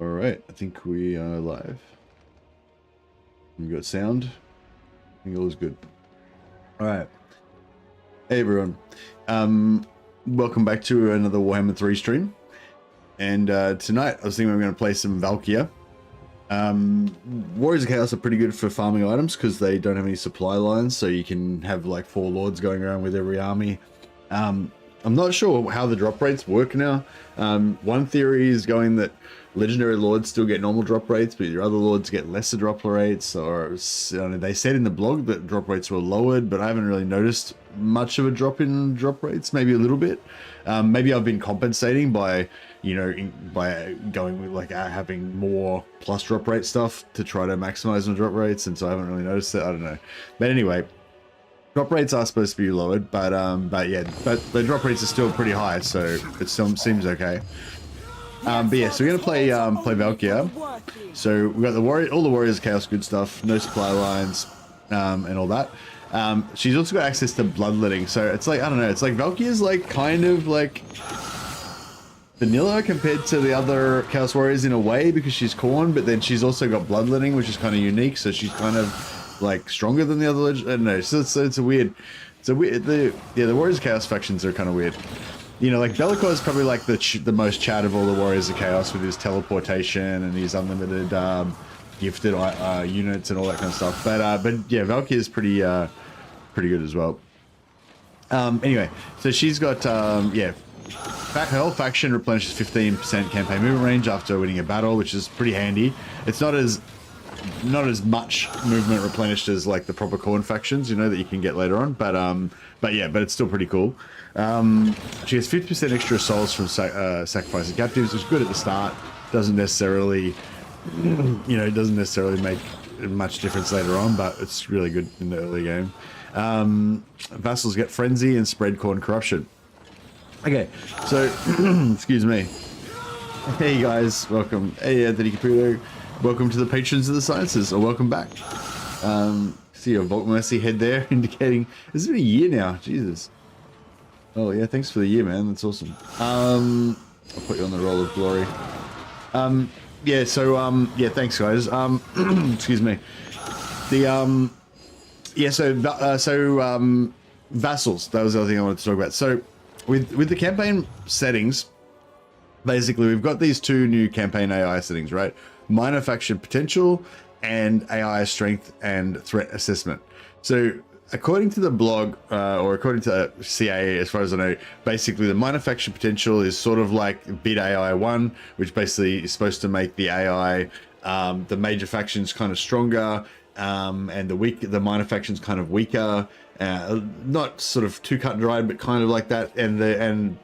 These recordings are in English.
All right, I think we are live. We got sound. I think all is good. All right. Hey everyone. Welcome back to another Warhammer 3 stream. And tonight I was thinking we were going to play some Valkia. Warriors of Chaos are pretty good for farming items because they don't have any supply lines, so you can have like 4 lords going around with every army. I'm not sure how the drop rates work now. One theory is going that legendary lords still get normal drop rates, but your other lords get lesser drop rates, or they said in the blog that drop rates were lowered, but I haven't really noticed much of a drop in drop rates, maybe a little bit. Maybe I've been compensating by, by going with like having more plus drop rate stuff to try to maximize my drop rates, and so I haven't really noticed it. I don't know. But anyway, drop rates are supposed to be lowered, but the drop rates are still pretty high, so it still seems okay. But yeah, so we're gonna play Valkia. So we've got all the Warriors of Chaos good stuff, no supply lines, and all that. She's also got access to bloodletting, so it's like, I don't know, it's like Valkia's like kind of like vanilla compared to the other Chaos Warriors in a way, because she's Khorne, but then she's also got bloodletting, which is kind of unique, so she's kind of like stronger than the other I don't know, so it's a weird, the Warriors of Chaos factions are kind of weird. Like Bellicor is probably like the most chat of all the Warriors of Chaos with his teleportation and his unlimited gifted units and all that kind of stuff. But yeah, Valkia is pretty good as well. Anyway, so she's got her whole faction replenishes 15% campaign movement range after winning a battle, which is pretty handy. It's not as much movement replenished as like the proper Khorne factions, that you can get later on. But it's still pretty cool. She has 50% extra souls from sacrificing captives, which is good at the start. Doesn't necessarily, make much difference later on, but it's really good in the early game. Vassals get frenzy and spread Khorne corruption. Okay, so excuse me. Hey guys, welcome. Hey Anthony Caputo, welcome to the Patrons of the Sciences, or welcome back. See a Vault Mercy head there indicating it's been a year now. Jesus. Oh yeah, thanks for the year, man. That's awesome. I'll put you on the roll of glory. Thanks guys. Excuse me. Vassals, that was the other thing I wanted to talk about. So with the campaign settings, basically we've got these 2 new campaign AI settings, right? Minor faction potential and AI strength and threat assessment. So according to the blog, or according to CA, as far as I know, basically the minor faction potential is sort of like bid AI 1, which basically is supposed to make the AI, the major factions kind of stronger, and the minor factions kind of weaker. Not sort of too cut and dried, but kind of like that. And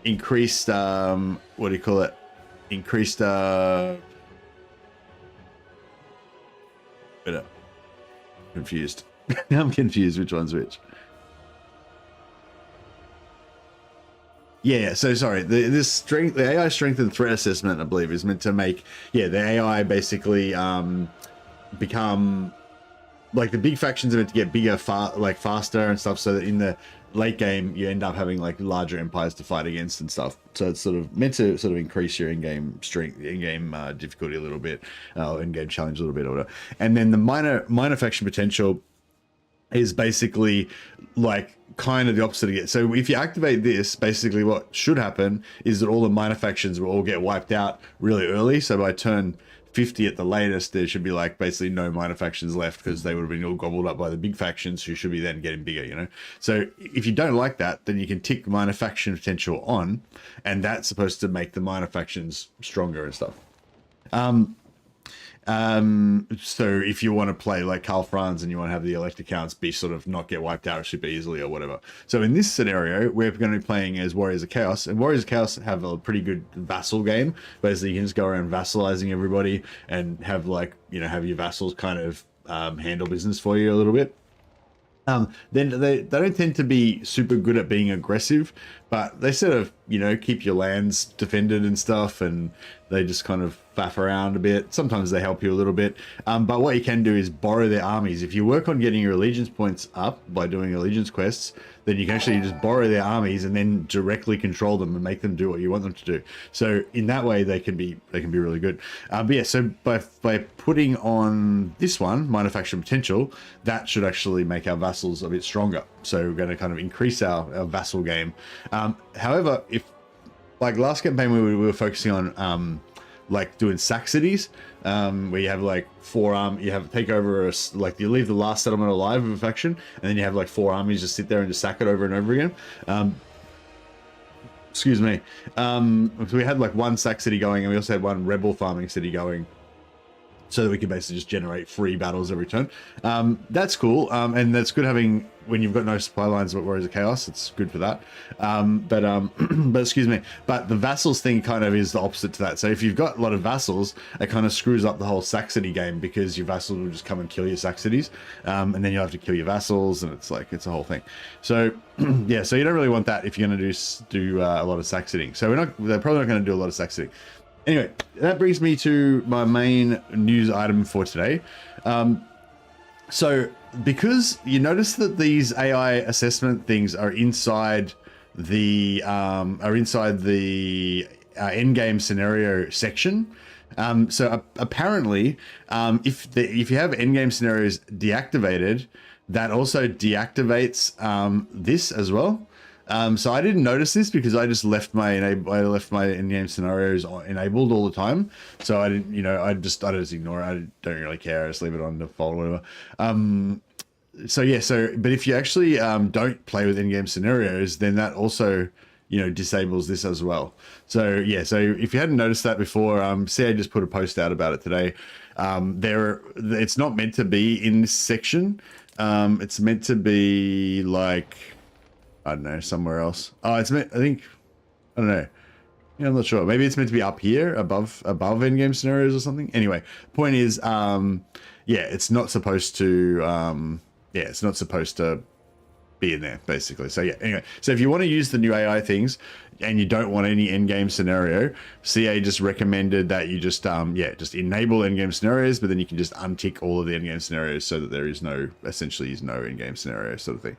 increased, what do you call it? Increased, confused. I'm confused which one's which. Yeah, so sorry. The AI strength and threat assessment, I believe, is meant to make the AI basically become like the big factions are meant to get bigger, faster and stuff, so that in the late game you end up having like larger empires to fight against and stuff. So it's sort of meant to sort of increase your in-game strength, in-game difficulty a little bit, in-game challenge a little bit, or whatever. And then the minor faction potential is basically like kind of the opposite again. So if you activate this, basically what should happen is that all the minor factions will all get wiped out really early. So by turn 50 at the latest, there should be like basically no minor factions left, because they would have been all gobbled up by the big factions, who should be then getting bigger, So if you don't like that, then you can tick minor faction potential on, and that's supposed to make the minor factions stronger and stuff. So if you want to play like Karl Franz and you want to have the elect accounts be sort of not get wiped out super easily or whatever. So in this scenario, we're going to be playing as Warriors of Chaos, and Warriors of Chaos have a pretty good vassal game. Basically, you can just go around vassalizing everybody and have like, have your vassals kind of handle business for you a little bit. Then they don't tend to be super good at being aggressive, but they sort of, keep your lands defended and stuff, and they just kind of faff around a bit. Sometimes they help you a little bit. But what you can do is borrow their armies. If you work on getting your allegiance points up by doing allegiance quests, then you can actually just borrow their armies and then directly control them and make them do what you want them to do. So in that way, they can be really good. But yeah, so by putting on this one, minor faction potential, that should actually make our vassals a bit stronger. So we're going to kind of increase our vassal game. However, if like last campaign we were focusing on like doing sack cities, where you have like you have take over like you leave the last settlement alive of a faction, and then you have like 4 armies just sit there and just sack it over and over again. Excuse me. So we had like 1 sack city going, and we also had 1 rebel farming city going, so that we can basically just generate free battles every turn. That's cool, and that's good having when you've got no supply lines but Warriors of Chaos. It's good for that. But excuse me, but the vassals thing kind of is the opposite to that. So if you've got a lot of vassals, it kind of screws up the whole sack city game, because your vassals will just come and kill your sack cities, and then you'll have to kill your vassals, and it's like it's a whole thing. So yeah, so you don't really want that if you're going to do a lot of sack sitting. So they're probably not going to do a lot of sack sitting. Anyway, that brings me to my main news item for today. So because you notice that these AI assessment things are inside the endgame scenario section. So apparently, if you have endgame scenarios deactivated, that also deactivates this as well. So I didn't notice this because I just left my in-game scenarios enabled all the time. So I didn't, I just ignore it. I don't really care. I just leave it on default or whatever. So yeah, but if you actually don't play with in-game scenarios, then that also, disables this as well. So yeah, so if you hadn't noticed that before, CA just put a post out about it today. It's not meant to be in this section. It's meant to be like, I don't know, somewhere else. Oh, it's meant, I don't know. Yeah, I'm not sure. Maybe it's meant to be up here above in-game scenarios or something. Anyway, point is, yeah, it's not supposed to, it's not supposed to be in there, basically. So yeah, anyway, so if you want to use the new AI things and you don't want any end-game scenario, CA just recommended that you just, just enable end-game scenarios, but then you can just untick all of the end-game scenarios so that there is essentially is no end-game scenario sort of thing.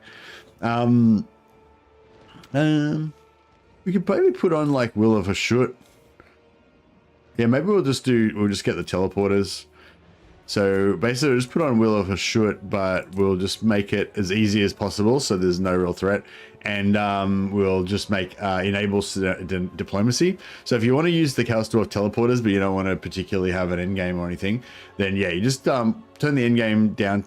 We could probably put on like Will of Hashut. Yeah, maybe we'll just get the teleporters. So basically we'll just put on Will of Hashut, but we'll just make it as easy as possible so there's no real threat. And we'll just make enable diplomacy. So if you want to use the Chaos Dwarf teleporters, but you don't want to particularly have an endgame or anything, then yeah, you just turn the endgame down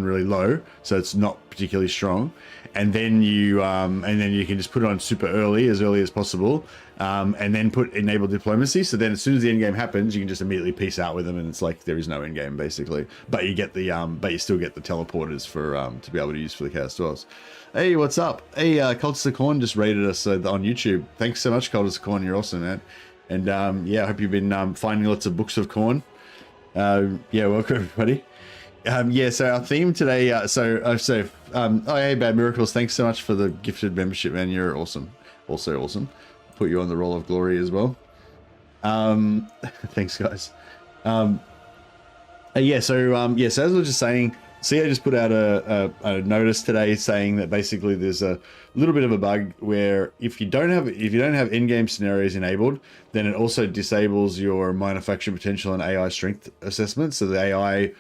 really low, so it's not particularly strong, and then you can just put it on super early as possible, and then put enable diplomacy. So then as soon as the end game happens, you can just immediately peace out with them, and it's like there is no end game basically. But you get the but you still get the teleporters for to be able to use for the Chaos Dwarves. Hey, what's up? Hey, Cultist of Corn just rated us on YouTube. Thanks so much, Cultist of Corn. You're awesome, man. And yeah, I hope you've been finding lots of books of corn. Yeah, welcome everybody. Yeah, so our theme today, oh hey Bad Miracles, thanks so much for the gifted membership, man. You're awesome, also awesome. Put you on the Roll of Glory as well. Thanks guys. Yeah, so as I was just saying, CA just put out a notice today saying that basically there's a little bit of a bug where if you don't have in-game scenarios enabled, then it also disables your minor faction potential and AI strength assessments. So the AI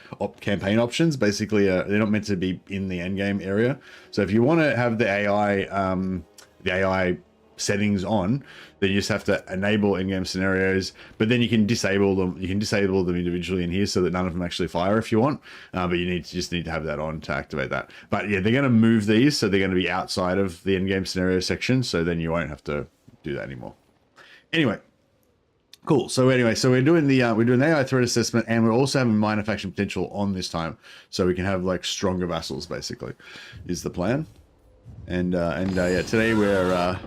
campaign options basically they're not meant to be in the endgame area. So if you want to have the AI settings on, then you just have to enable in-game scenarios, but then you can disable them. You can disable them individually in here so that none of them actually fire if you want, but you just need to have that on to activate that. But yeah, they're going to move these, so they're going to be outside of the in-game scenario section, so then you won't have to do that anymore. Anyway, cool. So anyway, so we're doing the AI threat assessment, and we're also having minor faction potential on this time, so we can have like stronger vassals. Basically, is the plan. And yeah, today we're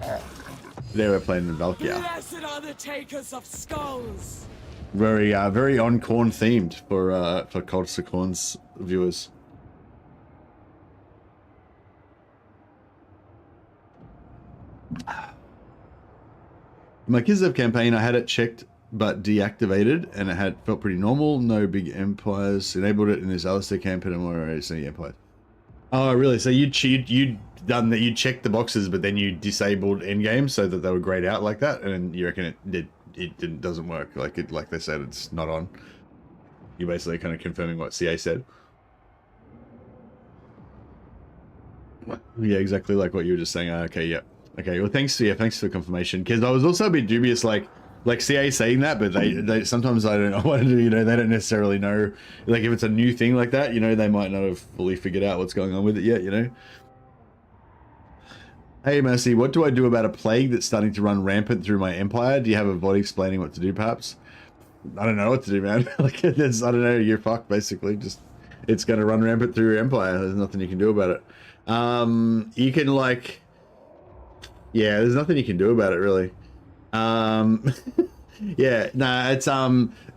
playing the Valkia. Blessed are the takers of skulls. Very on corn themed for Cultist of Corn's viewers. My Kislev campaign, I had it checked but deactivated, and it had felt pretty normal. No big empires. Enabled it in this Alistair campaign and more any empires. Oh, really? So you'd done that? You checked the boxes, but then you disabled endgame so that they were grayed out like that, and you reckon it doesn't work like they said it's not on. You're basically kind of confirming what CA said. Yeah, exactly like what you were just saying. Okay, yeah. Okay, well, thanks for the confirmation. Because I was also a bit dubious, like CA saying that, but they sometimes I don't know what to do. You know, they don't necessarily know. Like if it's a new thing like that, you know, they might not have fully figured out what's going on with it yet. You know. Hey Mercy, what do I do about a plague that's starting to run rampant through my empire? Do you have a bot explaining what to do, perhaps? I don't know what to do, man. Like I don't know. You're fucked, basically. Just it's going to run rampant through your empire. There's nothing you can do about it. You can like, yeah, there's nothing you can do about it really. Yeah, nah, it's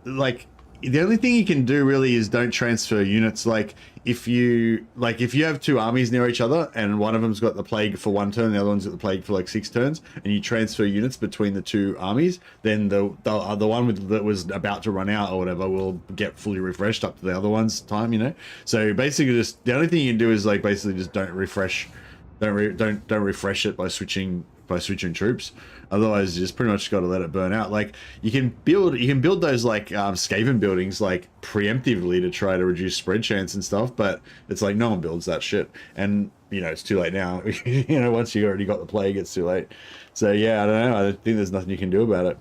like the only thing you can do really is don't transfer units. Like if you have two armies near each other and one of them's got the plague for 1 turn, the other one's got the plague for like 6 turns, and you transfer units between the two armies, then the one that was about to run out or whatever will get fully refreshed up to the other one's time, you know. So basically, just the only thing you can do is like basically just don't refresh it by switching troops. Otherwise, you just pretty much got to let it burn out. Like you can build those like Skaven buildings like preemptively to try to reduce spread chance and stuff, but it's like no one builds that shit, and you know it's too late now. You know, once you already got the plague, it's too late. So yeah, I don't know. I think there's nothing you can do about it.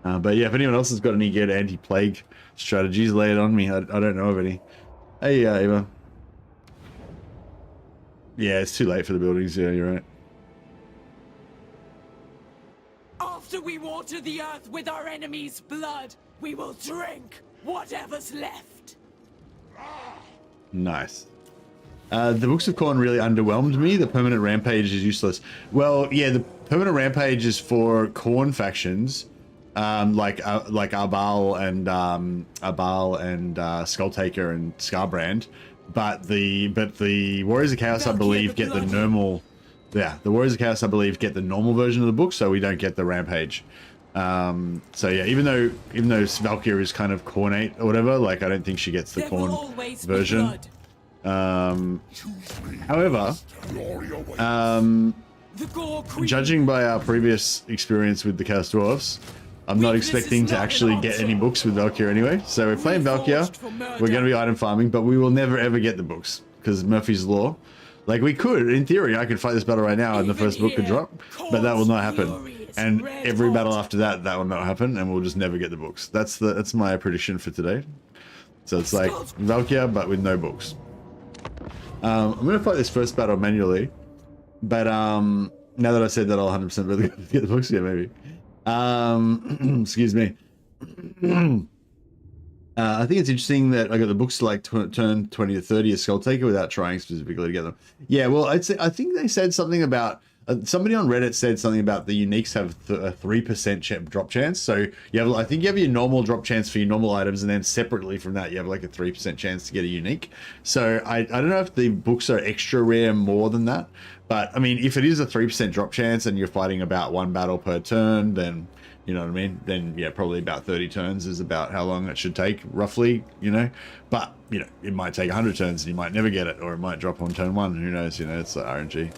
But yeah, if anyone else has got any good anti-plague strategies, lay it on me. I don't know of any. Hey, Eva. Yeah, it's too late for the buildings. Yeah, you're right. After we water the earth with our enemy's blood, we will drink whatever's left. Nice. The Books of Khorne really underwhelmed me. The permanent rampage is useless. Well, yeah, the permanent rampage is for Khorne factions, like Arbal and Skulltaker and Scarbrand. But the Warriors of Chaos, I believe, get the normal. Yeah, the Warriors of Chaos, I believe, get the normal version of the book, so we don't get the rampage. So yeah, even though Valkia is kind of Khornate or whatever, like I don't think she gets the Khorne version. However, judging by our previous experience with the Chaos Dwarfs, I'm not expecting to actually get any books with Valkia anyway. So we're playing Valkia, we're going to be item farming, but we will never ever get the books because Murphy's Law. Like we could, in theory, I could fight this battle right now and the first book could drop, but that will not happen. And every battle after that, that will not happen, and we'll just never get the books. That's my prediction for today. So it's like Valkia, but with no books. I'm gonna fight this first battle manually, but now that I said that, I'll 100% really get the books. Yeah, maybe. Excuse me. I think it's interesting that I got the books to like turn 20 to 30 as Skulltaker without trying specifically to get them. Yeah, well, I think they said something about somebody on Reddit said something about the uniques have a 3% drop chance. So you have, I think you have your normal drop chance for your normal items, and then separately from that, you have like a 3% chance to get a unique. So I don't know if the books are extra rare more than that, but I mean, if it is a 3% drop chance and you're fighting about 1 battle per turn, then you know what I mean? Then yeah, probably about 30 turns is about how long it should take, roughly, you know. But you know, it might take 100 turns and you might never get it, or it might drop on turn 1. Who knows? You know, it's RNG.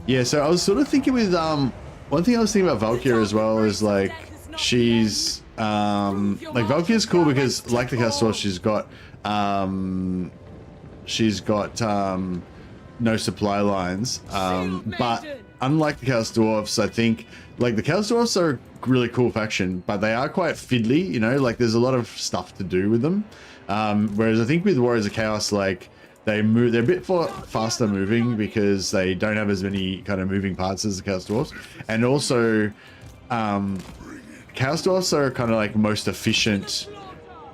Yeah. So I was sort of thinking with one thing I was thinking about Valkia as well is like she's like Valkyria's cool because like the Castor, she's got no supply lines, but unlike the Chaos Dwarfs, I think like the Chaos Dwarfs are a really cool faction, but they are quite fiddly, you know, like there's a lot of stuff to do with them. Whereas I think with Warriors of Chaos, like they're a bit faster moving because they don't have as many kind of moving parts as the Chaos Dwarfs. And also, Chaos Dwarfs are kind of like most efficient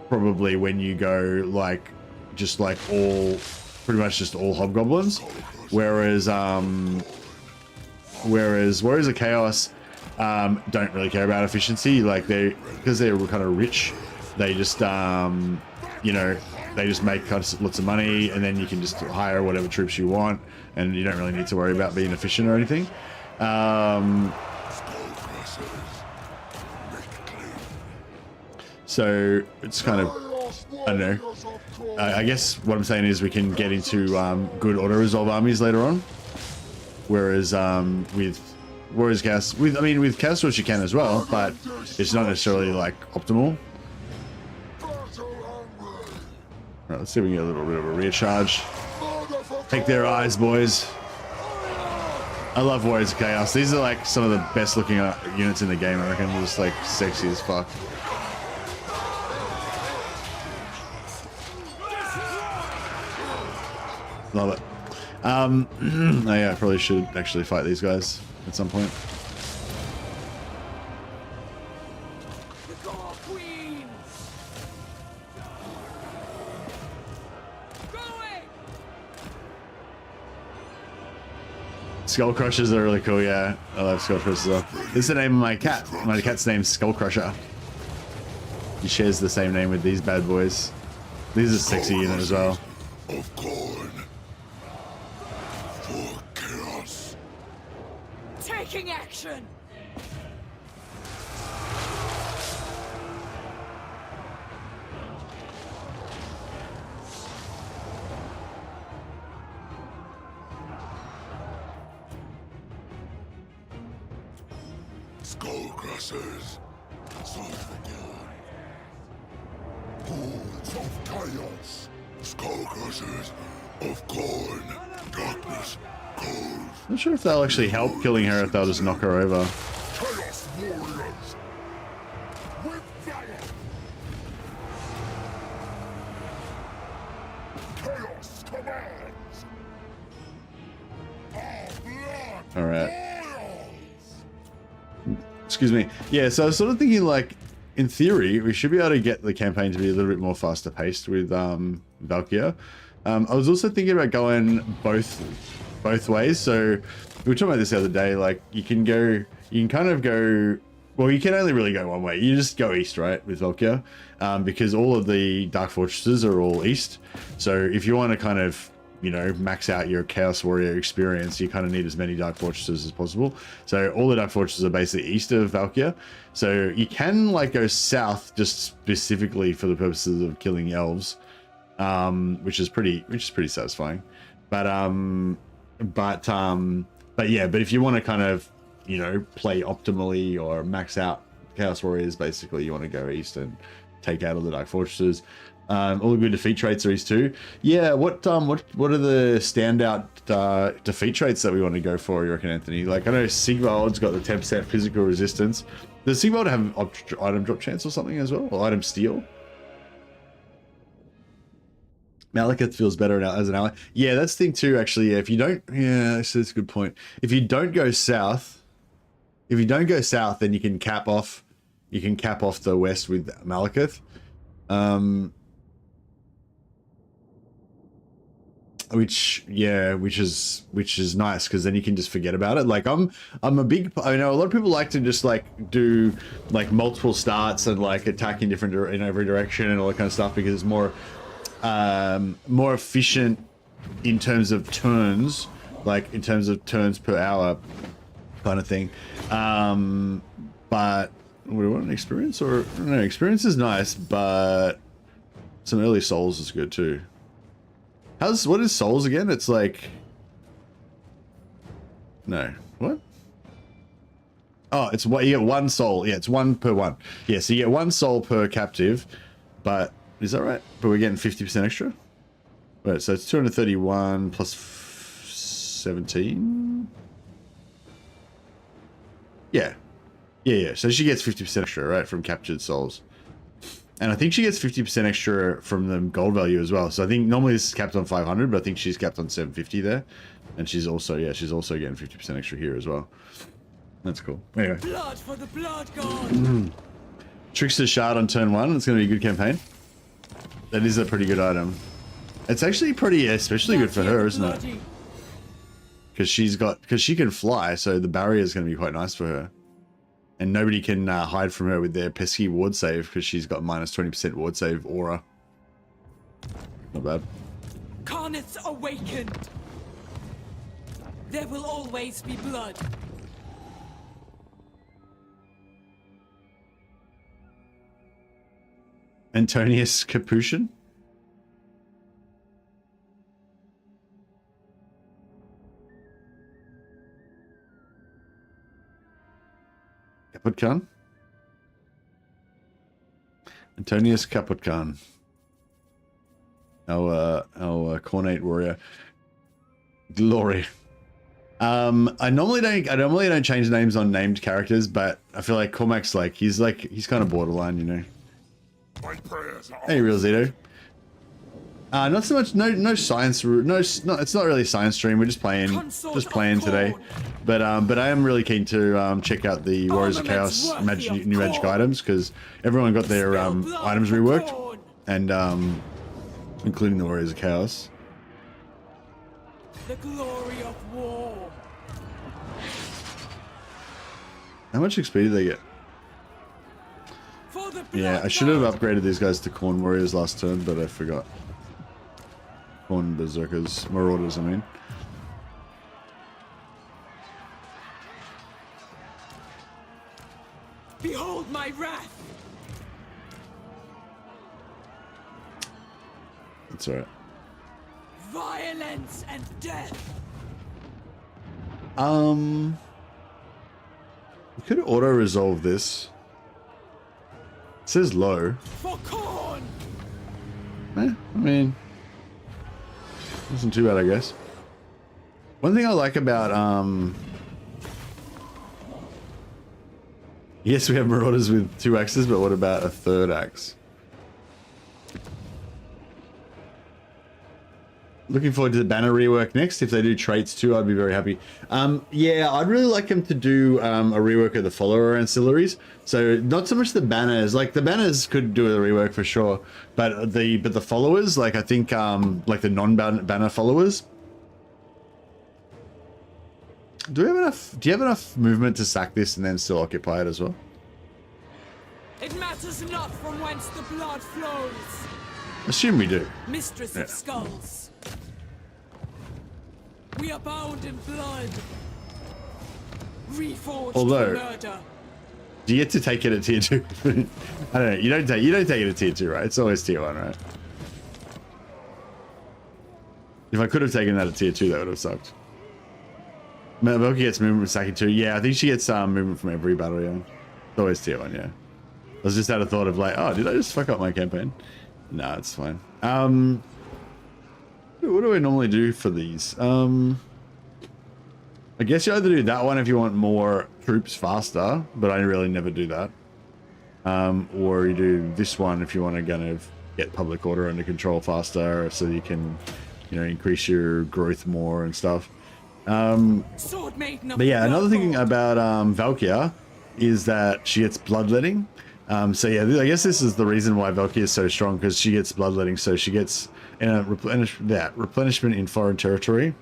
probably when you go like just like pretty much just all hobgoblins, whereas Warriors of Chaos don't really care about efficiency. Like because they're kind of rich, they just you know, they just make lots of money, and then you can just hire whatever troops you want, and you don't really need to worry about being efficient or anything. So it's kind of, I don't know. I guess what I'm saying is we can get into good auto-resolve armies later on. Whereas with Chaos Force you can as well, but it's not necessarily like optimal. Alright, let's see if we can get a little bit of a rear charge. Take their eyes, boys. I love Warriors of Chaos. These are like some of the best looking units in the game, I reckon. They're just like sexy as fuck. Love it. Oh yeah, I probably should actually fight these guys at some point. Skull Crushers are really cool, yeah. I love Skull Crushers. This is the name of my cat. My cat's name's Skull Crusher. He shares the same name with these bad boys. These are sexy unit as well. Of corn for chaos. Taking action. Skull crushers. Souls for corn. Ghouls of chaos. Skull crushers of corn. Darkness. Cold. Not sure if they'll actually help killing her if they'll just knock her over. Chaos warriors. With valor. Chaos commands. Our blood. All right. Boils. Excuse me. Yeah, so I was sort of thinking, like, in theory, we should be able to get the campaign to be a little bit more faster paced with Valkia. I was also thinking about going both ways. So we were talking about this the other day. Like, you can kind of go. Well, you can only really go one way. You just go east, right, with Valkia, because all of the Dark Fortresses are all east. So if you want to kind of, you know, max out your Chaos Warrior experience, you kind of need as many Dark Fortresses as possible. So all the Dark Fortresses are basically east of Valkia. So you can like go south just specifically for the purposes of killing elves, which is pretty satisfying. But yeah, but if you want to kind of, you know, play optimally or max out Chaos Warriors, basically you want to go east and take out all the Dark Fortresses. All the good defeat traits are east too. Yeah, what are the standout defeat traits that we want to go for, you reckon, Anthony? Like, I know Sigvald's got the 10% physical resistance. Does Sigvald have item drop chance or something as well? Or item steal? Malekith feels better now as an ally. Yeah, that's the thing too, actually. Yeah, if you don't, yeah, that's a good point. If you don't go south, then you can cap off the west with Malekith. Which is nice, because then you can just forget about it. Like I know a lot of people like to just like do like multiple starts and like attack in every direction and all that kind of stuff, because it's more efficient in terms of turns, like in terms of turns per hour kind of thing. But what do we want, an experience? Or no, experience is nice, but some early souls is good too. What is souls again? It's like, no, what? Oh, it's what, you get one soul. Yeah, it's one per one. Yeah, so you get one soul per captive, but is that right? But we're getting 50% extra. Right, so it's 231 plus 17. Yeah. So she gets 50% extra, right, from captured souls. And I think she gets 50% extra from the gold value as well. So I think normally this is capped on 500, but I think she's capped on 750 there. And she's also getting 50% extra here as well. That's cool. Anyway. Blood for the blood god. Trickster Shard on turn 1. It's going to be a good campaign. That is a pretty good item. It's actually pretty especially good for her, isn't it? Because she can fly, so the barrier is going to be quite nice for her. And nobody can hide from her with their pesky ward save, because she's got minus 20% ward save aura. Not bad. Karnith's awakened. There will always be blood. Antonius Capuchin. Kaputkan. Antonius Kaputkan. Our Cornate warrior. Glory. I normally don't change names on named characters, but I feel like Cormac's he's kind of borderline, you know. My prayers are Hey, Real Zito. Not so much. No science. It's not really a science stream. We're just playing today. But I am really keen to check out the Warriors of Chaos new magic items because everyone got their items reworked, and including the Warriors of Chaos. The glory of war. How much XP did they get? For the Yeah, I should have upgraded these guys to Corn Warriors last turn, but I forgot. Corn Berserkers, Marauders, I mean. Behold my wrath. That's alright. Violence and death. We could auto-resolve this. It says low. For corn. I mean, wasn't too bad, I guess. One thing I like about, yes, we have Marauders with 2 axes, but what about a 3rd axe? Looking forward to the banner rework next. If they do traits too, I'd be very happy. Yeah, I'd really like them to do a rework of the follower ancillaries. So not so much the banners. Like the banners could do a rework for sure, but the followers, like I think like the non-banner followers. Do you have enough movement to sack this and then still occupy it as well? It matters not from whence the blood flows. Assume we do. Mistress of skulls. We are bound in blood. Reforged Although, for murder. do you get to take it at tier 2? I don't know. You don't take it at tier 2, right? It's always tier 1, right? If I could have taken that at tier 2, that would have sucked. Valkia gets movement from stacking 2. Yeah, I think she gets movement from every battle, yeah. It's always tier 1, yeah. I was just had a thought of like, oh, did I just fuck up my campaign? No, it's fine. What do I normally do for these? I guess you either do that one if you want more troops faster, but I really never do that. Or you do this one if you want to kind of get public order under control faster, so you can, you know, increase your growth more and stuff. But yeah, another thing about Valkia is that she gets bloodletting. So yeah, I guess this is the reason why Valkia is so strong, because she gets bloodletting. So she gets replenishment in foreign territory,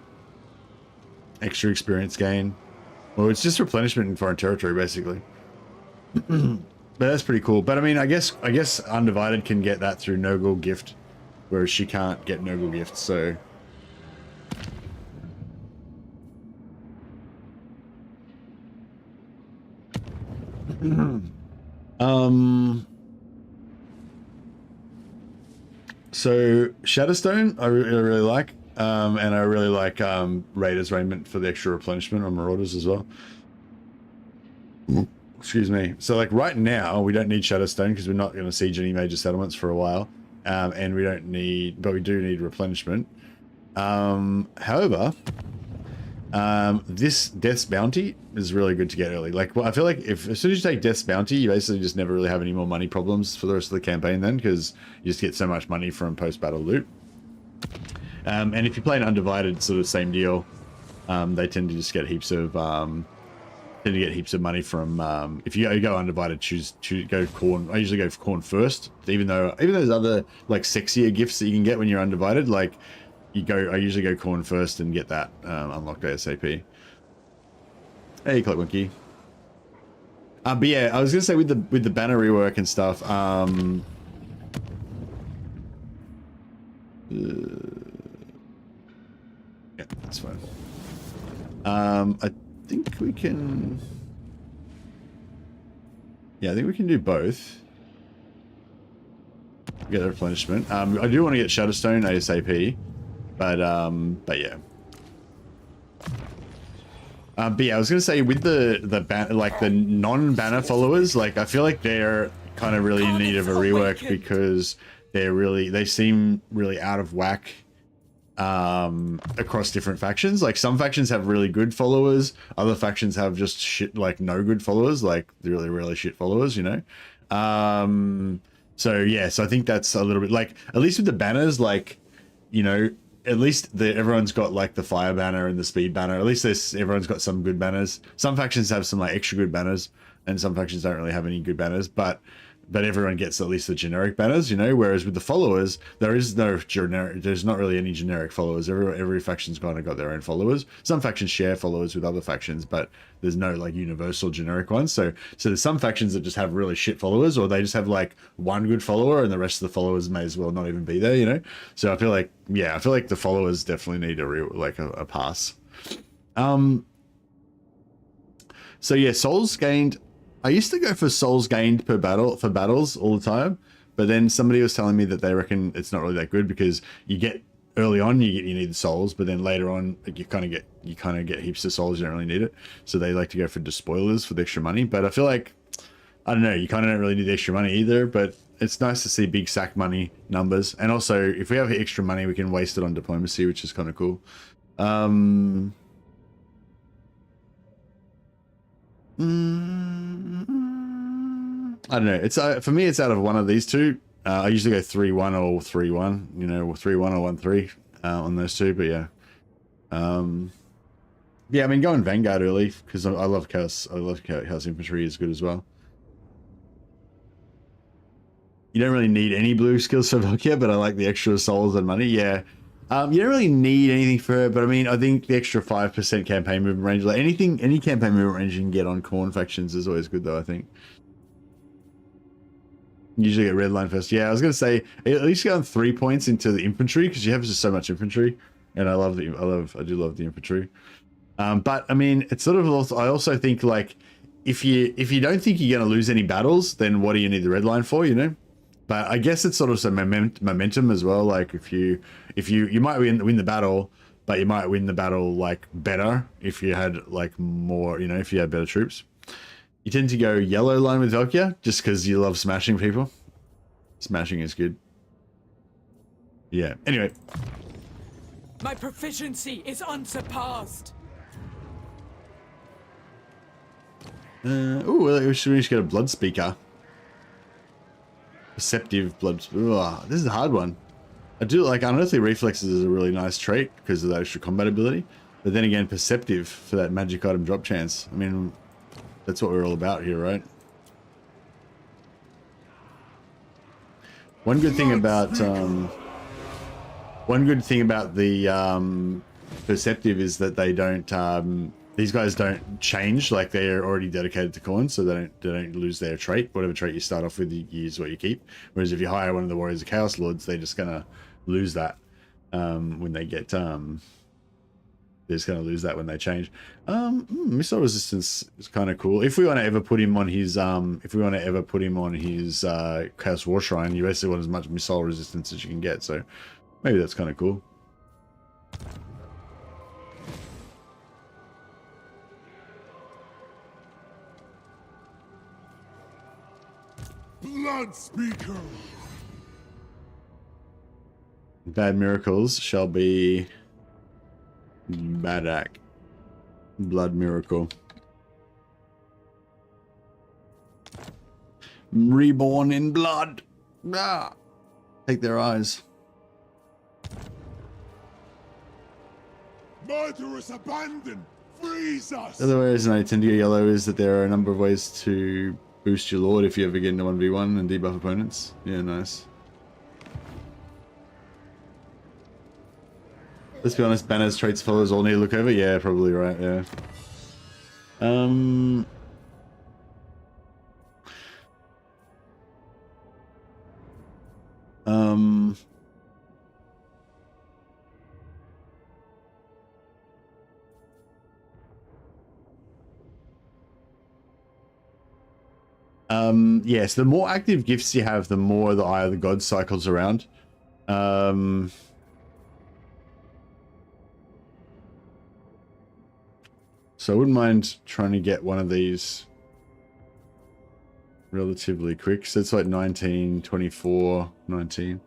extra experience gain. Well, it's just replenishment in foreign territory basically. But that's pretty cool. But I mean, I guess Undivided can get that through Noggle gift, whereas she can't get Noggle gift. So so Shadowstone I really like, and I really like Raiders Raiment for the extra replenishment on Marauders as well. Excuse me. So like right now we don't need Shadowstone because we're not going to siege any major settlements for a while, and we don't need, but we do need replenishment. However, this Death's Bounty is really good to get early. Like, well, I feel like as soon as you take Death's Bounty, you basically just never really have any more money problems for the rest of the campaign then, because you just get so much money from post-battle loot. And if you play an Undivided, sort of same deal. They tend to just get heaps of money from, if you go Undivided, go Corn. I usually go for Corn first, even though there's other like sexier gifts that you can get when you're Undivided, like I usually go Corn first and get that unlocked ASAP. Hey, Clockmonkey. But yeah, I was gonna say with the banner rework and stuff. Yeah, that's fine. I think we can. Yeah, I think we can do both. get the replenishment. I do want to get Shadowstone ASAP, but yeah. But yeah, I was gonna say with the non-banner followers, like I feel like they're kind of really in need of a rework because they seem really out of whack across different factions. Like some factions have really good followers, other factions have just shit, like no good followers, like really really shit followers, you know. So yeah, so I think that's a little bit like, at least with the banners, like, you know, at least everyone's got like the fire banner and the speed banner. At least everyone's got some good banners. Some factions have some like extra good banners, and some factions don't really have any good banners, but everyone gets at least the generic banners, you know. Whereas with the followers, there is no generic. There's not really any generic followers. Every faction's kind of got their own followers. Some factions share followers with other factions, but there's no like universal generic ones. So there's some factions that just have really shit followers, or they just have like one good follower, and the rest of the followers may as well not even be there, you know. So I feel like, yeah, I feel like the followers definitely need a pass. So yeah, souls gained. I used to go for souls gained per battle for battles all the time, but then somebody was telling me that they reckon it's not really that good because you get early on you need the souls, but then later on you kind of get heaps of souls. You don't really need it, so they like to go for despoilers for the extra money. But I feel like, I don't know, you kind of don't really need the extra money either. But it's nice to see big sack money numbers, and also if we have extra money, we can waste it on diplomacy, which is kind of cool. I don't know. It's for me, it's out of one of these two. I usually go 3-1 or 3-1. You know, 3-1 or 1-3 on those two. But yeah, yeah. I mean, going Vanguard early because I love Chaos. I love Chaos Infantry is good as well. You don't really need any blue skills for Valkia, but I like the extra souls and money. Yeah. You don't really need anything for it, but I mean, I think the extra 5% campaign movement range, like any campaign movement range you can get on Khorne factions is always good, though. I think. Usually get red line first. Yeah, I was gonna say at least going 3 points into the infantry because you have just so much infantry, and I do love the infantry. But I mean, it's sort of also, I also think like if you don't think you're gonna lose any battles, then what do you need the red line for? You know. But I guess it's sort of some momentum as well. Like if you might win the battle, but you might win the battle like better if you had like more, you know, if you had better troops. You tend to go yellow line with Valkia just because you love smashing people. Smashing is good. Yeah. Anyway. My proficiency is unsurpassed. We should get a blood speaker. Perceptive blood. Ugh, this is a hard one. I do like unearthly reflexes is a really nice trait because of that extra combat ability. But then again, perceptive for that magic item drop chance. I mean, that's what we're all about here, right? One good thing about the perceptive is that they don't. These guys don't change, like they're already dedicated to Khorne, so they don't lose their trait. Whatever trait you start off with, you use what you keep. Whereas if you hire one of the Warriors of Chaos Lords, they're just gonna lose that when they get they're just gonna lose that when they change. Missile resistance is kind of cool. If we want to ever put him on his Chaos War Shrine, you basically want as much missile resistance as you can get. So maybe that's kind of cool. Blood speaker. Bad miracles shall be Badak. Blood miracle. Reborn in blood. Ah. Take their eyes. Murderous abandon. Freeze us. The other reason I tend to go yellow is that there are a number of ways to boost your lord if you ever get into 1v1 and debuff opponents. Yeah, nice. Let's be honest, banners, traits, followers all need to look over. Yeah, probably right, yeah. Yes, the more active gifts you have, the more the Eye of the God cycles around. So I wouldn't mind trying to get one of these relatively quick. So it's like 19, 24, 19.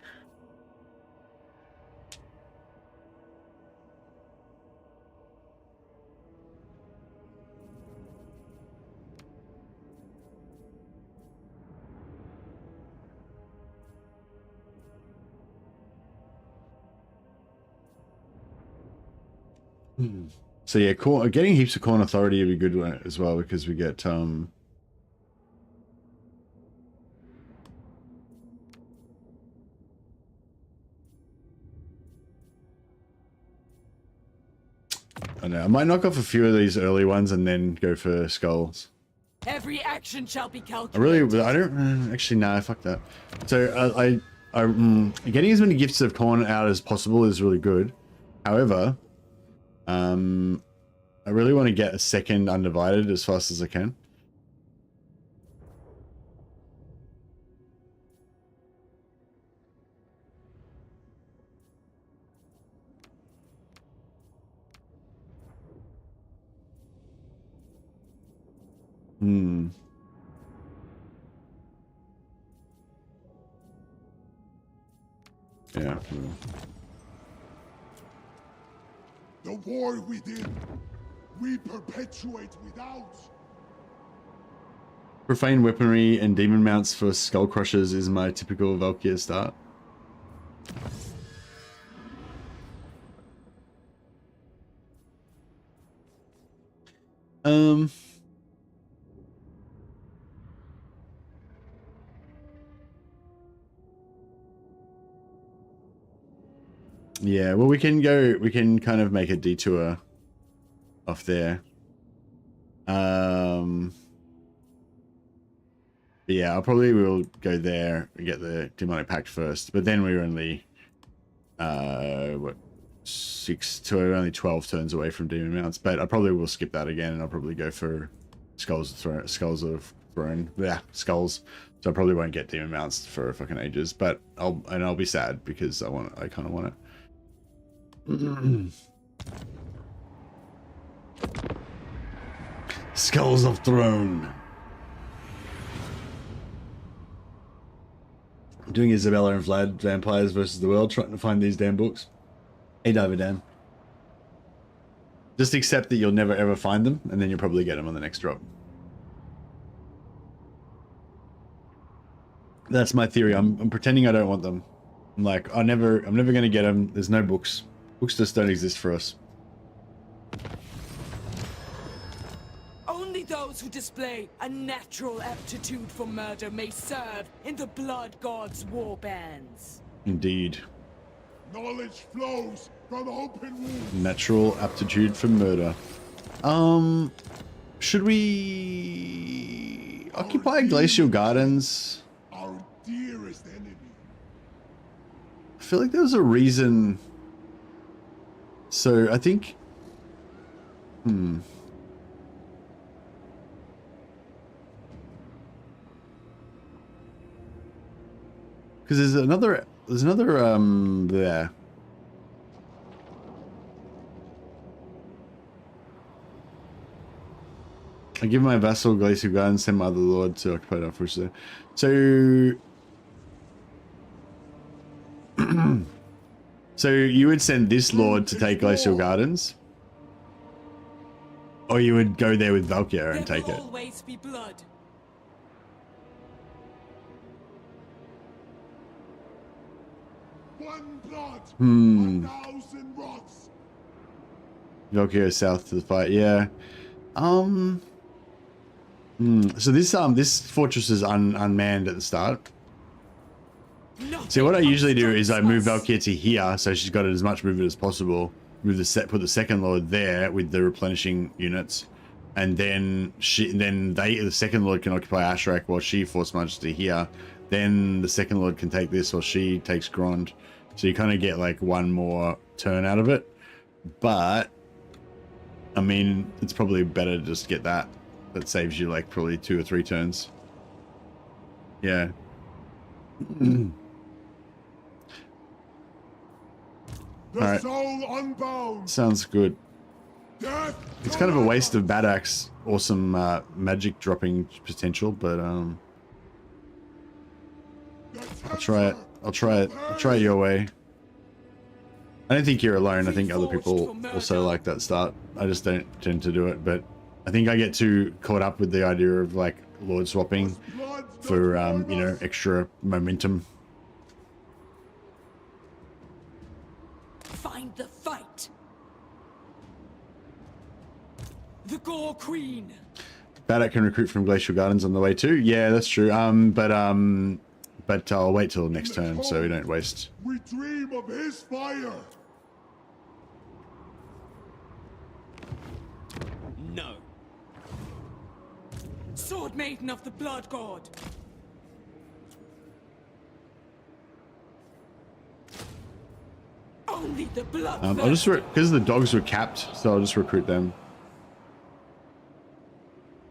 So yeah, getting heaps of corn authority would be good as well, because we get I don't know, I might knock off a few of these early ones and then go for skulls. Every action shall be I calculated. don't actually, no, fuck that. So getting as many gifts of corn out as possible is really good. However, I really want to get a second undivided as fast as I can. Yeah. The war within, we perpetuate without. Profane weaponry and demon mounts for skull crushers is my typical Valkia start. Yeah, well, we can kind of make a detour off there. But yeah, I probably will go there and get the demonic pact first, but then we're only what, 12 turns away from demon mounts, but I probably will skip that again, and I'll probably go for skulls of throne. Yeah, skulls. So I probably won't get demon mounts for fucking ages, but I'll be sad because I kind of want it. Skulls of Throne. I'm doing Isabella and Vlad, Vampires versus the World, trying to find these damn books. Hey, Dan. Just accept that you'll never ever find them, and then you'll probably get them on the next drop. That's my theory. I'm pretending I don't want them. I'm like, I'm never gonna get them. There's no books. Books just don't exist for us. Only those who display a natural aptitude for murder may serve in the blood god's war bands. Indeed. Knowledge flows from open wounds. Natural aptitude for murder. Should we occupy Glacial Gardens? Our dearest enemy. I feel like there was a reason. So I think, because there's another there. I give my vassal Glacial Garden, send my other lord to occupy it, unfortunately. So so you would send this lord to take Glacial Gardens, or you would go there with Valkia and take it. There will always be blood. One blood. 1,000 rots. Valkia south to the fight. Yeah. So this fortress is unmanned at the start. See, what I usually do is I move Valkia to here, so she's got as much movement as possible. Put the second lord there with the replenishing units, and then the second lord can occupy Ashrak while she force marches to here. Then the second lord can take this while she takes Grond. So you kind of get like one more turn out of it. But I mean, it's probably better to just get that. That saves you like probably 2 or 3 turns. Yeah. The Alright. soul unbound. Sounds good. Death It's kind of a waste of Bad Axe. Awesome magic dropping potential, but I'll try it. I'll try it. I'll try it your way. I don't think you're alone. I think other people also like that start. I just don't tend to do it, but I think I get too caught up with the idea of like lord swapping for you know, extra momentum. Find the fight. The Gore Queen. Badak can recruit from Glacial Gardens on the way too. Yeah, that's true. But I'll wait till next turn so we don't waste. We dream of his fire. No. Sword Maiden of the Blood God. Only the blood. I'll just because the dogs were capped, so I'll just recruit them.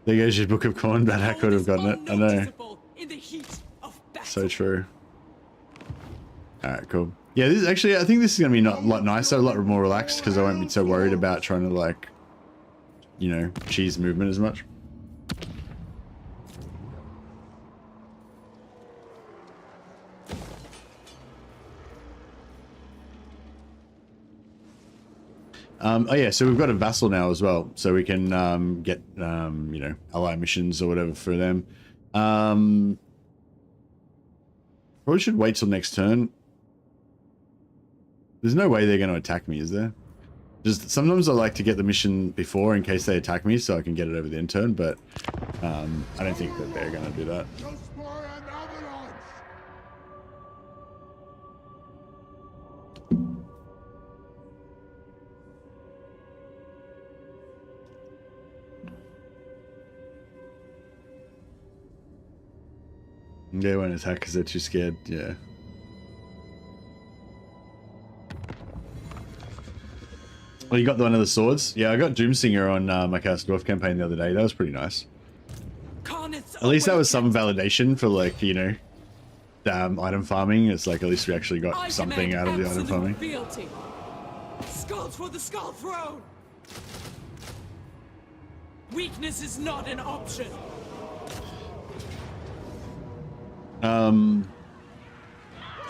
There goes your Book of Corn. Badak could have gotten it. I know. In the heat of battle. So true. All right, cool. Yeah, this is actually, I think this is gonna be a lot nicer, a lot more relaxed because I won't be so worried about trying to like, you know, cheese movement as much. Oh yeah, so we've got a vassal now as well, so we can get you know, ally missions or whatever for them. Probably should wait till next turn. There's no way they're going to attack me, is there? Just sometimes I like to get the mission before in case they attack me so I can get it over the end turn, but I don't think that they're going to do that. Just for an avalanche. They won't attack because they're too scared, yeah. Oh, you got one of the swords? Yeah, I got Doomsinger on my Chaos Dwarf campaign the other day. That was pretty nice. At least that was some validation for, like, you know, item farming. It's like at least we actually got something out of the item farming. Fealty. Skulls for the Skull Throne. Weakness is not an option.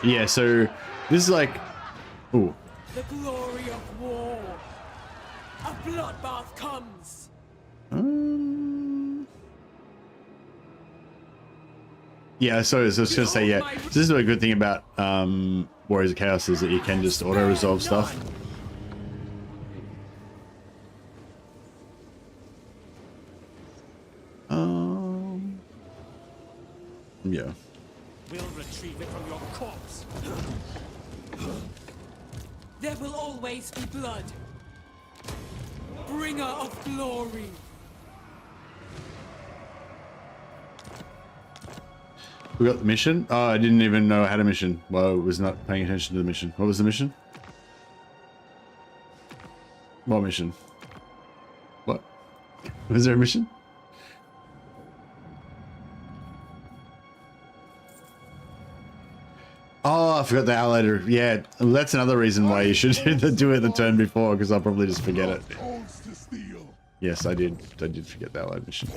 Yeah, so this is like, ooh. The glory of war. A bloodbath comes. Yeah, so I was just gonna say, yeah, this is a good thing about Warriors of Chaos is that you can just auto resolve stuff. Yeah. We'll retrieve it from your corpse. There will always be blood. Bringer of glory. We got the mission? Oh, I didn't even know I had a mission. Well, I was not paying attention to the mission. What was the mission? What mission? What? Was there a mission? Oh, I forgot the allied. Yeah, that's another reason why you should do it the turn before, because I'll probably just forget it. Yes, I did. I did forget the allied mission.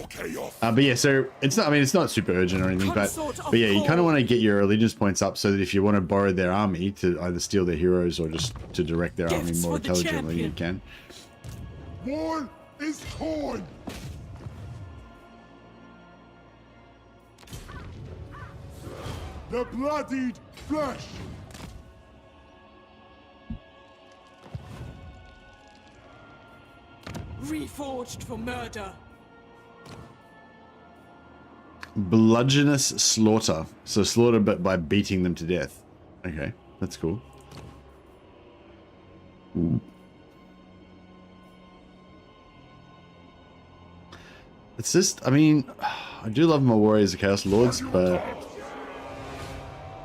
But yeah, so it's not. I mean, it's not super urgent or anything, but yeah, you kind of want to get your allegiance points up so that if you want to borrow their army to either steal their heroes or just to direct their army more intelligently, you can. War is corn. The bloodied flesh. Reforged for murder. Bludgeonous slaughter. So slaughter, but by beating them to death. Okay, that's cool. Ooh. It's just, I mean, I do love my Warriors of Chaos Lords, but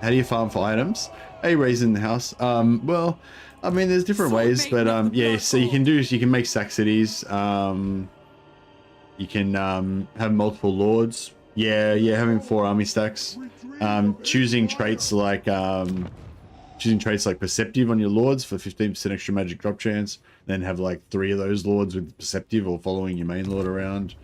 how do you farm for items? Hey, Ray's in the house. Well, I mean, there's different ways, but yeah, so you can make sack cities. You can have multiple lords. Yeah, having 4 army stacks. Choosing traits like perceptive on your lords for 15% extra magic drop chance. Then have like 3 of those lords with perceptive or following your main lord around.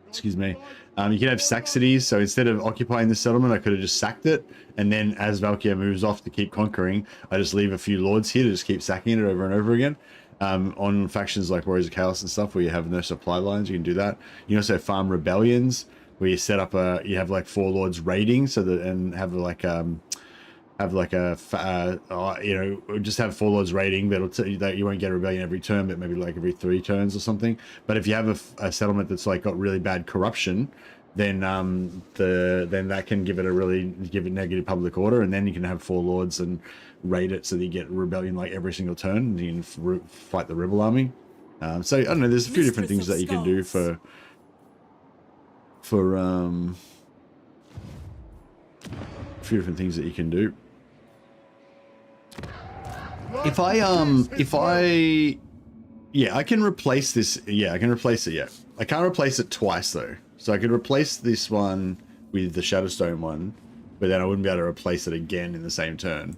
Excuse me. You can have sack cities, so instead of occupying the settlement, I could have just sacked it, and then as Valkia moves off to keep conquering, I just leave a few lords here to just keep sacking it over and over again. On factions like Warriors of Chaos and stuff, where you have no supply lines, you can do that. You can also farm rebellions, where you set up you have like 4 lords raiding, so that, and have like just have 4 lords raiding, that you won't get a rebellion every turn, but maybe like every 3 turns or something. But if you have a settlement that's like got really bad corruption, then then that can give it negative public order, and then you can have 4 lords and raid it so that you get rebellion like every single turn, and you can fight the rebel army. So I don't know, there's a few different things that you can do for a few different things that you can do. If I can replace this. Yeah, I can replace it. Yeah, I can't replace it twice though. So I could replace this one with the Shadowstone one, but then I wouldn't be able to replace it again in the same turn.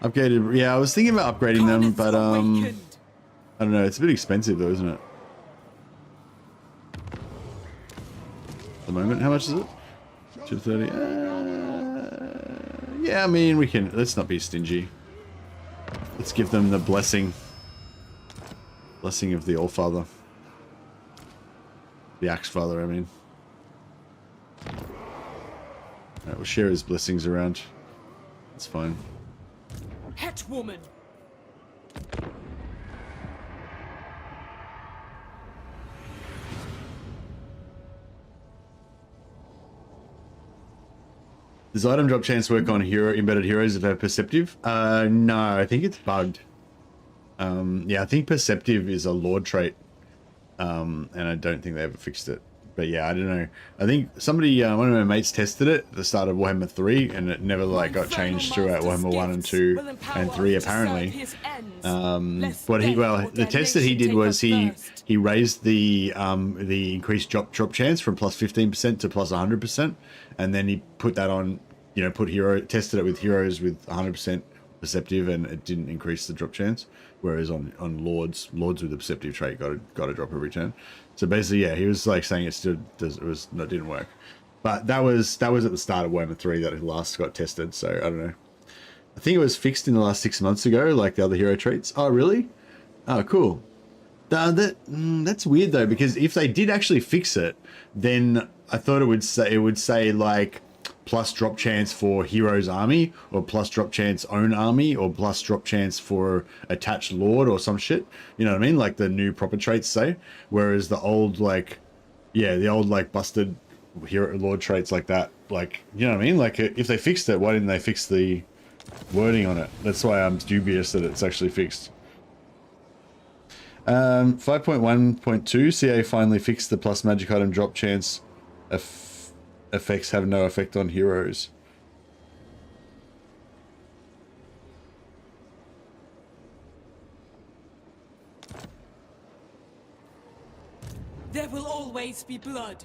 Upgraded. Yeah, I was thinking about upgrading them, but I don't know. It's a bit expensive though, isn't it? At the moment, how much is it? 230. Yeah, I mean, we can. Let's not be stingy. Let's give them the blessing. Blessing of the Allfather. The Axefather, I mean. Alright, we'll share his blessings around. That's fine. Het woman. Does item drop chance work on embedded heroes if they have perceptive? No, I think it's bugged. Yeah, I think perceptive is a lord trait, and I don't think they ever fixed it. But yeah, I don't know. I think somebody, one of my mates tested it at the start of Warhammer 3, and it never like got changed throughout Warhammer 1 and 2 and 3 apparently. The test that he did was he raised the increased drop chance from plus 15% to plus 100%, and then he put that on, tested it with heroes with 100% perceptive, and it didn't increase the drop chance. Whereas on lords with the perceptive trait got a drop every turn. So basically, yeah, he was like saying it didn't work. But that was at the start of Warhammer 3 that it last got tested. So I don't know. I think it was fixed in the last 6 months ago, like the other hero traits. Oh really? Oh cool. That's weird though, because if they did actually fix it, then I thought it would say like plus drop chance for hero's army, or plus drop chance own army, or plus drop chance for attached lord or some shit. You know what I mean? Like the new proper traits say. Whereas the old busted hero lord traits like that, like, you know what I mean? Like if they fixed it, why didn't they fix the wording on it? That's why I'm dubious that it's actually fixed. 5.1.2 CA finally fixed the plus magic item drop chance effects have no effect on heroes. There will always be blood.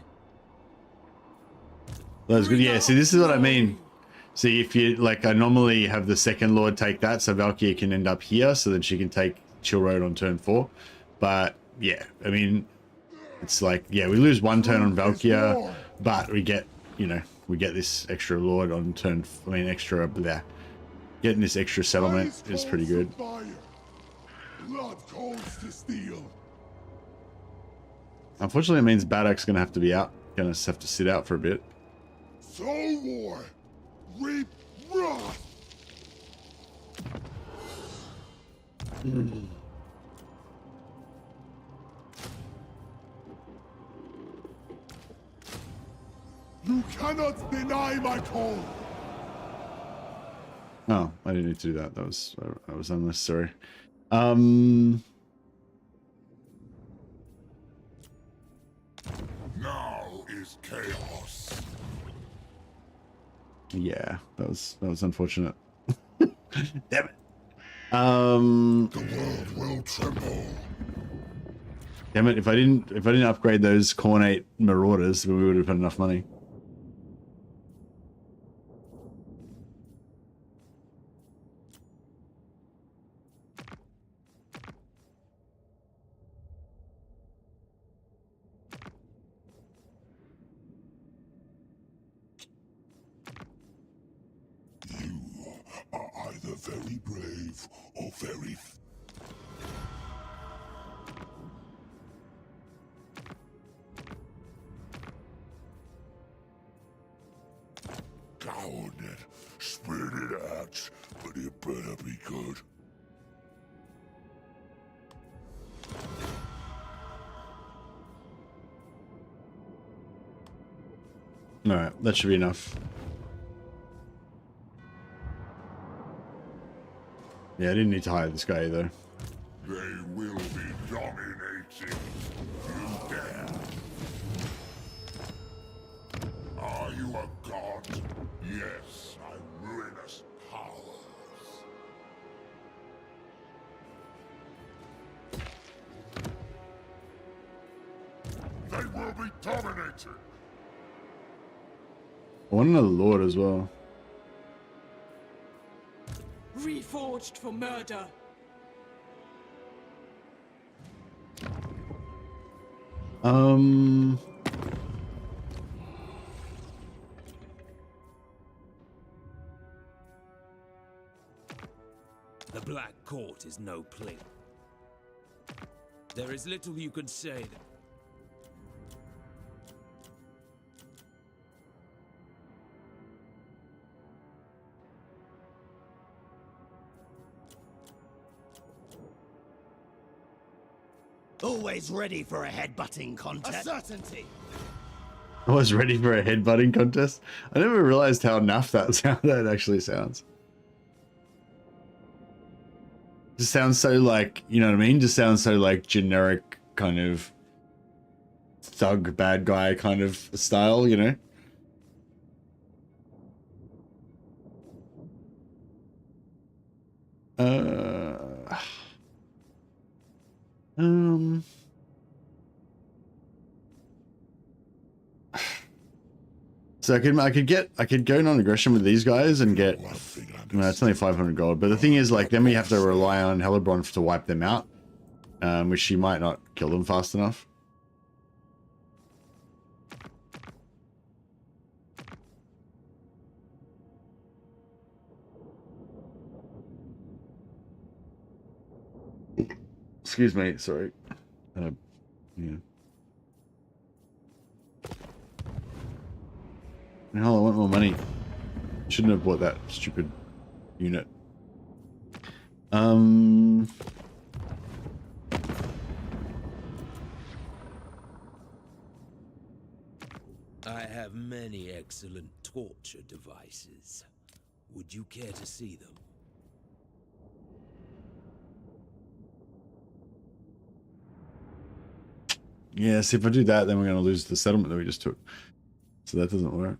That's good. Yeah, see, this is what I mean. See, if you, like, I normally have the second lord take that, so Valkia can end up here, so that she can take Chill Road on turn 4. But, yeah, I mean, it's like, yeah, we lose 1 turn on Valkia, but we get, we get this extra lord on turn, getting this extra settlement is pretty good. Blood calls to steel. Unfortunately, it means Baddock's going to have to be out. Going to have to sit out for a bit. Soul War. Reap wrath. You cannot deny my call. Oh, I didn't need to do that. That was unnecessary. Now is chaos. Yeah, that was unfortunate. Damn it. The world will tremble. Damn it, if I didn't upgrade those Cornate Marauders, we would have had enough money. You are either very brave or very... Coward it. Spirited axe, but it better be good. Alright, that should be enough. Yeah, I didn't need to hire this guy either. They will be dominating. You dare. Are you a god? Yes, my ruinous powers. They will be dominated. I want another lord as well. Reforged for murder. The Black Court is no place. There is little you can say. Always ready for a headbutting contest. A certainty. I was ready for a headbutting contest. I never realized how naff that actually sounds. Just sounds so like, you know what I mean? Just sounds so like generic kind of thug bad guy kind of style, you know? So I could go non-aggression with these guys and get, no, it's only 500 gold. But the thing is, like, then we have to rely on Hellebron to wipe them out, which she might not kill them fast enough. Excuse me, sorry. Yeah. Hell, I want more money. Shouldn't have bought that stupid unit. I have many excellent torture devices. Would you care to see them? Yes, if I do that, then we're going to lose the settlement that we just took. So that doesn't work.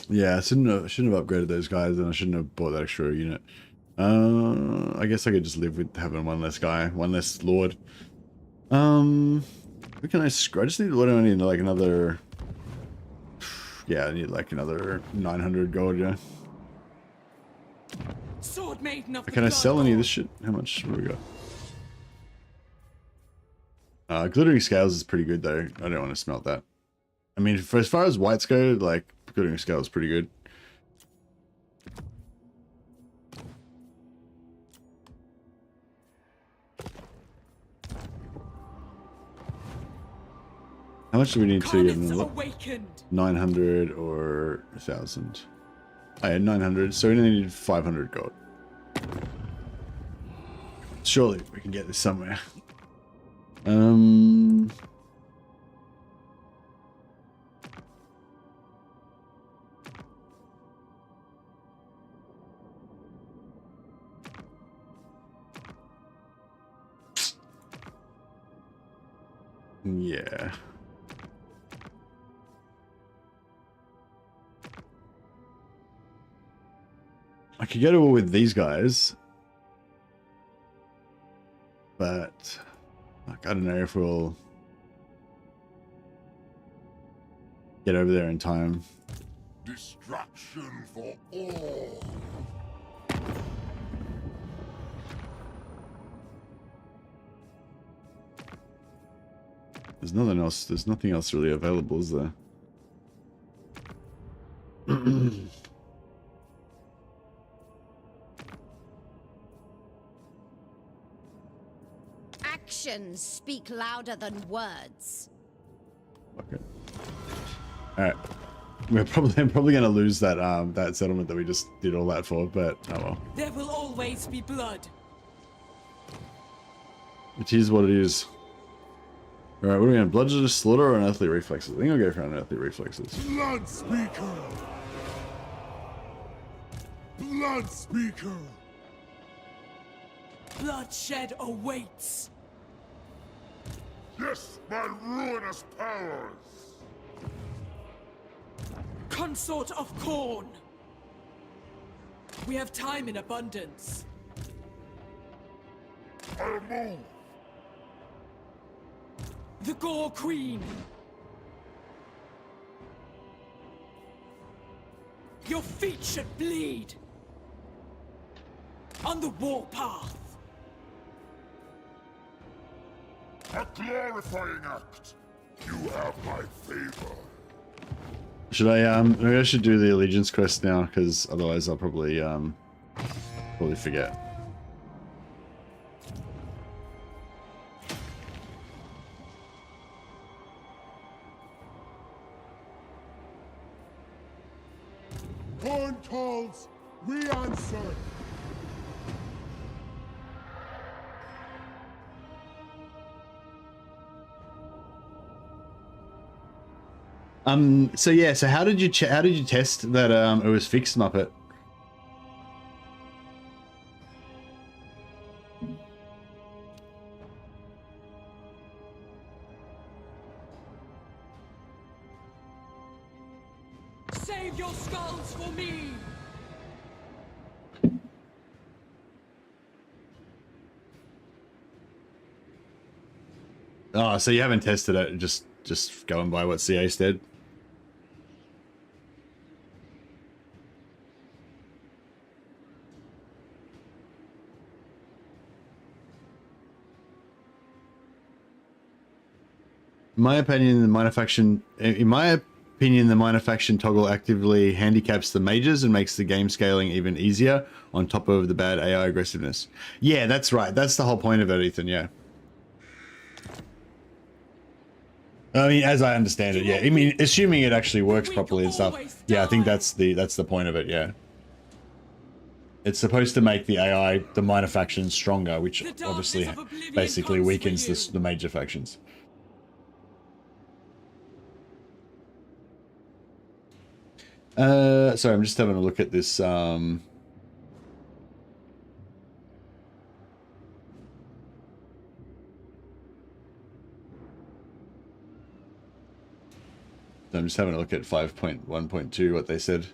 Yeah, I shouldn't have upgraded those guys, and I shouldn't have bought that extra unit. I guess I could just live with having one less guy, one less lord. What can I screw? I just need, what do I need? Like another... Yeah, I need like another 900 gold, yeah. Sword maiden of the Can I sell any of this Blood shit? How much have we got? Glittering Scales is pretty good, though. I don't want to smelt that. I mean, for as far as whites go, like, Glittering Scales is pretty good. How much do we need to get in Carnets the awakened. 900 or 1,000? I had 900, so we only need 500 gold. Surely we can get this somewhere. Yeah. I could go to war with these guys, but like, I don't know if we'll get over there in time. Destruction for all. There's nothing else. There's nothing else really available, is there? Actions speak louder than words. Okay. All right. I'm probably gonna lose that that settlement that we just did all that for, but oh well. There will always be blood. It is what it is. All right, what are we on? Bludgeon, slaughter, or unearthly reflexes? I think I'll go for unearthly reflexes. Blood Speaker! Blood Speaker! Bloodshed awaits. Yes, my ruinous powers! Consort of Corn. We have time in abundance. I'll move! The Gore Queen. Your feet should bleed. On the warpath. A glorifying act! You have my favor. Should I maybe I should do the allegiance quest now, because otherwise I'll probably forget. Horn calls, we answer! So yeah, so how did you test that it was fixed, Muppet? Save your skulls for me. Oh, so you haven't tested it, just going by what CA said. In my opinion, the minor faction toggle actively handicaps the mages and makes the game scaling even easier on top of the bad AI aggressiveness. Yeah, that's right. That's the whole point of it, Ethan. Yeah. I mean, as I understand it, yeah. I mean, assuming it actually works properly and stuff. Yeah, I think that's the point of it. Yeah. It's supposed to make the AI, the minor factions, stronger, which obviously basically weakens the major factions. Sorry, I'm just having a look at this. I'm just having a look at 5.1.2, what they said.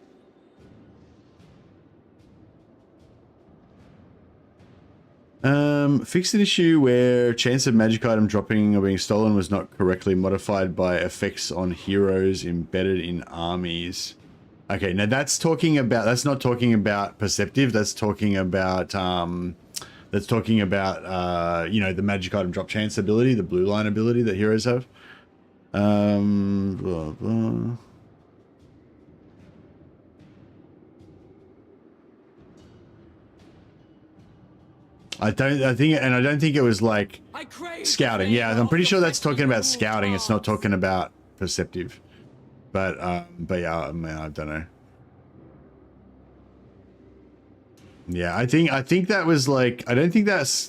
Fixed an issue where chance of magic item dropping or being stolen was not correctly modified by effects on heroes embedded in armies. Okay, now that's not talking about perceptive, that's talking about you know, the magic item drop chance ability, the blue line ability that heroes have. Blah, blah. I don't think it was like scouting. Yeah, I'm pretty sure that's talking about scouting. It's not talking about perceptive. But yeah, I mean, I don't know. Yeah, I think that was like, I don't think that's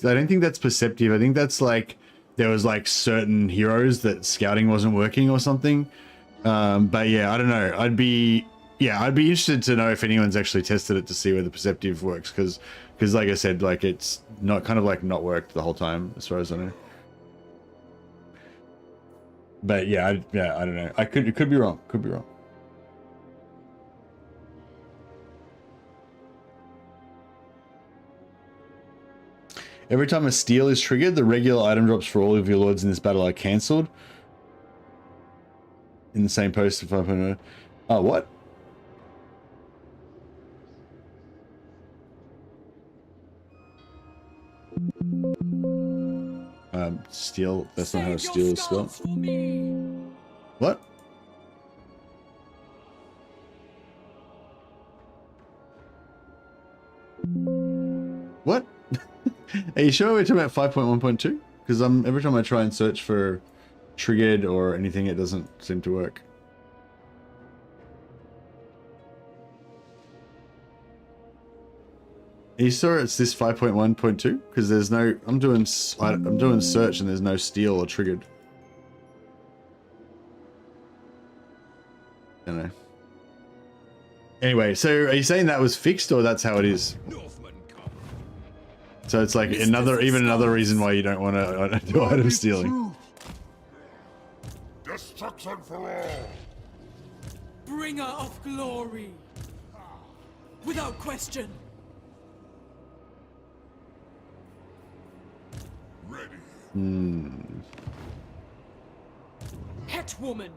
perceptive. I think that's like, there was like certain heroes that scouting wasn't working or something. But yeah, I don't know. I'd be interested to know if anyone's actually tested it to see whether perceptive works, because like I said, like it's not kind of like not worked the whole time as far as I know. But yeah, I don't know. It could be wrong. Could be wrong. Every time a steal is triggered, the regular item drops for all of your lords in this battle are cancelled. In the same post, 5.0. Oh, what? Steal. That's not how a steal is spelled. What? What? Are you sure we're talking about 5.1.2? Because every time I try and search for triggered or anything, it doesn't seem to work. Are you sure it's this 5.1.2? Because there's no. I'm doing search and there's no steal or triggered. I don't know. Anyway, so are you saying that was fixed or that's how it is? So it's like even another reason why you don't want to do item stealing. Destruction for all. Bringer of glory. Without question. Ready. Het woman.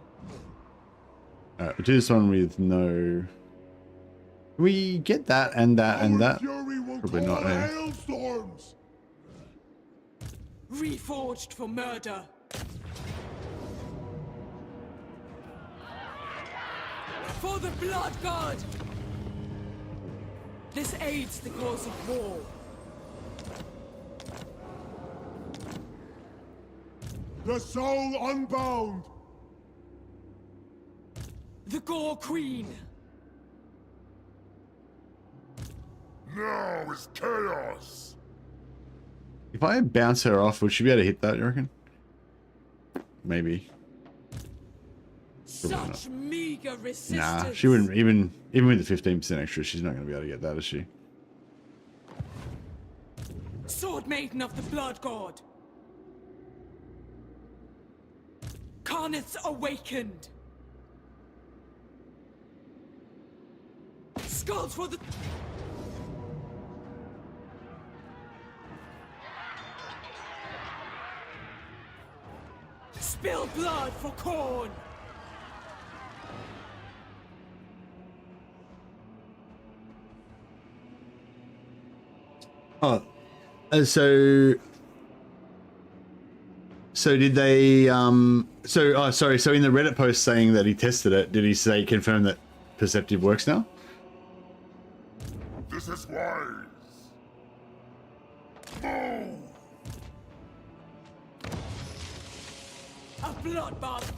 Alright, we'll do this one with no. Can we get that and that and that? Probably not, eh? Hailstorms. Reforged for murder. For the blood god. This aids the cause of war. The soul unbound. The Gore Queen. Now is chaos. If I bounce her off, would she be able to hit that, you reckon? Maybe. Such meager resistance. Nah, she wouldn't. Even with the 15% extra, she's not going to be able to get that, is she? Sword Maiden of the Blood God. Karnith's awakened. Skulls for the... Spill blood for corn. Oh, so did they sorry, so in the Reddit post saying that he tested it, did he say confirm that perceptive works now? This is wise. Move. A bloodbath.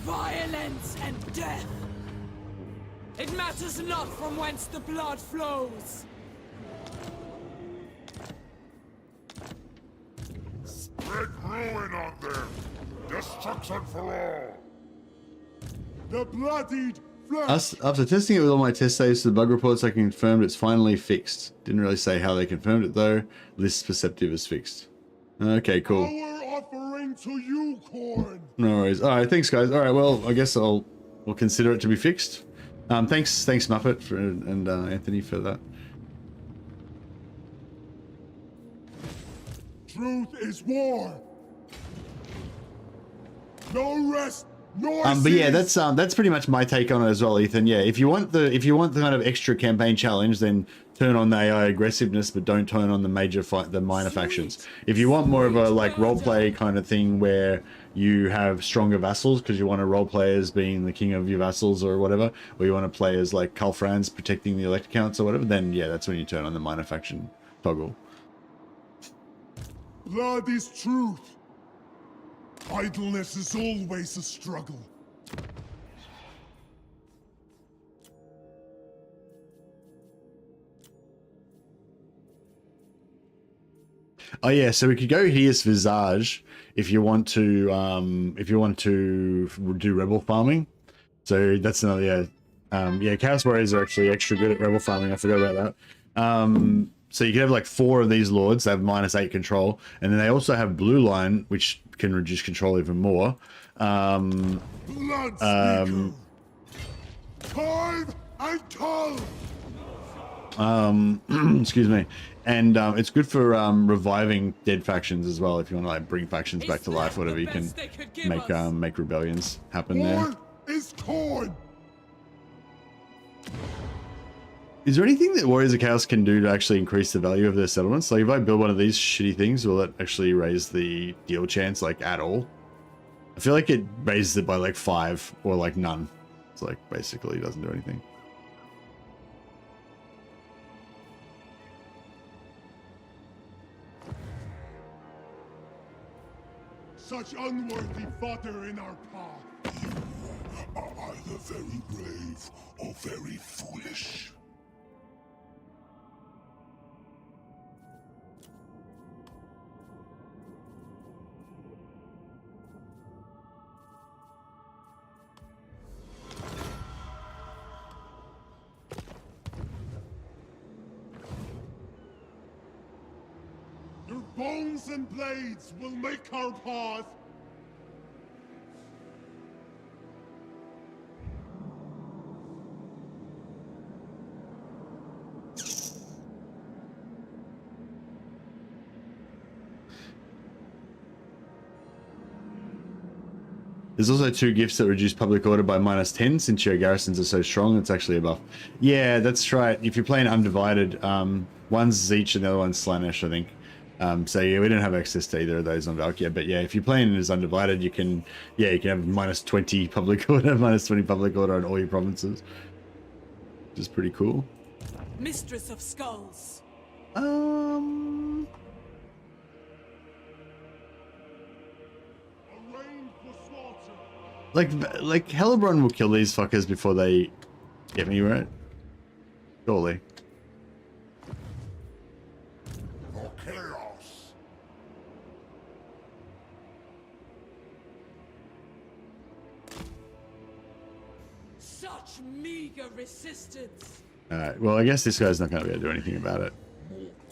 Violence and death. It matters not from whence the blood flows. Spread ruin on them. Destruction for all. The bloodied flesh. After testing it with all my test saves to the bug reports, I confirmed it's finally fixed. Didn't really say how they confirmed it though. List perceptive is fixed. Okay, cool. Our offering to you, Corn. No worries. All right, thanks guys. All right, well, I guess we'll consider it to be fixed. Thanks Muppet and Anthony for that. Truth is war. No rest. But yeah, that's pretty much my take on it as well, Ethan. Yeah, if you want the kind of extra campaign challenge, then turn on the AI aggressiveness, but don't turn on the the minor factions. If you want more of a like roleplay kind of thing where you have stronger vassals because you want to roleplay as being the king of your vassals or whatever, or you want to play as like Kulfrans protecting the elect counts or whatever, then yeah, that's when you turn on the minor faction toggle. Blood is truth. Idleness is always a struggle. Oh yeah, so we could go Hideous Visage if you want to do rebel farming. So that's another yeah. Chaos Warriors are actually extra good at rebel farming. I forgot about that. So you can have like 4 of these lords that have -8 control, and then they also have blue line, which can reduce control even more. Blood speaker. Time and toll. Excuse me. And it's good for reviving dead factions as well. If you want to like bring factions back to life, whatever, you can make rebellions happen there. War is torn. Is there anything that Warriors of Chaos can do to actually increase the value of their settlements? Like if I build one of these shitty things, will it actually raise the deal chance like at all? I feel like it raises it by like 5 or like none. It's like basically doesn't do anything. Such unworthy fodder in our path. You are either very brave or very foolish. Your bones and blades will make our path. There's also 2 gifts that reduce public order by -10 since your garrisons are so strong. It's actually a buff. Yeah, that's right. If you're playing Undivided, one's Zeech and the other one's Slaanesh, I think. So yeah, we don't have access to either of those on Valkia. But yeah, if you're playing as Undivided, you can have -20 public order, -20 public order on all your provinces, which is pretty cool. Mistress of Skulls. Like Hellebron will kill these fuckers before they get me, right? Surely. For chaos. Such meager resistance. Alright, well I guess this guy's not going to be able to do anything about it.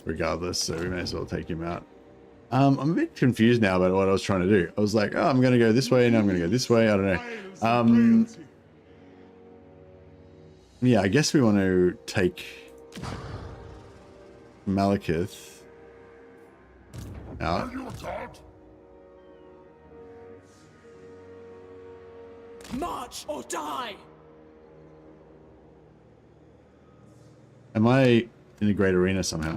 Regardless, so we may as well take him out. I'm a bit confused now about what I was trying to do. I was like, oh, I'm going to go this way, and I'm going to go this way. I don't know. Yeah, I guess we want to take Malekith out. Are you a god? March or die. Am I in the Great Arena somehow?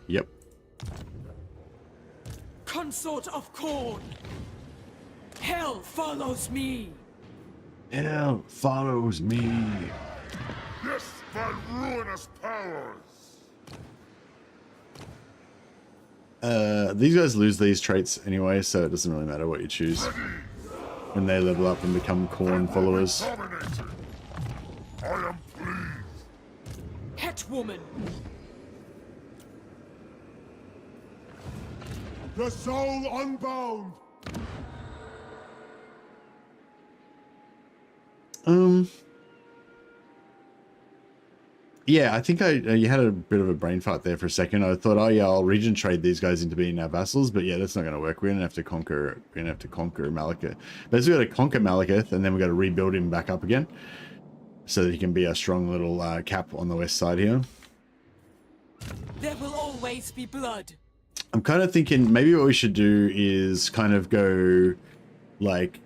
Yep. Consort of Corn. Hell follows me. Hell follows me. Yes, by ruinous powers. These guys lose these traits anyway, so it doesn't really matter what you choose when they level up and become Corn followers. Dominated. I am pleased. Hetwoman. The soul unbound. Yeah, I think you had a bit of a brain fart there for a second. I thought, oh yeah, I'll region trade these guys into being our vassals, but yeah, that's not going to work. We're gonna have to conquer. We're gonna have to conquer Malekith. But we got to conquer Malekith, and then we got to rebuild him back up again, so that he can be a strong little cap on the west side here. There will always be blood. I'm kind of thinking maybe what we should do is kind of go like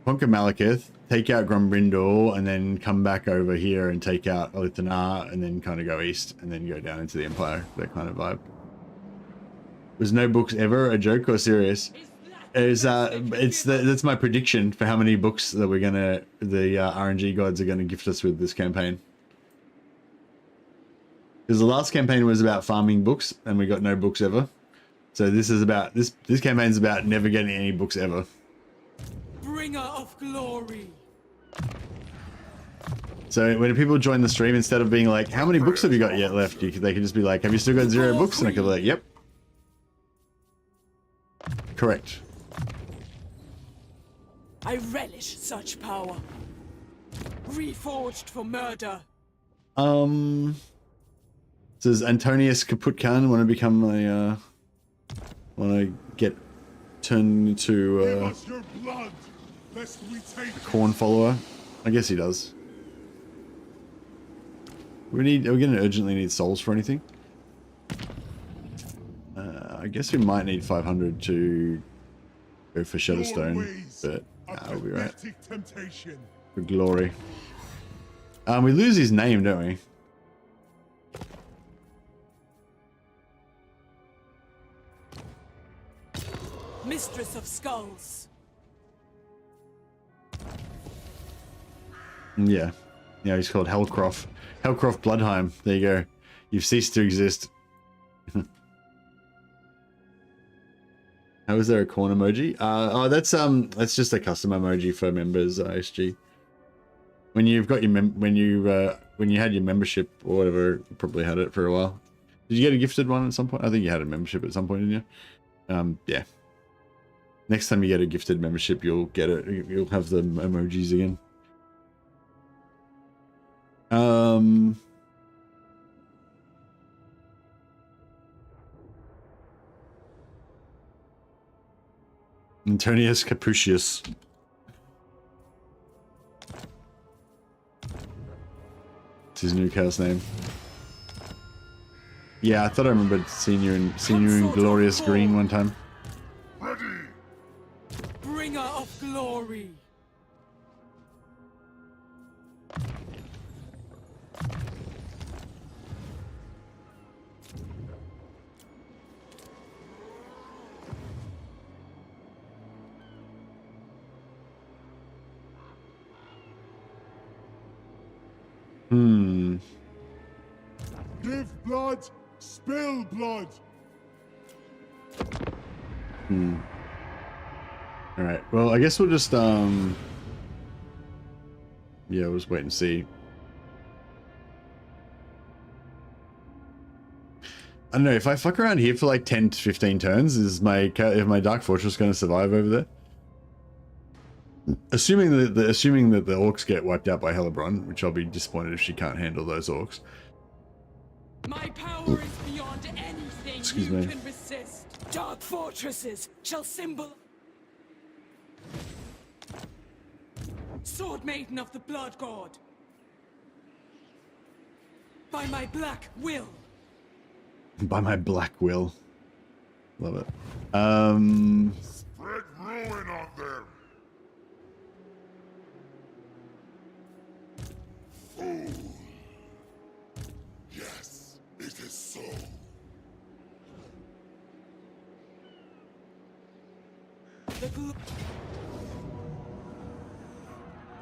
conquer Malekith, take out Grumbrindal, and then come back over here and take out Alithana, and then kind of go east and then go down into the Empire. That kind of vibe. Was no books ever a joke or serious? That's my prediction for how many books that we're gonna the RNG gods are gonna gift us with this campaign. Because the last campaign was about farming books, and we got no books ever. So this is about this campaign's about never getting any books ever. Bringer of glory. So when people join the stream, instead of being like, "How many books have you got yet left?" they can just be like, "Have you still got 0 books?" And I can be like, "Yep, correct." I relish such power. Reforged for murder. Says Antonius Kaputkan, want to become a, want to get turned into Give us your blood, lest we take a corn follower. I guess he does. Are we gonna urgently need souls for anything? I guess we might need 500 to go for Shadowstone, but we'll be right. temptation. For glory. We lose his name, don't we? Mistress of Skulls. Yeah. Yeah, he's called Hellcroft. Hellcroft Bloodheim. There you go. You've ceased to exist. How is there a corn emoji? Oh, that's just a custom emoji for members, ISG. When you've got your when you had your membership or whatever, you probably had it for a while. Did you get a gifted one at some point? I think you had a membership at some point, didn't you? Yeah. Next time you get a gifted membership, you'll get it. You'll have the emojis again. Antonius Capucius. It's his new cow's name. Yeah, I thought I remembered seeing you in Glorious Green one time. Ready! Bringer of glory. Give blood, spill blood. Alright, well, I guess we'll just, yeah, we'll just wait and see. I don't know, if I fuck around here for like 10 to 15 turns, is my Dark Fortress going to survive over there? Assuming that the orcs get wiped out by Hellebron, which I'll be disappointed if she can't handle those orcs. My power is beyond anything Excuse you me. can resist. Dark fortresses shall symbol. Sword Maiden of the Blood God. By my black will. By my black will. Love it. Spread ruin on them. Fool. Yes, it is so. The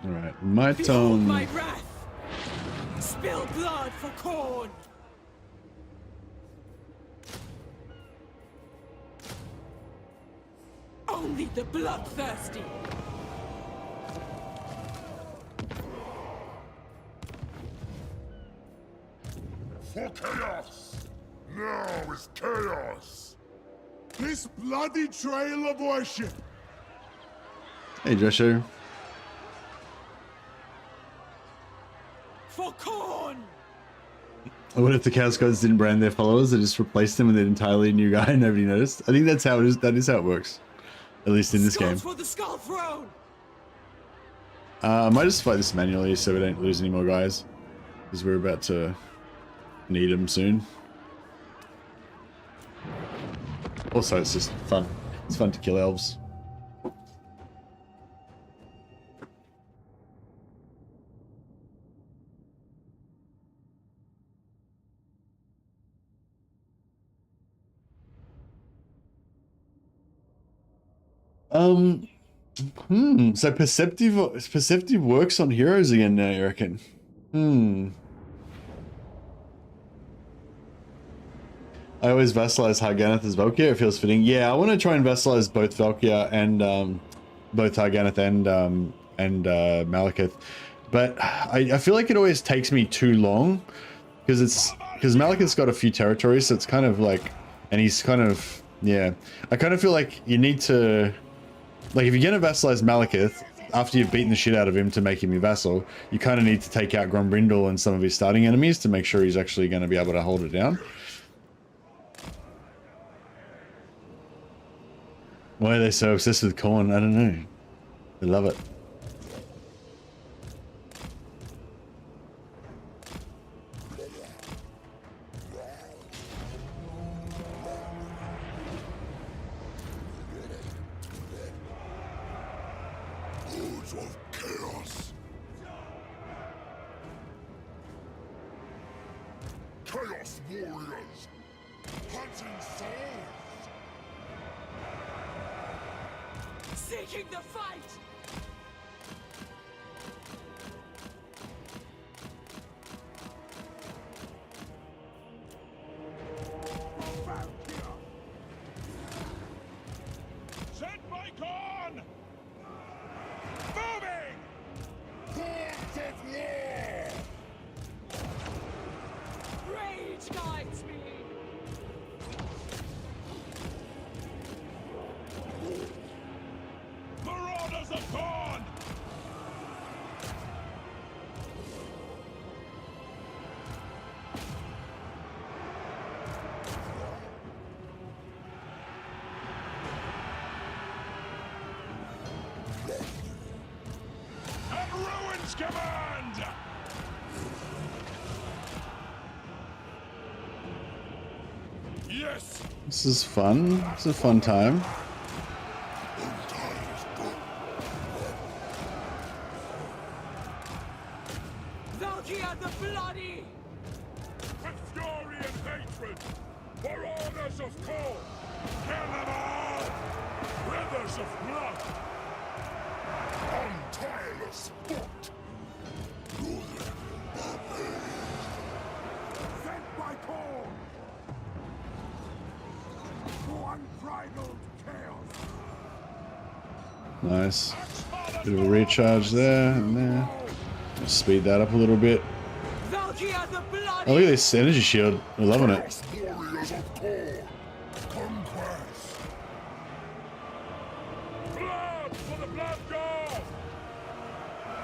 Alright, my Behold tone. my wrath. Spill blood for corn. Only the bloodthirsty. For chaos! Now is chaos! This bloody trail of worship! Hey, Joshua. For corn. What if the Chaos Gods didn't brand their followers? They just replaced them with an entirely new guy and nobody noticed? I think that's how it is. That is how it works. At least in this game. For the Skull Throne. I might just fight this manually so we don't lose any more guys. Because we're about to need them soon. Also, it's just fun. It's fun to kill elves. So perceptive works on heroes again now, you reckon? I always vassalize Harganeth as Valkia. It feels fitting. Yeah, I want to try and vassalize both Valkia and both Harganeth and Malekith, but I feel like it always takes me too long because Malekith's got a few territories, so it's kind of like, and he's kind of, yeah. I kind of feel like you need to, like, if you're gonna vassalize Malekith, after you've beaten the shit out of him to make him your vassal, you kind of need to take out Grombrindle and some of his starting enemies to make sure he's actually going to be able to hold it down. Why are they so obsessed with corn? I don't know. They love it. Hordes of chaos. Chaos warriors. Hunting souls. Seeking the fight! Valkia. Set my gun! Moving! Hordes of war! Rage guides me! Marauders of Dawn! At Ruin's command! Yes! This is fun. It's a fun time. Valkia the Bloody! With fury and hatred, marauders of coal, kill them all! Rivers of blood! On tireless foot! Sent by corn! To unbridled chaos! Nice. Bit of a recharge there and there. Speed that up a little bit. Valkia the Bloody! Oh, look at this energy shield. I'm loving it. Chaos warriors of corn! Conquest! Blood for the blood god!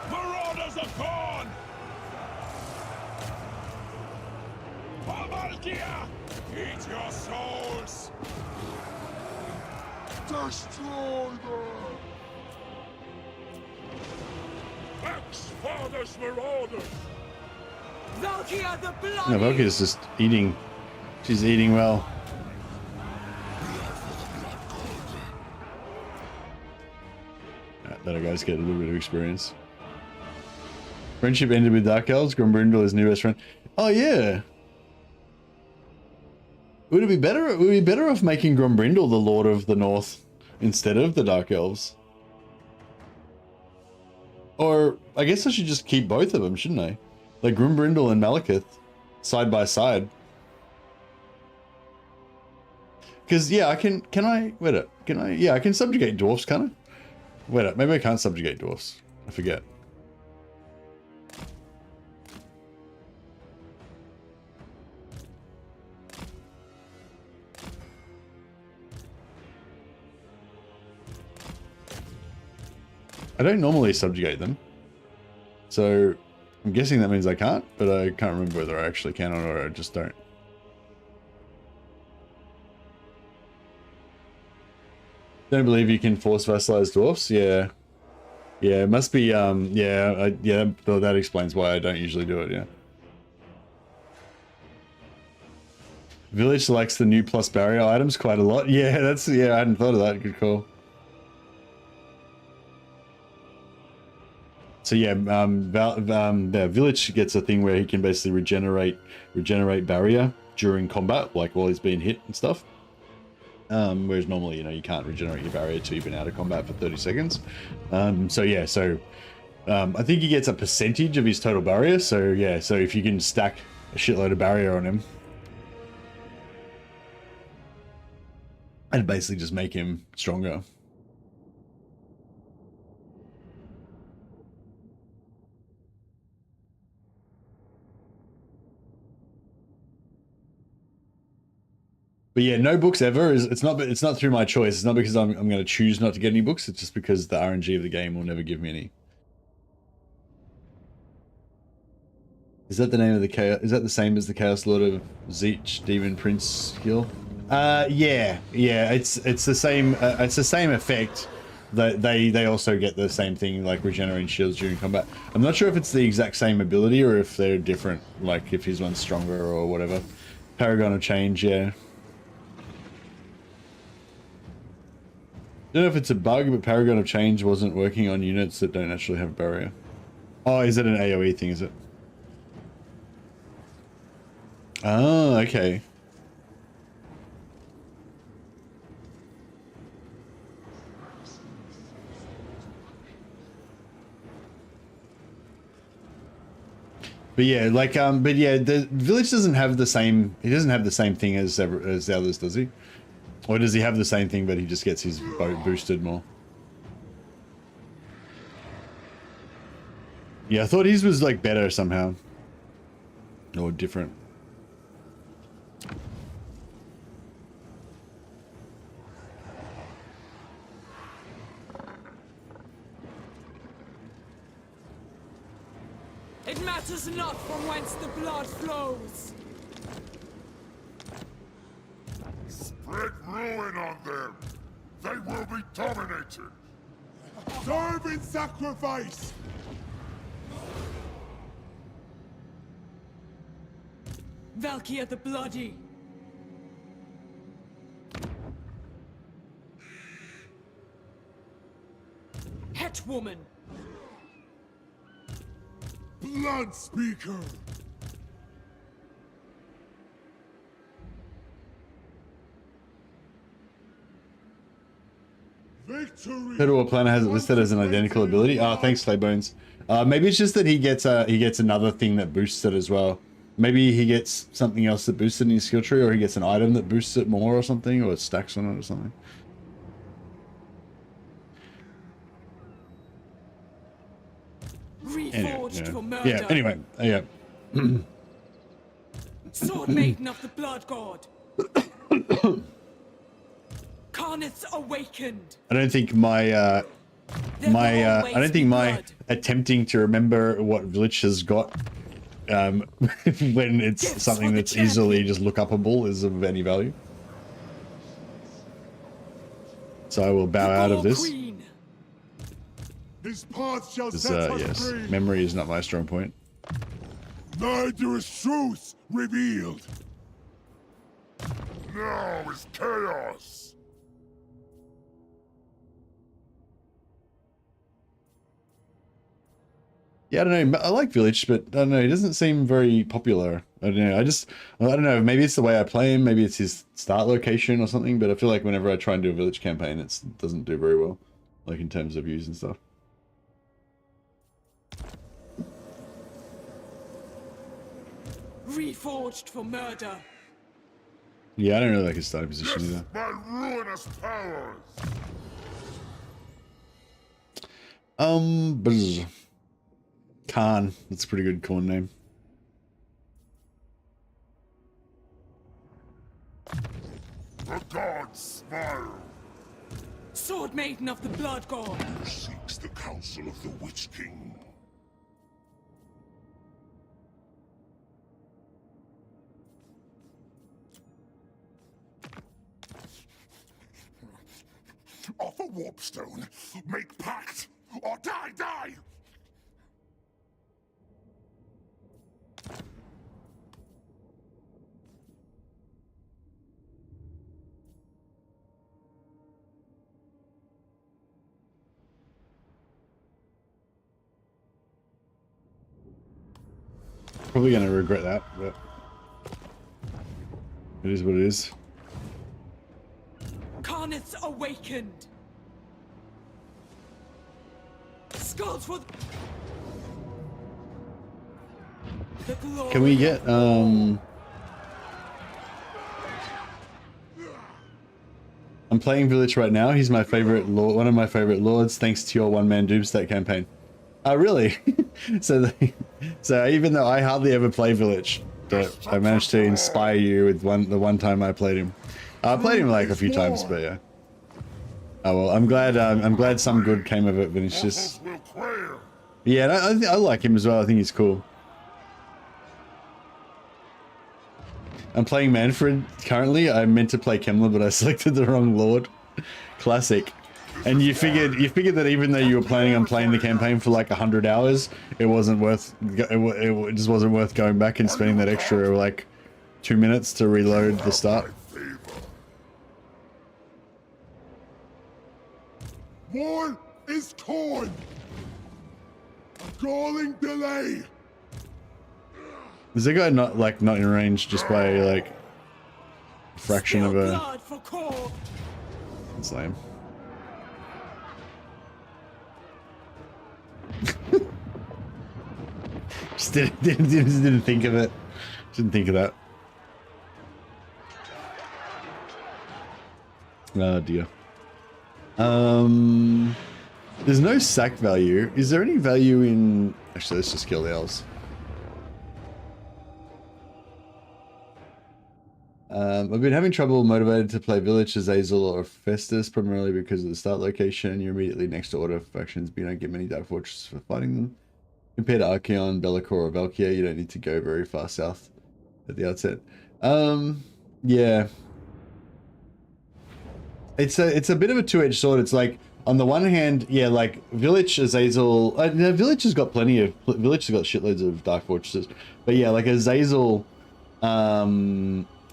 Marauders of corn! For Valkia! Eat your souls! Destroy them! Ex-Father's Marauders! Valkia the No, Bloody! Valkia's just eating. She's eating well. Let our guys get a little bit of experience. Friendship ended with Dark Elves. Grombrindle is new best friend. Oh yeah. Would it be better? Would we be better off making Grombrindle the Lord of the North instead of the Dark Elves? Or I guess I should just keep both of them, shouldn't I? Like Grombrindle and Malekith side by side. Because yeah, I can I wait up? Can I? Yeah, I can subjugate dwarfs, can I? Wait up, maybe I can't subjugate dwarfs. I forget. I don't normally subjugate them, so I'm guessing that means I can't, but I can't remember whether I actually can or I just don't. Don't believe you can force vassalize dwarfs. Yeah, yeah, it must be. Yeah, yeah. That explains why I don't usually do it. Yeah. Village selects the new plus barrier items quite a lot. Yeah, that's yeah. I hadn't thought of that. Good call. So yeah, the village gets a thing where he can basically regenerate barrier during combat, like while he's being hit and stuff. Whereas normally, you know, you can't regenerate your barrier till you've been out of combat for 30 seconds. So yeah, I think he gets a percentage of his total barrier. So yeah, so if you can stack a shitload of barrier on him, and basically just make him stronger. But yeah, no books ever. It's not through my choice. It's not because I'm going to choose not to get any books. It's just because the RNG of the game will never give me any. Is that the name of the chaos? Is that the same as the Chaos Lord of Zeech Demon Prince skill? Yeah. It's the same. It's the same effect. That they also get the same thing, like regenerating shields during combat. I'm not sure if it's the exact same ability or if they're different. Like if his one's stronger or whatever. Paragon of Change, yeah. Don't know if it's a bug, but Paragon of Change wasn't working on units that don't actually have barrier. Oh, is it an AoE thing, is it? Oh, okay. But yeah, like, but yeah, the village doesn't have the same, he doesn't have the same thing as the others, does he? Or does he have the same thing, but he just gets his boat boosted more? Yeah, I thought his was like better somehow. Or different. It matters not from whence the blood flows. Spread ruin on them. They will be dominated. Serve in sacrifice. Valkia the Bloody. Hetwoman. Blood Speaker. Victory. Federal Planner has it listed as an identical ability. Oh, thanks, Slaybones. Maybe it's just that he gets another thing that boosts it as well. Maybe he gets something else that boosts it in his skill tree, or he gets an item that boosts it more or something, or it stacks on it or something. Reforged for murder. Yeah, anyway, yeah. Sword Maiden of the Blood God. Carnith's awakened. I don't think my attempting to remember what village has got when it's Gifts something that's easily just look upable is of any value. So I will bow out of this. Queen. His path shall Because, set us yes, free. memory is not my strong point. Neither is truth revealed. Now is chaos. Yeah, I don't know. I like Village, but I don't know. He doesn't seem very popular. I don't know. I don't know. Maybe it's the way I play him. Maybe it's his start location or something. But I feel like whenever I try and do a Village campaign, it doesn't do very well, like in terms of views and stuff. Reforged for murder. Yeah, I don't really like his starting position either. My ruinous powers. Buzz. Khan. That's a pretty good corn name. The gods smile. Sword Maiden of the Blood God. Who seeks the counsel of the Witch King? Offer warpstone, make pact, or die! Probably gonna regret that, but it is what it is. Carnith's awakened. Skulls for the glory. Can we get I'm playing Village right now. He's my favorite lord, one of my favorite lords, thanks to your one-man Doomsday campaign. Oh, really? So even though I hardly ever play Village, I managed to inspire you with the one time I played him. I played him like a few times, but yeah. Oh well, I'm glad some good came of it, Vinicius. Yeah, I like him as well. I think he's cool. I'm playing Manfred currently. I meant to play Kemmler, but I selected the wrong lord. Classic. And you figured that even though you were planning on playing the campaign for like 100 hours, it wasn't worth. It just wasn't worth going back and spending that extra like 2 minutes to reload the start. War is torn. A galling delay. Is the guy not in range just by like a fraction of a? That's lame. Just didn't think of it. Didn't think of that. Oh dear. There's no sack value. Is there any value in? Actually, let's just kill the elves. I've been having trouble motivated to play Village, Azazel, or Festus, primarily because of the start location. You're immediately next to order factions, but you don't get many dark fortresses for fighting them. Compared to Archeon, Bellicor, or Valkia, you don't need to go very far south at the outset. Yeah. It's a bit of a two-edged sword. It's like, on the one hand, yeah, like Village, Azazel, Village has got Village has got shitloads of dark fortresses, but yeah, like Azazel,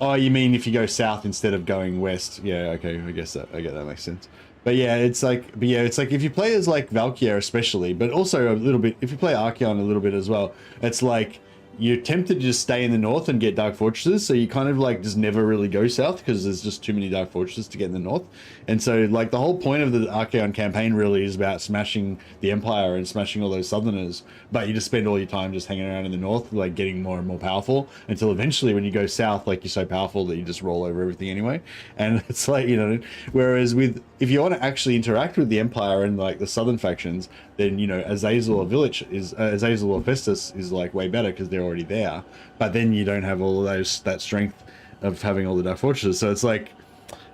oh, you mean if you go south instead of going west? Yeah, okay, I get that makes sense. But yeah, it's like if you play as like Valkia especially, but also a little bit, if you play Archeon a little bit as well, it's like you're tempted to just stay in the north and get dark fortresses, so you kind of like just never really go south because there's just too many dark fortresses to get in the north. And so like the whole point of the Archeon campaign really is about smashing the Empire and smashing all those southerners, but you just spend all your time just hanging around in the north, like getting more and more powerful until eventually when you go south, like you're so powerful that you just roll over everything anyway. And it's like, you know, whereas if you want to actually interact with the Empire and like the southern factions, then, you know, Azazel or Village is Azazel or Festus is like way better because they're already there. But then you don't have all of that strength of having all the dark fortresses. So it's like,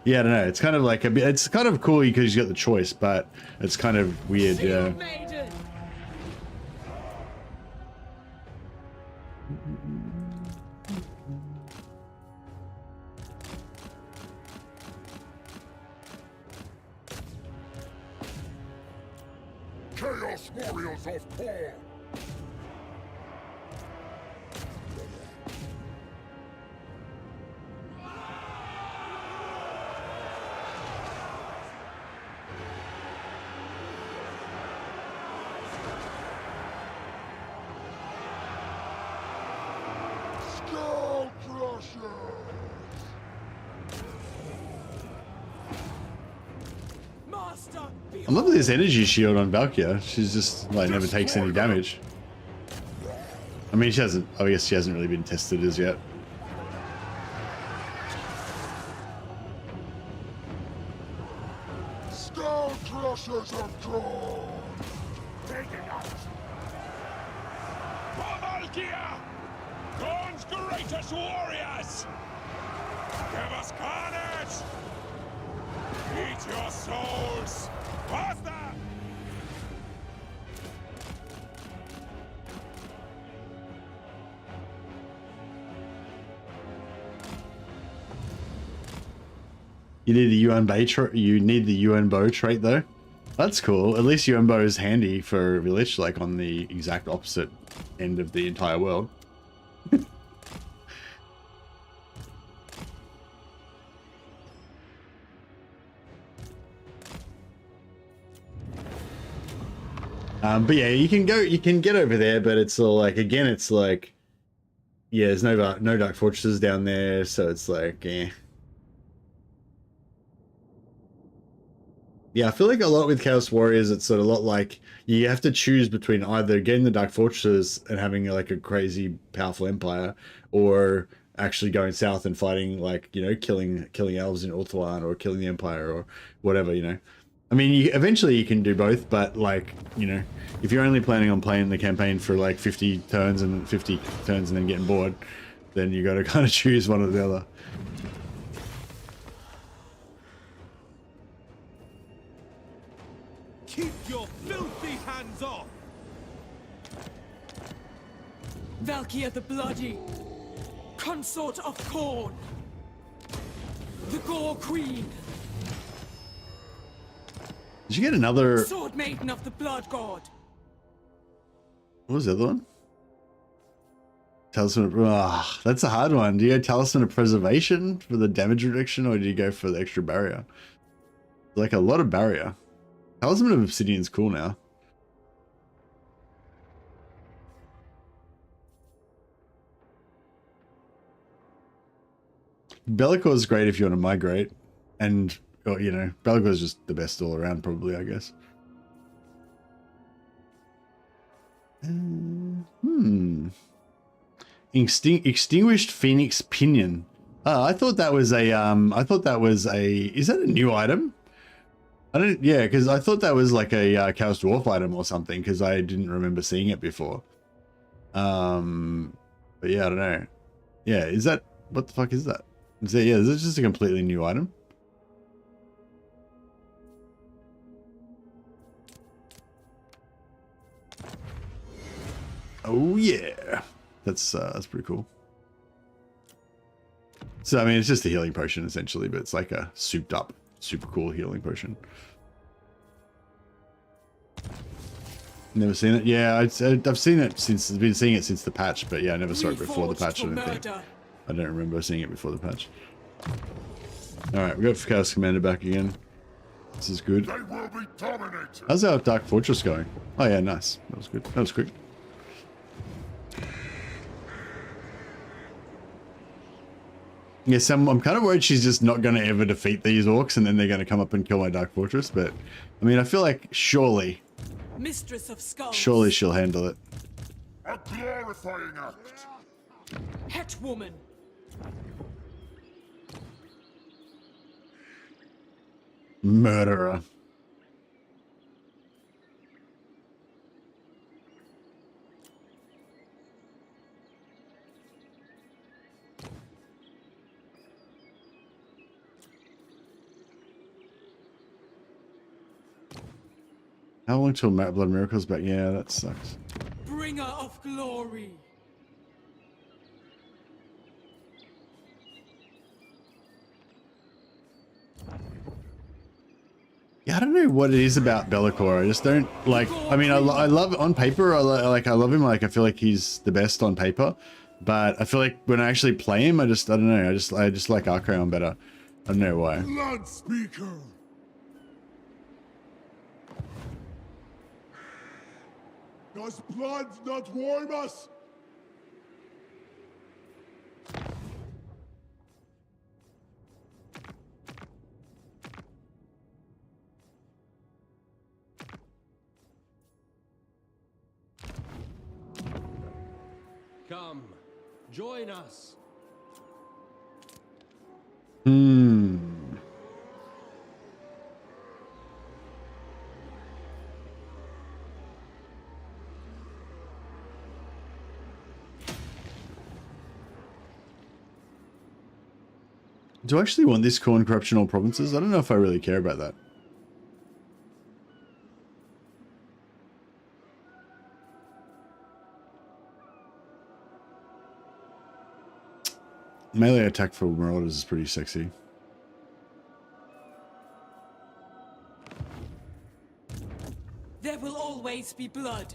yeah, I don't know. It's kind of like it's kind of cool because you got the choice, but it's kind of weird. Yeah. Chaos Warriors of War. Skull Crushers. I love this energy shield on Valkia. She's just like never takes any damage. I mean, she hasn't. I guess she hasn't really been tested as yet. Skull Crushers of Dawn. Take it out. Valkia! Dawn's greatest warriors! Give us carnage! Eat your souls! Faster! You need the UN bow trait though. That's cool. At least UN bow is handy for Village, like on the exact opposite end of the entire world. But yeah, you can get over there, but it's all like, again, it's like, yeah, there's no dark fortresses down there, so it's like, eh. Yeah, I feel like a lot with Chaos Warriors, it's sort of a lot like you have to choose between either getting the dark fortresses and having like a crazy powerful empire, or actually going south and fighting, like, you know, killing elves in Ulthuan, or killing the empire, or whatever, you know. I mean, eventually you can do both, but like, you know, if you're only planning on playing the campaign for like 50 turns and then getting bored, then you got to kind of choose one or the other. Keep your filthy hands off! Valkia the Bloody, consort of Khorne, the Gore Queen, Did you get another? Sword Maiden of the Blood God. What was the other one? Talisman. That's a hard one. Do you go Talisman of Preservation for the damage reduction, or do you go for the extra barrier? Like a lot of barrier. Talisman of Obsidian's cool now. Bellicor is great if you want to migrate, and you know, Bellicor is just the best all around, probably, I guess. Extinguished Phoenix Pinion. Oh, I thought that was a is that a new item? I don't, yeah, because I thought that was like a Chaos Dwarf item or something, because I didn't remember seeing it before. But yeah, I don't know. Yeah, is that, what the fuck is that? Yeah, is this just a completely new item? Oh yeah, that's pretty cool. So I mean, it's just a healing potion essentially, but it's like a souped up, super cool healing potion. Never seen it. Yeah, I've seen it since, I've been seeing it since the patch, but yeah, I never saw it before the patch. I don't think. I don't remember seeing it before the patch. All right, we got Chaos Commander back again. This is good. They will be dominated. How's our Dark Fortress going? Oh yeah, nice. That was good. That was quick. Yes, I'm kind of worried she's just not going to ever defeat these orcs, and then they're going to come up and kill my Dark Fortress. But I mean, I feel like surely Mistress of Skulls. surely she'll handle it. A glorifying act. Het Woman. Murderer. How long till Blood Miracle's back? Yeah, that sucks. Bringer of Glory. Yeah, I don't know what it is about Bellicor. I just don't like. I mean, I love on paper. I love him. Like I feel like he's the best on paper, but I feel like when I actually play him, I don't know. I just like Archaon better. I don't know why. Blood Speaker. Does blood not warm us? Come, join us. Do I actually want this Khorne corruption all provinces? I don't know if I really care about that. Melee attack for Marauders is pretty sexy. There will always be blood.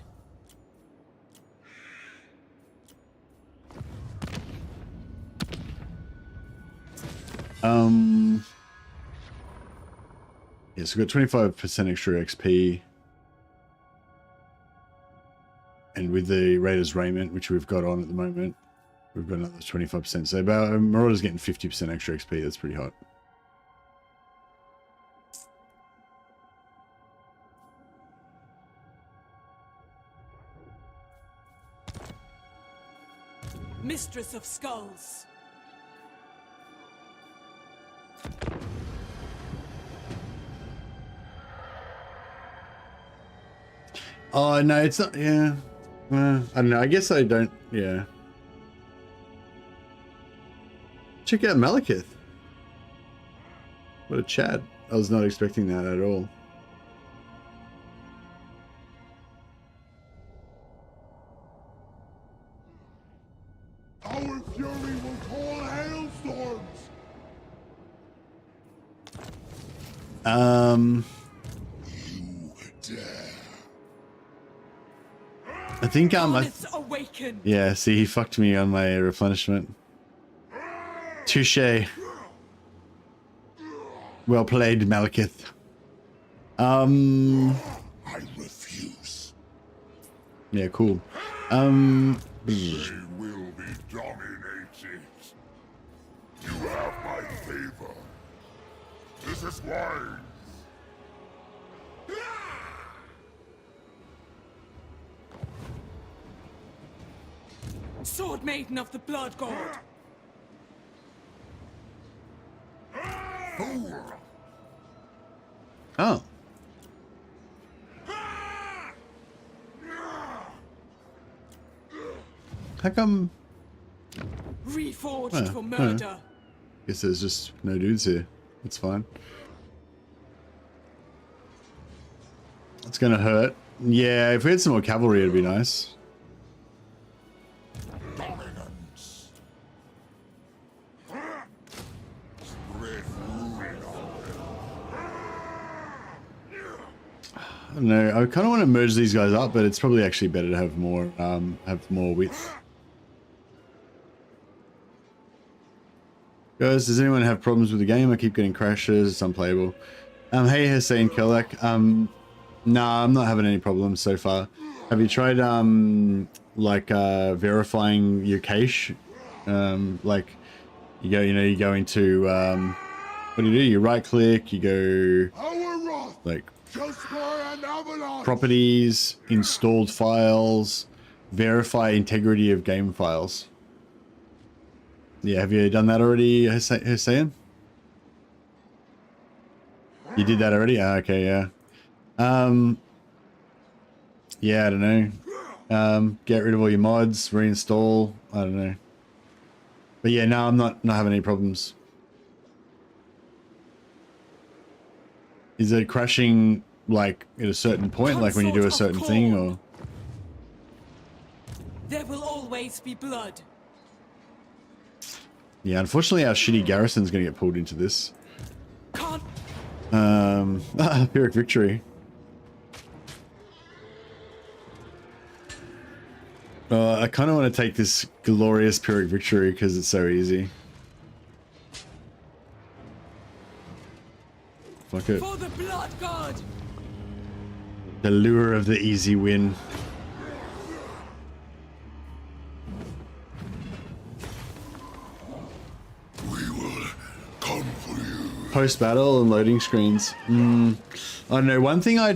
Yes, we've got 25% extra XP. And with the Raiders Raiment, which we've got on at the moment, we've got another 25%. So about Marauders getting 50% extra XP. That's pretty hot. Mistress of Skulls. Oh, no, it's not. Yeah. I don't know. I guess I don't. Yeah. check out Malekith. What a Chad. I was not expecting that at all. Our fury will call hailstorms. You dare. I think Hornets awaken. yeah, see, he fucked me on my replenishment. Touche. Well played, Malekith. I refuse. Yeah, cool. They will be dominated. You have my favor. This is wise. Sword Maiden of the Blood God. Fool. Oh. How come? Reforged for murder. Guess there's just no dudes here. That's fine. It's gonna hurt. Yeah, if we had some more cavalry, it'd be nice. Dominance. Spread ruin on I don't know. I kind of want to merge these guys up, but it's probably actually better to have more width. Guys, does anyone have problems with the game? I keep getting crashes. It's unplayable. Hey, Hussein Kelak. Nah, I'm not having any problems so far. Have you tried verifying your cache? Like you go into what do? You right click, you go our wrath. like Just for an avalanche. properties, installed files, verify integrity of game files. Yeah, have you done that already, Hussein? You did that already? Ah, okay, yeah. Yeah, I don't know. Get rid of all your mods, reinstall. I don't know. But yeah, no, I'm not having any problems. Is it crashing like at a certain point, like when you do a certain thing, or? There will always be blood. Yeah, unfortunately our shitty garrison's gonna get pulled into this. Can't. Pyrrhic victory. I kind of want to take this glorious Pyrrhic victory because it's so easy. Fuck it. For the Blood God. The lure of the easy win. We will come for you. Post-battle and loading screens. I don't know. One thing I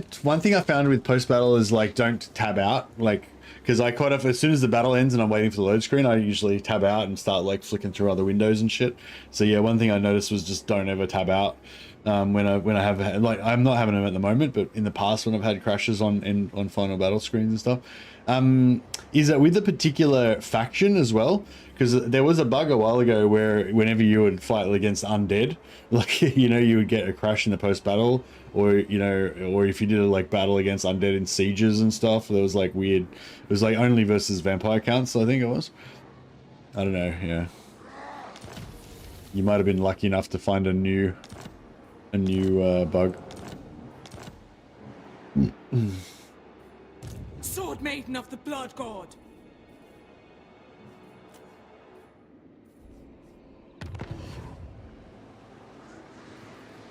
found with post-battle is like don't tab out, like because I quite often as soon as the battle ends and I'm waiting for the load screen, I usually tab out and start like flicking through other windows and shit. So yeah, one thing I noticed was just don't ever tab out when I have like I'm not having them at the moment, but in the past when I've had crashes on final battle screens and stuff. Is that with a particular faction as well? Because there was a bug a while ago where whenever you would fight against undead, like you would get a crash in the post battle, or or if you did a like battle against undead in sieges and stuff, there was like weird. It was like only versus vampire counts, I think it was. I don't know. Yeah, you might have been lucky enough to find a new bug. Sword Maiden of the Blood God.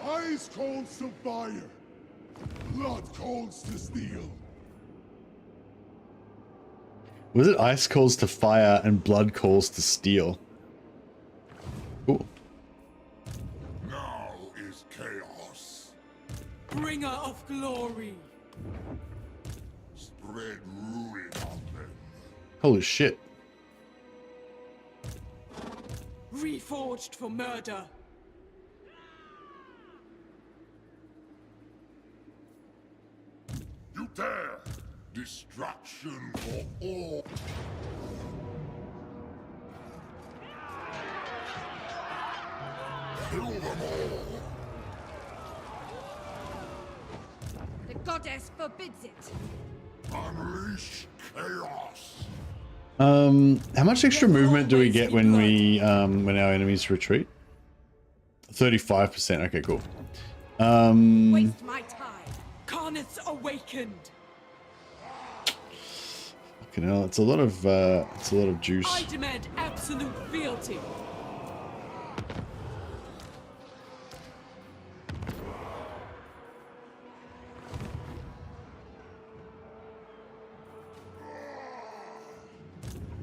Ice coals to fire. Blood coals to steel. Was it ice calls to fire and blood calls to steel? Cool. Now is chaos. Bringer of glory. Spread ruin on them. Holy shit. Reforged for murder. You dare! Destruction for all! goddess forbids it. Unleash chaos. How much extra movement do we get when we when our enemies retreat? 35%. Okay, cool. Waste my time. Carneth's awakened. Fucking hell, it's a lot of juice. I demand absolute fealty.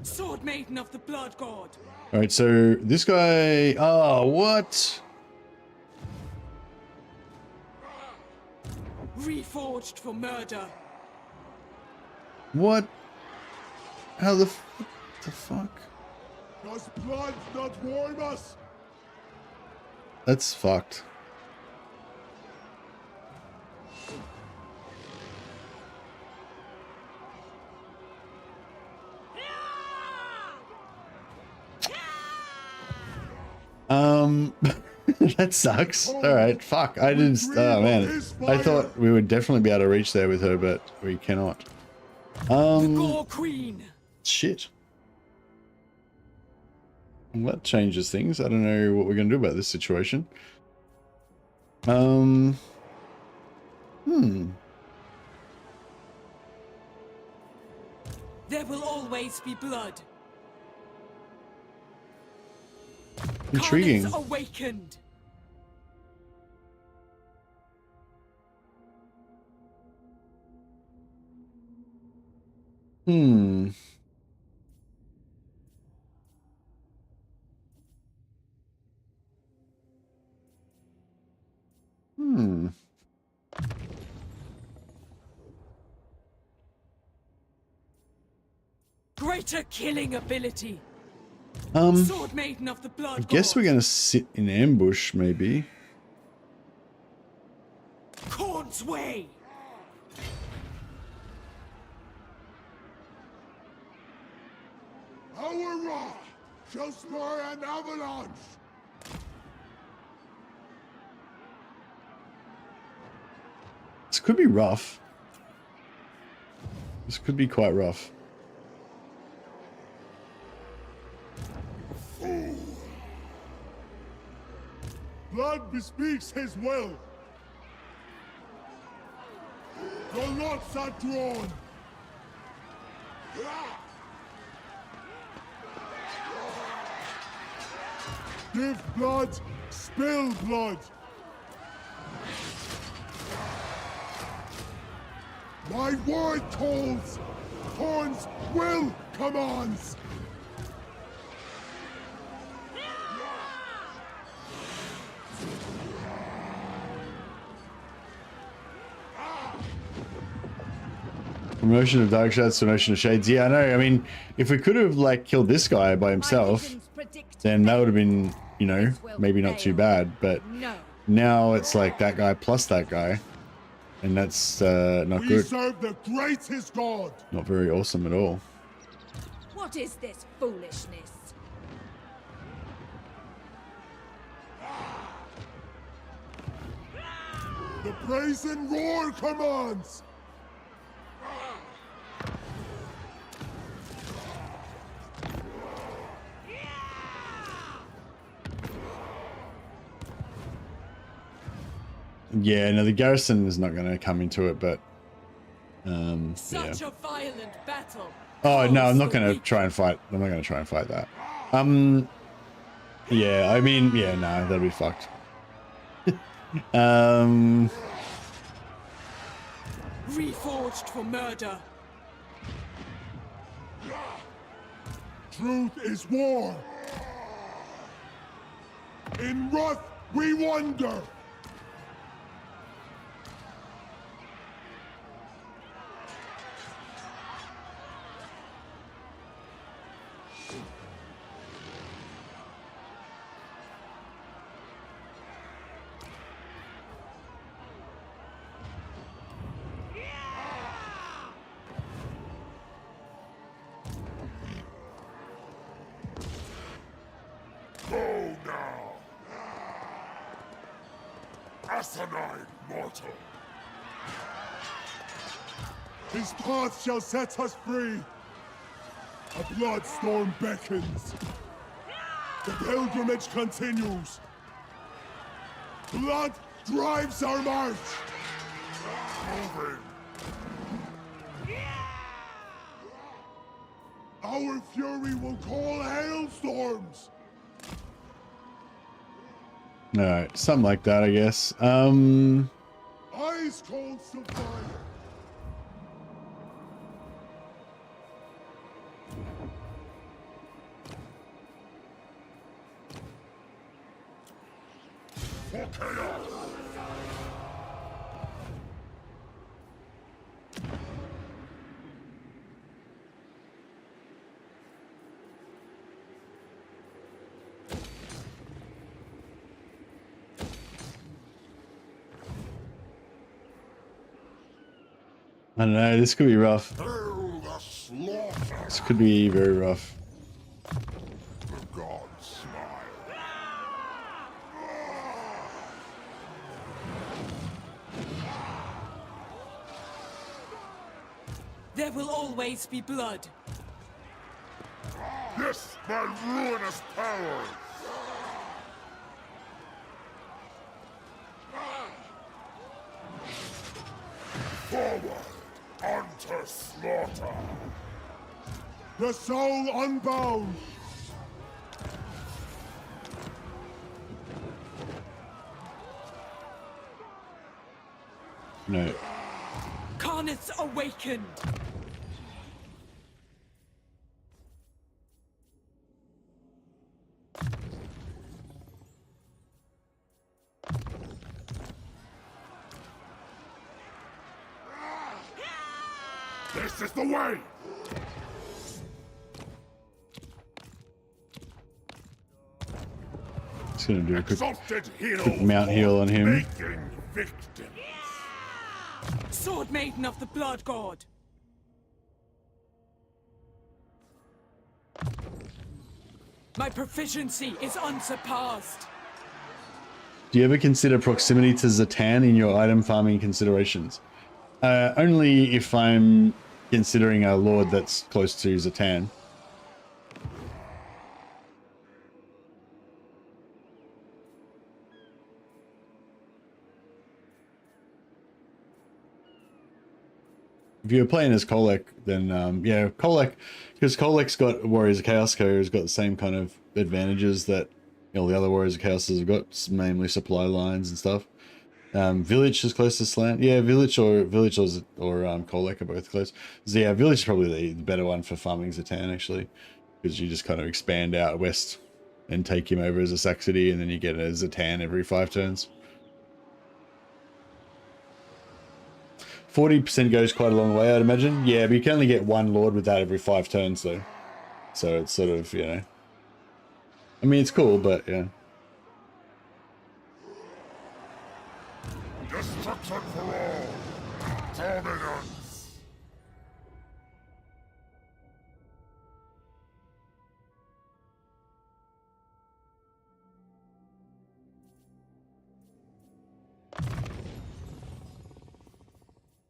Sword Maiden of the Blood God. All right, so this guy. Oh, what? Reforged for murder. What? How the fuck? Does blood not warm us? That's fucked. That sucks. All right, fuck. I didn't. Oh man, I thought we would definitely be able to reach there with her, but we cannot. Gore Queen. Shit. Well, that changes things. I don't know what we're gonna do about this situation. There will always be blood. Intriguing. Carneth's awakened. Greater killing ability. Sword Maiden of the Blood I guess God. we're gonna sit in ambush, maybe. Corn's Way. Our wrath shall spur an avalanche. This could be rough. This could be quite rough. Blood bespeaks his will. The lots are drawn. Give blood, spill blood. My word calls. Horn's will commands. From Notion of Dark Shades to Notion of Shades. Yeah, I know. I mean, if we could have like killed this guy by himself, then that would have been, you know, maybe not too bad. But now it's like that guy plus that guy, and that's not We good. serve the greatest God. Not very awesome at all. What is this foolishness? The brazen roar commands. Yeah, no, the garrison is not going to come into it, but yeah. Such a violent battle. Oh no, I'm not Calls going the to try and fight. I'm not going to try and fight that. Yeah, I mean, yeah, no, that'd be fucked. Reforged for murder. Truth is war. In wrath we wonder. Go now. Asinine mortal. His path shall set us free. A blood storm beckons. The pilgrimage continues. Blood drives our march. Moving. Our fury will call hailstorms. All right, something like that, I guess. Ice cold supply. For chaos. I don't know, this could be rough. Hail the slaughter. This could be very rough. The gods smile. There will always be blood. Yes, my ruinous power. Forward, unto slaughter. The soul unbound. No. Carnets awakened. This is the way. Just gonna do a quick Exalted hero. mount heal on him. Making victims. Sword Maiden of the Blood God. My proficiency is unsurpassed. Do you ever consider proximity to Zatan in your item farming considerations? Only if I'm considering a lord that's close to Zatan. If you're playing as Kolek, then yeah, Kolek, because Kolek's got Warriors of Chaos Co. who's got the same kind of advantages that all the other Warriors of Chaos have got, namely supply lines and stuff. Village is close to Slant. Yeah, Village or Kolek are both close. So yeah, Village is probably the better one for farming Zatan actually, because you just kind of expand out west and take him over as a Saxony, and then you get a Zatan every 5 turns. 40% goes quite a long way, I'd imagine. Yeah, but you can only get one Lord with that every 5 turns, though. So it's sort of, you know... I mean, it's cool, but, yeah. Destruction for all. Dominance.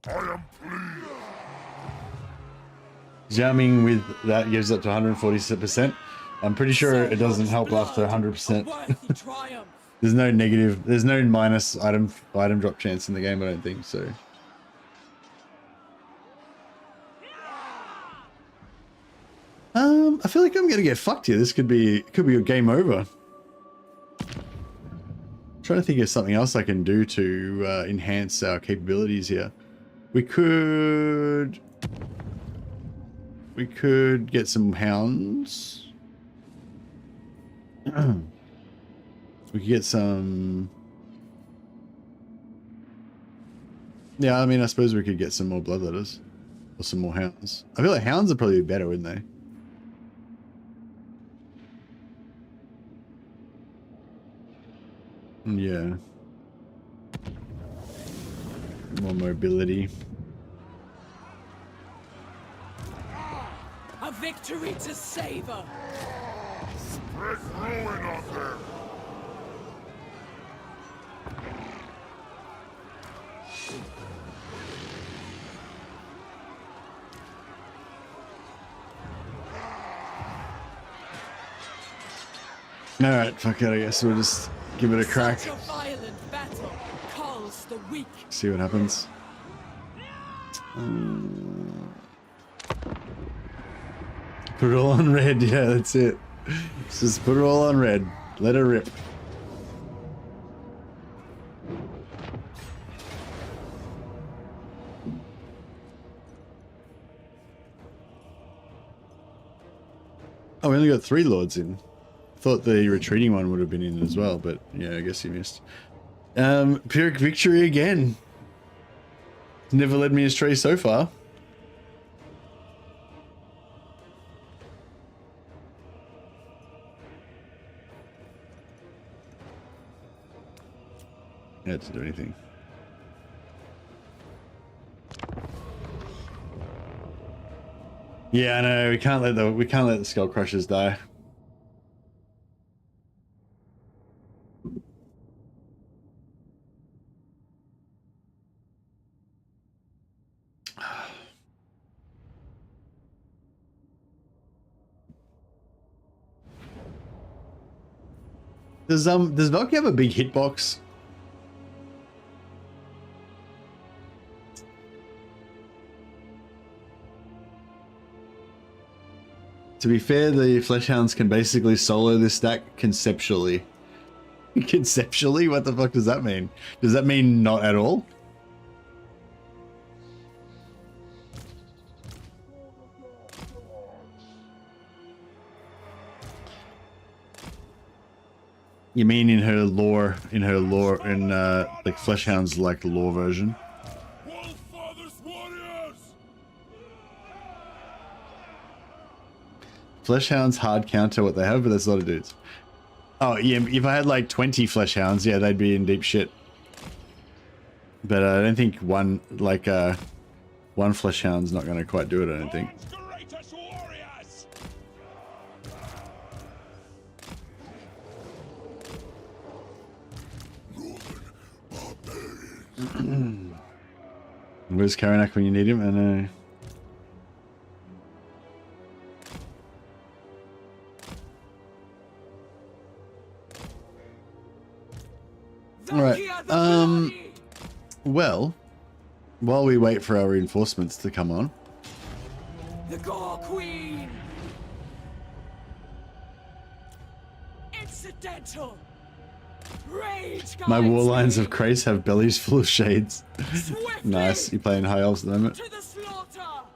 I am pleased. Jamming with that gives up to 140%. I'm pretty sure it doesn't help after 100%. There's no negative, there's no minus item drop chance in the game, I don't think, so. I feel like I'm gonna get fucked here. This could be a game over. I'm trying to think of something else I can do to enhance our capabilities here. We could get some hounds. We could get some... Yeah, I mean, I suppose we could get some more bloodletters. Or some more hounds. I feel like hounds would probably be better, wouldn't they? Yeah. More mobility. A victory to savor. Spread ruin on them. All right, fuck it. I guess we'll just give it a crack. Such a violent battle calls the weak. See what happens. Put it all on red. Yeah, that's it. Just put it all on red. Let it rip. Oh, we only got 3 lords in. Thought the retreating one would have been in as well, but yeah, I guess you missed. Pyrrhic victory again. Never led me astray so far. I had to do anything. Yeah, I know. We can't let the skull crushers die. Does Valkia have a big hitbox? To be fair, the Fleshhounds can basically solo this stack conceptually. Conceptually? What the fuck does that mean? Does that mean not at all? You mean in her lore, like Fleshhound's like lore version? Fleshhounds hard counter what they have, but that's a lot of dudes. Oh yeah, if I had like 20 Fleshhounds, yeah, they'd be in deep shit. But I don't think one Fleshhound's not going to quite do it, I don't think. Where's Karanak when you need him? I know. Alright, well, while we wait for our reinforcements to come on. The Gore Queen! Incidental! Rage My guides war lines me. of Krace have bellies full of shades. Swiftly Nice, you playing high elves at the moment? to the slaughter!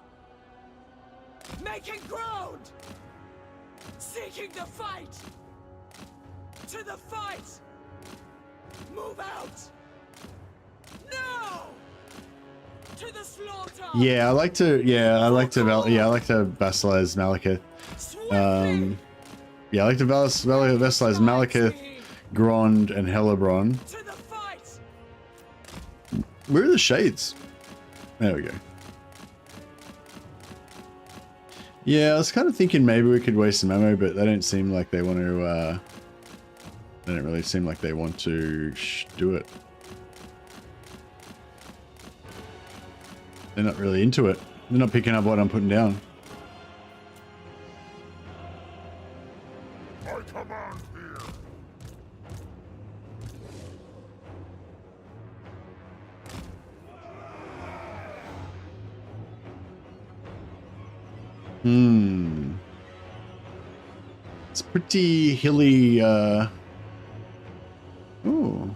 Making ground! Seeking the fight! To the fight! Move out! No! To the slaughter! Yeah, I like to vassalize Malekith. Swiftly Yeah, I like to vassalize Malekith, Grond, and Hellebron. to the fight! Where are the shades? There we go. Yeah, I was kind of thinking maybe we could waste some ammo, but they don't seem like they want to, they don't really seem like they want to do it. They're not really into it. They're not picking up what I'm putting down. I command here. It's pretty hilly, Ooh.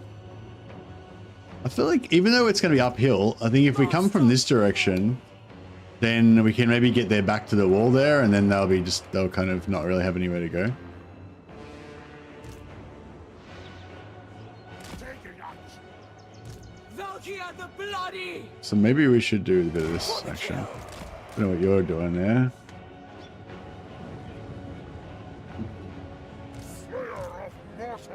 I feel like even though it's going to be uphill, I think if we come from this direction, then we can maybe get there back to the wall there, and then they'll kind of not really have anywhere to go. Valkia the Bloody! So maybe we should do a bit of this action. I don't know what you're doing there. Slayer of mortals.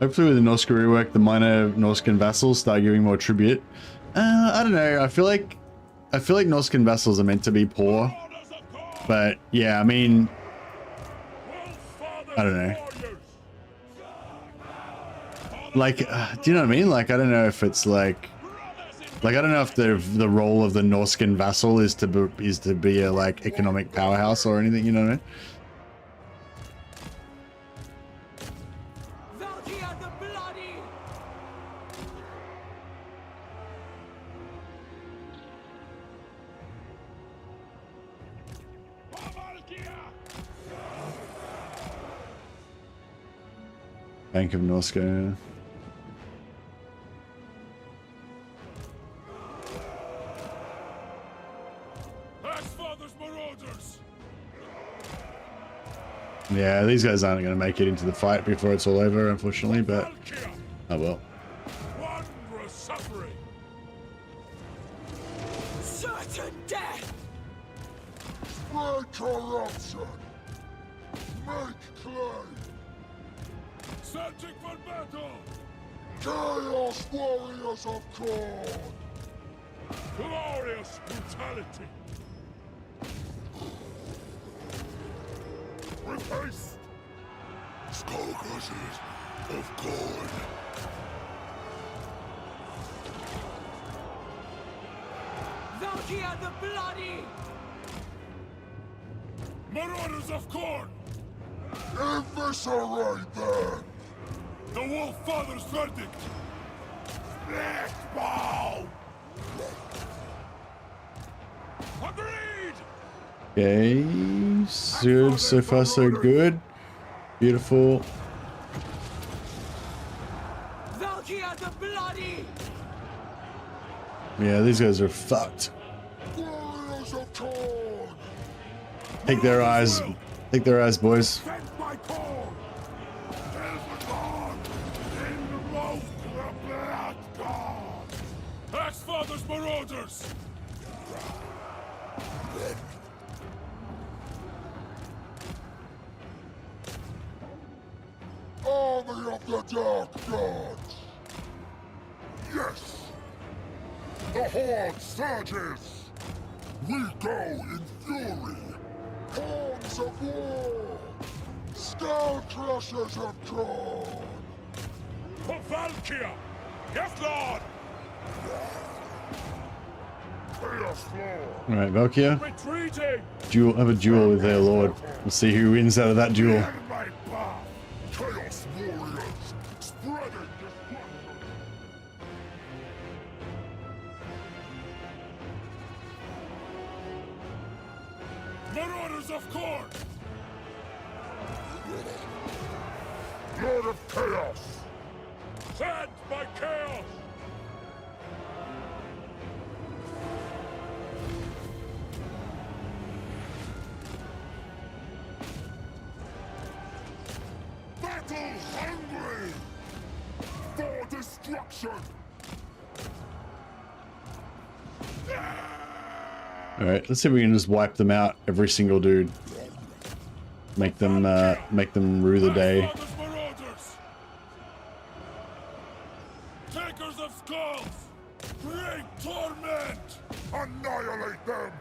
Hopefully with the Norsca rework, the minor Norscan vassals start giving more tribute. I don't know. I feel like Norscan vassals are meant to be poor. But yeah, I mean, I don't know. Like, do you know what I mean? Like, I don't know if it's like, Like, I don't know if the role of the Norscan vassal is to be a like economic powerhouse or anything, you know what I mean? Valkia the Bloody! Valkia! Bank of Norska. Axfather's marauders! Yeah, these guys aren't going to make it into the fight before it's all over, unfortunately, but Valkia! oh well. Wondrous suffering! Certain death! Spread corruption. Make clay. Searching for battle! Chaos warriors of God. Glorious brutality! With haste! Skulkers of God. Valkia the Bloody! Marauders of Corn! Eviscerate them. The Wolf Father's verdict! Next bow! Agreed! Okay, so far so good. Beautiful. Valkia the Bloody! Yeah, these guys are fucked. Warriors of Corn. Take their eyes, boys. Defend my corn! Elfagorn! Invoke the Blood God! Axfather's marauders! Army of the Dark Gods. Yes. The Horde surges. We go in fury. Horns of war. Skull crushers of Corn. For Valkia! Yes, Lord! Chaos Lord. All right, Valkia, Retreating! have a duel with their lord. We'll see who wins out of that duel. In my path! Chaos warriors. Spreading destruction. Marauders of Corn! Lord of Chaos. Sent by chaos! Battle hungry. For destruction. All right, let's see if we can just wipe them out, every single dude. Make them rue the day. Axfather's marauders! Takers of skulls! Great torment! Annihilate them.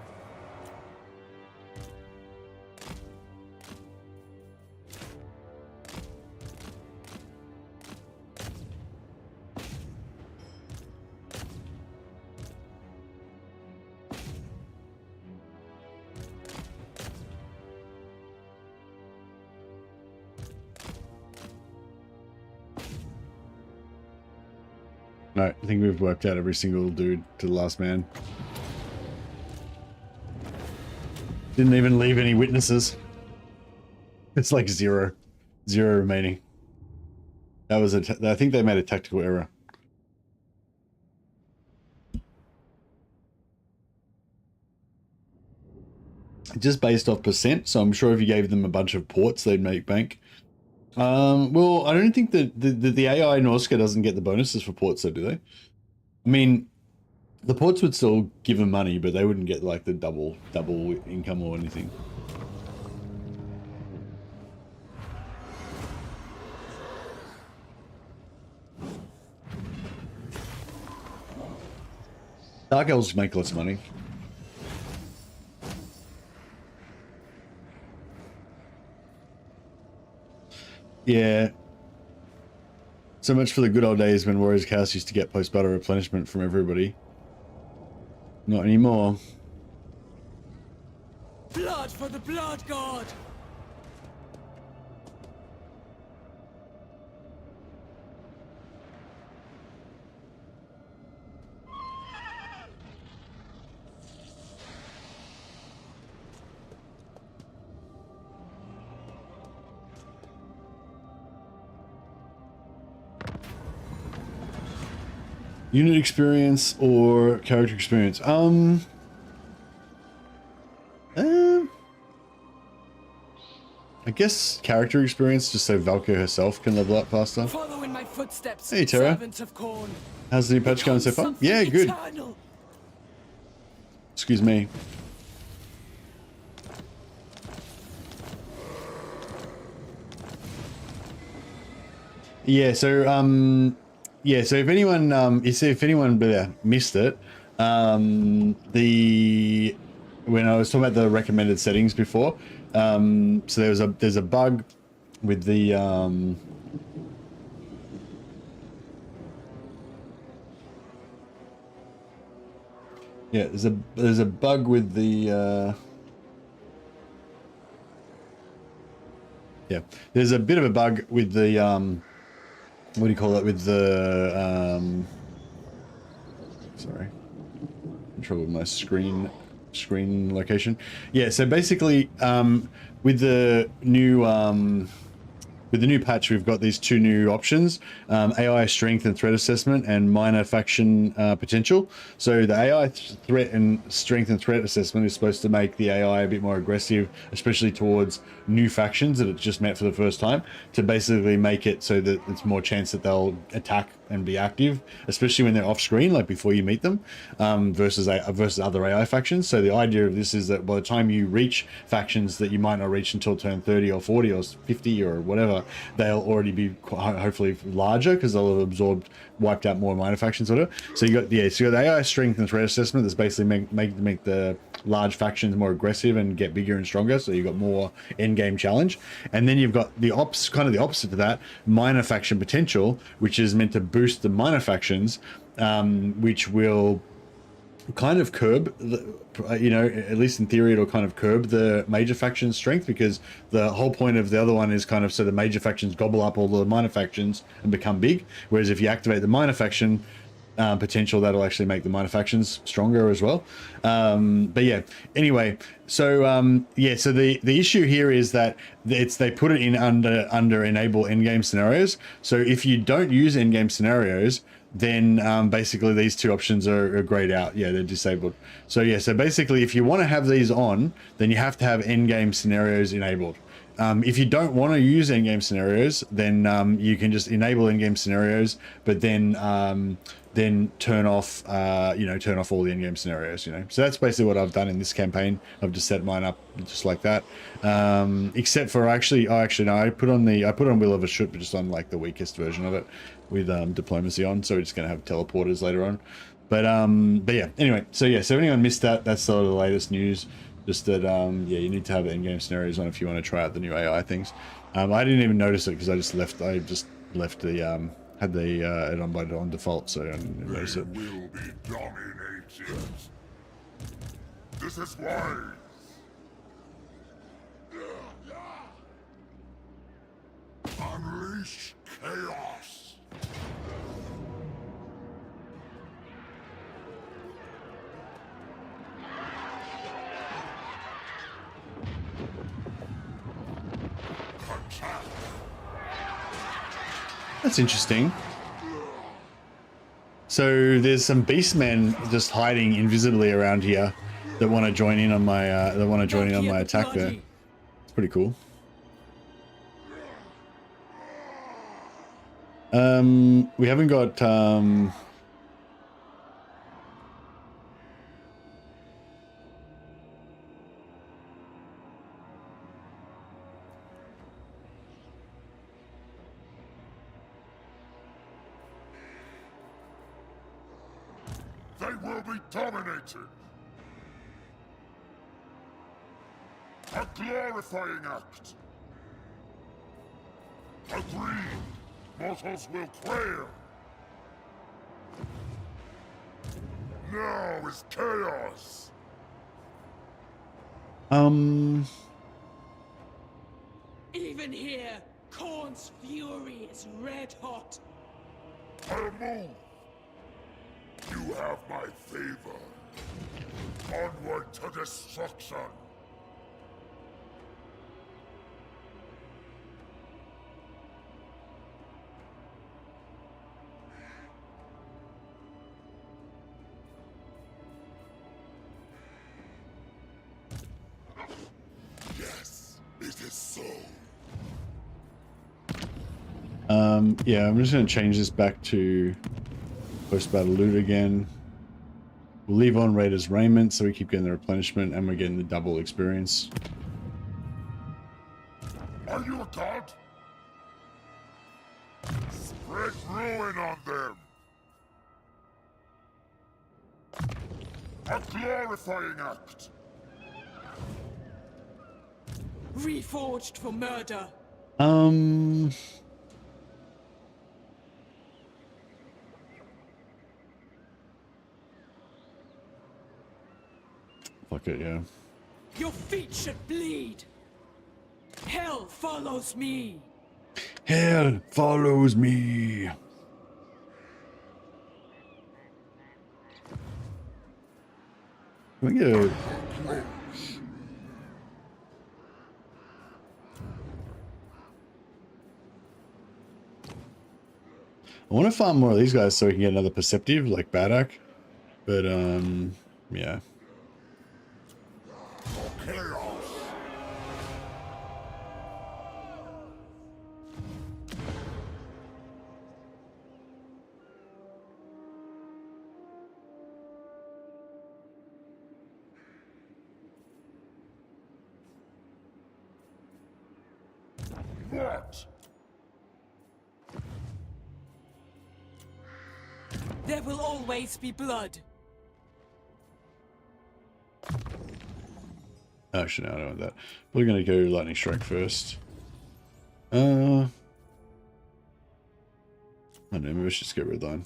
No, I think we've worked out every single dude to the last man. Didn't even leave any witnesses. It's like zero remaining. That was I think they made a tactical error. Just based off percent, so I'm sure if you gave them a bunch of ports, they'd make bank. Well, I don't think that the AI Norska doesn't get the bonuses for ports, though, do they? I mean, the ports would still give them money, but they wouldn't get like the double income or anything. Dark Elves make lots of money. Yeah. So much for the good old days when Warriors Chaos used to get post-battle replenishment from everybody. Not anymore. Blood for the blood god! Unit experience or character experience? I guess character experience, just so Valkia herself can level up faster. Follow in my footsteps, Hey, Tara. servants of Khorne. How's the new patch going so far? Something Yeah, good. eternal. Excuse me. Yeah, so so if anyone missed it, when I was talking about the recommended settings before, so there's a bug with the there's a bug with the there's a bit of a bug with the what do you call it, with the sorry, in trouble with my screen location. Yeah, so basically with the new patch, we've got these two new options, AI strength and threat assessment and minor faction potential. So the AI threat and strength and threat assessment is supposed to make the AI a bit more aggressive, especially towards new factions that it's just met for the first time, to basically make it so that it's more chance that they'll attack and be active, especially when they're off screen, like before you meet them, versus other AI factions. So the idea of this is that by the time you reach factions that you might not reach until turn 30 or 40 or 50 or whatever, they'll already be hopefully larger because they'll have wiped out more minor factions or whatever. So you got the AI strength and threat assessment that's basically make the large factions more aggressive and get bigger and stronger, so you've got more end game challenge. And then you've got the opposite to that, minor faction potential, which is meant to boost the minor factions, which will kind of curb at least in theory, it'll kind of curb the major faction strength, because the whole point of the other one is kind of so the major factions gobble up all the minor factions and become big, whereas if you activate the minor faction potential, that'll actually make the minor factions stronger as well. But yeah, anyway, so so the issue here is that they put it in under enable endgame scenarios. So if you don't use endgame scenarios, then basically these two options are grayed out. Yeah, they're disabled. So yeah, so basically if you want to have these on, then you have to have endgame scenarios enabled. If you don't want to use endgame scenarios, then you can just enable endgame scenarios, but then turn off turn off all the endgame scenarios. So that's basically what I've done in this campaign. I've just set mine up just like that, except for I put on Will of a Shoot, but just on like the weakest version of it with diplomacy on, so we're just gonna have teleporters later on. But yeah, anyway, so if anyone missed that, that's sort of the latest news. Just that you need to have the endgame scenarios on if you want to try out the new AI things. I didn't even notice it because I just left the had the it on default, so I didn't notice it. Will be dominated. This is why. Unleash chaos. That's interesting. So there's some beastmen just hiding invisibly around here that want to join in on my attack there. It's pretty cool. We haven't got They will be dominated. A glorifying act. Agreed. Mortals will quail. Now is chaos. Even here, Khorne's fury is red hot. I'll move. You have my favor. Onward to destruction. Yes, it is so. Yeah, I'm just gonna change this back to post-battle loot again. We'll leave on Raiders raiment so we keep getting the replenishment and we're getting the double experience. Are you a god? Spread ruin on them. A glorifying act. Reforged for murder. Fuck it, yeah. Your feet should bleed. Hell follows me. Hell follows me. Can we get a... I want to farm more of these guys so we can get another perceptive like Badak. But yeah. Chaos. What? There will always be blood. Actually, no, I don't want that. We're gonna go lightning strike first. I don't know, maybe we should just go red line.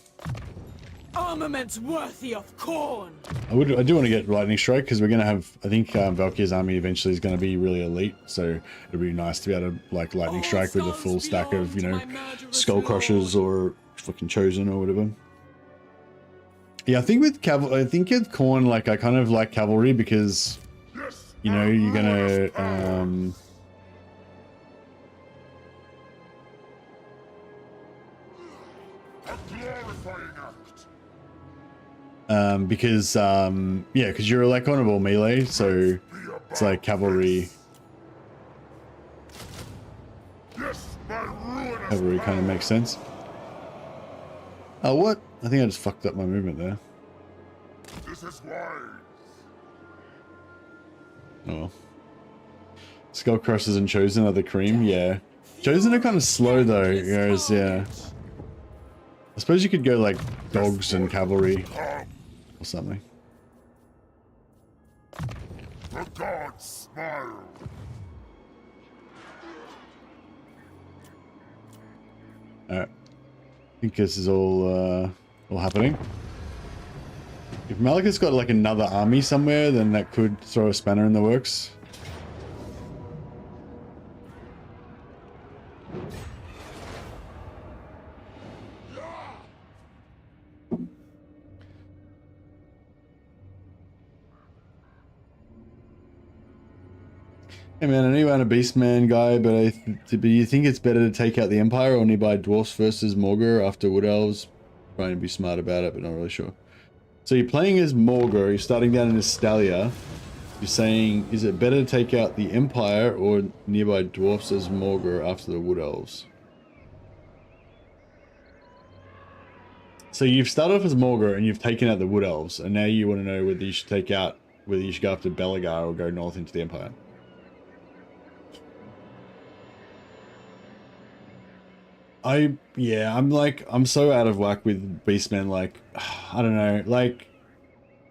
Armaments worthy of Khorne. I do want to get lightning strike because we're gonna have. I think Valkia's army eventually is gonna be really elite, so it'd be nice to be able to like lightning strike with a full stack of skull crushers or fucking chosen or whatever. Yeah, I think with I think with Khorne, like I kind of like cavalry because you're gonna because yeah, because you're like honorable melee, so it's like cavalry. Cavalry kind of makes sense. Oh, what? I think I just fucked up my movement there. This is wise. Oh well. Skull Crushers and Chosen are the cream, yeah. Chosen are kind of slow though, whereas yeah. I suppose you could go like dogs and cavalry or something. The gods smile. Alright. I think this is all happening. If Malekith's got like another army somewhere, then that could throw a spanner in the works. Hey man, I know you aren't a Beastman guy, but you think it's better to take out the Empire or nearby Dwarfs versus Morgor after Wood Elves? Trying to be smart about it, but not really sure. So you're playing as Morgor, you're starting down in Estalia. You're saying, is it better to take out the Empire or nearby Dwarfs as Morgor after the Wood Elves? So you've started off as Morgor and you've taken out the Wood Elves, and now you want to know whether you should whether you should go after Belagar or go north into the Empire. I'm so out of whack with Beastmen, like, I don't know, like,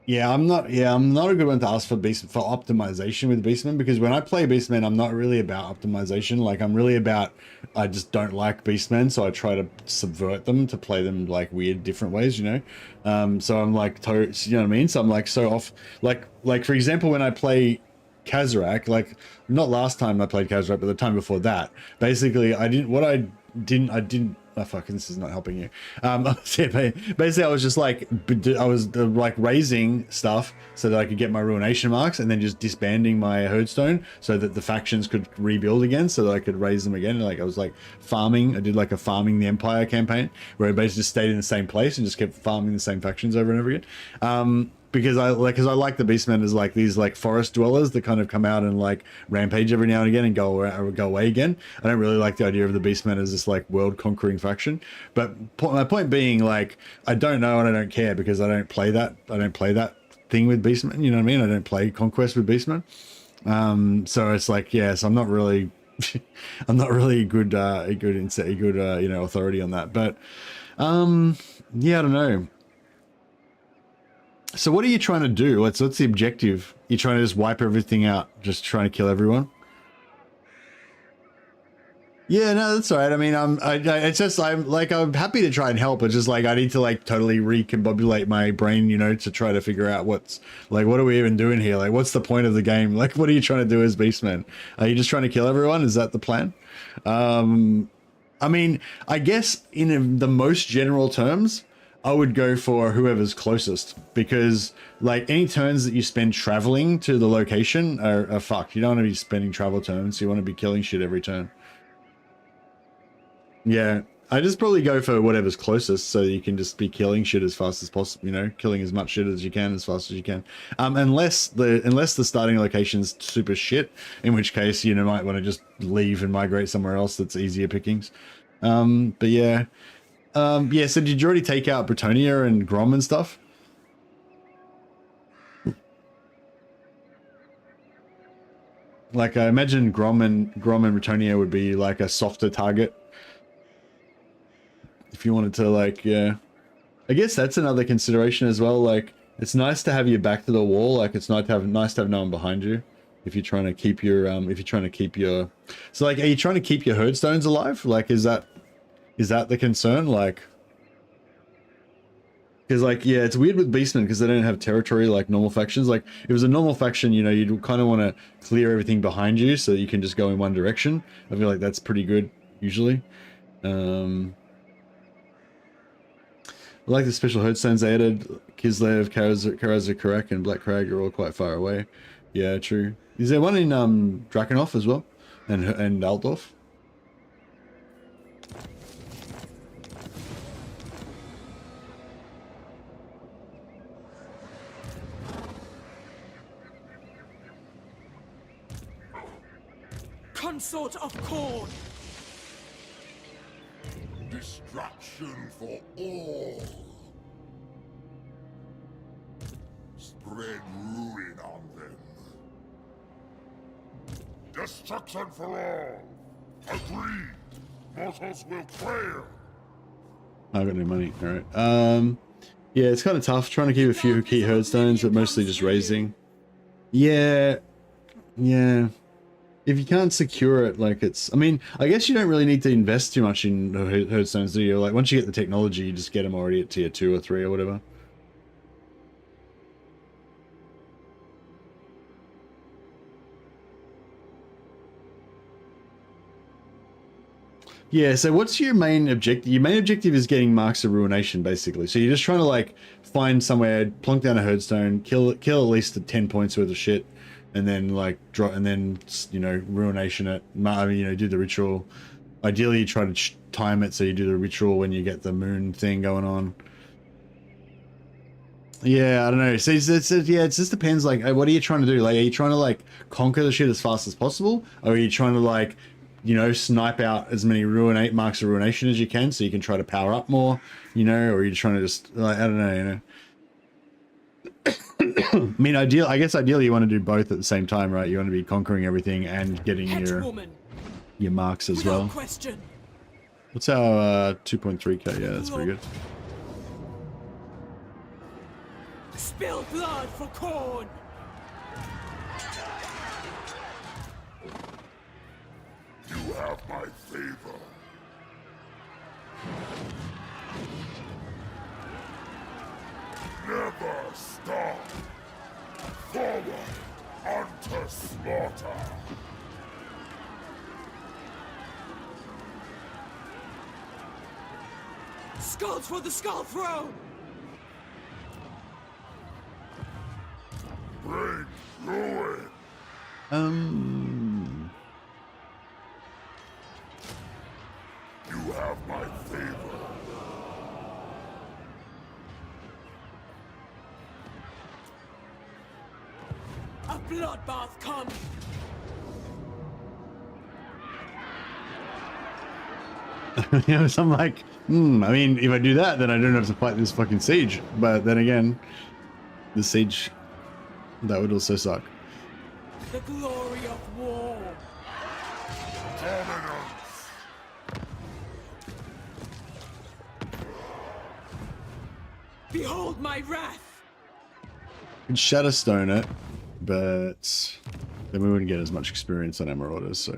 Yeah, I'm not a good one to ask for optimization with Beastmen, because when I play Beastmen, I'm not really about optimization. Like, I'm really about, I just don't like Beastmen, so I try to subvert them to play them like weird different ways, you know. So I'm like, you know what I mean? So I'm like so off, like for example, when I play Kazarak, like not last time I played Kazarak, but the time before that, basically I didn't. Oh fuck! This is not helping you. Basically, I was just like, I was like raising stuff so that I could get my ruination marks, and then just disbanding my herdstone so that the factions could rebuild again, so that I could raise them again. Like I was like farming. I did like a farming the empire campaign where I basically just stayed in the same place and just kept farming the same factions over and over again. Because I like the Beastmen as like these like forest dwellers that kind of come out and like rampage every now and again and go away again. I don't really like the idea of the Beastmen as this like world conquering faction. But my point being, like, I don't know and I don't care, because I don't play that thing with Beastmen. You know what I mean? I don't play Conquest with Beastmen. So it's like, yeah, so I'm not really I'm not really a good you know, authority on that. But yeah, I don't know. So what are you trying to do? What's the objective? You're trying to just wipe everything out, just trying to kill everyone? Yeah, no, that's all right. I mean, I'm happy to try and help. It's just like I need to like totally recombobulate my brain, you know, to try to figure out what's like, what are we even doing here? Like, what's the point of the game? Like, what are you trying to do as Beastmen? Are you just trying to kill everyone? Is that the plan? I mean, I guess in the most general terms, I would go for whoever's closest, because like any turns that you spend traveling to the location are fucked. You don't want to be spending travel turns. You want to be killing shit every turn. Yeah, I just probably go for whatever's closest, so you can just be killing shit as fast as possible. You know, killing as much shit as you can as fast as you can. Unless the starting location's super shit, in which case you know might want to just leave and migrate somewhere else that's easier pickings. But yeah. Yeah, so did you already take out Bretonia and Grom and stuff? Like, I imagine Grom and Bretonia would be like a softer target. If you wanted to, like, yeah. I guess that's another consideration as well. Like, it's nice to have your back to the wall. Like, it's nice to have no one behind you. If you're trying to keep your, so like, are you trying to keep your herdstones alive? Like, is that the concern? Like, because like, yeah, it's weird with Beastmen because they don't have territory like normal factions. Like, if it was a normal faction, you know, you'd kind of want to clear everything behind you so you can just go in one direction. I feel like that's pretty good usually. I like the special herdstones they added. Kislev, Karazakarak, and Black Crag are all quite far away. Yeah, true. Is there one in Drakenhof as well, and Altdorf? Consort of Corn! Destruction for all. Spread ruin on them. Destruction for all. Agreed. Mortals will quail. I've got no money. All right. Yeah, it's kind of tough trying to keep a few key herdstones, but mostly just raising. Yeah. Yeah. If you can't secure it, like it's, I mean, I guess you don't really need to invest too much in herdstones, do you? Like, once you get the technology, you just get them already at tier 2 or 3 or whatever. Yeah, so what's your main objective? Your main objective is getting marks of ruination, basically. So you're just trying to, like, find somewhere, plonk down a herdstone, kill at least 10 points worth of shit, and then like draw, and then you know ruination it. I mean, you know, do the ritual. Ideally, you try to time it so you do the ritual when you get the moon thing going on. Yeah, I don't know. So yeah, it just depends. Like, what are you trying to do? Like, are you trying to like conquer the shit as fast as possible, or are you trying to like, you know, snipe out as many marks of ruination as you can so you can try to power up more, you know, or are you trying to just like, I don't know, you know. I mean, I guess ideally you want to do both at the same time, right? You want to be conquering everything and getting your marks as well. Question. What's our 2.3k? Yeah, that's pretty good. Spill blood for corn! You have my favor. Never stop. Forward unto slaughter. Skulls for the skull throne! Bring ruin. You have my favor. A bloodbath come! So I'm like, I mean, if I do that, then I don't have to fight this fucking siege. But then again, the siege, that would also suck. The glory of war! Dominance. Behold my wrath! Could Shadowstone it, but then we wouldn't get as much experience on Emeralders, so.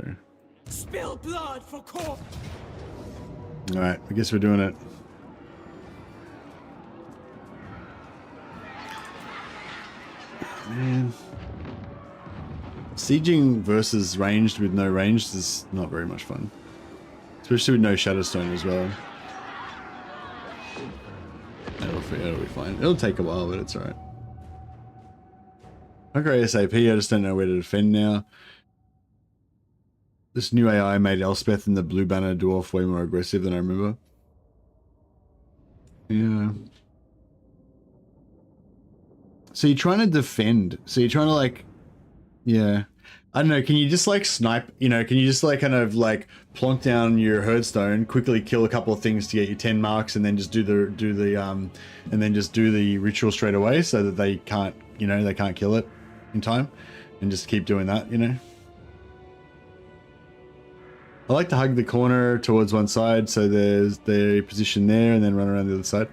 Spill blood for corn! Alright, I guess we're doing it. Man. Sieging versus ranged with no ranged is not very much fun. Especially with no Shadowstone as well. It'll be fine. It'll take a while, but it's alright. Okay, SAP, I just don't know where to defend now. This new AI made Elspeth and the Blue Banner Dwarf way more aggressive than I remember. Yeah. So you're trying to defend. So you're trying to like... Yeah. I don't know, can you just like snipe, you know, can you just like kind of like plonk down your herdstone, quickly kill a couple of things to get you 10 marks and then just do the ritual straight away so that they can't, you know, they can't kill it in time and just keep doing that, you know? I like to hug the corner towards one side so there's their position there and then run around the other side.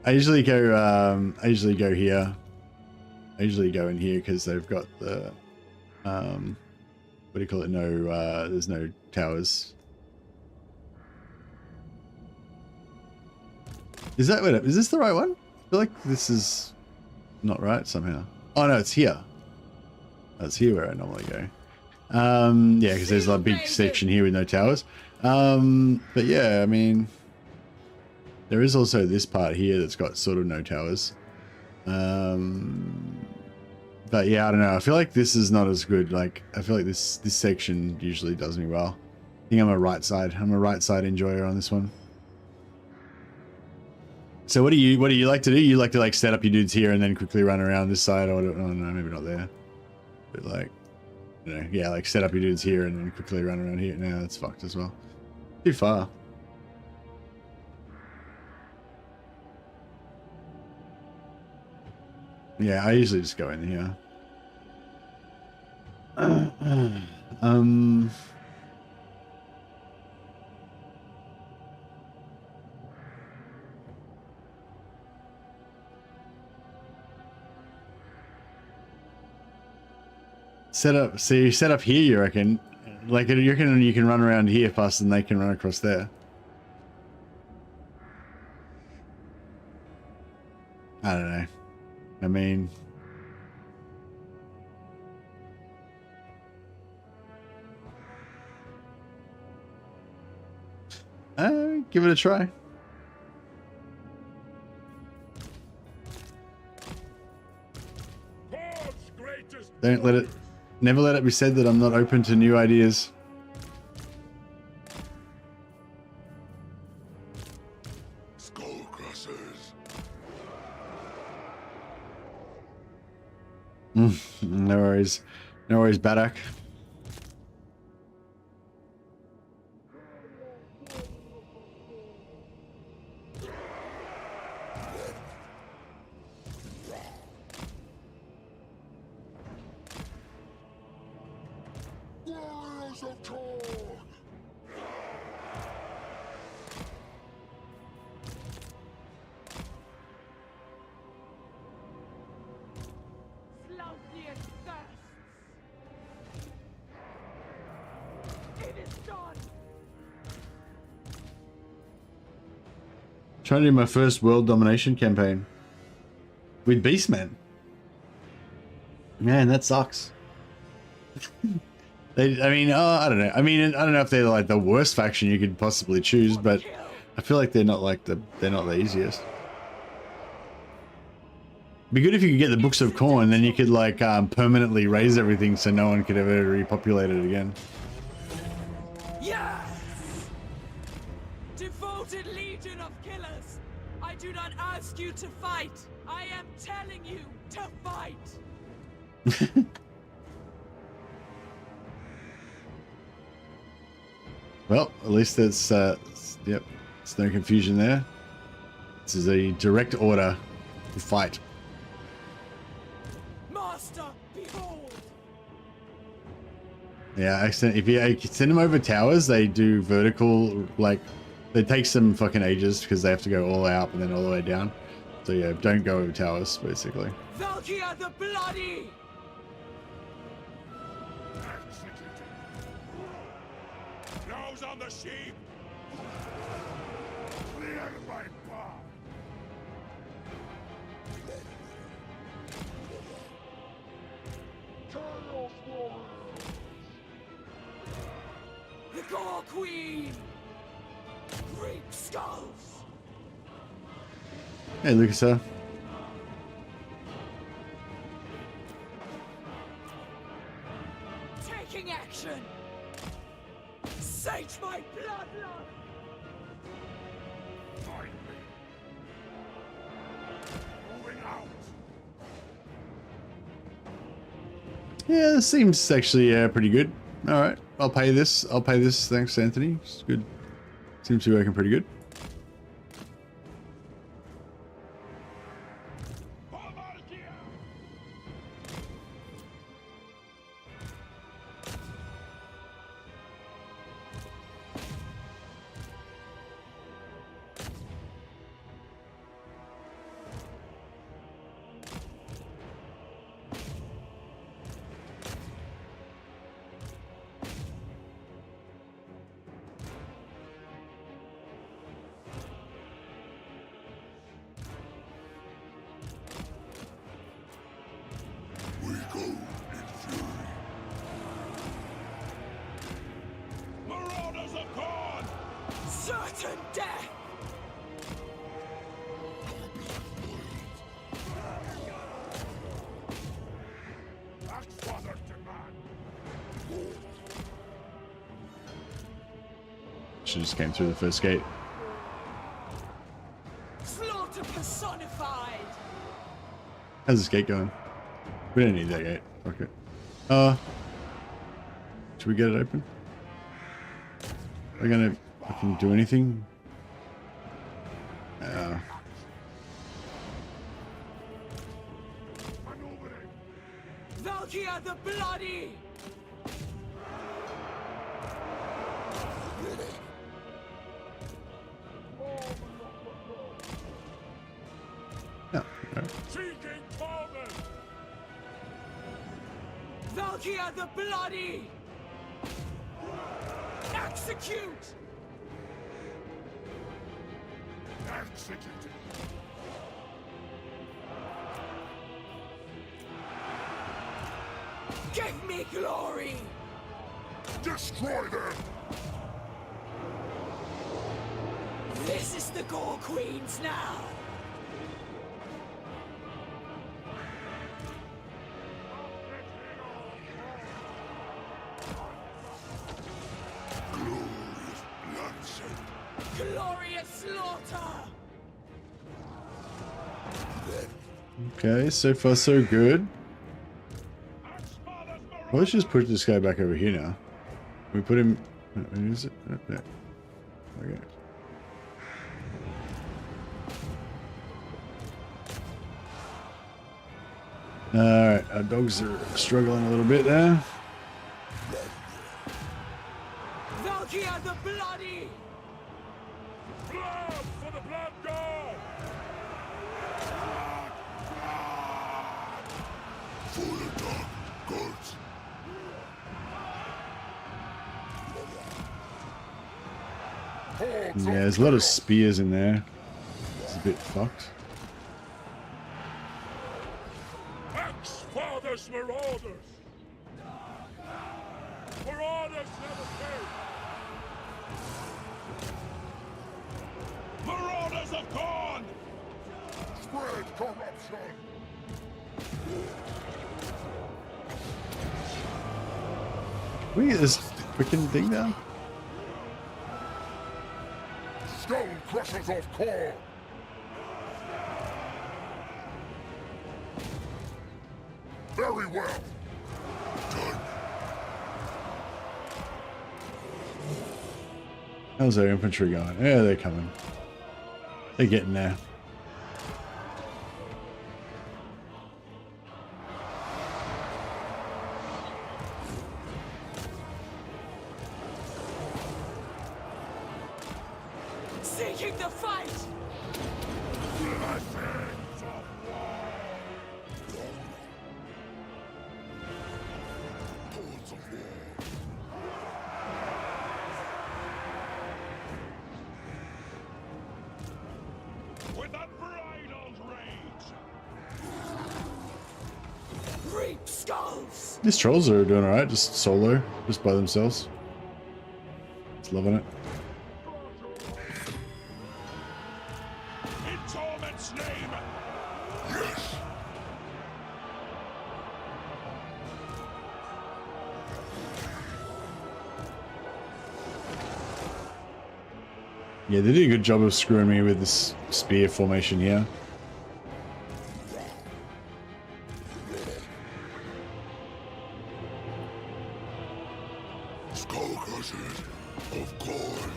I usually go here. I usually go in here because they've got the, what do you call it? No, there's no towers. Is that, wait, is this the right one? I feel like this is not right somehow. Oh no, it's here. That's here where I normally go. Yeah, because there's a big section here with no towers. But yeah, I mean, there is also this part here that's got sort of no towers. But yeah, I don't know. I feel like this is not as good. Like, I feel like this section usually does me well. I think I'm a right side. I'm a right side enjoyer on this one. So what do you like to do? You like to like set up your dudes here and then quickly run around this side, or oh no, maybe not there. But like, you know, yeah, like set up your dudes here and then quickly run around here. No, that's fucked as well. Too far. Yeah, I usually just go in here. Set up. So you set up here, you reckon? Like you can run around here faster than they can run across there. I don't know. I mean, give it a try. Don't let it, never let it be said that I'm not open to new ideas. No worries. No worries, Badak. is done. Trying to do my first world domination campaign with Beastmen. Man, that sucks. I mean, I don't know. I mean, I don't know if they're like the worst faction you could possibly choose, but I feel like they're not like they're not the easiest. Be good if you could get the Books of Corn, then you could like permanently raise everything so no one could ever repopulate it again. Yes! Devoted legion of killers! I do not ask you to fight. I am telling you to fight. Well, at least there's yep, there's no confusion there. This is a direct order to fight. Master, behold! Yeah, if you send them over towers, they do vertical, like, it takes them fucking ages because they have to go all out and then all the way down. So yeah, don't go over towers, basically. Valkia the Bloody! Nose on the sheep! Clear my path! The Gore Queen! Reap skulls! Hey, Lucas, Taking action! Sage my bloodlust! Find me! Moving out! Yeah, this seems actually pretty good. All right, I'll pay this. I'll pay this. Thanks, Anthony. It's good. Seems to be working pretty good. We go in fury. Marauders of God! Certain death! Axefather's demand! She just came through the first gate. Slaughter personified! How's this gate going? We don't need that gate. Okay. Should we get it open? Are we gonna fucking do anything? Valkia the Bloody! No. Alright. Seeking Coleman! Valkia the Bloody! Execute! Executed! Give me glory! Destroy them! This is the Gore Queens now! Glorious bloodshed! Glorious slaughter! Okay, so far so good. Well, let's just put this guy back over here now. We put him. Where is it? Oh, there. Okay. Alright, our dogs are struggling a little bit there. Valkia the Bloody! Blood for the Blood God! For the dark gods! Hordes Yeah, of there's a lot of chaos. spears in there. It's a bit fucked. Axe Father's Marauders! Marauders never fail! Marauders of Corn! Spread corruption. Can we get this freaking thing down? Stone crushers of corn. Very well. Done. How's their infantry going? Yeah, they're coming. They're getting there. Seeking the fight! Blessings of war! Hordes of war. With unbridled rage! Reap skulls! These trolls are doing alright, just solo, just by themselves. Just loving it. In Torment's name! Yes. Yeah, they did a good job of screwing me with this spear formation here. Skull crushers of corn.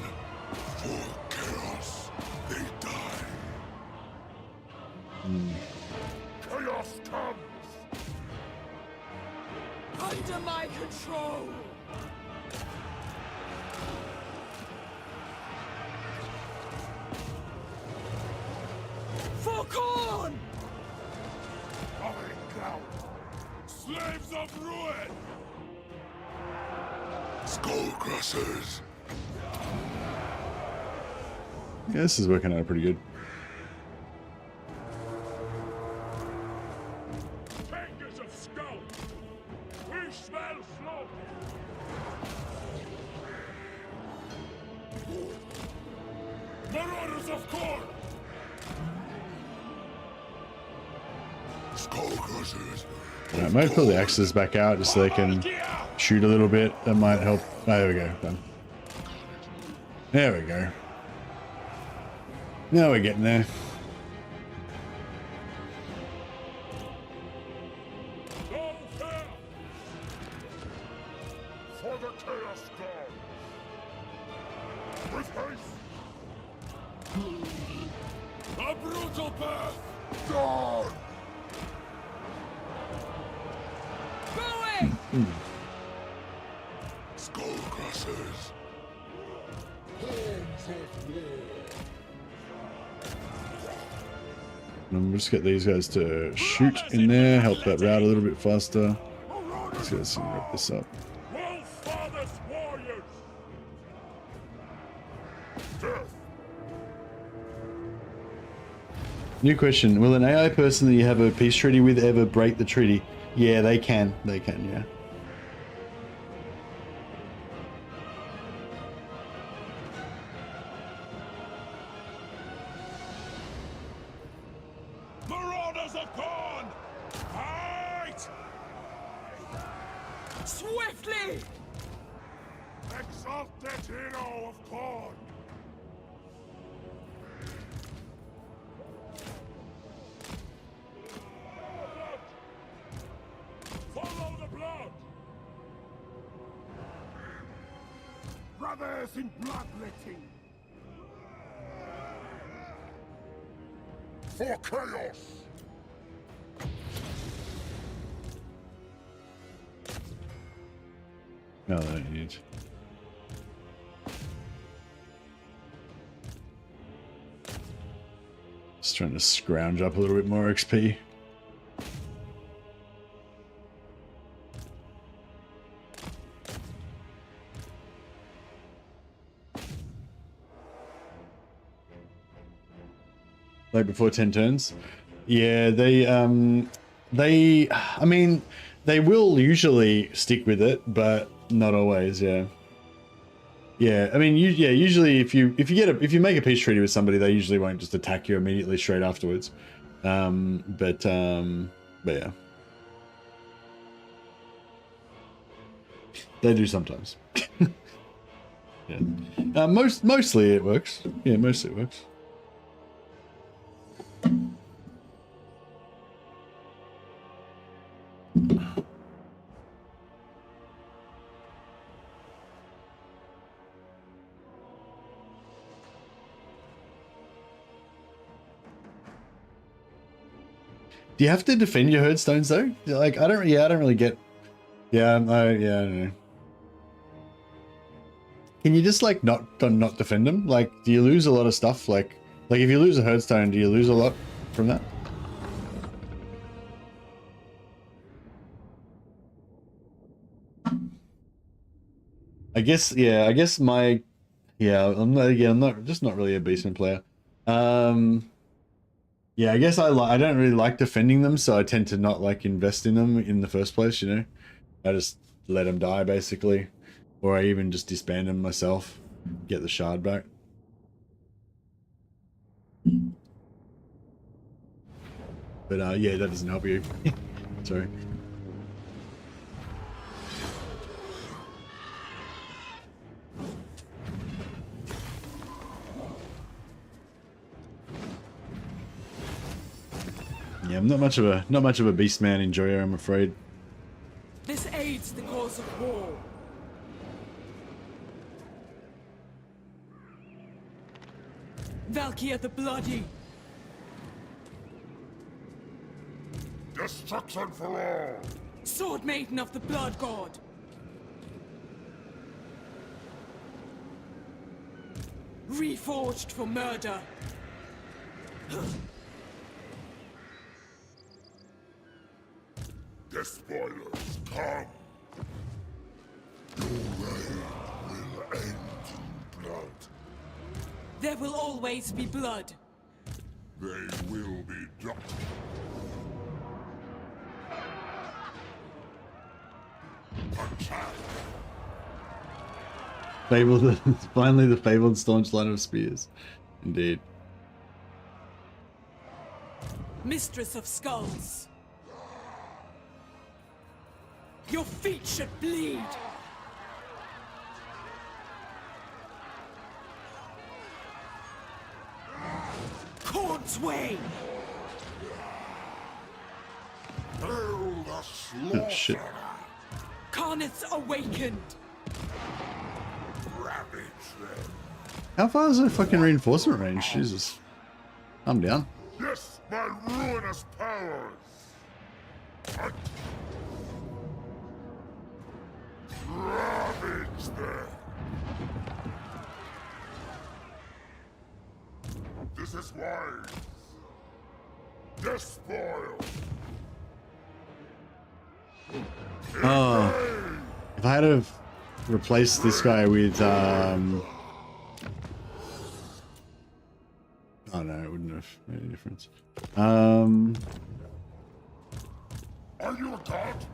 For chaos, they die. Chaos comes! Under my control! For corn! Covering ground! Slaves of ruin! Skull crushers. Yeah, this is working out pretty good. Fingers of skull! We smell smoke! Marauders of corn! Skull crushers. I might pull the axes back out just so they can Valkia! shoot a little bit. That might help. Oh, there we go. Done. There we go. Now we're getting there. No fear! For the Chaos God! With haste! A brutal birth! Done. Going! Skull crushers. Hordes of war. And we'll just get these guys to shoot in there, help that route a little bit faster. Let's get some wrap this up. Wolf Father's warriors! Death! New question. Will an AI person that you have a peace treaty with ever break the treaty? Yeah, they can. They can, yeah. Marauders of corn! Fight! Swiftly! Exalted hero of corn! Follow the blood! Brothers in bloodletting! For chaos. No, they don't need. Just trying to scrounge up a little bit more XP. like before 10 turns. Yeah, I mean, they will usually stick with it, but not always. Yeah. Yeah, I mean, usually if you make a peace treaty with somebody, they usually won't just attack you immediately straight afterwards. But yeah, they do sometimes. Yeah, mostly it works. Yeah, mostly it works. Do you have to defend your herdstones though? Like, I don't really get. Yeah, I don't know. Can you just like not defend them? Like, do you lose a lot of stuff? Like if you lose a herdstone, do you lose a lot from that? I guess, yeah. I guess my, yeah. I'm not really a beastman player. Yeah, I guess I don't really like defending them, so I tend to not like invest in them in the first place, you know? I just let them die, basically. Or I even just disband them myself, get the shard back. But yeah, that doesn't help you. Sorry. Yeah, I'm not much of a beastman enjoyer, I'm afraid. This aids the cause of war. Valkia the Bloody. Destruction for all! Sword Maiden of the Blood God. Reforged for murder. The spoilers come! Your reign will end in blood. There will always be blood. They will be done. Fabled, finally the fabled staunch line of spears. Indeed. Mistress of Skulls. Your feet should bleed. Corn's Way. Hail the slaughter! Oh shit. Carneth's Awakened. Ravage them! How far is the fucking reinforcement range? Jesus. I'm down. Yes, my ruinous powers! Ravage them! This is wise! Despoil! Oh. If I had to replace this guy with oh no, it wouldn't have made any difference. Are you a god?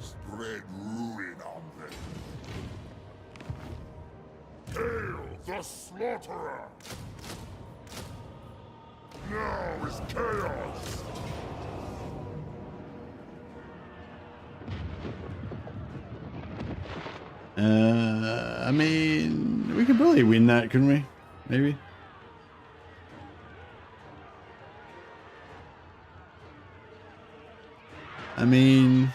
Spread ruin on them. Hail the slaughterer! Now is chaos! I mean, we could probably win that, couldn't we? Maybe. I mean,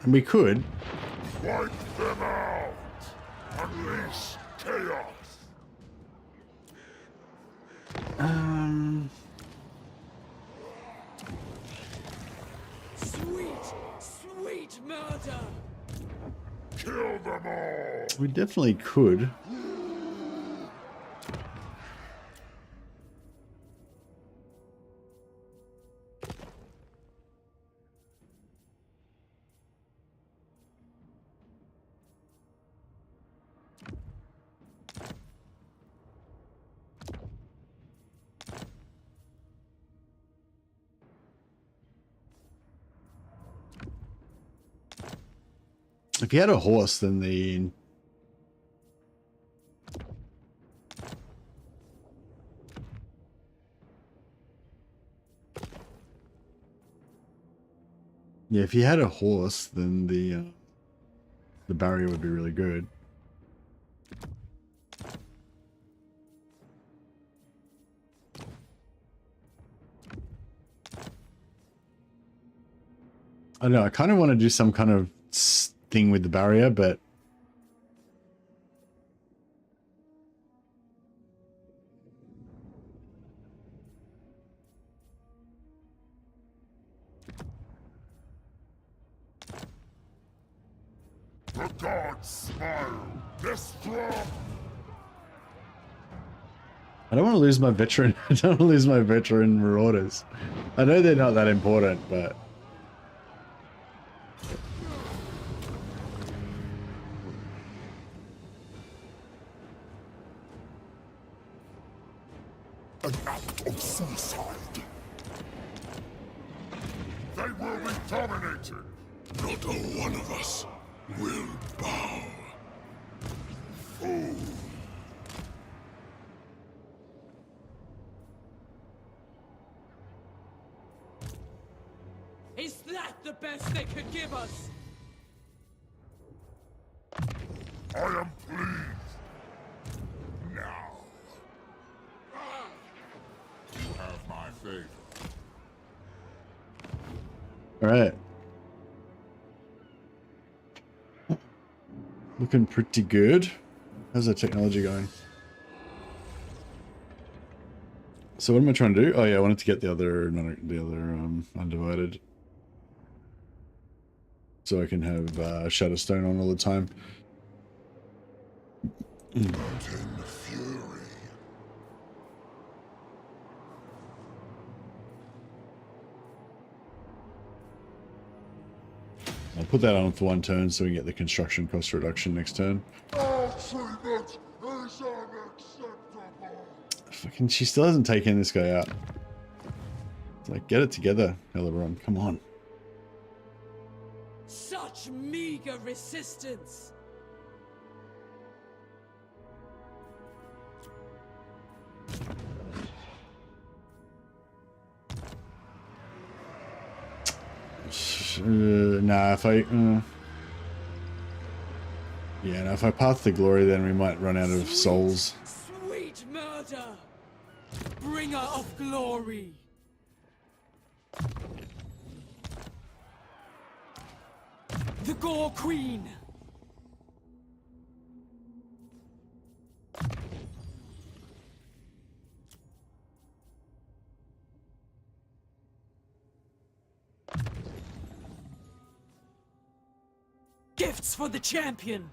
we could. Wipe them out! Unleash chaos! Sweet murder. Kill them all! We definitely could. If you had a horse, then the... Yeah, if you had a horse, then the barrier would be really good. I know, I kind of want to do some kind of thing with the barrier, but The gods smile. Destroy. I don't want to lose my veteran. I don't want to lose my veteran marauders. I know they're not that important, but An act of suicide. They will be dominated. Not a one of us will bow. Oh. Is that the best they could give us? I am pleased. Now. You have my favor. all right. Looking pretty good. How's the technology going? So what am I trying to do? Oh yeah, I wanted to get the other undivided, so I can have Shadowstone on all the time. Mountain fury. I'll put that on for one turn so we can get the construction cost reduction next turn. All treatment is unacceptable. Fucking, she still hasn't taken this guy out. It's like, get it together, Hellebrand. Come on. Such meager resistance. Nah, if I... yeah, no, if I path to glory, then we might run out of souls. Sweet murder. Bringer of glory. The Gore Queen. Gifts for the champion.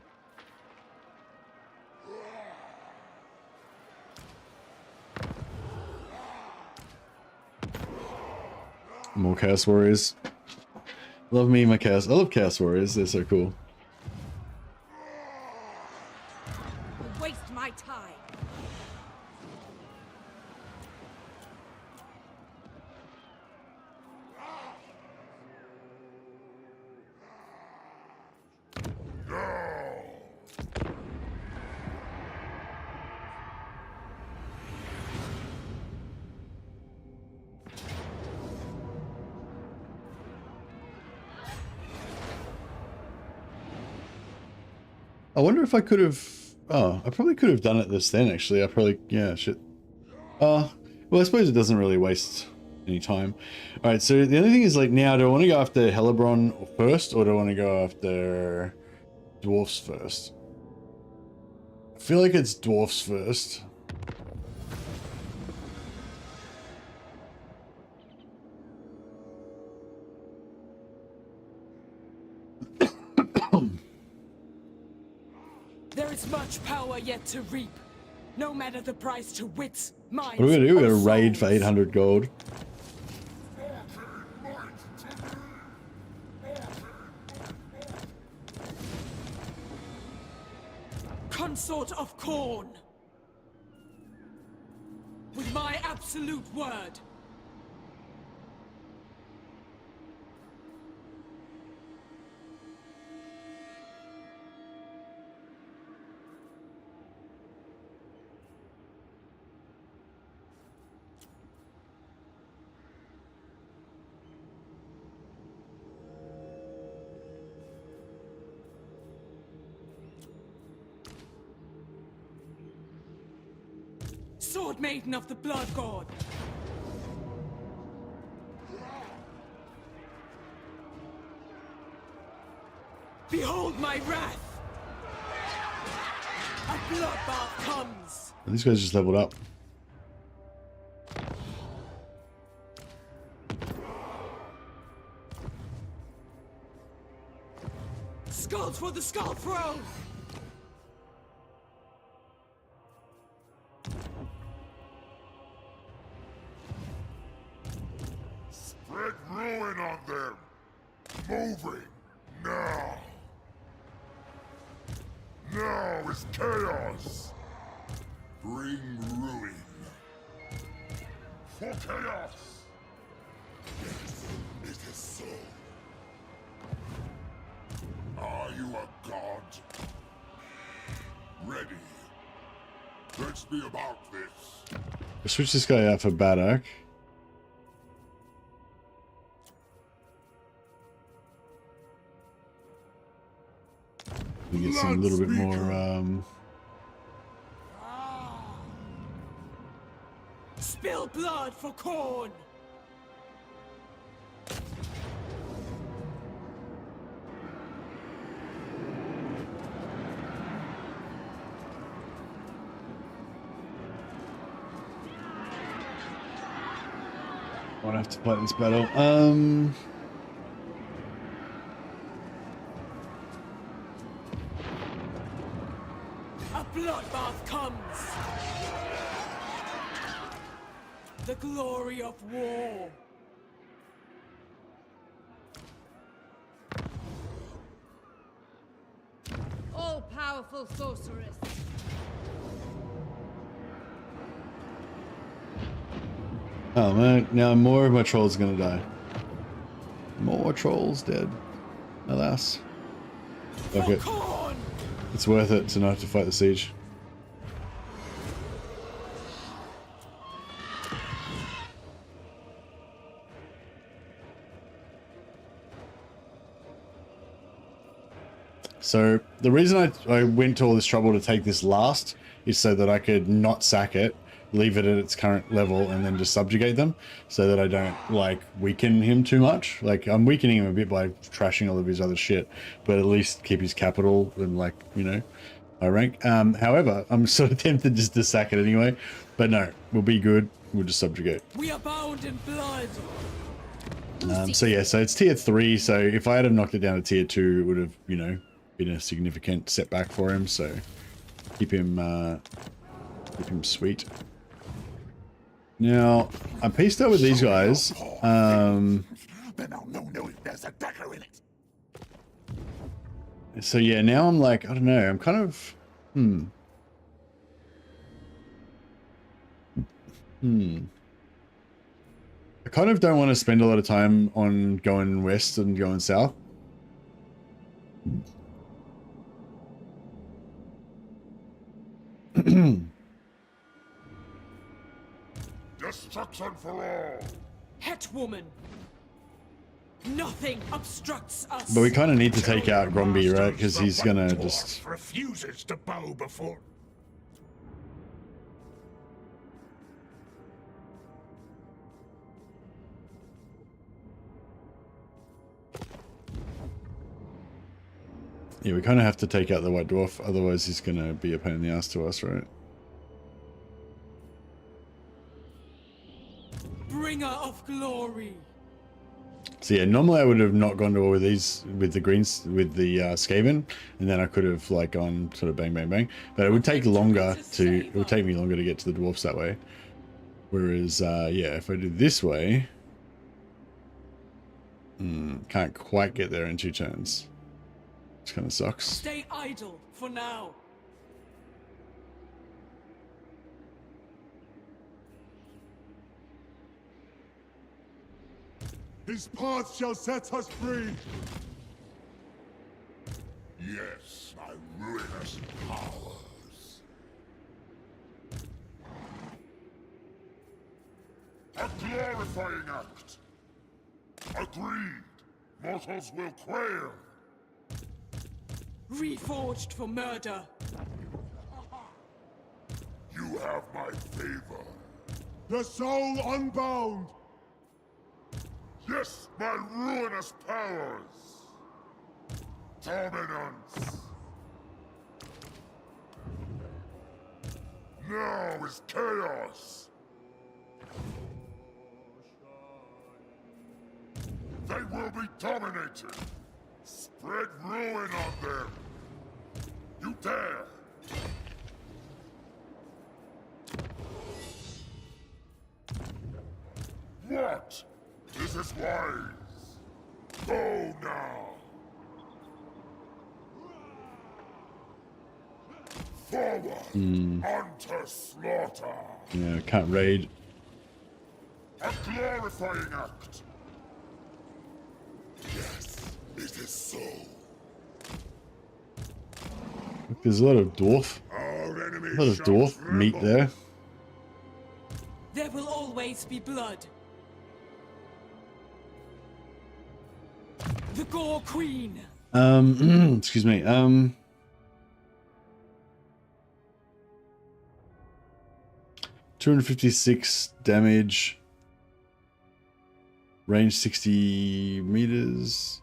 More Chaos Warriors. Love me, my Chaos. I love Chaos Warriors. They're so cool. Waste my time. I wonder if I could have... Oh, I probably could have done it this then, actually. I probably... Yeah, shit. Well, I suppose it doesn't really waste any time. Alright, so the only thing is, like, now, do I want to go after Hellebrand first, or do I want to go after Dwarfs first? I feel like it's Dwarfs first. There is much power yet to reap. No matter the price to wits, minds, What are we gonna do? We're or gonna raid for souls. 800 gold. Consort of Corn. With my absolute word. Sword Maiden of the Blood God. Behold my wrath! A bloodbath comes! And these guys just leveled up. Skulls for the Skull Throne! Spread ruin on them! Moving! Now! Now is chaos! Bring ruin! For chaos! Yes, it is so. Are you a god? Ready. Let's be about this. I'll switch this guy out for Baddock. We get some a little bit more Spill blood for corn! I won't have to fight this battle. A bloodbath comes! The glory of war! All-powerful sorceress. Oh man, now more of my trolls are gonna die. More trolls dead. Alas. Okay. It's worth it to not have to fight the siege. So the reason I went to all this trouble to take this last is so that I could not sack it, leave it at its current level, and then just subjugate them, so that I don't like weaken him too much. Like I'm weakening him a bit by trashing all of his other shit, but at least keep his capital and like, you know, high rank. However, I'm sort of tempted just to sack it anyway, but no, we'll be good. We'll just subjugate. We are bound in blood. So yeah, so it's tier 3. So if I had knocked it down to tier 2, it would have, you know, been a significant setback for him. So keep him sweet. Now I'm pieced out with these guys. Then I'll know if there's a dagger in it. So yeah, now I'm like, I don't know. I'm kind of I kind of don't want to spend a lot of time on going west and going south. Destruction for all. Hetwoman. Nothing obstructs us. But we kind of need to take out Gromby, right? Because he's gonna just... refuses to bow before. Yeah, we kind of have to take out the White Dwarf, otherwise he's gonna be a pain in the ass to us, right? Bringer of glory. So yeah, normally I would have not gone to war with these, with the greens, with the Skaven, and then I could have like gone sort of bang, bang, bang. But it would take longer to, it would take me longer to get to the dwarfs that way. Whereas, yeah, if I do this way, can't quite get there in 2 turns. Which kind of sucks. Stay idle for now. His path shall set us free. Yes, my ruinous powers. A glorifying act. Agreed. Mortals will quail. Reforged for murder. You You have my favor. The soul unbound! Yes, my ruinous powers. Dominance. Now is chaos. They will be dominated. Spread ruin on them. You dare. What? This is wise. Go now. Forward. Unto slaughter. Yeah, can't raid. A glorifying act. Yes, it is so. Look, there's a lot of dwarf. Our enemy A lot of shall dwarf meat tremble. there. There will always be blood. The Gore Queen. Excuse me. 256 damage. Range 60 meters.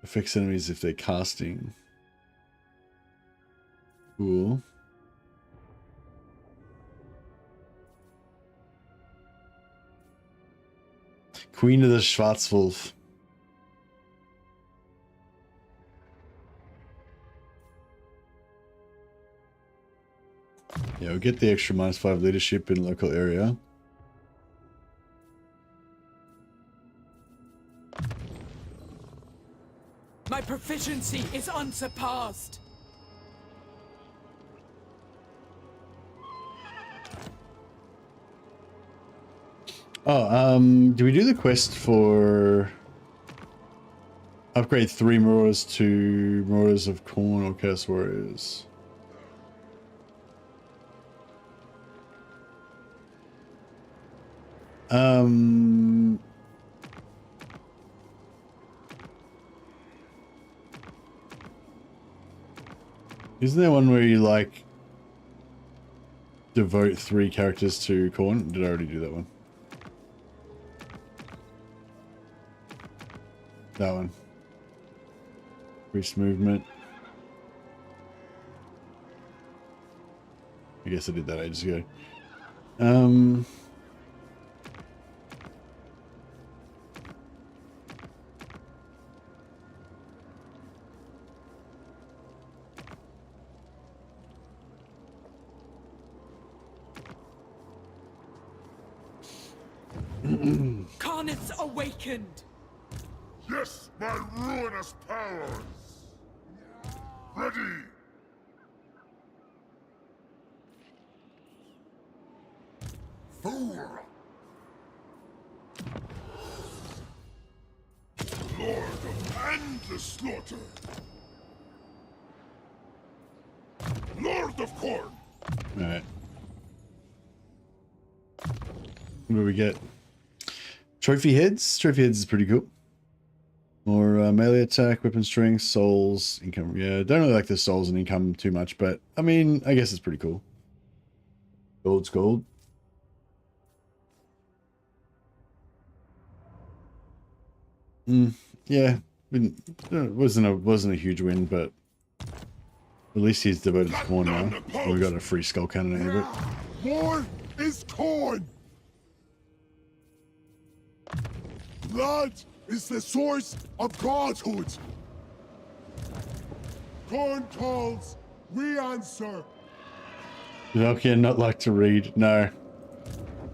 Affects enemies if they're casting. Cool. Queen of the Schwarzwolf. Yeah, we'll get the extra -5 leadership in local area. My proficiency is unsurpassed. Oh, do we do the quest for upgrade 3 Marauders to Marauders of Corn or Curse Warriors? Isn't there one where you like devote 3 characters to Corn? Did I already do that one? That one. Increased movement. I guess I did that ages ago. Carnets awakened. Yes, my ruinous powers. Ready. Fool. Lord of endless slaughter. Lord of Corn. Alright. What do we get? Trophy heads? Trophy heads is pretty cool. More melee attack, weapon strength, souls, income. Yeah, don't really like the souls and income too much, but I mean, I guess it's pretty cool. Gold's gold. Yeah, it wasn't a huge win, but at least he's devoted to Corn now. And we got a free skull cannon out of it. More is Corn. Blood is the source of godhood. Corn calls, we answer. Valkia not like to read. No.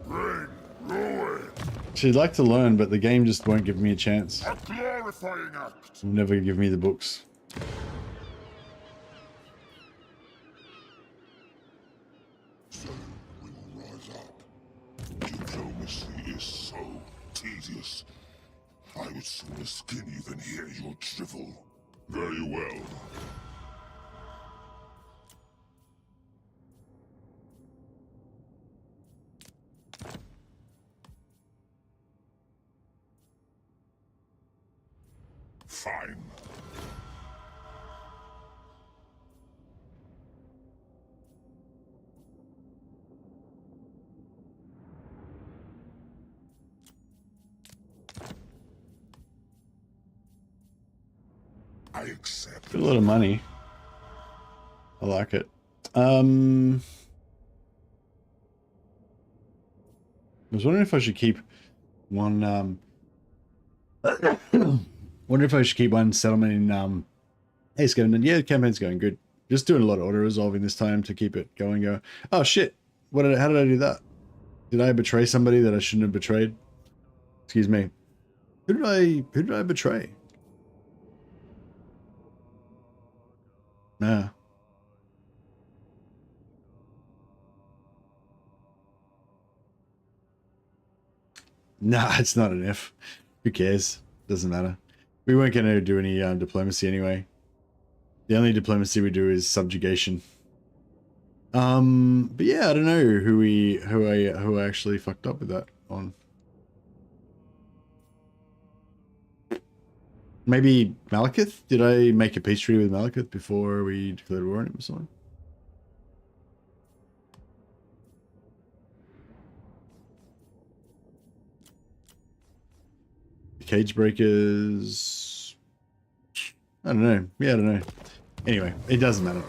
Bring ruin. She'd like to learn, but the game just won't give me a chance. A glorifying act. Will never give me the books. So we will rise up. Diplomacy is so tedious. I would sooner skin you than hear your drivel. Very well. Fine. I accept. Got a lot of money. I like it. I was wondering if I should keep one. Wonder if I should keep one settlement in Hey Skevin. Yeah, the campaign's going good. Just doing a lot of auto resolving this time to keep it going. Oh shit! How did I do that? Did I betray somebody that I shouldn't have betrayed? Excuse me. Who did I betray? Nah. Nah, it's not an F. Who cares? Doesn't matter. We weren't going to do any diplomacy anyway. The only diplomacy we do is subjugation. But yeah, I don't know who I actually fucked up with that on. Maybe Malekith? Did I make a peace treaty with Malekith before we declared war on him or something? Cage breakers. I don't know. Yeah, I don't know. Anyway, it doesn't matter.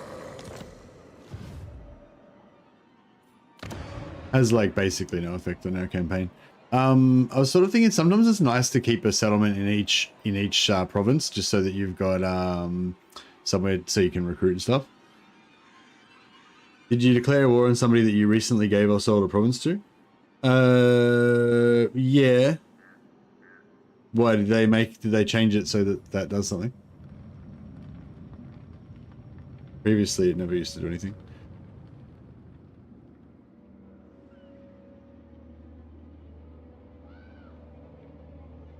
Has like basically no effect on our campaign. I was sort of thinking sometimes it's nice to keep a settlement in each province, just so that you've got somewhere so you can recruit and stuff. Did you declare war on somebody that you recently gave or sold a province to? Yeah. Why did they change it so that does something? Previously, it never used to do anything.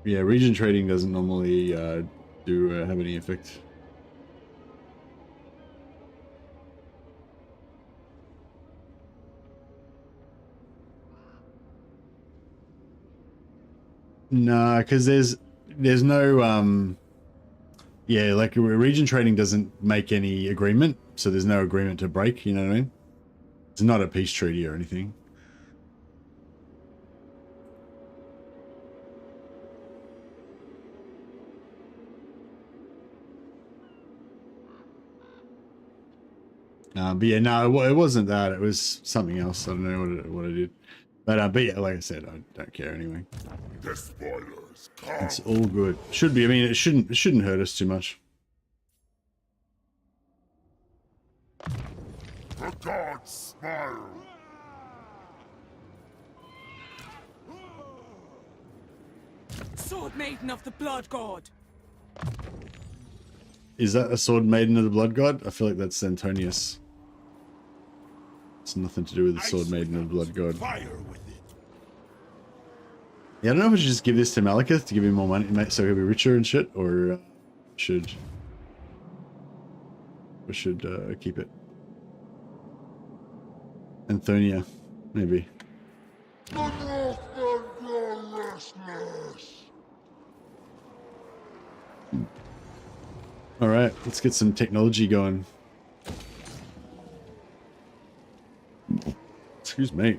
Yeah, region trading doesn't normally have any effect. Nah, because there's no yeah, like region trading doesn't make any agreement, so there's no agreement to break. You know what I mean? It's not a peace treaty or anything. But yeah, no, it wasn't that. It was something else. I don't know what I did. But yeah, like I said, I don't care anyway. The spoilers come. It's all good. Should be. I mean, it shouldn't hurt us too much. The gods smile. Sword Maiden of the Blood God. Is that a sword maiden of the blood god? I feel like that's Antonius. It's nothing to do with the sword maiden of the blood god. Fire with it. Yeah, I don't know if we should just give this to Malekith to give him more money, so he'll be richer and shit, or should keep it. Anthonia, maybe. The Northmen grow restless. All right, let's get some technology going. Excuse me.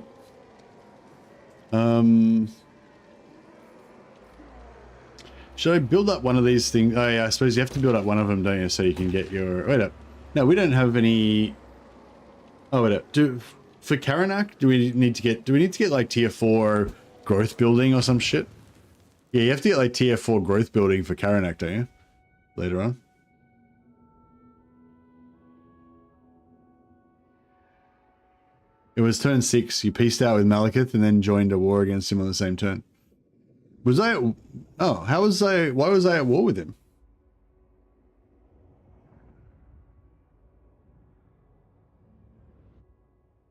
Should I build up one of these things? Oh yeah, I suppose you have to build up one of them, don't you? So you can get your. Wait up. No, we don't have any. Oh wait up. For Karanak, do we need to get like tier 4 growth building or some shit? Yeah, you have to get like tier 4 growth building for Karanak, don't you? Later on. It was turn 6. You pieced out with Malekith and then joined a war against him on the same turn. Was I at... Oh, how was I... Why was I at war with him?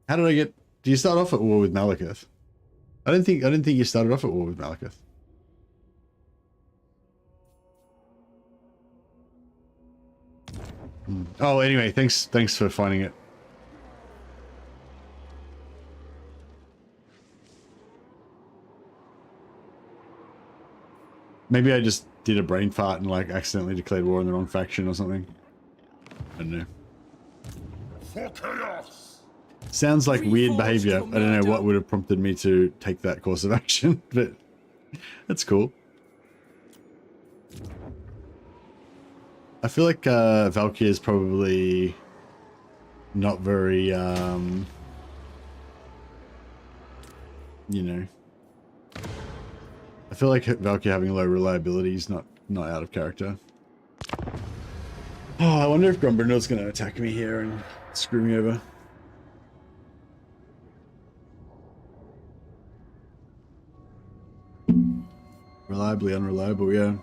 How did I get... Do you start off at war with Malekith? I didn't think you started off at war with Malekith. Oh, anyway, thanks for finding it. Maybe I just did a brain fart and like accidentally declared war on the wrong faction or something. I don't know. For chaos. Sounds like weird behavior. I don't know what would have prompted me to take that course of action, but that's cool. I feel like Valkia is probably not very, you know. I feel like Valkia having low reliability is not out of character. Oh, I wonder if Grombrindal's going to attack me here and screw me over. Reliably unreliable, yeah.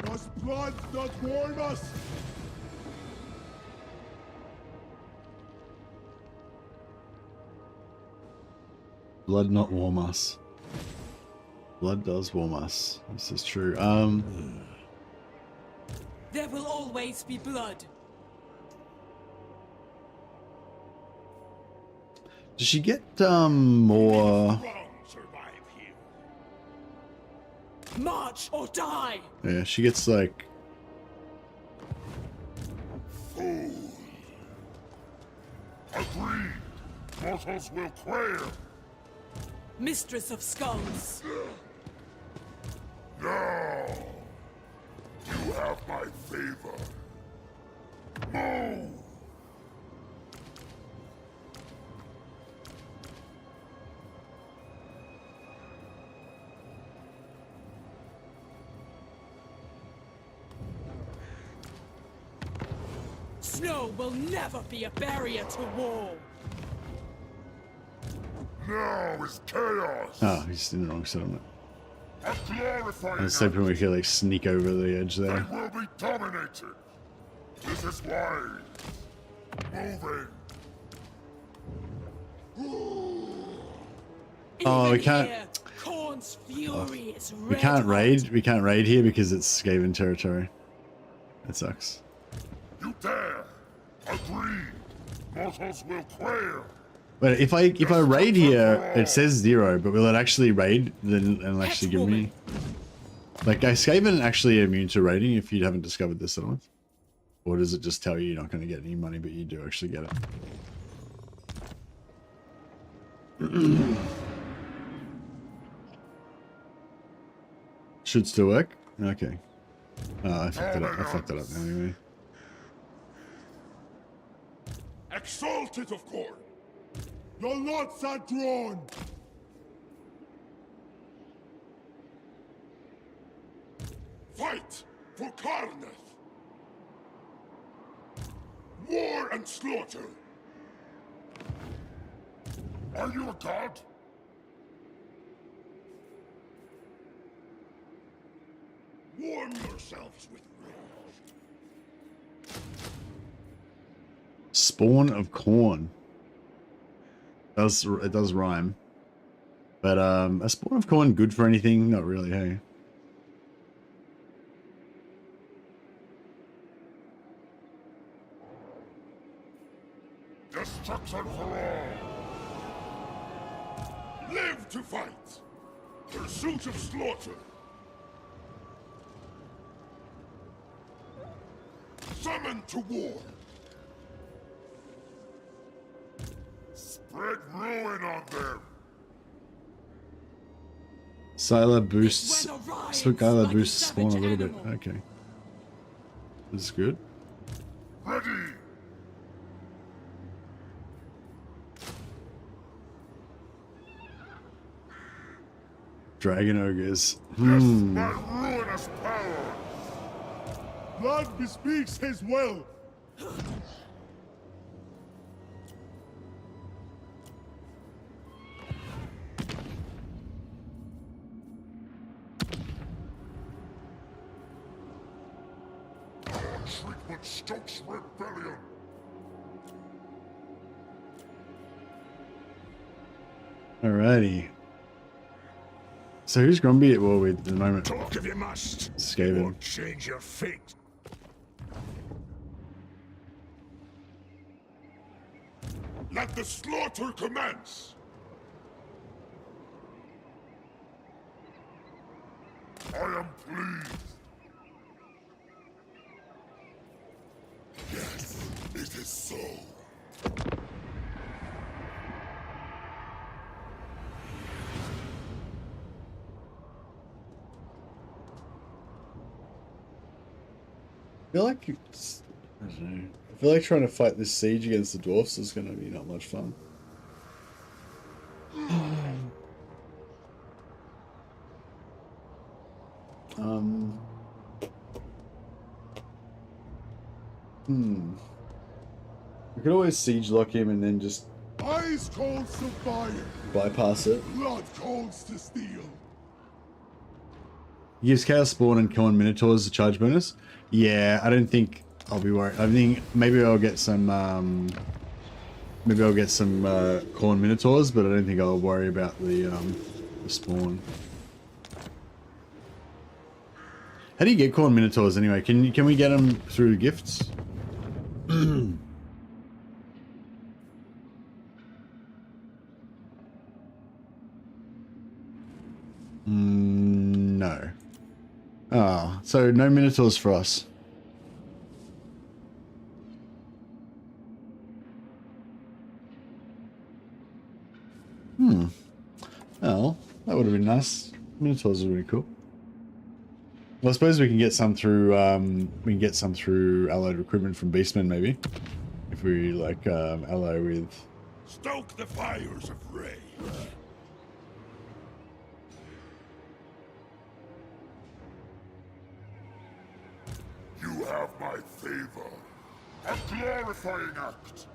Does blood not warm us? Blood not warm us. Blood does warm us. This is true. There will always be blood. Does she get more? March or die. Yeah, she gets like. Agreed. Mortals will quail. Mistress of Skulls. Now, you have my favor. Move! Snow will never be a barrier to war. Now is chaos. Oh, he's in the wrong settlement. A glorifying At some point we could like sneak over the edge they there. will be dominated. This is why. Moving. Oh, we Even can't- here, Khorne's fury is We red can't hot. raid. We can't raid here because it's Skaven territory. That sucks. You dare. Agreed. Mortals will quail. But if I raid here, it says 0. But will it actually raid? Then it'll actually give me. Like, is Skaven actually immune to raiding if you haven't discovered this settlement? Or does it just tell you you're not going to get any money, but you do actually get it? Should still work? Okay. Oh, I fucked it up. I fucked it up anyway. Exalted of Khorne. Your lots are drawn! Fight for Karnath. War and slaughter. Are you a god? Warm yourselves with rage. Spawn of corn. It does rhyme. But a spawn of corn good for anything? Not really, hey. Destruction for all. Live to fight. Pursuit of slaughter. Summon to war. Spread ruin on them. Scylla boosts. When Orion Scylla like a boosts spawn a savage little bit. animal. Okay. This is good. Ready. Dragon ogres. Yes, my ruinous power. Blood bespeaks his will! Treatment stokes rebellion. Alrighty. So who's Grumpy at war with at the moment? Talk if you must. Skaven. Won't change your fate. Let the slaughter commence. I am pleased. Yes, it is so. I feel like I don't know. I feel like trying to fight this siege against the dwarfs is going to be not much fun. We could always siege lock him and then just Ice cold to fire, bypass it. blood colds to steel. He gives Chaos Spawn and Killing Minotaurs a charge bonus. Yeah, I don't think I'll be worried. I think maybe I'll get some Killing Minotaurs, but I don't think I'll worry about the spawn. How do you get Killing Minotaurs anyway? Can we get them through gifts? No. Ah, so no Minotaurs for us. Well, that would have been nice. Minotaurs are really cool. Well, I suppose we can get some through allied recruitment from Beastmen, maybe. If we like ally with. Stoke the fires of rage. You have my favor. A glorifying act.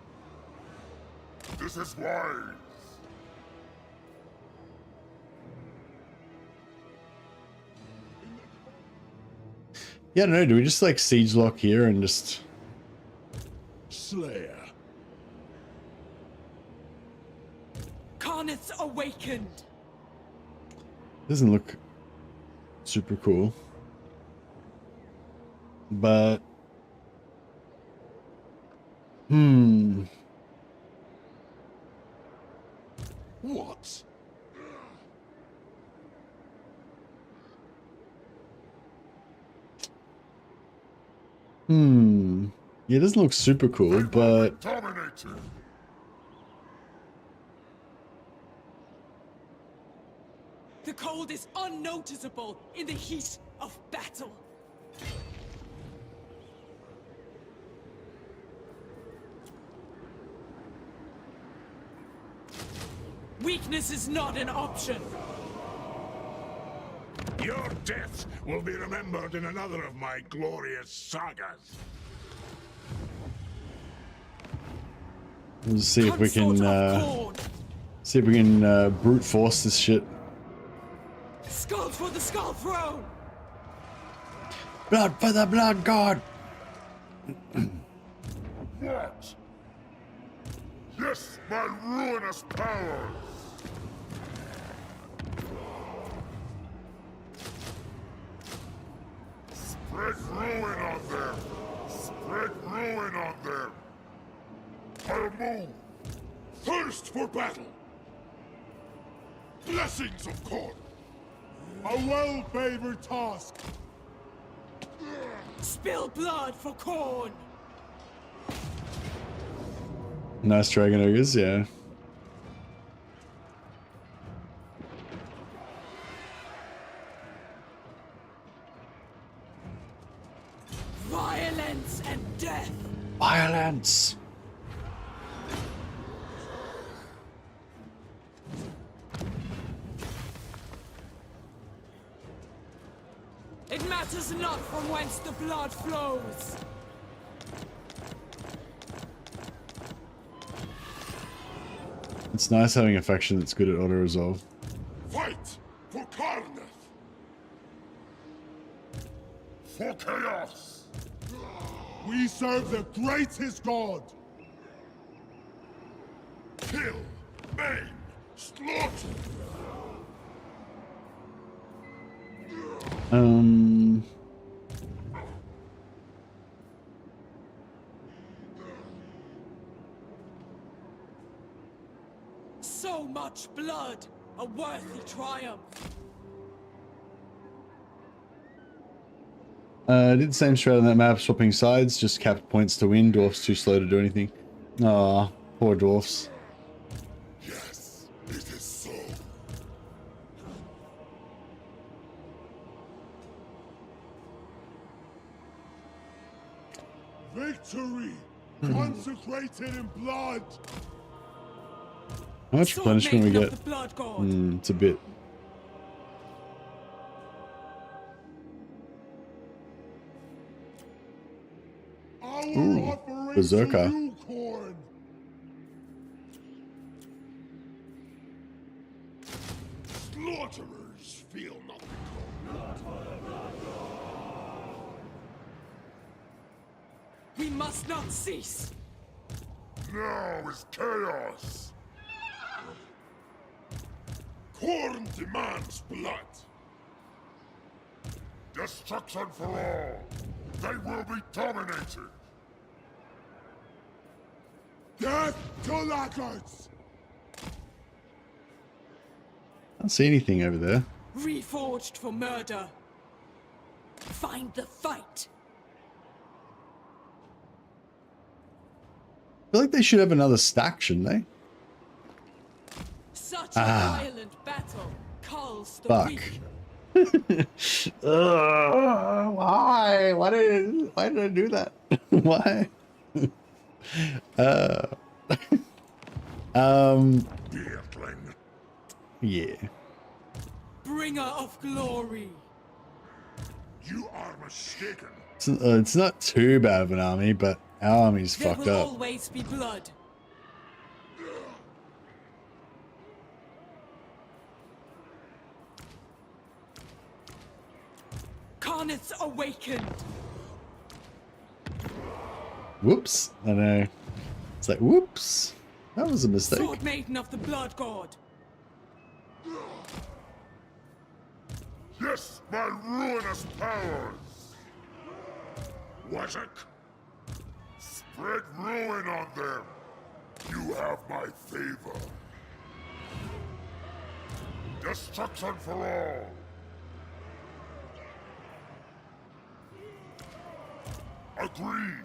This is wise. Yeah, no, do we just like siege lock here and just Slayer. Karnith's awakened. doesn't look super cool. But What? yeah, it doesn't look super cool, but Dominated. The cold is unnoticeable in the heat of battle. Weakness is not an option. Your death will be remembered in another of my glorious sagas. we'll see if we can Consort of Khorne. brute force this shit. Skull for the Skull Throne. Blood for the blood god. What? Yes, my ruinous powers! Spread ruin on them! Spread ruin on them! I'll move! Thirst for battle! Blessings of Khorne! A well-favored task. Spill blood for Khorne. Nice dragon ogres, yeah. Violence and death. Violence. It matters not from whence the blood flows. It's nice having a faction that's good at auto resolve. Fight for Karnath! For chaos! We serve the greatest god. Kill! Maim! Slaughter! So much blood, a worthy triumph. Did the same strat on that map, swapping sides, just capped points to win. Dwarfs too slow to do anything. Aw, poor dwarfs. Yes, it is so. Victory! Consecrated in blood! How much punishment we get? The blood god. It's a bit. Our Ooh, offering berserker. to you, Corn! Slaughterers feel nothing. We must not cease. Now is chaos. Corn demands blood. Destruction for all. They will be dominated. Death to laggards! I don't see anything over there. Reforged for murder. Find the fight. I feel like they should have another stack, shouldn't they? Such a violent battle calls the Fuck. weak. Why? Why did I do that? Why? Beardling. Yeah. Bringer of glory. You are mistaken. It's not too bad of an army, but our army's There fucked will up. always be blood. Karnith's awakened. Whoops. I know. It's like, whoops. That was a mistake. Sword maiden of the blood god. Yes, my ruinous powers. Wazak. Spread ruin on them. You have my favor. Destruction for all. Agreed.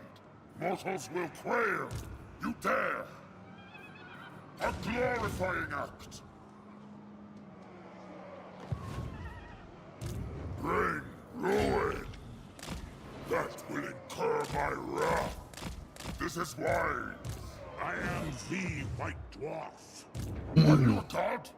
Mortals will quail. You dare. A glorifying act. Bring ruin. That will incur my wrath. This is wise. I am the White Dwarf. Are you a god?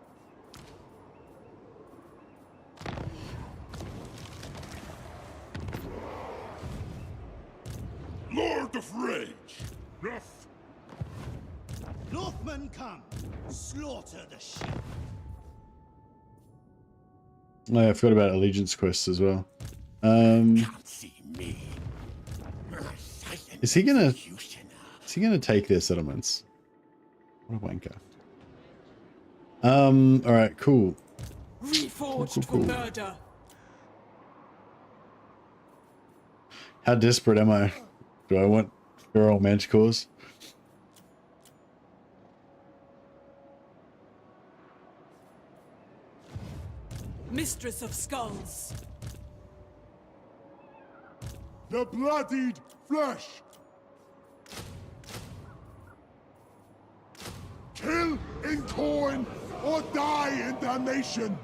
Lord of Rage. Enough. Northmen come, slaughter the sheep. Oh, I forgot about allegiance quests as well. Can't see me. Is he gonna take their settlements? What a wanker. All right, cool. Reforged for murder. How desperate am I? Do I want feral manticores? Mistress of skulls. The bloodied flesh! Kill in corn or die in damnation!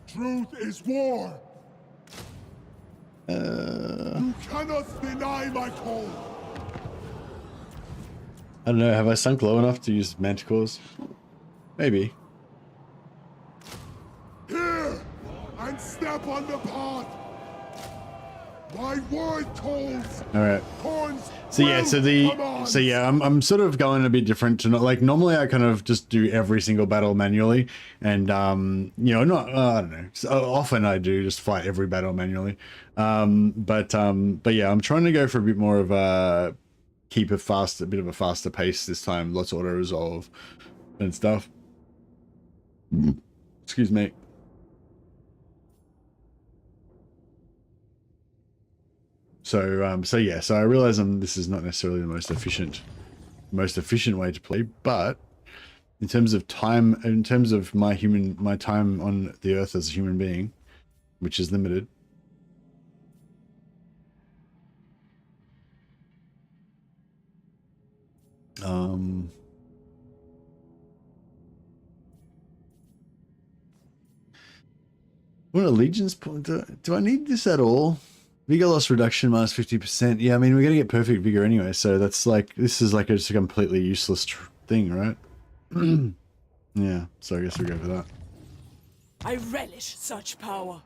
Truth is war! You cannot deny my call! I don't know, have I sunk low enough to use manticores? Maybe. Here! And step on the path! My word calls! Alright. Corns So yeah, will so yeah, I'm sort of going a bit different to not like normally I kind of just do every single battle manually, and you know, not I don't know. So often I do just fight every battle manually, but yeah, I'm trying to go for a bit more of a keep a bit of a faster pace this time. Lots of auto resolve and stuff. Excuse me. So yeah, so I realize this is not necessarily the most efficient way to play, but in terms of time, in terms of my time on the earth as a human being, which is limited, What allegiance point? Do I need this at all? Vigor loss reduction minus 50%. Yeah, I mean, we're going to get perfect vigor anyway, so that's like, this is like just a completely useless thing, right? Yeah, so I guess we'll go for that. I relish such power.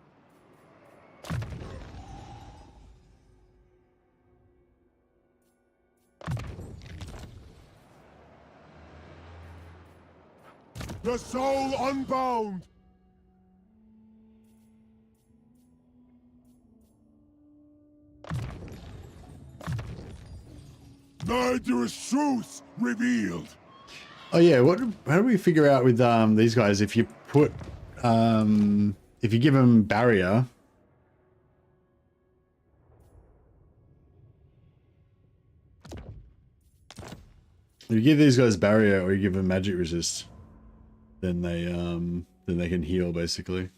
The soul unbound! Murderous truth revealed! Oh yeah, how do we figure out with these guys if you put if you give them barrier? If you give these guys barrier or you give them magic resist, then they can heal basically.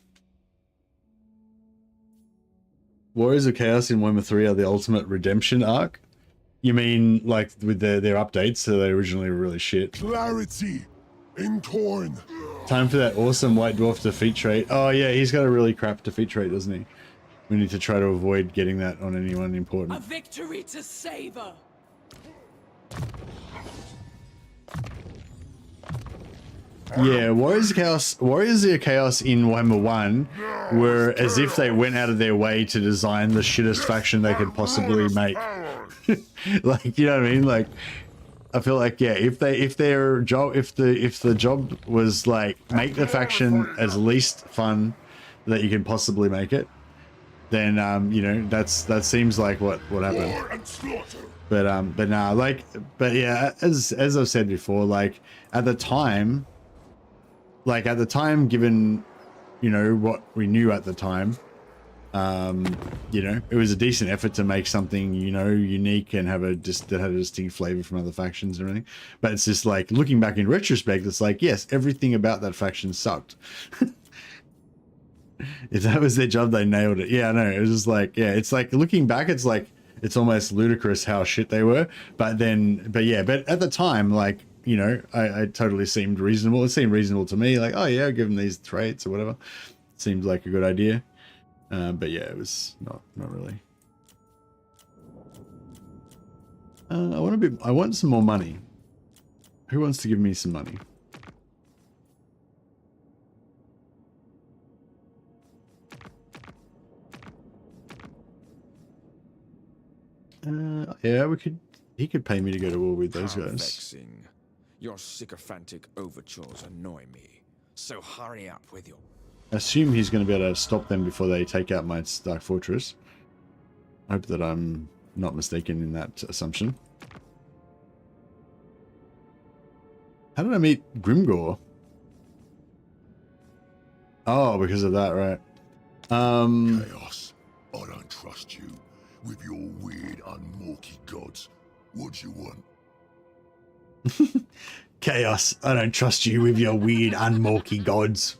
Warriors of Chaos in Warhammer 3 are the ultimate redemption arc. You mean like with their updates, so they originally were really shit. Clarity in corn. Time for that awesome white dwarf defeat trait. Oh yeah, he's got a really crap defeat trait, doesn't he? We need to try to avoid getting that on anyone important. A victory to savor. Yeah, Warriors of Chaos in Warhammer 1 were as if they went out of their way to design the shittest faction they could possibly make. Like, you know what I mean? Like, I feel like, yeah, if the job was like make the faction as least fun that you can possibly make it, then you know, that seems like what happened. But nah, like, but yeah, as I've said before, like at the time, given, you know, what we knew at the time, you know, it was a decent effort to make something, you know, unique and have that had a distinct flavor from other factions and everything. But it's just like looking back in retrospect, it's like, yes, everything about that faction sucked. If that was their job, they nailed it. Yeah, I know. It was just like, yeah, it's like looking back, it's like, it's almost ludicrous how shit they were. But at the time, like, you know, I totally seemed reasonable. It seemed reasonable to me. Like, oh yeah, I'll give them these traits or whatever. Seemed like a good idea. But yeah, it was not really. I want some more money. Who wants to give me some money? Yeah, he could pay me to go to war with those guys. Vexing. Your sycophantic overtures annoy me. So hurry up with your... I assume he's going to be able to stop them before they take out my Dark Fortress. I hope that I'm not mistaken in that assumption. How did I meet Grimgore? Oh, because of that, right? Chaos, I don't trust you with your weird, unmorky gods. What do you want? Chaos, I don't trust you with your weird, unmorky gods.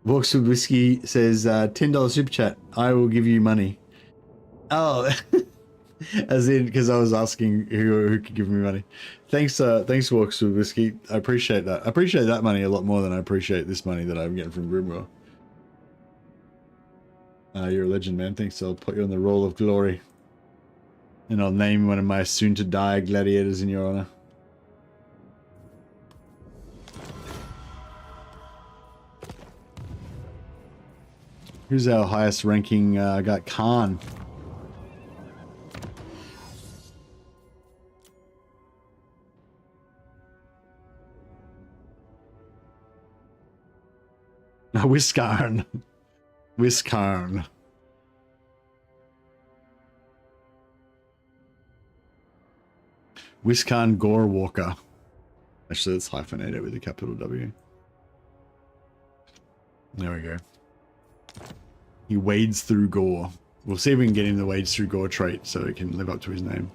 Walks with Whiskey says, $10 super chat. I will give you money. Oh, as in, because I was asking who could give me money. Thanks, Walks with Whiskey. I appreciate that. I appreciate that money a lot more than I appreciate this money that I'm getting from Grimwell. You're a legend, man. Thanks. I'll put you on the roll of glory. And I'll name one of my soon-to-die gladiators in your honor. Who's our highest ranking? Got Khan. Whiskarn. Whiskarn. Whiskarn Gorewalker. Actually, let's hyphenate it with a capital W. There we go. He wades through gore. We'll see if we can get him the wades through gore trait so he can live up to his name.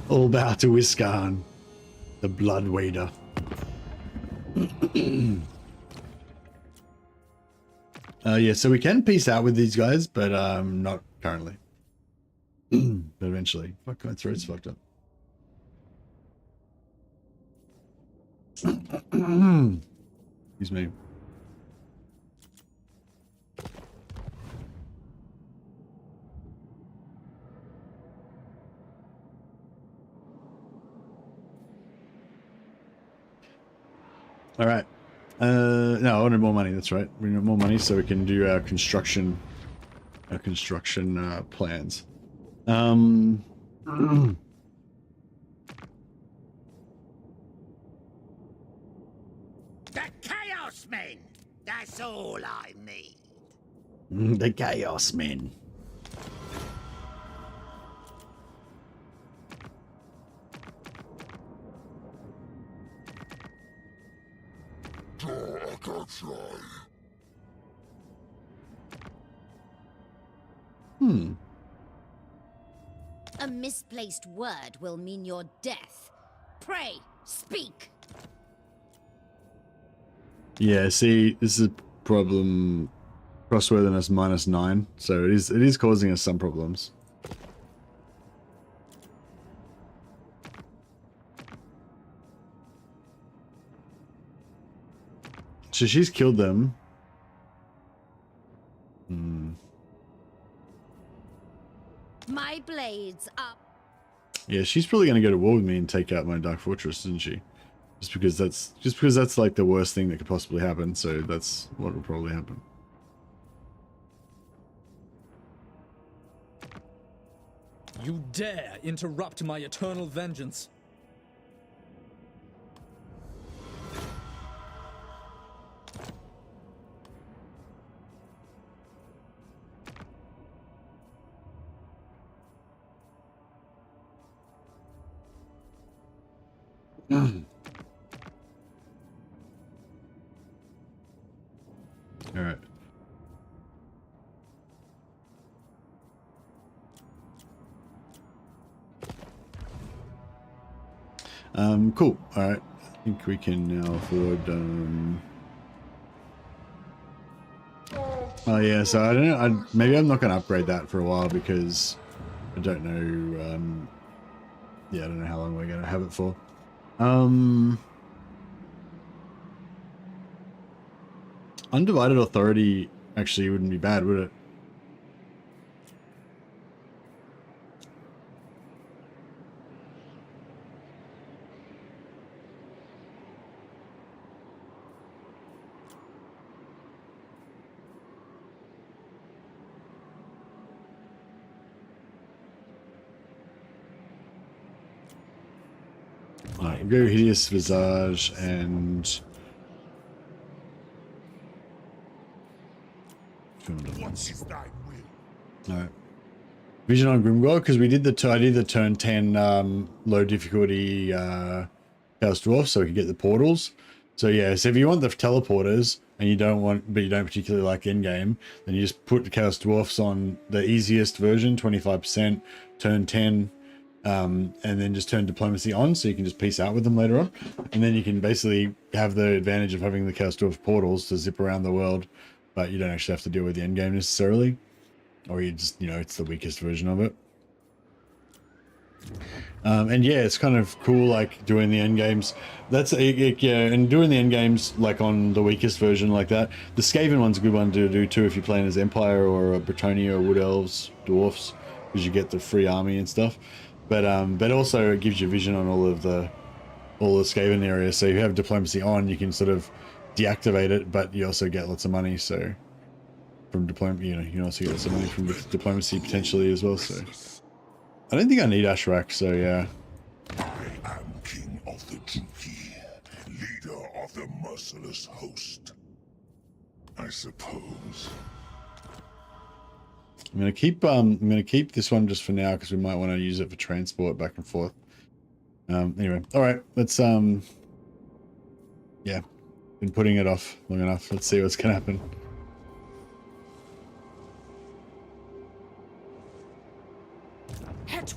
All bow to Whiskarn, the blood wader. Yeah, so we can peace out with these guys, but not currently. But eventually. Fuck, my throat's fucked up. Excuse me. All right. No, I wanted more money. That's right. We need more money so we can do our construction plans. The Chaos Men! That's all I need. The Chaos Men. A misplaced word will mean your death. Pray, speak. Yeah, see, this is a problem. Trustworthiness -9, so it is causing us some problems. So she's killed them. My blades up. Yeah, she's probably gonna go to war with me and take out my Dark Fortress, isn't she? Just because that's like the worst thing that could possibly happen. So that's what will probably happen. You dare interrupt my eternal vengeance. All right. Cool. All right. I think we can now afford. Oh yeah. So I don't know. Maybe I'm not going to upgrade that for a while because I don't know. Yeah, I don't know how long we're going to have it for. Undivided authority actually wouldn't be bad, would it? Alright, go Hideous Visage and... Alright. Vision on Grimgor, because we did I did the turn 10 low difficulty Chaos Dwarf so we could get the portals. So yeah, so if you want the teleporters and you don't particularly like endgame, then you just put the Chaos Dwarfs on the easiest version, 25%, turn 10, and then just turn diplomacy on so you can just peace out with them later on. And then you can basically have the advantage of having the Chaos Dwarf portals to zip around the world, but you don't actually have to deal with the endgame necessarily. Or you just, it's the weakest version of it. And yeah, it's kind of cool, like doing the end games. Yeah, and doing the end games like on the weakest version like that. The Skaven one's a good one to do too if you're playing as Empire or Britannia or Wood Elves, Dwarfs, because you get the free army and stuff. But also it gives you vision on all the Skaven areas. So if you have diplomacy on, you can sort of deactivate it, but you also get lots of money. So from diplomacy, you can also get some money from diplomacy potentially as well. So I don't think I need Ashrak, so yeah. I am king of the Druki, leader of the merciless host. I suppose. I'm gonna keep this one just for now because we might want to use it for transport back and forth. Anyway, all right, let's yeah, been putting it off long enough. Let's see what's gonna happen.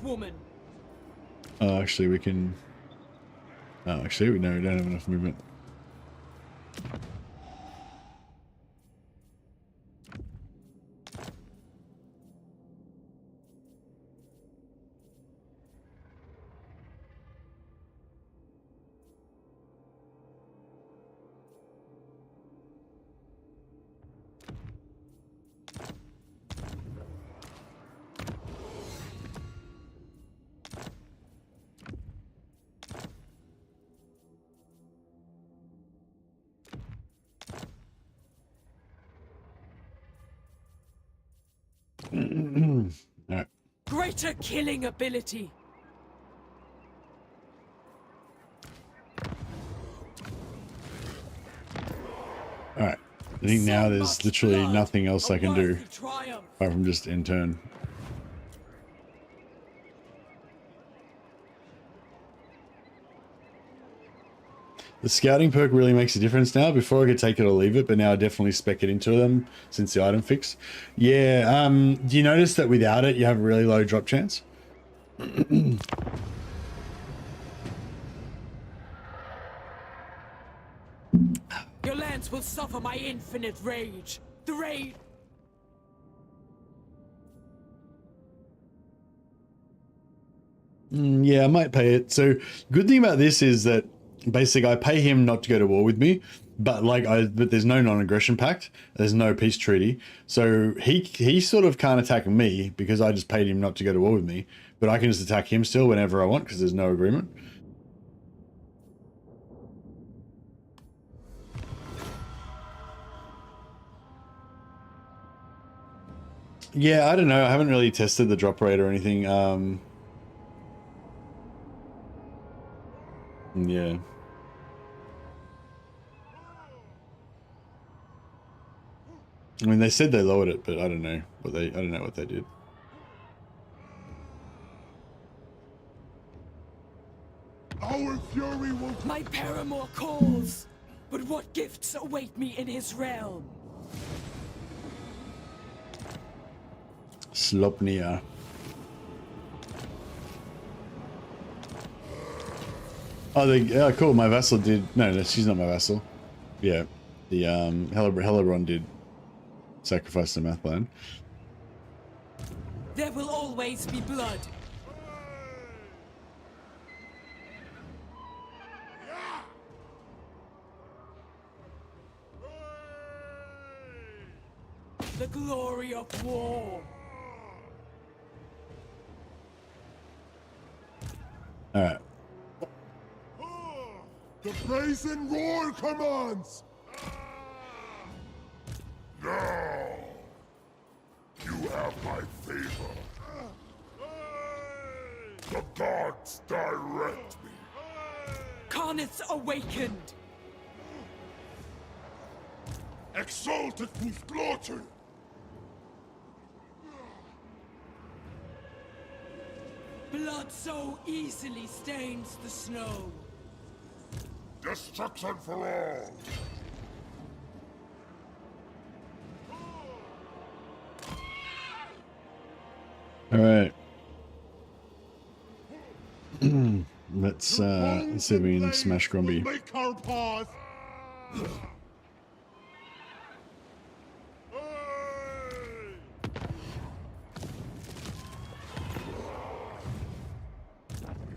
Woman. Oh, actually, we can. Oh, actually, we don't have enough movement. Better killing ability. Alright. I think now there's literally nothing else I can do apart from just end turn. The scouting perk really makes a difference now. Before I could take it or leave it, but now I definitely spec it into them since the item fix. Yeah, do you notice that without it, you have a really low drop chance? Your lands will suffer my infinite rage. The rage... Yeah, I might pay it. So good thing about this is that basically I pay him not to go to war with me, but but there's no non-aggression pact. There's no peace treaty. So he sort of can't attack me because I just paid him not to go to war with me, but I can just attack him still whenever I want because there's no agreement. Yeah, I don't know. I haven't really tested the drop rate or anything. Yeah. I mean, they said they lowered it, but I don't know what they did. Our fury will... My paramour calls, but what gifts await me in his realm? Slopnia. Oh, yeah, cool. My vassal did. No, she's not my vassal. Yeah, the Hellebrand did sacrifice the Mathland. There will always be blood. The glory of war. All right. The brazen roar commands! Now, you have my favor. The gods direct me. Karnith's awakened. Exalted Fußglotte! Blood so easily stains the snow. Destruction for all! All right. Let's see if we can smash Grumpy. Make our path!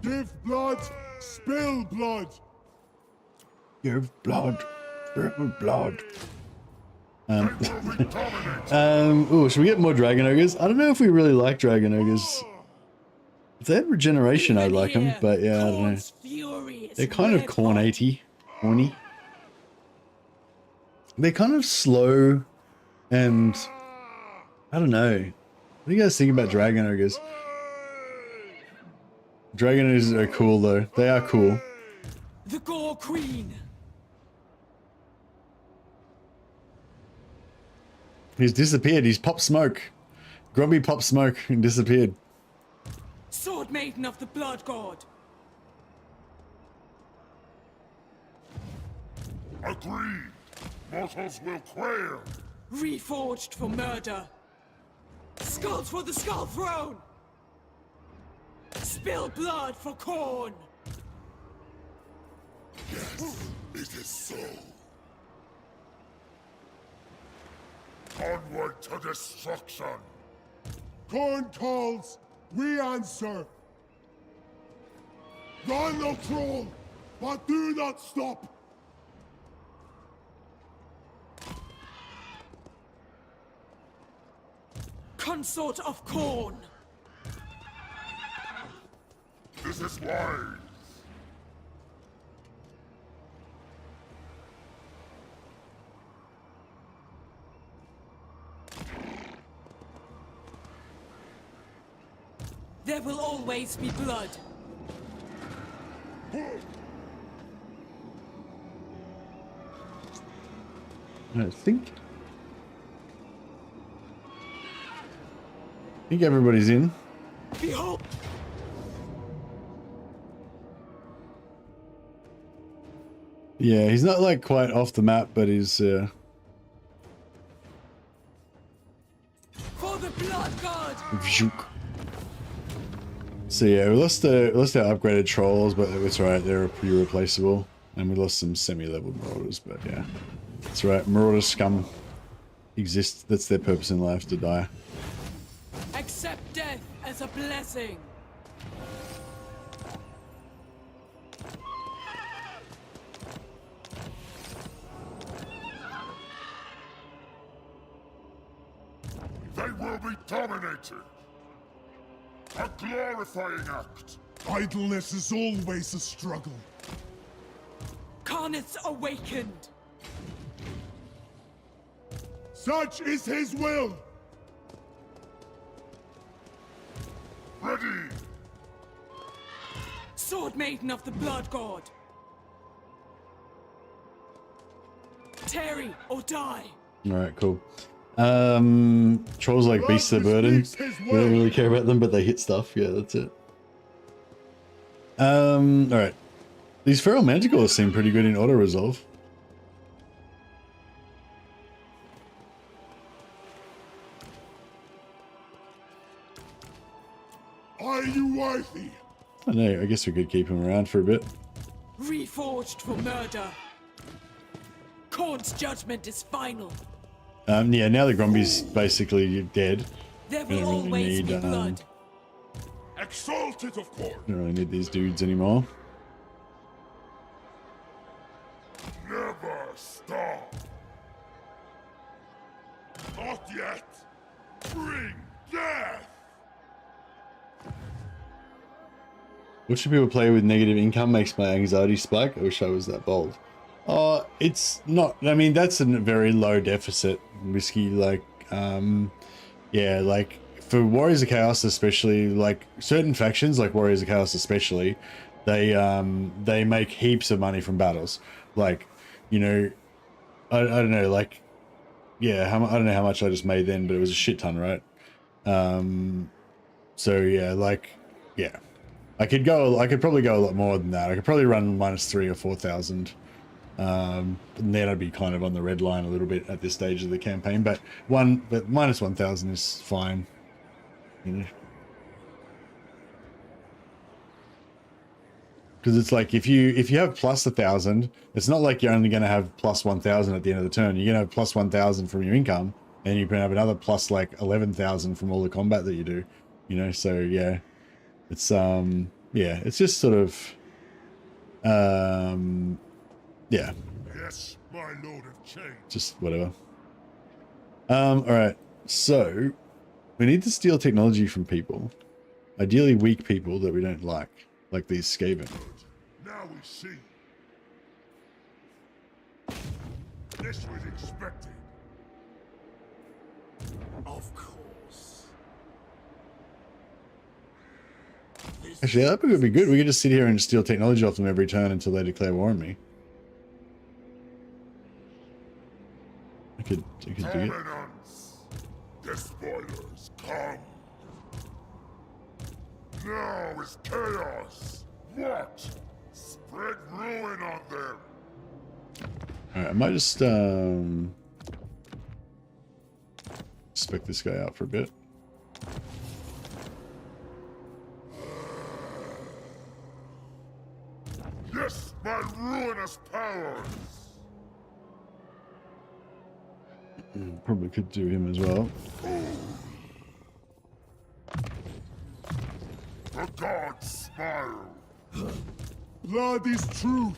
Give blood, spill blood! Give blood, spill blood. Should we get more Dragon Ogres? I don't know if we really like Dragon Ogres. If they had regeneration, I'd like them, but yeah, I don't know. They're kind of corny. They're kind of slow, and I don't know. What do you guys think about Dragon Ogres? Dragon Ogres are cool, though. They are cool. The Gore Queen. He's disappeared. He's popped smoke. Grumpy popped smoke and disappeared. Sword Maiden of the Blood God. Agreed. Mortals will quail. Reforged for murder. Skulls for the Skull Throne. Spill blood for corn. Yes, it is so. Onward to destruction. Corn calls, we answer. Run the troll, but do not stop. Consort of Corn. This is wise. There will always be blood. I think everybody's in. Behold! Yeah, he's not like quite off the map, but he's For the blood god! So yeah, we lost our upgraded trolls, but it's right, they're pretty replaceable. And we lost some semi-leveled marauders, but yeah. That's right, marauder scum exists, that's their purpose in life, to die. Accept death as a blessing. They will be dominated. A glorifying act. Idleness is always a struggle. Karnith's awakened. Such is his will. Ready. Sword Maiden of the Blood God. Terry or die. Alright, cool. Trolls like beasts of burden. We don't really care about them, but they hit stuff. Yeah, that's it. Alright. These feral manticores seem pretty good in auto resolve. Are you worthy? I know, I guess we could keep him around for a bit. Reforged for murder. Khorne's judgment is final. Yeah, now the Gromby's basically dead. There We will don't really always need, be blood. Exalted of course. Don't really need these dudes anymore. Never stop. Not yet. Bring death. What should people play with negative income makes my anxiety spike? I wish I was that bold. It's not, I mean, that's a very low deficit whiskey, like, yeah, like, for Warriors of Chaos especially, like, certain factions, like Warriors of Chaos especially, they make heaps of money from battles. Like, you know, I don't know, like, yeah, I don't know how much I just made then, but it was a shit ton, right? So yeah, like, yeah. I could probably go a lot more than that. I could probably run -3,000 or 4,000. And then I'd be kind of on the red line a little bit at this stage of the campaign, but -1,000 is fine, you know. Because it's like if you have +1,000, it's not like you're only going to have +1,000 at the end of the turn. You're going to have +1,000 from your income, and you can have another plus like 11,000 from all the combat that you do, you know. So yeah, it's yeah, it's just sort of yeah. Yes, my lord of change. Just whatever. All right. So we need to steal technology from people, ideally weak people that we don't like these Skaven. Now we see. This was expected. Of course. Actually, that would be good. We could just sit here and steal technology off them every turn until they declare war on me. I could do it. Dominance. The spoilers come. Now is chaos. What? Spread ruin on them. Alright, I might just spec this guy out for a bit. Yes, my ruinous powers. Probably could do him as well. The gods smile. Blood is truth.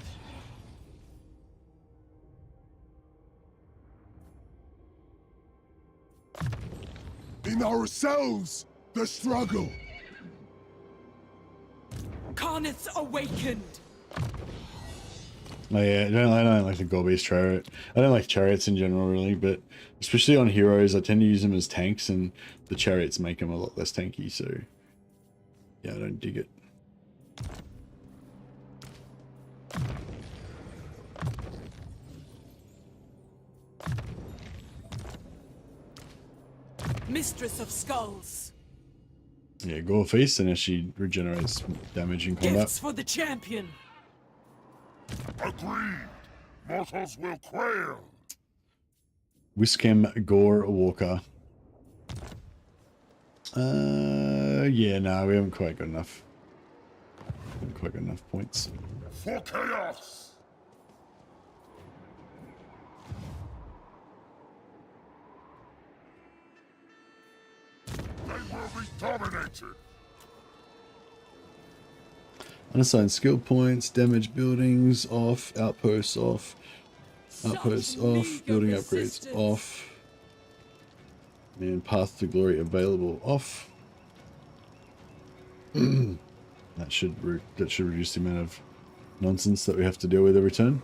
In ourselves, the struggle. Karnith's awakened. Oh yeah, I don't like the Gorby's chariot. I don't like chariots in general really, but especially on heroes, I tend to use them as tanks, and the chariots make them a lot less tanky, so Yeah, I don't dig it. Mistress of Skulls. Yeah, Gore Feast, and she regenerates damage in combat. Gifts for the champion. Agreed. Mortals will quail. Wiscam Gore Walker. Yeah, no, we haven't quite got enough. Haven't quite got enough points. For chaos. They will be dominated. Unassigned skill points, damage buildings off, outposts off, outposts off, building upgrades off, and path to glory available off. that should reduce the amount of nonsense that we have to deal with every turn.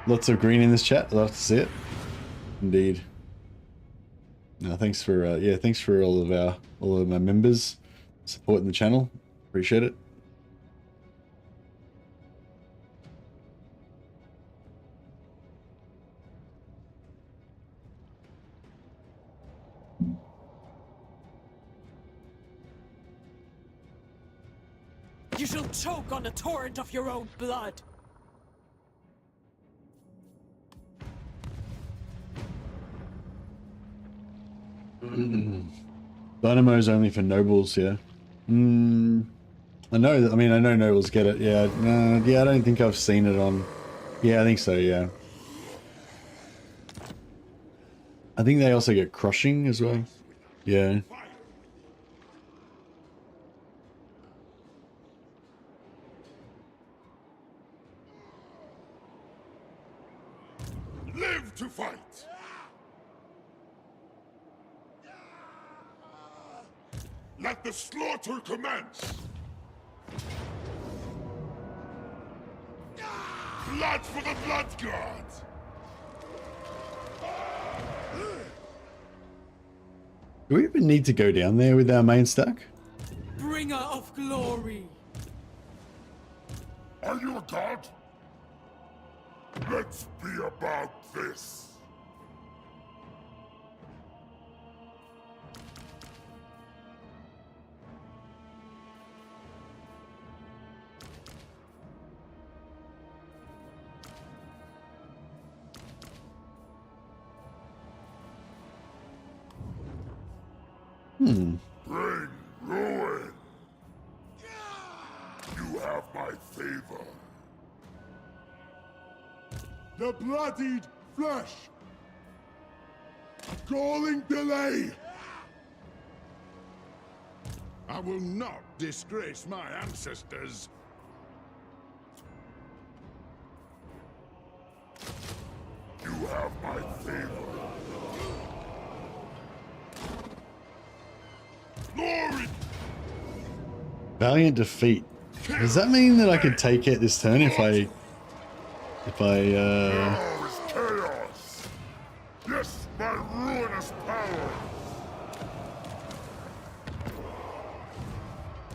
Lots of green in this chat. I'd love to see it. Indeed. No, thanks for yeah, thanks for all of my members supporting the channel. Appreciate it. You shall choke on a torrent of your own blood. Dynamo is only for nobles, yeah. I know that. I mean, I know nobles get it. Yeah, yeah. I don't think I've seen it on. Yeah, I think so. Yeah. I think they also get crushing as well. Yeah. Live to fight. Let the slaughter commence! Blood for the Blood Gods! Do we even need to go down there with our main stack? Bringer of glory! Are you a god? Let's be about this! Bring ruin. You have my favor. The bloodied flesh! Galling delay! I will not disgrace my ancestors. You have my favor. Glory! Valiant defeat. Does that mean that I could take it this turn if I Now is chaos. Yes, my ruinous power.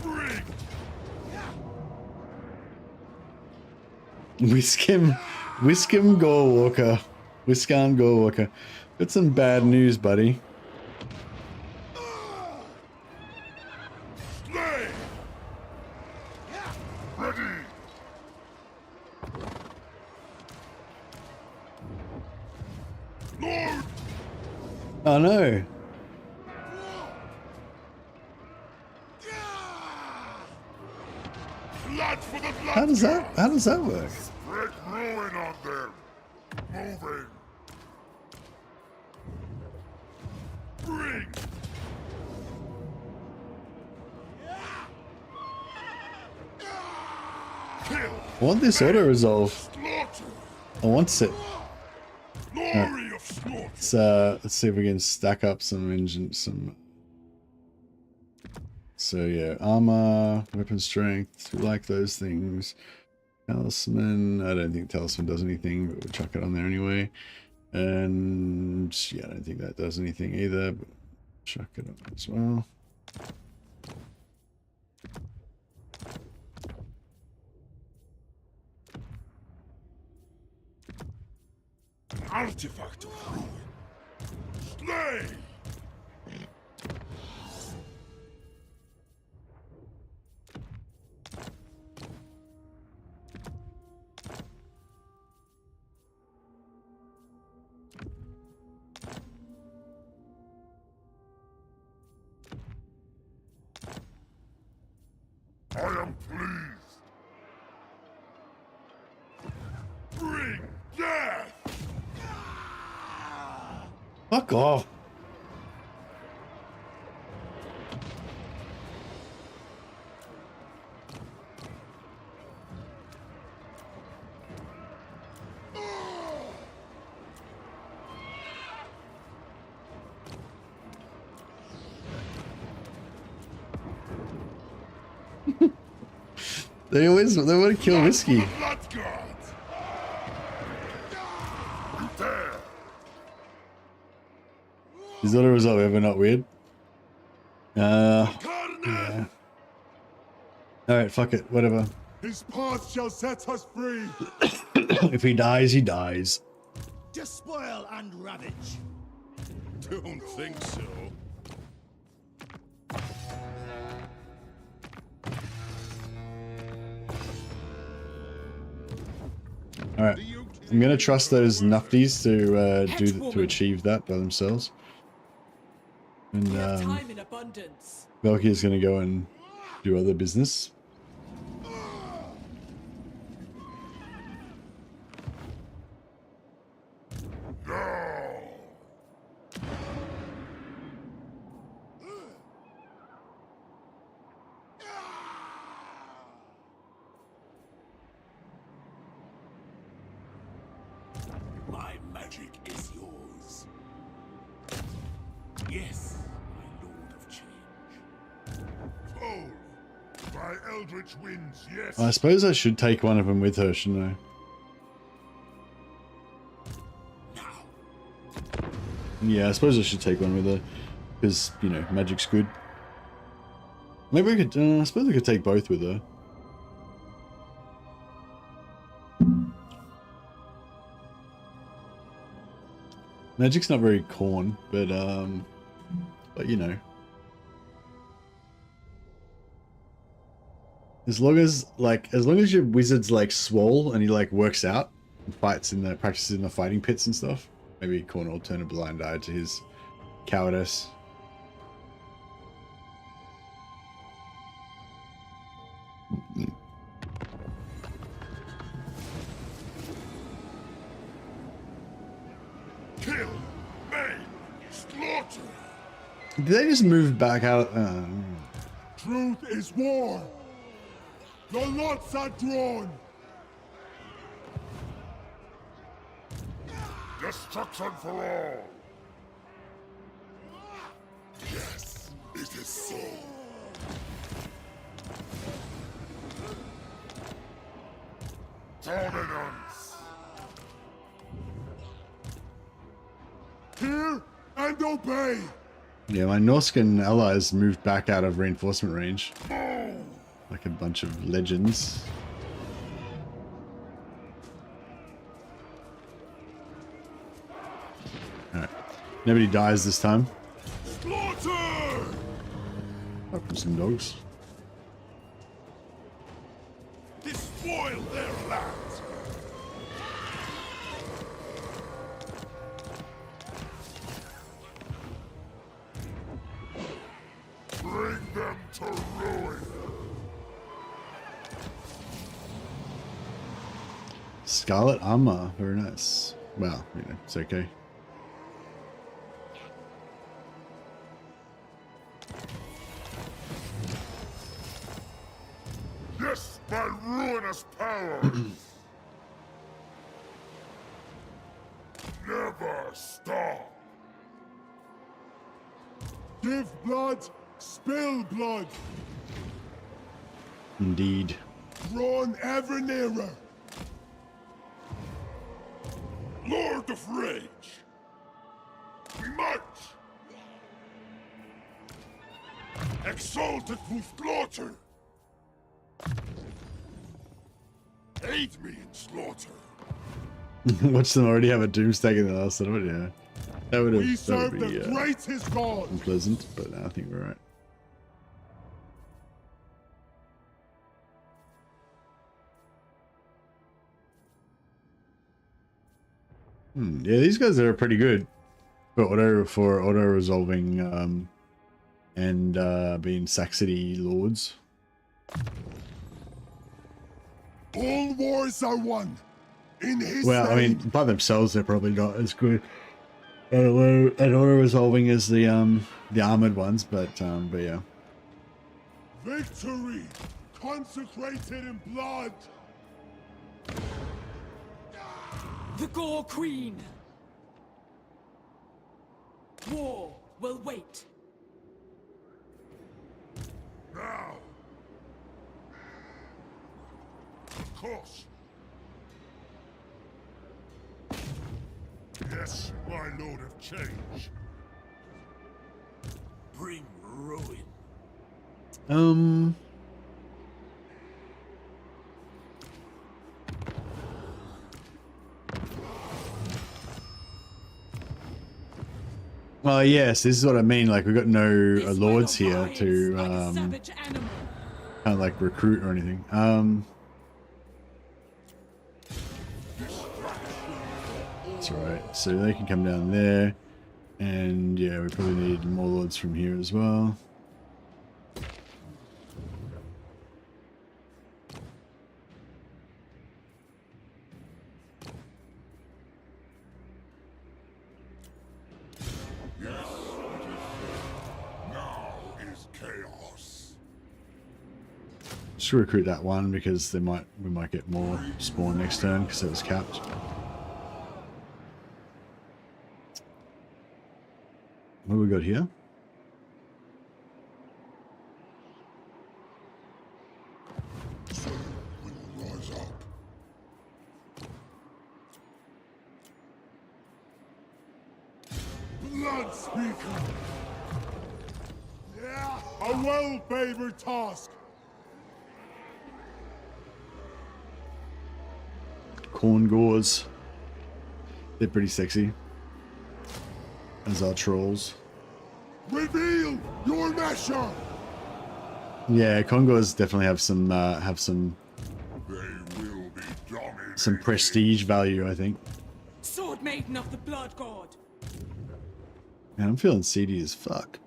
Bring. Wiscam Gorewalker. Wiscam Gorewalker. Got some bad news, buddy. Slay. Ready. Lord. Oh no. Blood for the blood. How does that work? Spread ruin on them. Moving. Bring. Kill. I want this auto resolve. Slaughter. I want it. Glory of slaughter. Let's see if we can stack up some engine, So yeah, armor, weapon strength, we like those things. Talisman, I don't think talisman does anything, but we'll chuck it on there anyway. And yeah, I don't think that does anything either, but chuck it up as well. An artifact of ruin. Slay! I am pleased. Bring death! Fuck off. They want to kill Whiskey. Is that a result ever not weird? Yeah. Alright, fuck it, whatever. His path shall set us free. If he dies, he dies. Despoil and ravage. Don't think so. Alright. I'm gonna trust those nufties to achieve that by themselves. And time in abundance. Valkia's gonna go and do other business. My magic is yours. Yes, my lord of change. Cold by eldritch winds, yes. I suppose I should take one of them with her, shouldn't I? Yeah, I suppose I should take one with her. Because, you know, magic's good. Maybe I could, I suppose I could take both with her. Magic's not very corn, but you know. As long as your wizard's like swole and he like works out and practices in the fighting pits and stuff, maybe Corn will turn a blind eye to his cowardice. Kill, maim, slaughter. Did they just move back out? Truth is war. The lots are drawn. Destruction for all. Yes, it is so. Dominance. Hear and obey. Yeah, my Norscan allies moved back out of reinforcement range. Like a bunch of legends. Alright. Nobody dies this time. Slaughter! Apart from some dogs. Despoil their lands. Bring them to ruin. Scarlet armor, very nice. Well, you know, it's okay. Yes, by ruinous power. Never stop. Give blood, spill blood. Indeed. Drawn ever nearer. Lord of of rage. We might. Exalted through slaughter. Aid me in slaughter. Watch them already have a doomstag in the last settlement. Yeah, that would We have serve be the greatest God. unpleasant, but I think we're right. Yeah, these guys are pretty good for auto resolving and being Saxony lords. All wars are won. In his Well, I mean, name. by themselves, they're probably not as good at auto-resolving as the armored ones, but yeah. Victory consecrated in blood. The Gore Queen! War will wait. Now. Of course. Yes, my lord of change. Bring ruin. Well, yes, this is what I mean. Like, we've got no This lords will here rise to like a savage animal. kind of like recruit or anything. That's right. So they can come down there, and yeah, we probably need more lords from here as well. Now is chaos. Just recruit that one because we might get more spawn next turn because it was capped. What do we got here? So we will rise up. Blood speaker. Yeah, a well-favored task. Corn gores. They're pretty sexy. As are trolls. Reveal your measure. Yeah, Congors definitely have some They will be dominated. some prestige value, I think. Sword Maiden of the Blood God. Man, I'm feeling seedy as fuck.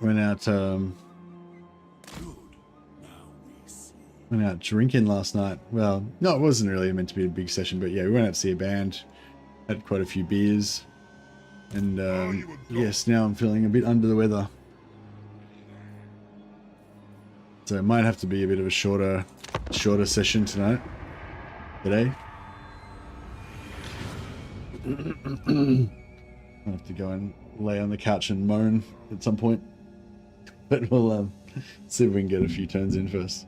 Went out drinking last night. Well, no, it wasn't really meant to be a big session, but yeah, we went out to see a band, had quite a few beers, and yes, now I'm feeling a bit under the weather. So it might have to be a bit of a shorter session today. I'll have to go and lay on the couch and moan at some point, but we'll see if we can get a few turns in first.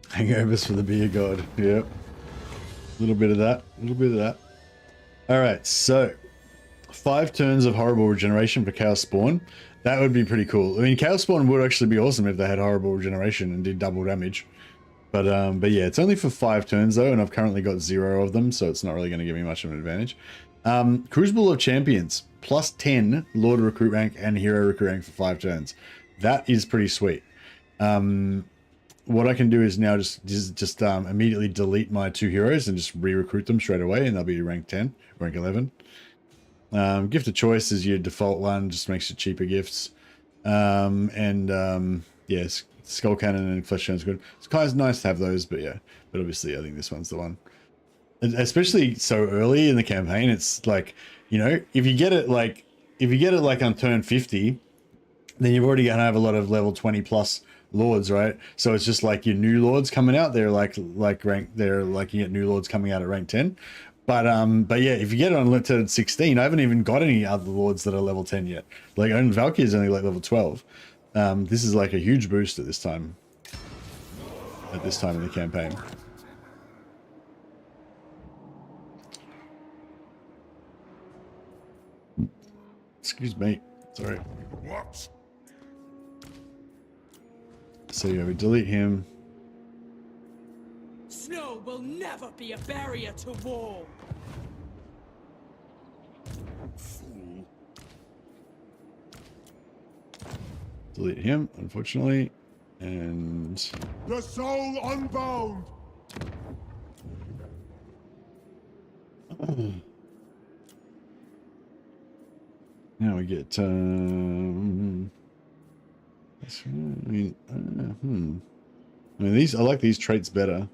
Hangovers for the beer god. Yep. A little bit of that. All right, so 5 turns of horrible regeneration for Chaos Spawn. That would be pretty cool. I mean, Chaos Spawn would actually be awesome if they had horrible regeneration and did double damage. But yeah, it's only for 5 turns though, and I've currently got 0 of them, so it's not really going to give me much of an advantage. Crucible of Champions, plus 10 Lord Recruit rank and Hero Recruit rank for 5 turns. That is pretty sweet. What I can do is now just immediately delete my 2 heroes and just re-recruit them straight away, and they'll be rank 10, rank 11. Gift of Choice is your default one, just makes you cheaper gifts. Yes, Skull Cannon and Flesh Stone's good. It's kind of nice to have those, but yeah. But obviously, I think this one's the one. And especially so early in the campaign, it's like, you know, if you get it like on turn 50, then you've already gonna have a lot of level 20 plus lords, right? So it's just like your new lords coming out. They're like rank. They're like you get new lords coming out at rank 10. But yeah, if you get it on limited 16, I haven't even got any other lords that are level 10 yet. Like, and Valkia is only like level 12. This is like a huge boost at this time. At this time in the campaign. Excuse me. Sorry. What? So yeah, we delete him. Snow will never be a barrier to war. Fool. Delete him, unfortunately. And The soul unbound. now we get I mean, I mean these, I like these traits better.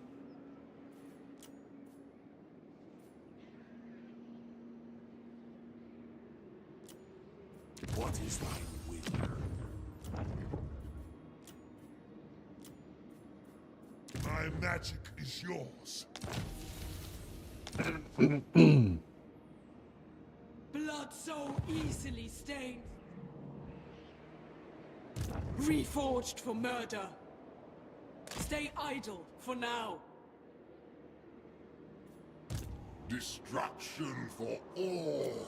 What is thy will? My magic is yours. Blood so easily stained. Reforged for murder. Stay idle for now. Destruction for all.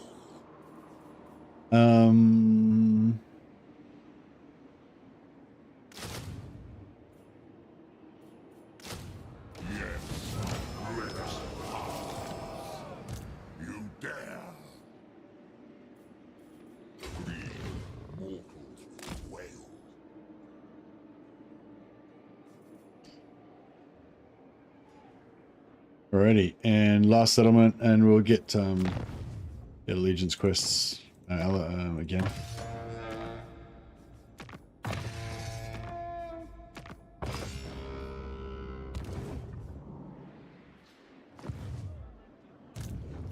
Yes, let us pass. You dare. Three mortals wail. Alrighty, and last settlement, and we'll get allegiance quests again.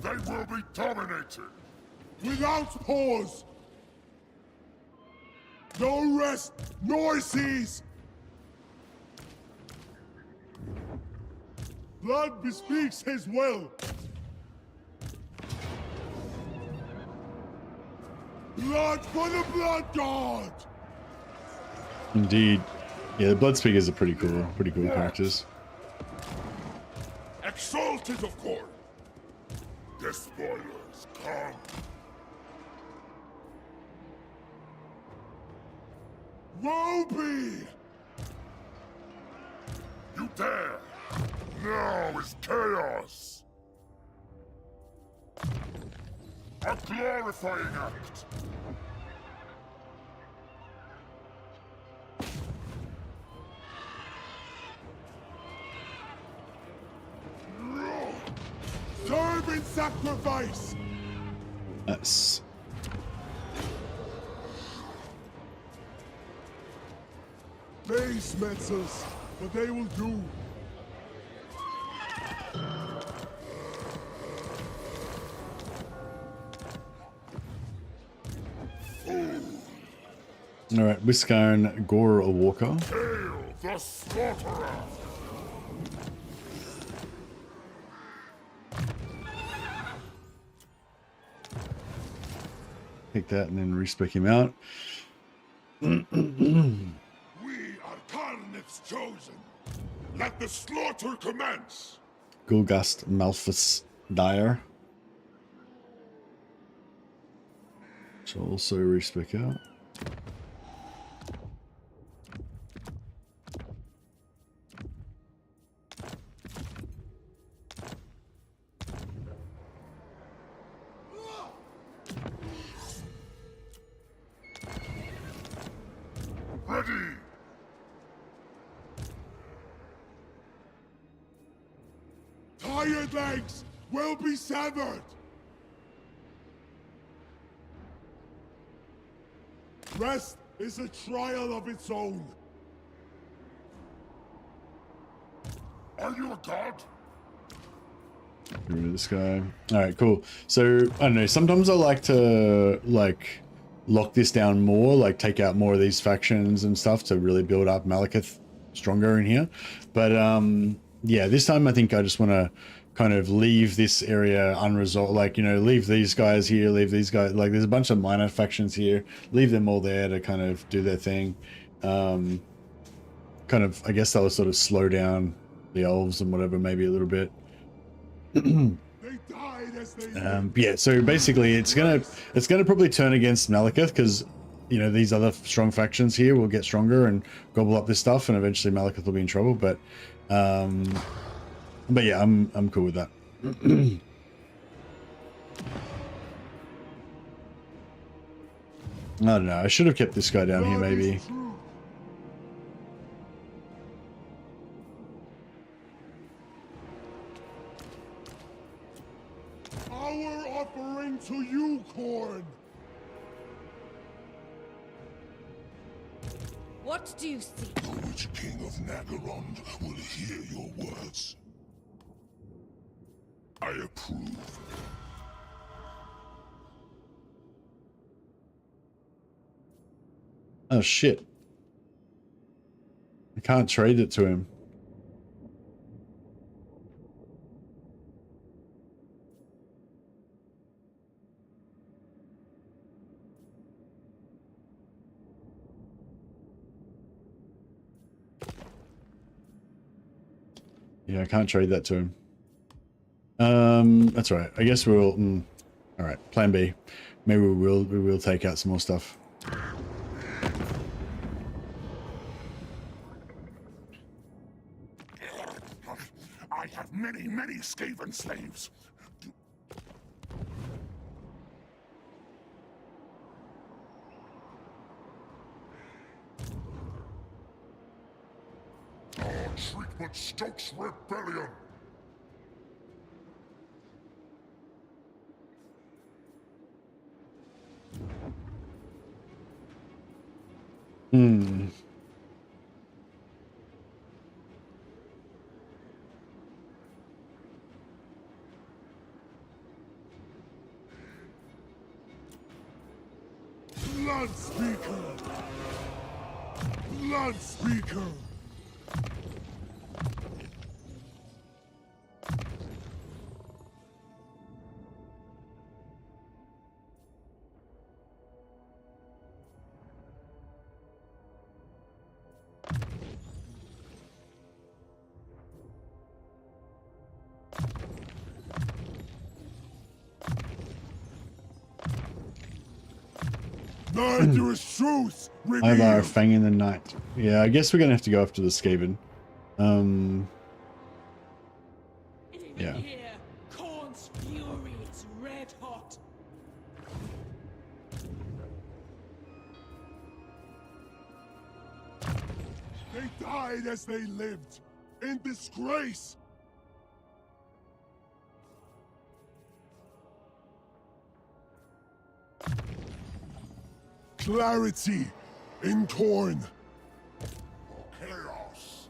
They will be dominated. Without pause. No rest, nor cease. Blood bespeaks his will. Blood for the blood god. Indeed. Yeah, the Blood Speakers are pretty cool characters. Exalted of course. The spoilers come. Woe be! You dare! Now is chaos! A glorifying act! Serve in sacrifice! Nice. Base metzels, but they will do. Alright, Wiskarn Gore Walker. Hail the slaughterer! Take that and then respec him out. We are Carnif's chosen. Let the slaughter commence! Gulgast Malphus Dyer. Shall also respec out. Ready! Tired legs will be severed. Rest is a trial of its own. Are you a god? Get rid of this guy. Alright, cool. So, I don't know, sometimes I like to, like, lock this down more, like take out more of these factions and stuff to really build up Malekith stronger in here. But yeah, this time I think I just want to kind of leave this area unresolved, like, you know, leave these guys here, leave these guys, like there's a bunch of minor factions here, leave them all there to kind of do their thing. Kind of, I guess that will sort of slow down the elves and whatever, maybe a little bit. Yeah, so basically it's gonna probably turn against Malekith, because, you know, these other strong factions here will get stronger and gobble up this stuff, and eventually Malekith will be in trouble. But yeah, I'm cool with that. I don't know, I should have kept this guy down here maybe. Our offering to you, Khorne. What do you see? The Witch King of Nagarond will hear your words. I approve. Oh shit. I can't trade it to him. Yeah, I can't trade that to him. That's all right. I guess we'll. All right, Plan B. Maybe we will take out some more stuff. I have many Skaven slaves. Our treatment stokes rebellion. Blood Speaker! Blood Speaker! Murderous truth! Ivar, Fang in the Night. Yeah, I guess we're gonna have to go after the Skaven. Yeah. Here, Khorne's fury is red hot. They died as they lived, in disgrace! Clarity in Khorne. Chaos.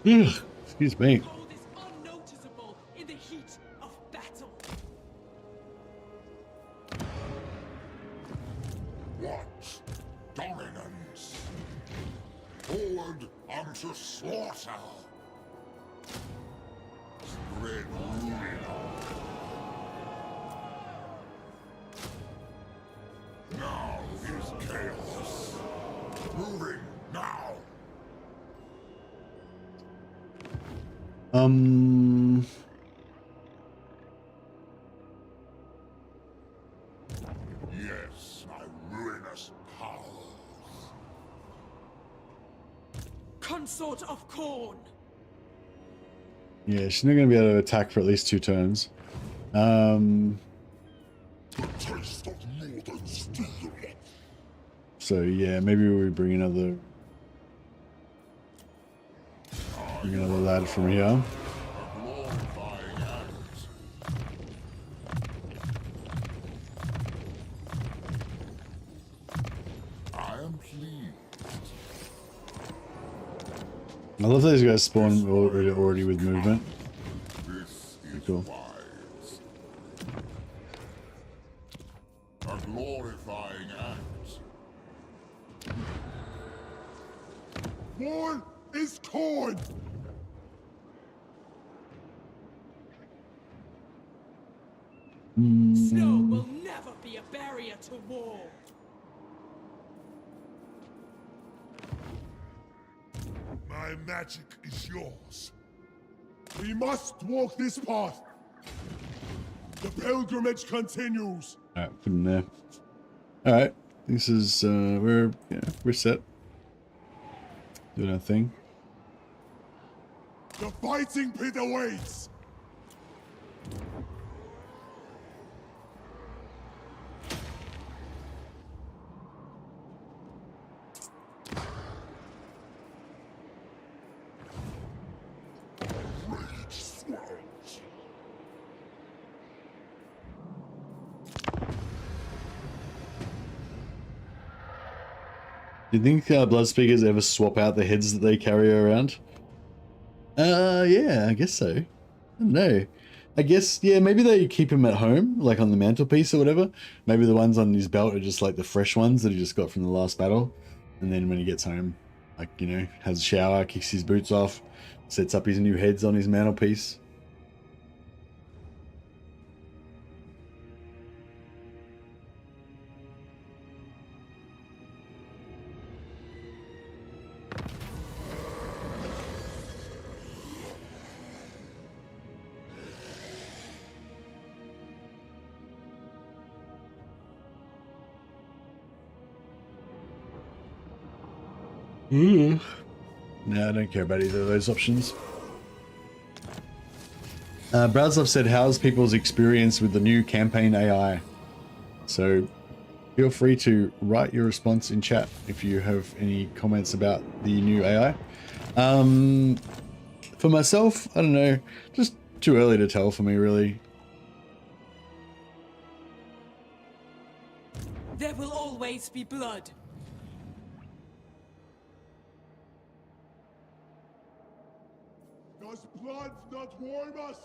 Excuse me. Cold is unnoticeable in the heat of battle. What? Dominance. Forward unto slaughter. Spread ruin. Now is chaos. Moving now. Yes, my ruinous powers. Consort of Khorne. Yeah, she's not gonna be able to attack for at least 2 turns. Taste of northern steel. So yeah, maybe we bring another lad from here. I am pleased. I love these guys spawn already with movement. This is Cool. wise. War is torn! Snow will never be a barrier to war. My magic is yours. We must walk this path. The pilgrimage continues. All right, put in there. All right, this is we're set. Doing our thing. The fighting pit awaits. Do you think blood speakers ever swap out the heads that they carry around? Yeah, I guess so. I don't know. I guess, yeah, maybe they keep him at home, like on the mantelpiece or whatever. Maybe the ones on his belt are just like the fresh ones that he just got from the last battle. And then when he gets home, like, you know, has a shower, kicks his boots off, sets up his new heads on his mantelpiece. No, I don't care about either of those options. Brazlov said, how's people's experience with the new campaign AI? So feel free to write your response in chat if you have any comments about the new AI. For myself, I don't know, just too early to tell for me, really. There will always be blood. Does blood not warm us?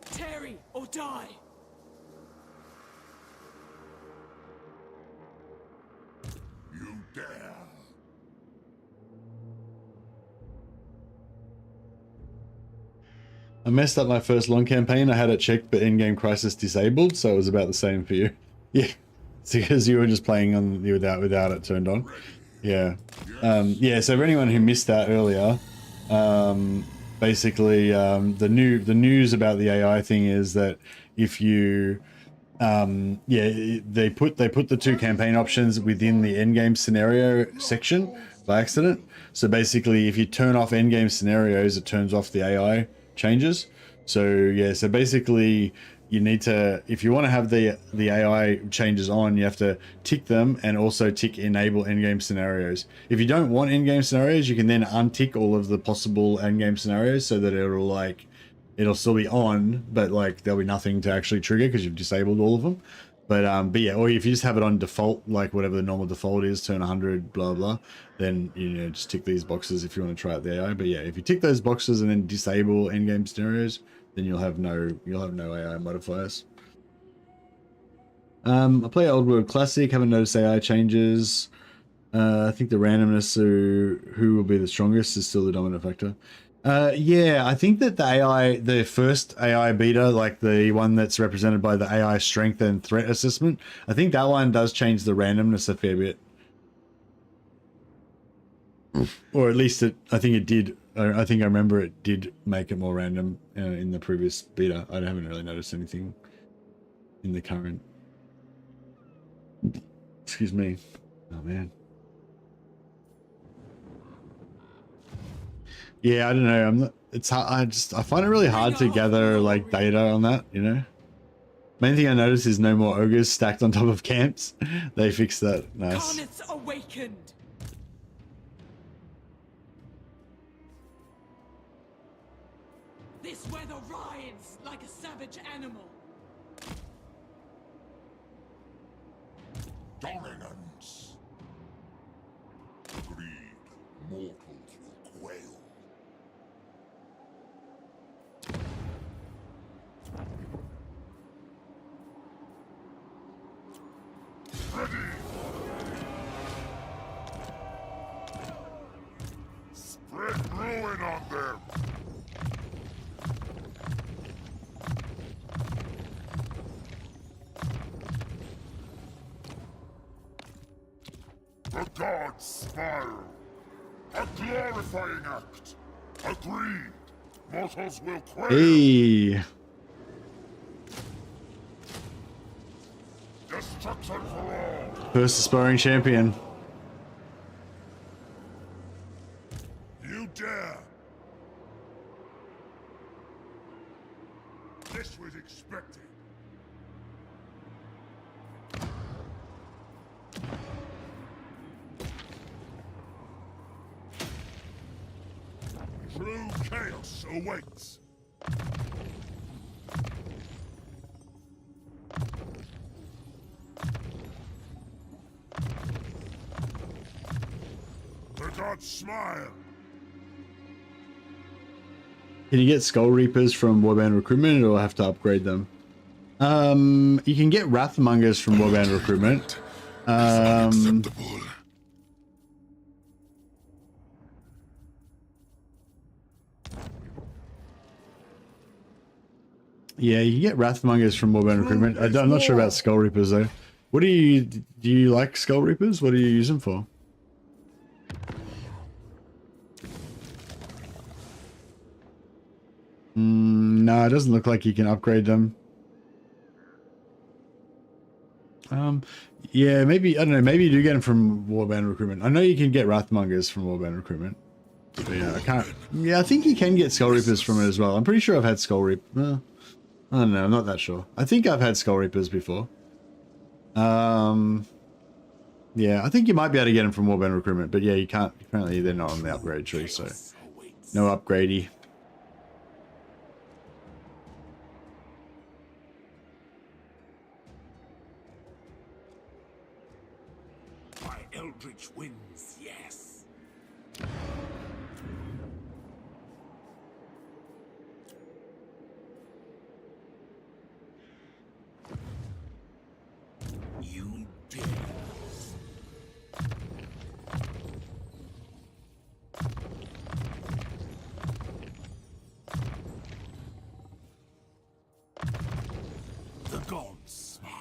Tarry or die. You dare. I messed up my first long campaign. I had it checked, but in-game crisis disabled, so it was about the same for you. Yeah, it's because you were just playing on without it turned on. Yeah. Yeah, so for anyone who missed that earlier, basically the news about the AI thing is that if you yeah, they put the two campaign options within the endgame scenario section by accident. So basically if you turn off endgame scenarios, it turns off the AI changes. So yeah, so basically you need to, if you want to have the AI changes on, you have to tick them and also tick enable endgame scenarios. If you don't want endgame scenarios, you can then untick all of the possible endgame scenarios so that it'll still be on, but like there'll be nothing to actually trigger because you've disabled all of them. But yeah, or if you just have it on default, like whatever the normal default is, turn 100, blah blah, then you know just tick these boxes if you want to try out the AI. But yeah, if you tick those boxes and then disable endgame scenarios, then you'll have no AI modifiers. I play Old World Classic, haven't noticed AI changes. I think the randomness of who will be the strongest is still the dominant factor. Yeah, I think that the AI, the first AI beta, like the one that's represented by the AI strength and threat assessment, I think that one does change the randomness a fair bit. Or at least I think it did. I think I remember it did make it more random in the previous beta. I haven't really noticed anything in the current. Excuse me. Oh man. Yeah, I don't know. I'm not. It's hard. I find it really hard to gather like data on that. You know. Main thing I noticed is no more ogres stacked on top of camps. They fixed that. Nice. Carnets awakened. This weather rides like a savage animal. Dominance. Greed. Mortals will quail. Ready. in on them! The gods smile. A glorifying act. Agreed. Mortals will quail. Hey. Destruction for all. First aspiring champion. You dare. This was expected. True chaos awaits. The gods smile. Can you get Skull Reapers from Warband Recruitment, or have to upgrade them? You can get Wrathmongers from Warband Recruitment. Yeah, you can get Wrathmongers from Warband Recruitment. I'm not sure about Skull Reapers though. What do you like Skull Reapers? What do you use them for? No, it doesn't look like you can upgrade them. Yeah, maybe, I don't know, maybe you do get them from Warband Recruitment. I know you can get Wrathmongers from Warband Recruitment. But yeah, I can't. Yeah, I think you can get Skull Reapers from it as well. I'm pretty sure I've had Skull Reapers. I don't know, I'm not that sure. I think I've had Skull Reapers before. Yeah, I think you might be able to get them from Warband Recruitment, but yeah, you can't. Apparently they're not on the upgrade tree, so no upgradey. By Eldritch winds, yes. You dare. The gods smile.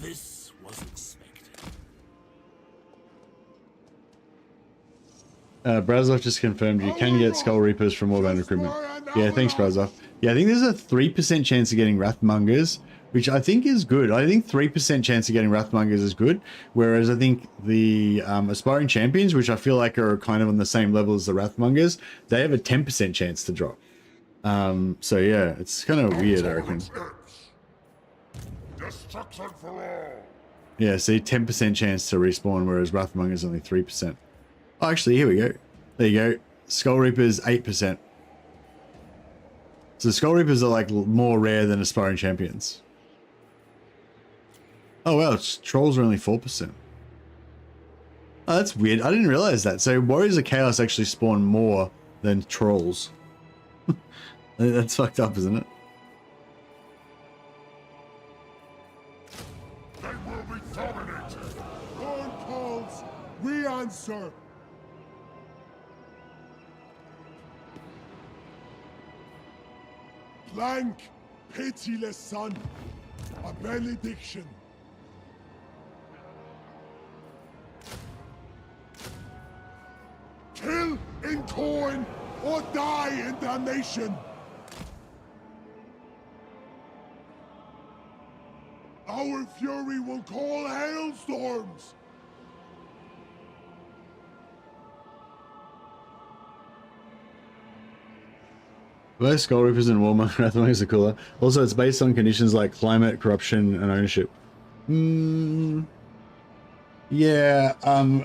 This was expected. Brazov just confirmed you can get Skull Reapers from Warband Recruitment. Yeah, thanks, Brazov. Yeah, I think there's a 3% chance of getting Wrathmongers, which I think is good. I think 3% chance of getting Wrathmongers is good, whereas I think the Aspiring Champions, which I feel like are kind of on the same level as the Wrathmongers, they have a 10% chance to drop. So yeah, it's kind of weird, I reckon. Destruction for all. Yeah, see, 10% chance to respawn, whereas Wrathmongers only 3%. Oh, actually, here we go. There you go. Skull Reapers, 8%. So Skull Reapers are like more rare than Aspiring Champions. Oh wow, Trolls are only 4%. Oh, that's weird. I didn't realize that. So Warriors of Chaos actually spawn more than Trolls. That's fucked up, isn't it? They will be dominated. Lord calls, we answer. Blank, pitiless son, a benediction. Kill in coin or die in damnation. Our fury will call hailstorms. Both Skull Reapers and Warhammer Wrathmongers are cooler. Also, it's based on conditions like climate, corruption, and ownership. Yeah,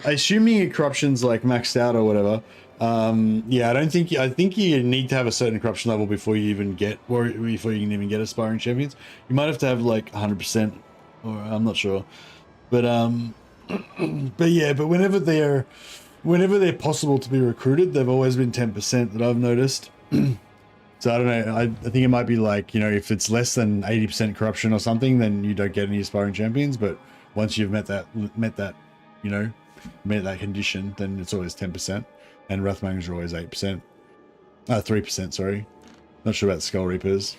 assuming corruption's like maxed out or whatever. Yeah, I think you need to have a certain corruption level before you even get, or before you can even get Aspiring Champions. You might have to have like 100%, or I'm not sure. But but yeah, but whenever they're possible to be recruited, they've always been 10% that I've noticed. So I don't know, I think it might be like, you know, if it's less than 80% corruption or something, then you don't get any Aspiring Champions, but once you've met that condition, then it's always 10%. And Wrathmongers are always 8%. 3%, sorry. Not sure about Skull Reapers.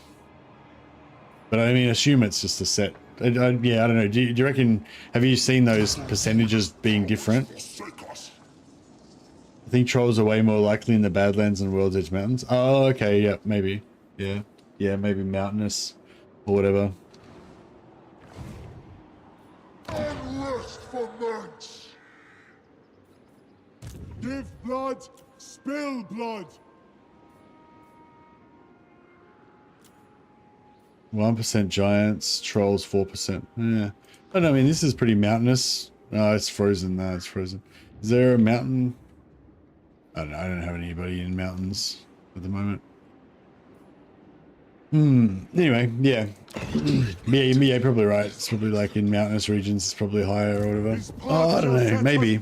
But I mean, assume it's just a set. Yeah, I don't know. Do you reckon, have you seen those percentages being different? I think trolls are way more likely in the Badlands and World's Edge Mountains. Oh, okay, yeah, maybe. Yeah, maybe mountainous or whatever. Unrest for months. Give blood, spill blood. 1% giants, trolls 4%. Yeah. I don't know, I mean, this is pretty mountainous. Oh, it's frozen. No, it's frozen. Is there a mountain? I don't know. I don't have anybody in mountains at the moment. Anyway, yeah. Yeah, probably right. It's probably like in mountainous regions, it's probably higher or whatever. Oh, I don't know. Maybe.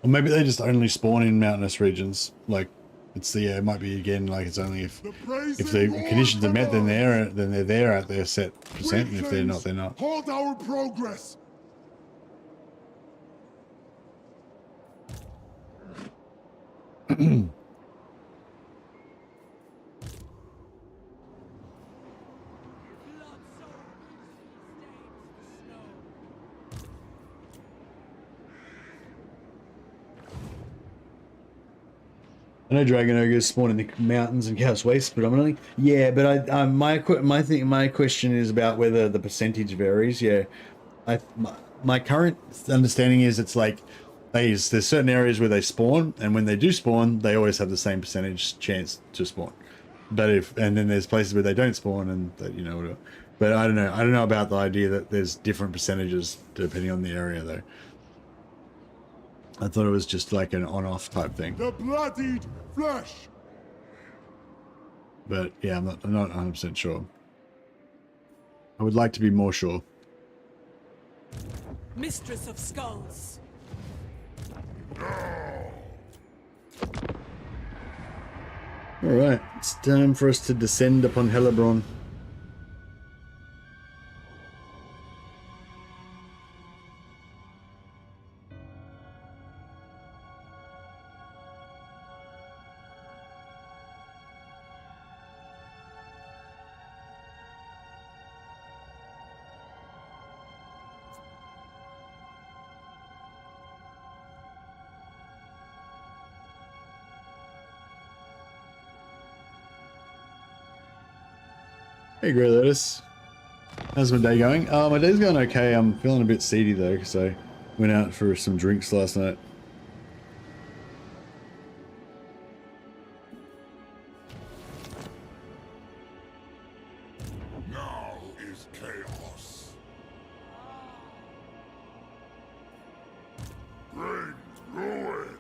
Or maybe they just only spawn in mountainous regions. Like, it's the, it might be again, like it's only if the conditions are met, then they're there at their set percent, and if they're not, they're not. Hold our progress. I know Dragon Ogres spawn in the mountains and Chaos Waste predominantly. Yeah, but my question is about whether the percentage varies. Yeah, my current understanding is it's like there's certain areas where they spawn, and when they do spawn, they always have the same percentage chance to spawn. But and then there's places where they don't spawn, and you know whatever. But I don't know. I don't know about the idea that there's different percentages depending on the area though. I thought it was just like an on-off type thing. The bloodied flesh. But yeah, I'm not 100% sure. I would like to be more sure. Mistress of Skulls. Alright, it's time for us to descend upon Hellebrand. Hey, Grey Lettuce. How's my day going? My day's going okay. I'm feeling a bit seedy though, because I went out for some drinks last night. Now is chaos. Bring ruin.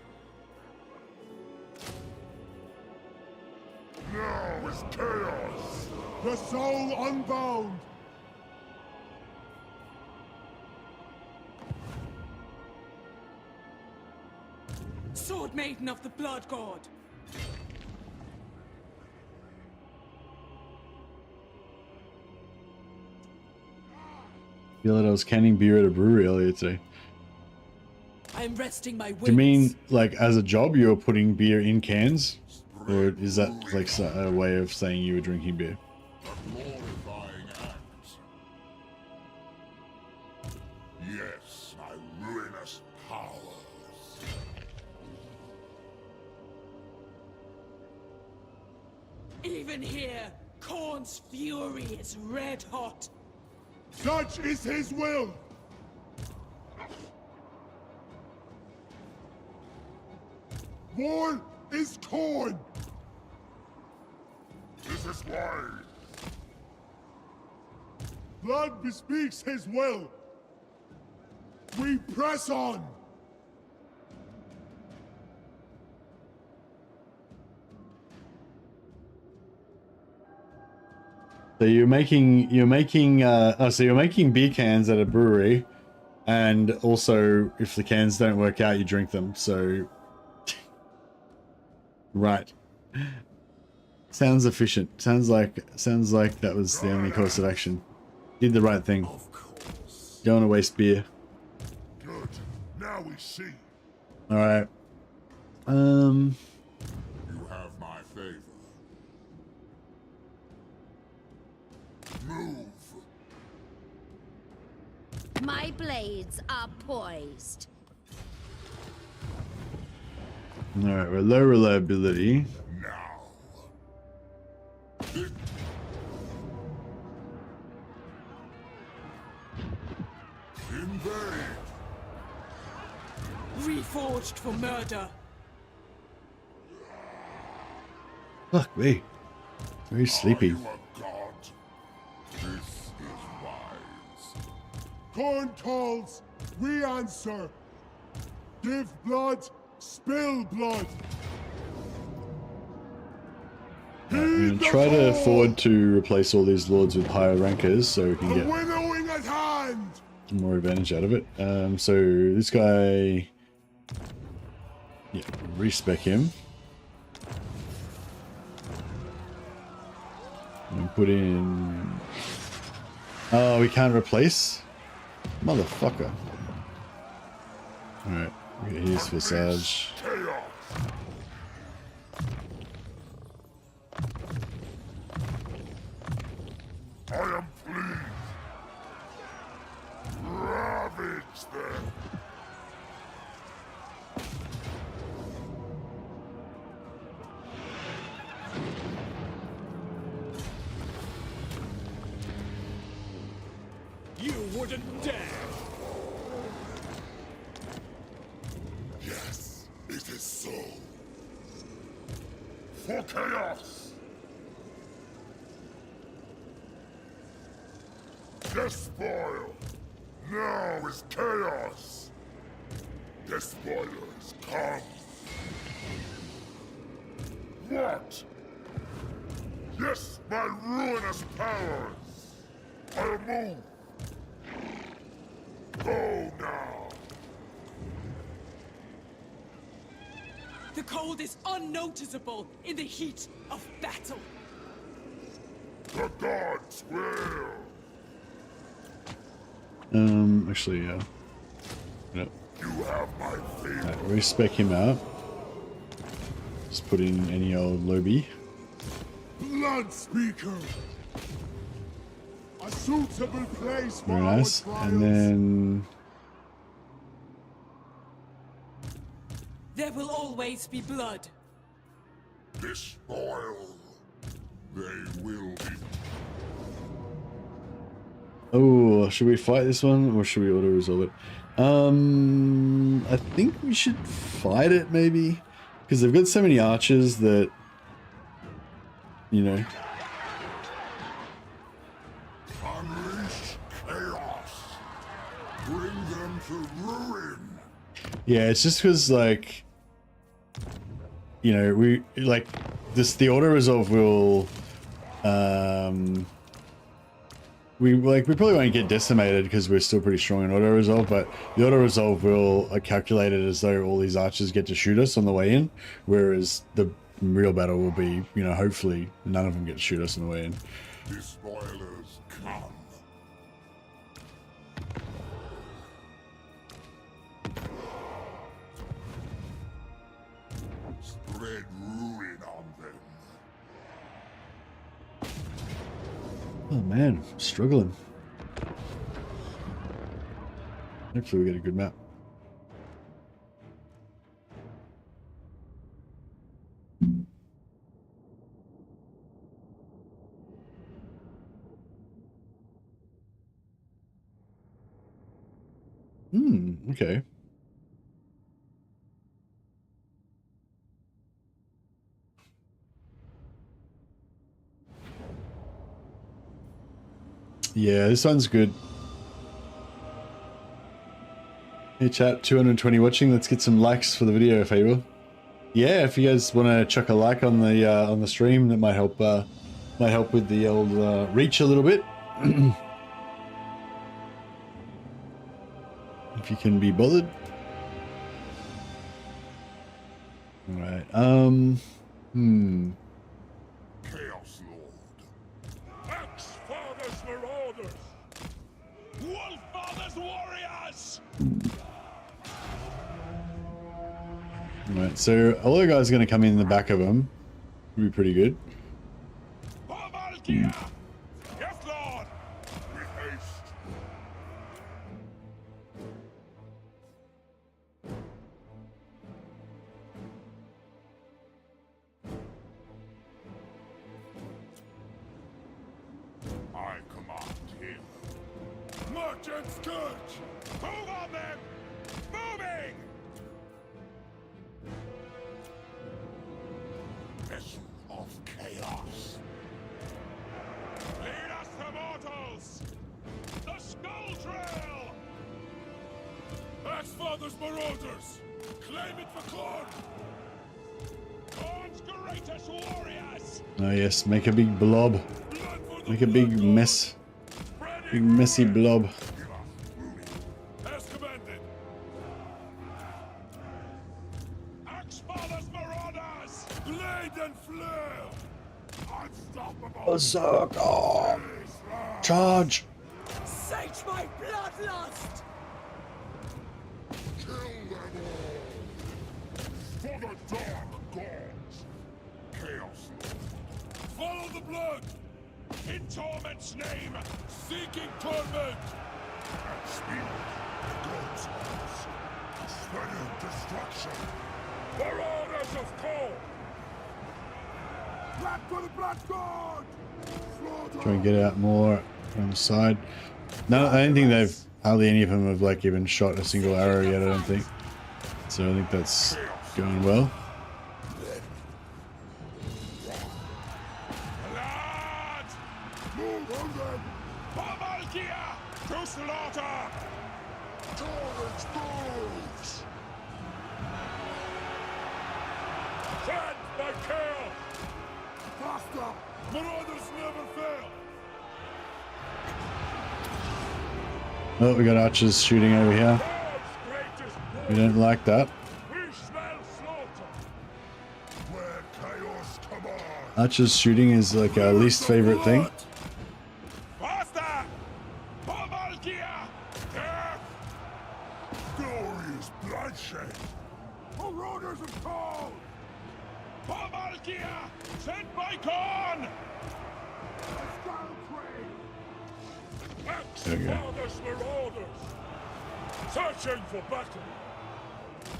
Now is chaos. The soul unbound. Sword Maiden of the Blood God. I feel like I was canning beer at a brewery earlier today. I'm resting my wings. Do you mean like as a job you were putting beer in cans? Or is that like a way of saying you were drinking beer? Glorifying act. Yes, my ruinous powers. Even here, Khorne's fury is red hot. Such is his will. War is Khorne. This is why. Blood bespeaks his will. We press on. So you're making beer cans at a brewery, and also if the cans don't work out, you drink them. So, right. Sounds efficient. Sounds like that was the only course of action. Did the right thing. Of course. Don't want to waste beer. Good. Now we see. All right. You have my favor. Move. My blades are poised. All right, we're low reliability. Now. Invade. Reforged for murder. Fuck me. Very sleepy. You a god? This is wise. Corn calls, we answer. Give blood, spill blood. I'm gonna try to afford to replace all these lords with higher rankers so we can The get winnowing at hand. more advantage out of it. So this guy, yeah, respec him. And put in. Oh, we can't replace? Motherfucker. Alright, here's Visage. Chaos. I am pleased. Ravage them. You wouldn't dare! Yes, it is so. For chaos. Despoil! Now is chaos! Despoilers, come! What? Yes, my ruinous powers! I'll move! Go now! The cold is unnoticeable in the heat of battle. The gods will! Actually, yeah. Yep. You have my favor. Right, respec him out. Just put in any old lobby. Blood speaker. A suitable place for Very our nice. trials. And then There will always be blood. Despoil. They will be. oh, should we fight this one or should we auto resolve it? I think we should fight it maybe because they've got so many archers that you know. Unleash chaos. Bring them to ruin. Yeah, it's just because like you know we like this. The auto resolve will we probably won't get decimated because we're still pretty strong in auto resolve, but the auto resolve will calculate it as though all these archers get to shoot us on the way in, whereas the real battle will be, you know, hopefully none of them get to shoot us on the way in. Despoilers, come. Spread ruin on them. Oh man, I'm struggling. Hopefully we get a good map. Okay. Yeah, this one's good. Hey chat, 220 watching. Let's get some likes for the video if you will. Yeah, if you guys want to chuck a like on the stream, that might help with the old reach a little bit. If you can be bothered. All right. Chaos Lord. Ex-Fathers Marauders. Wolf Fathers Warriors. Right, so all the guys are going to come in the back of them. Be pretty good. Valkia! Yes, Lord! With haste. I command him. Merchant Scourge! Move on them! Moving! Vessel of chaos. Lead us to mortals! The Skull Trail! Axfather's Marauders! Claim it for Korn! Korn's greatest warriors! Oh yes, make a big blob. Make a big mess. Big messy blob. As commanded! Axfather's Marauders! Blade and flare! Unstoppable! Berserk! Oh. Charge! Sate my bloodlust! Kill them all! For the dark gods! Chaos! Follow the blood! In torment's name! Seeking torment! At speed! God's eyes! Spreading destruction! Marauders of coal! Back to the Black God! Try and get out more on the side. No, I don't think they've hardly any of them have like even shot a single arrow yet. I don't think. So I think that's going well. Lads! Move on them! Valkia! To slaughter! Torrents moves! Fed by kill! Faster! Marauders never fail! Oh, we got archers shooting over here. We don't like that. We smell slaughter! Where chaos commands! Archers shooting is like our least favorite thing. Faster! Valkia! Death! Glorious bloodshed! Marauders of cold! Valkia! Sent by Korn! There we go. Father's Marauders! Searching for battle!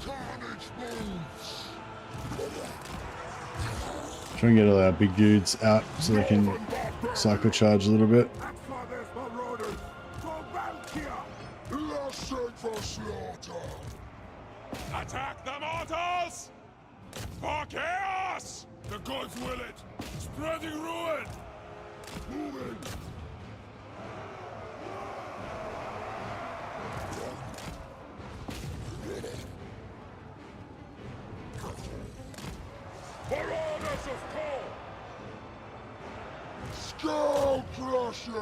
Carnage moves! Try and get all our big dudes out so they can cycle charge a little bit. Father's Marauders! For Valkia! Lost for slaughter! Attack the mortals! For chaos! The gods will it! Spreading ruin! Moving! Marauders of coal! Skull Crushers!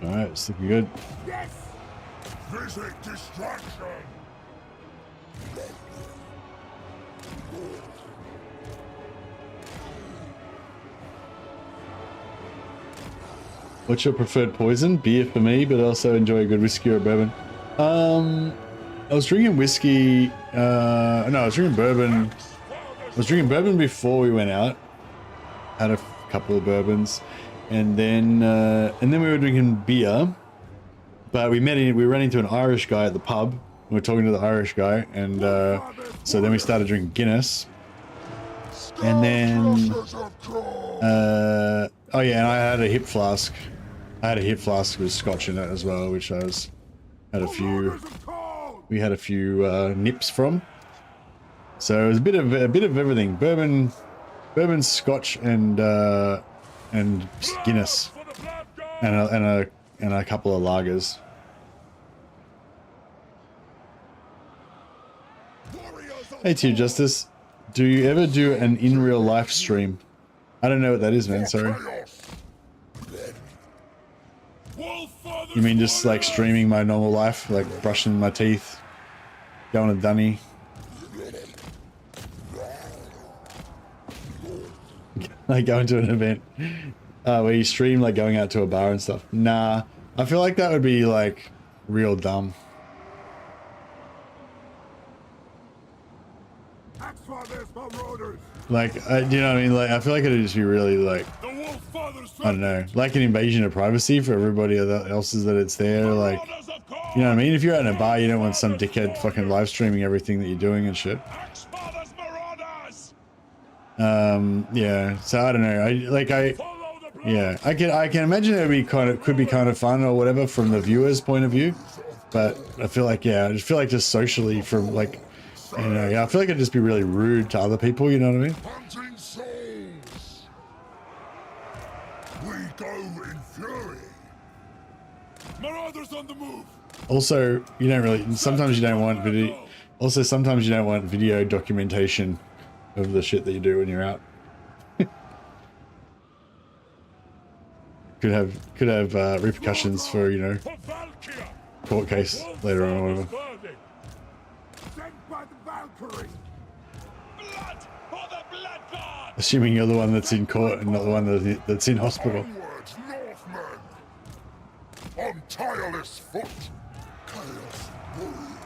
Alright, it's looking good. Yes! Visit distraction! What's your preferred poison? Beer for me, but also enjoy a good whiskey or bourbon. I was drinking whiskey. No, I was drinking bourbon. I was drinking bourbon before we went out. Had a couple of bourbons, and then we were drinking beer. But we ran into an Irish guy at the pub. We were talking to the Irish guy, and so then we started drinking Guinness. And then, oh yeah, and I had a hip flask. I had a hip flask with scotch in it as well, which we had a few nips from. So it was a bit of everything: bourbon, scotch, and Guinness, and a couple of lagers. Hey, to you, Justice. Do you ever do an in real life stream? I don't know what that is, man. Sorry. You mean just like streaming my normal life, like brushing my teeth, going to Dunny? Like going to an event where you stream like going out to a bar and stuff. Nah, I feel like that would be like real dumb. Like, do you know what I mean? Like, I feel like it'd just be really like, I don't know, like an invasion of privacy for everybody else's that it's there. Like, you know what I mean? If you're out in a bar, you don't want some dickhead fucking live streaming everything that you're doing and shit. Yeah. So I don't know. Yeah, I can imagine it could be kind of fun or whatever from the viewer's point of view, but I feel like, yeah, I just feel like just socially from like, you know, yeah, I feel like it'd just be really rude to other people. You know what I mean? Hunting souls. We go in fury. Marauders on the move. Also, you don't really. Sometimes you don't want video. Also, sometimes you don't want video documentation of the shit that you do when you're out. could have repercussions for, you know, court case later on or whatever. Sent by the Valkyrie. Blood for the blood god. Assuming you're the one that's in court and not the one that's in hospital. Onwards, Northmen. On tireless foot. Chaos warriors.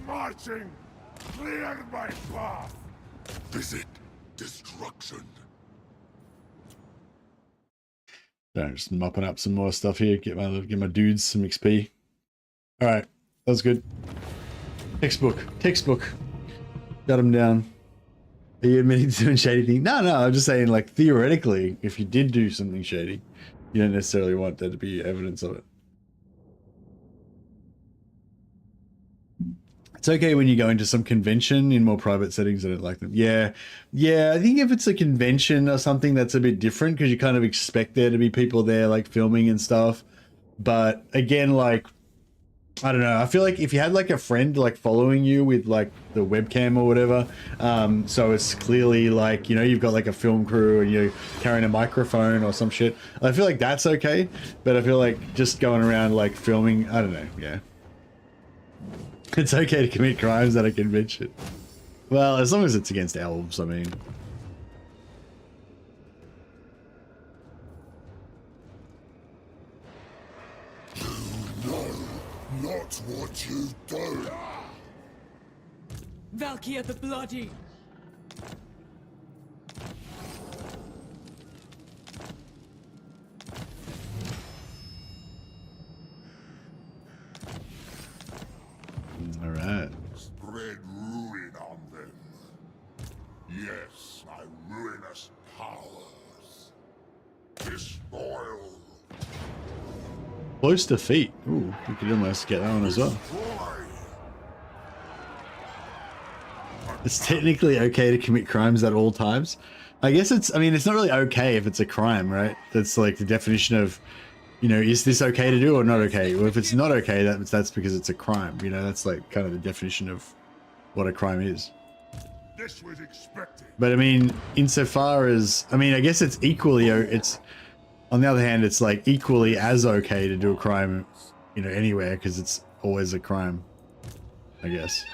Marching. Clear my path. Visit destruction. So just mopping up some more stuff here. Get my dudes some XP. All right, that was good. Textbook. Got him down. Are you admitting to doing shady thing? No, I'm just saying, like, theoretically, if you did do something shady, you don't necessarily want there to be evidence of it. It's okay when you go into some convention in more private settings. I don't like them. Yeah. I think if it's a convention or something, that's a bit different because you kind of expect there to be people there, like, filming and stuff. But again, like, I don't know. I feel like if you had like a friend like following you with like the webcam or whatever, so it's clearly like, you know, you've got like a film crew and you're carrying a microphone or some shit. I feel like that's okay, but I feel like just going around like filming, I don't know. Yeah, it's okay to commit crimes at a convention. Well, as long as it's against elves, I mean. Not what you've done. Valkia the Bloody. All right. Spread ruin on them. Yes, my ruinous powers. Despoil. Close defeat. Ooh, we could almost get that one as well. It's technically okay to commit crimes at all times. I guess it's, I mean, it's not really okay if it's a crime, right? That's like the definition of, you know, is this okay to do or not okay? Well, if it's not okay, that's because it's a crime. You know, that's like kind of the definition of what a crime is. This was expected. But I mean, insofar as, I mean, I guess it's equally, it's, on the other hand, it's like equally as okay to do a crime, you know, anywhere, because it's always a crime, I guess.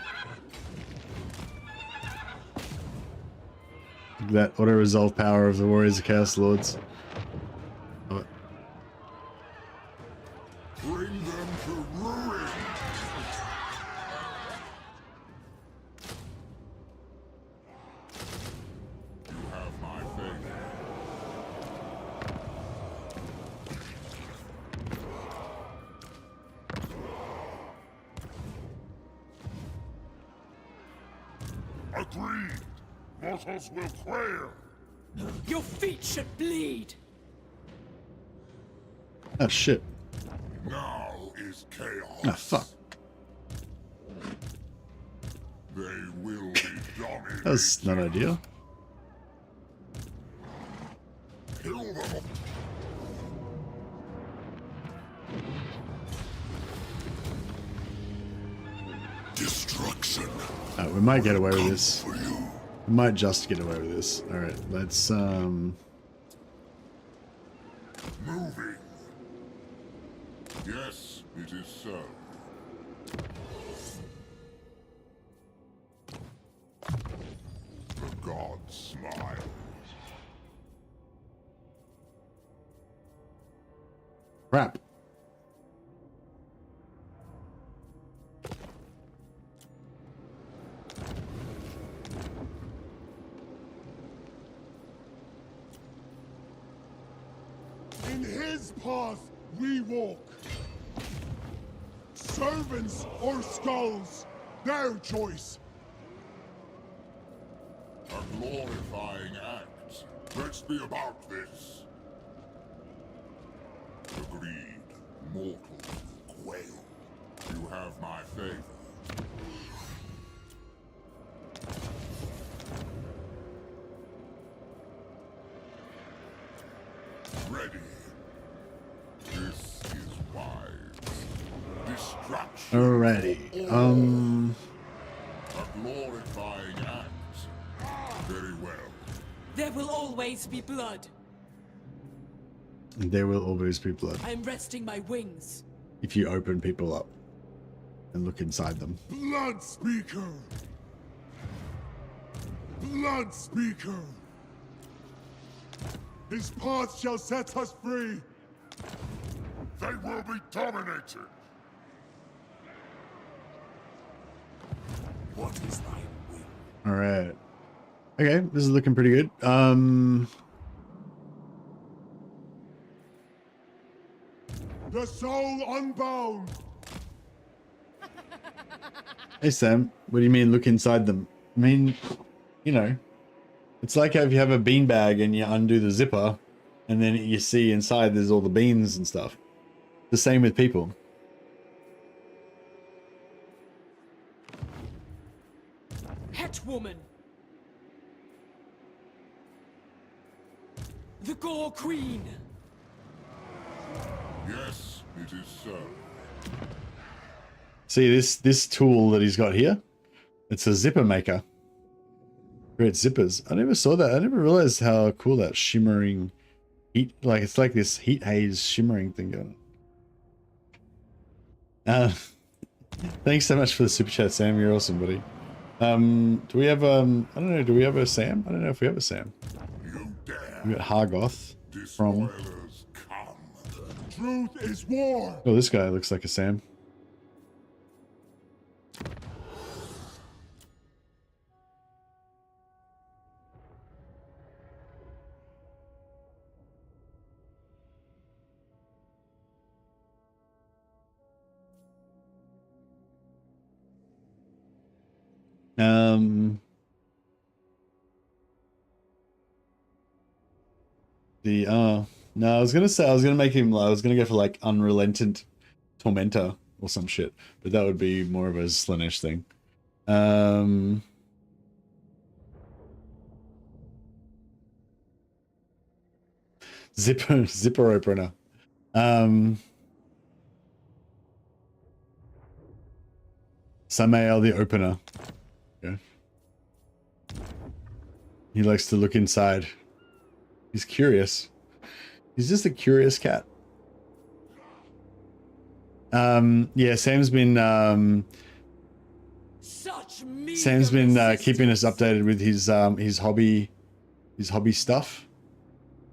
That auto-resolve power of the Warriors of Chaos Lords. Oh. Bring them to ruin. You have my favor. Agreed. Mortals will quail. Your feet should bleed. Oh shit. Now is chaos. Ah, fuck. They will be dominated. That's not ideal. Kill them. Destruction. We might get away with this. We might just get away with this. Alright, let's Moving. Yes, it is so. The god smiles. crap. In his path we walk. Servants or skulls, their choice. A glorifying act. Let's be about this. Agreed. Mortal quail. You have my favor. Ready. This is wise. Distraction. Alrighty. A glorifying act. Very well. There will always be blood. There will always be blood I'm resting my wings. if you open people up and look inside them. Blood Speaker. Blood Speaker. His path shall set us free. They will be dominated. What is thy will? All right. Okay, this is looking pretty good. The soul unbound. Hey Sam, what do you mean look inside them? I mean, you know, it's like if you have a bean bag and you undo the zipper and then you see inside there's all the beans and stuff. The same with people. Het woman. The Gore Queen. Yes, it is so. See this tool that he's got here? It's a zipper maker. Great zippers. I never saw that. I never realized how cool that shimmering heat, like it's like this heat haze shimmering thing going on. Thanks so much for the super chat, Sam. You're awesome, buddy. Do we have I don't know, do we have a Sam? I don't know if we have a Sam. You dare. We got Hargoth from Despoilers come. Truth is war. oh, this guy looks like a Sam. No, I was gonna say I was gonna make him. I was gonna go for like unrelentant tormentor or some shit, but that would be more of a Slanesh thing. Zipper opener. Samael the opener. Okay. He likes to look inside. He's curious. He's just a curious cat. Yeah, Sam's been keeping us updated with his hobby stuff.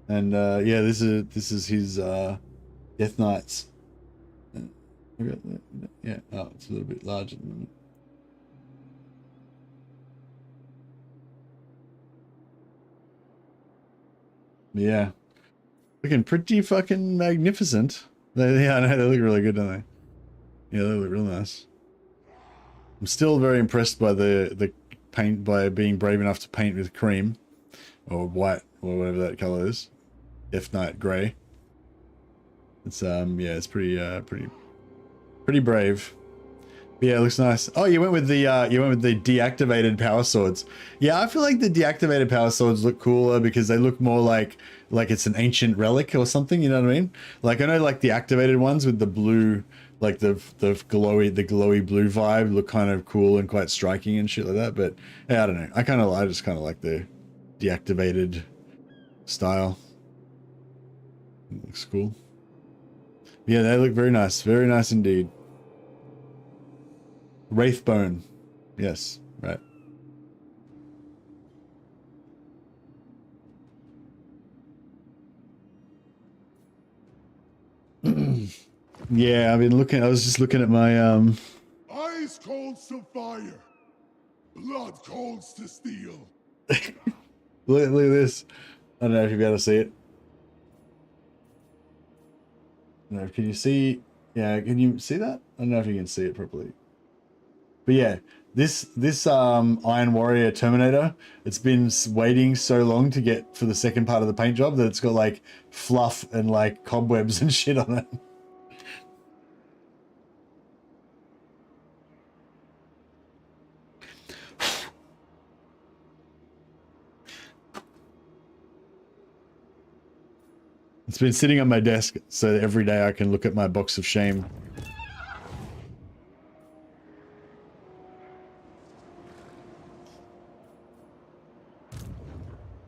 And yeah, this is his Death Knights. Yeah, oh, it's a little bit larger than that. Yeah. Looking pretty fucking magnificent. Yeah, I know, they look really good, don't they? Yeah, they look real nice. I'm still very impressed by the paint, by being brave enough to paint with cream. Or white, or whatever that color is. Death Knight Grey. It's yeah, it's pretty brave. But yeah, it looks nice. Oh, you went with the deactivated power swords. Yeah, I feel like the deactivated power swords look cooler because they look more like it's an ancient relic or something, you know what I mean? Like I know like the activated ones with the blue, like the glowy blue vibe look kind of cool and quite striking and shit like that, but yeah, I don't know. I just kind of like the deactivated style. It looks cool. Yeah, they look very nice. Very nice indeed. Wraithbone. Yes, right. Yeah, I was just looking at my Ice cold to fire. Blood colds to steel. look at this. I don't know if you'll be able to see it. don't know, can you see? Yeah, can you see that? I don't know if you can see it properly. But yeah, this Iron Warrior Terminator, it's been waiting so long to get for the second part of the paint job that it's got like fluff and like cobwebs and shit on it. It's been sitting on my desk so every day I can look at my box of shame.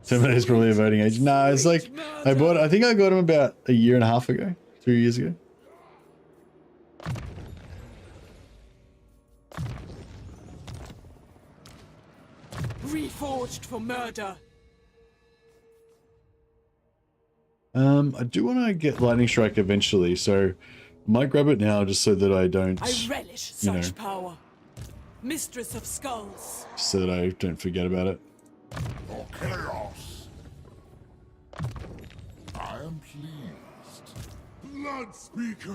Terminator's probably a voting age. No, it's like I think I got him about a year and a half ago, 3 years ago. Reforged for murder. I do want to get Lightning Strike eventually, so I might grab it now just so that I don't. I relish such power. Mistress of Skulls. So that I don't forget about it. For chaos. I am pleased. Blood Speaker.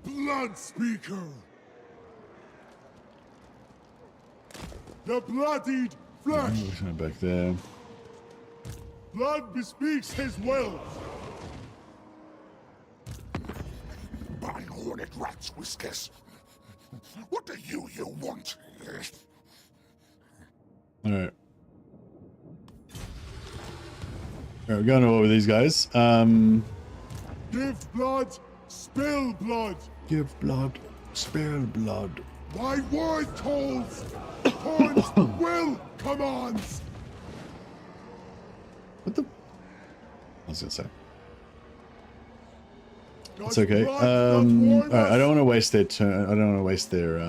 Blood Speaker. The bloodied flesh. Back there. Blood bespeaks his will. By horned rat's whiskers. What do you want? Alright. Alright, we're going over with these guys. Give blood, spill blood. Give blood, spill blood. My word calls. Horn's will commands. What the? I was gonna say. It's okay. Alright, I don't want to waste their turn. I don't want to waste their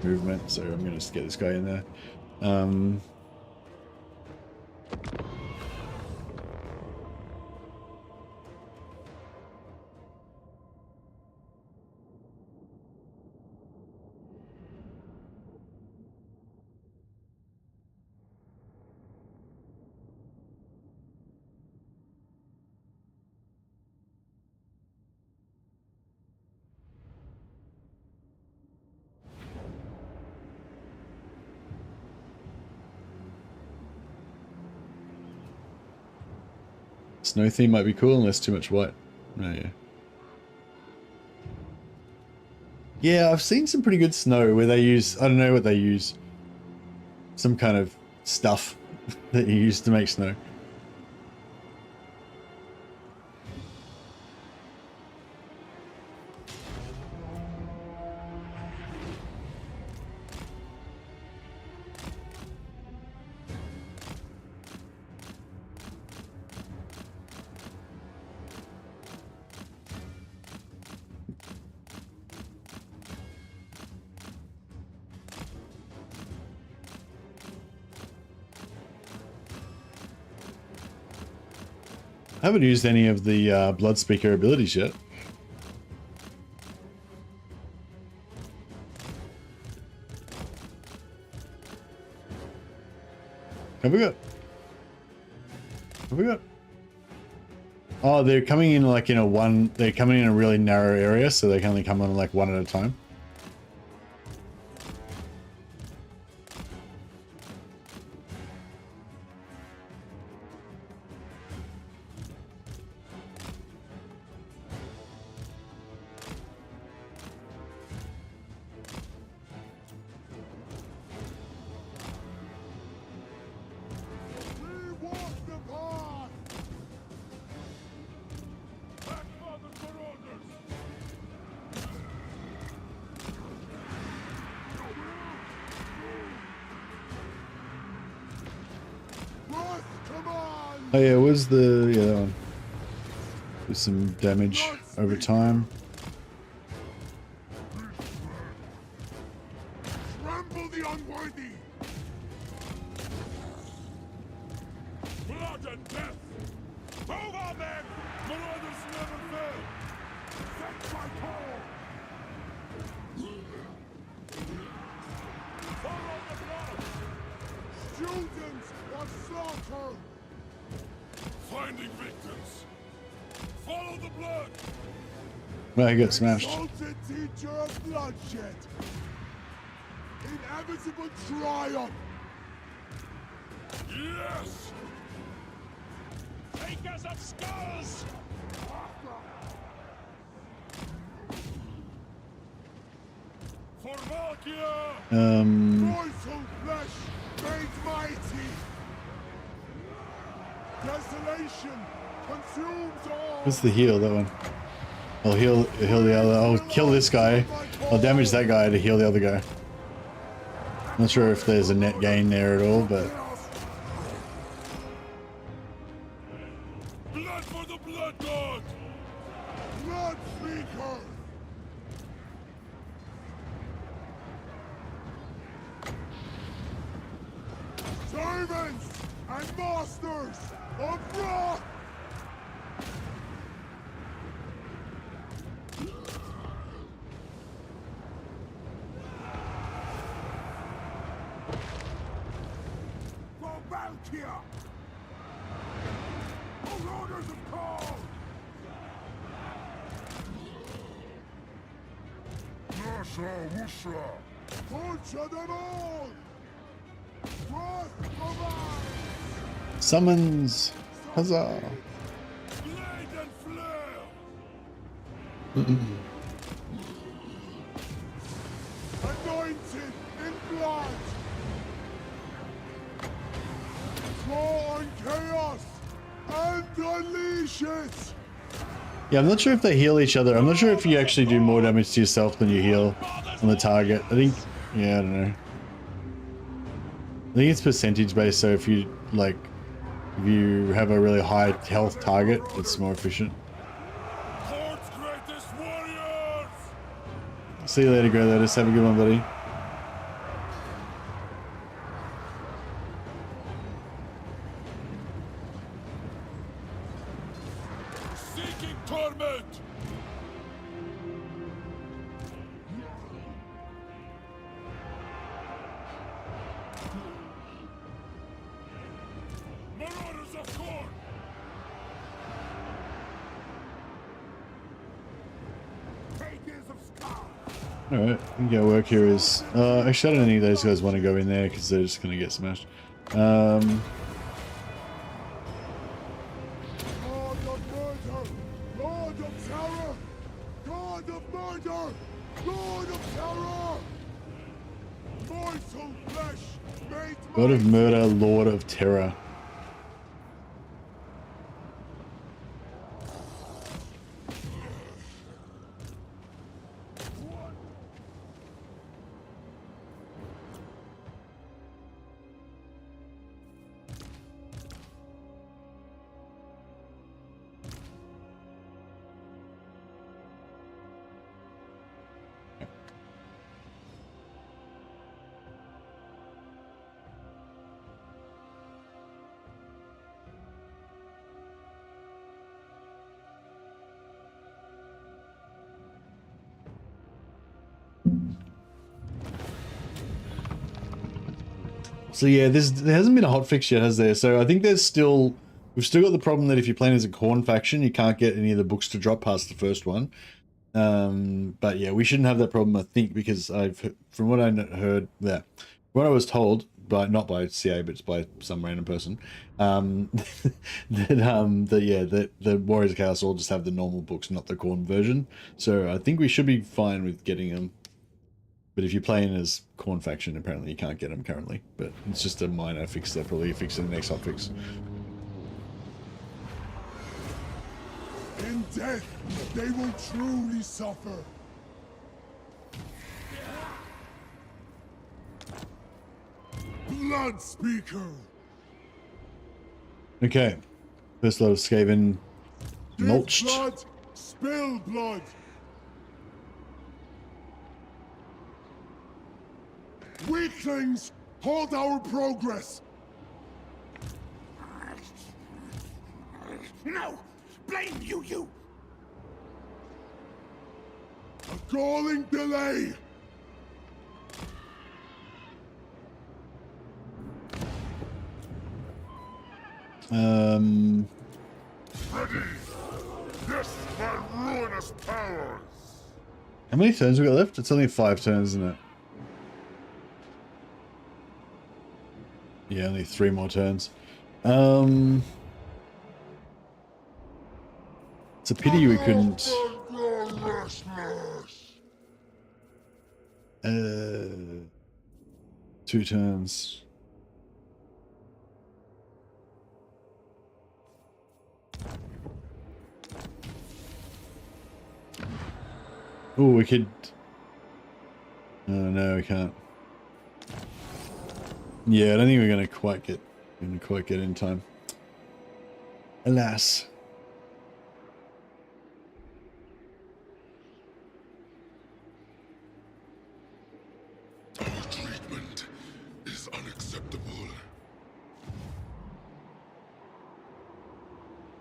movement, so I'm gonna just get this guy in there. Snow theme might be cool unless too much white. Oh yeah. Yeah, I've seen some pretty good snow where they use, I don't know what they use. Some kind of stuff that you use to make snow. I haven't used any of the Blood Speaker abilities yet. Have we got? Oh, they're coming in like in a one. They're coming in a really narrow area, so they can only come on like one at a time. Oh yeah, where's the that one? There's some damage over time. Trample the unworthy. Blood and death! Move on, men! Marauders never fail! Set my call! Well, he got smashed. Exalted teacher of bloodshed. Inevitable triumph. Yes! Takers of skulls! For Valkia! Morsel flesh made mighty. Desolation consumes all. What's the heal, that one? I'll heal the other. I'll kill this guy. I'll damage that guy to heal the other guy. Not sure if there's a net gain there at all, but Blood for the blood god! Blood speaker. Servants and masters of wrath. For Valkia! For orders of call! Yasha Wusha! Torture them all! Wrath provides! summons. Huzzah! Blade and flail! Anointed in blood! Draw on chaos and unleash it! Yeah, I'm not sure if they heal each other. I'm not sure if you actually do more damage to yourself than you heal on the target. I think, yeah, I don't know. I think it's percentage based, so if you, like, if you have a really high health target, it's more efficient. Court's greatest warriors! See you later, Grey Lotus. Have a good one, buddy. Seeking torment! Marauders of Corn! Takers of Skull! Alright, I think our work here is... actually, I don't think any of those guys want to go in there because they're just going to get smashed. God of murder! Lord of terror! God of murder! Lord of terror! Morsel flesh made God of Murder, Lord of Terror. So yeah, there hasn't been a hotfix yet, has there? So I think we've still got the problem that if you're playing as a Khorne faction, you can't get any of the books to drop past the first one. But yeah, we shouldn't have that problem, I think, because from what I heard, what I was told, not by CA, but by some random person, that the Warriors of Chaos all just have the normal books, not the Khorne version. So I think we should be fine with getting them. But if you're playing as Khorne faction, apparently you can't get them currently. But it's just a minor fix. They'll probably fix in the next hotfix. In death, they will truly suffer. Blood Speaker. Okay. First lot of Skaven Give mulched. blood, spill blood. Weaklings, halt our progress. No! Blame you! A galling delay. Ready! Yes, darkness powers. How many turns we got left? It's only 5 turns, isn't it? Yeah, only 3 more turns. It's a pity we couldn't. 2 turns. Oh, we could. Oh no, we can't. Yeah, I don't think we're gonna quite get in time. Alas. Our treatment is unacceptable.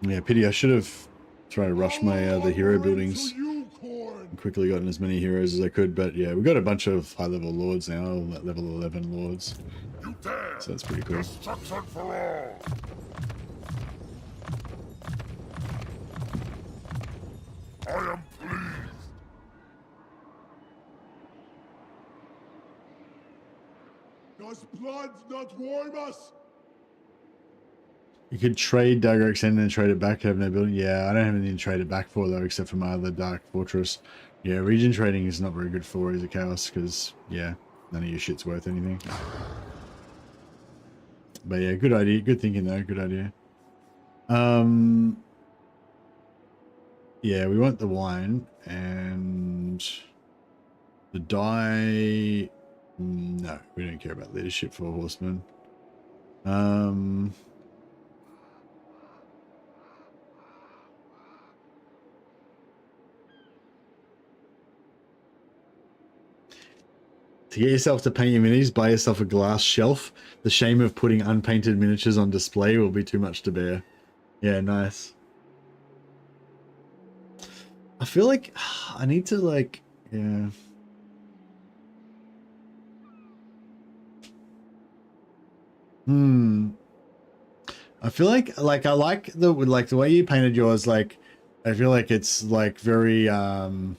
Yeah, pity. I should have tried to rush my the hero buildings and quickly gotten as many heroes as I could. But yeah, we got a bunch of high-level lords now, level 11 lords. So that's pretty cool. Destruction for all. I am pleased. Does blood not warm us? You could trade Dagger Extend and trade it back to have no building. Yeah, I don't have anything to trade it back for though, except for my other Dark Fortress. Yeah, region trading is not very good for Warriors of Chaos because, yeah, none of your shit's worth anything. But yeah, good idea. Good thinking though. Good idea. Yeah, we want the wine and the die. No, we don't care about leadership for horsemen. To get yourself to paint your minis, buy yourself a glass shelf. The shame of putting unpainted miniatures on display will be too much to bear. Yeah, nice. I feel like I need to like, yeah. I feel like I like the way you painted yours. Like, I feel like it's like very what am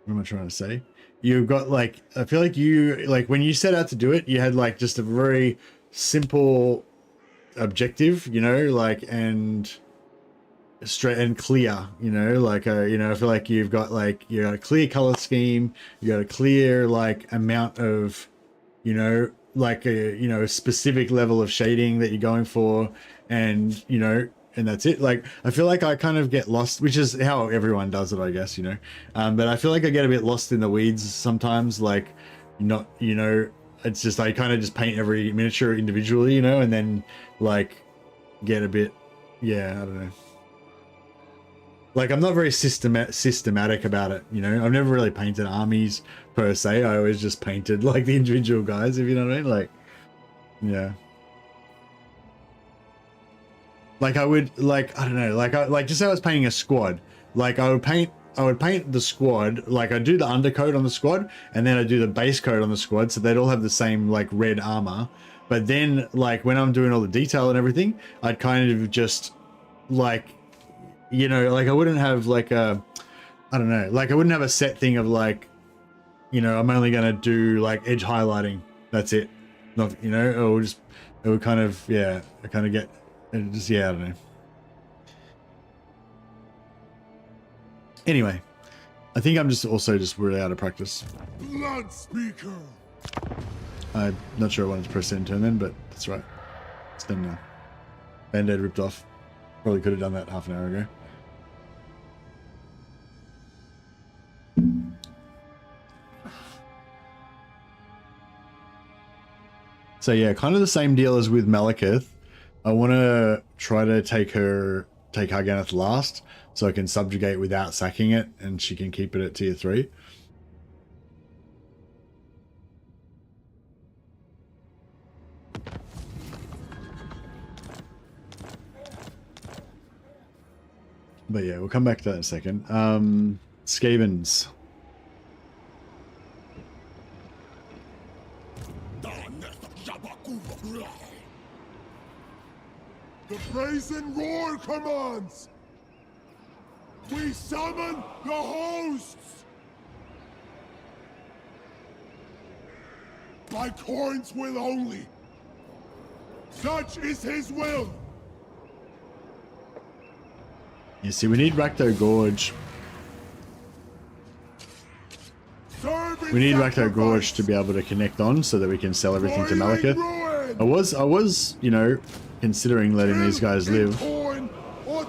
I trying to say? You've got like, I feel like you like when you set out to do it, you had like just a very simple objective, you know, like and straight and clear, you know, like you know, I feel like you've got like you got a clear color scheme, you got a clear like amount of, you know, like a, you know, a specific level of shading that you're going for, and you know, and that's it. Like I feel like I kind of get lost, which is how everyone does it, I guess, you know. But I feel like I get a bit lost in the weeds sometimes, like not, you know, it's just I kind of just paint every miniature individually, you know, and then like get a bit, yeah, I don't know. Like I'm not very systematic about it, you know. I've never really painted armies per se. I always just painted like the individual guys, if you know what I mean. Like, yeah. Like I would like, I don't know, like just how I was painting a squad. Like I would paint the squad, like I'd do the undercoat on the squad and then I'd do the base coat on the squad so they'd all have the same like red armor. But then like when I'm doing all the detail and everything, I'd kind of just like, you know, like I wouldn't have like a, I don't know, like I wouldn't have a set thing of like, you know, I'm only going to do like edge highlighting. That's it. Not, you know, or just, it would kind of, yeah, I kind of get, it just, yeah, I don't know. Anyway, I think I'm just also just really out of practice. Blood speaker. I'm not sure I wanted to press enter then, but that's right. It's done now. Band-Aid ripped off. Probably could have done that half an hour ago. So yeah, kind of the same deal as with Malekith. I want to try to take Harganeth last, so I can subjugate without sacking it, and she can keep it at tier 3. But yeah, we'll come back to that in a second. Skavens. The brazen roar commands. We summon the hosts! By Khorne's will only. Such is his will. You see, we need Rakdo Gorge. We need Rakdo Gorge to be able to connect on so that we can sell everything to Malekith. I was, you know, considering letting these guys live. But,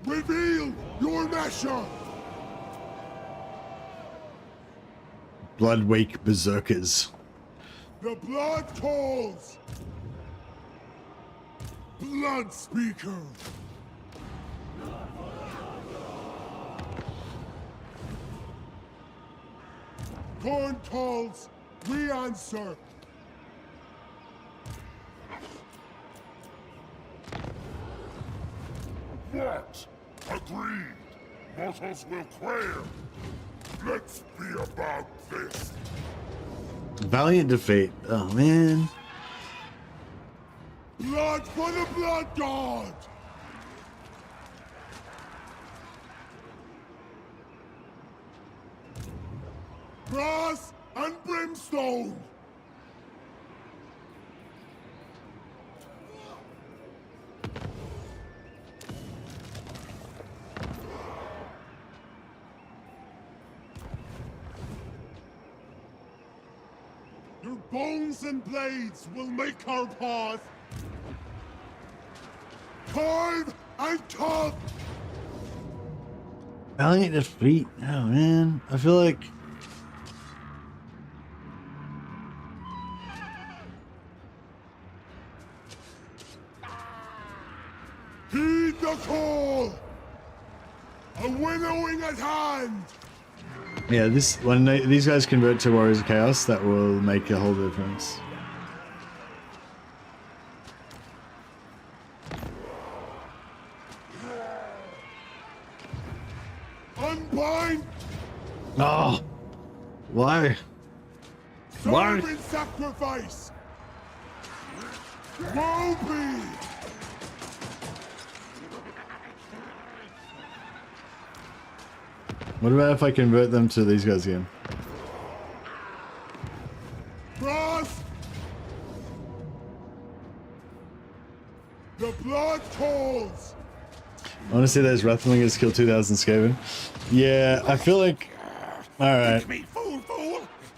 reveal your measure. Bloodwake Berserkers. The blood calls. Blood speaker. Khorne calls. We answer. What? Agreed. Mortals will quail. Let's be about this. Valiant defeat. Oh, man. Blood for the blood god! Brass and brimstone! Your bones and blades will make our path. Carve and cut! Valiant defeat. Oh, man. I feel like... Heed the call! A winnowing at hand! Yeah, when these guys convert to Warriors of Chaos, that will make a whole difference. Unbind! Oh! Why? Why? Serve in sacrifice! Woe be! What about if I convert them to these guys again? Brass! The blood calls! I want to see those Wrathlingers kill 2,000 Skaven. Yeah, I feel like... Alright.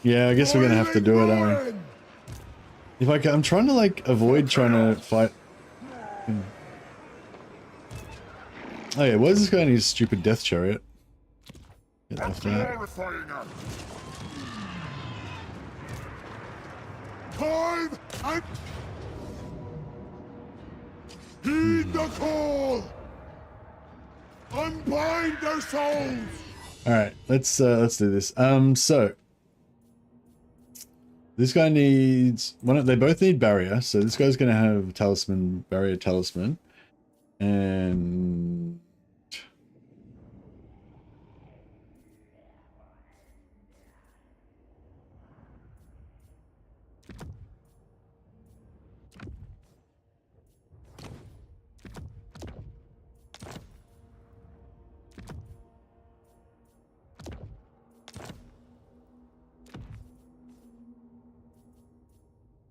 Yeah, I guess we're gonna have to do it, aren't we? If I can, I'm trying to, like, avoid trying to fight... Oh yeah, why is this guy in his stupid death chariot? Get off that. Carve and... Heed the call! Unbind their souls! Alright, let's do this. So this guy needs they both need barrier, so this guy's gonna have talisman, barrier talisman. And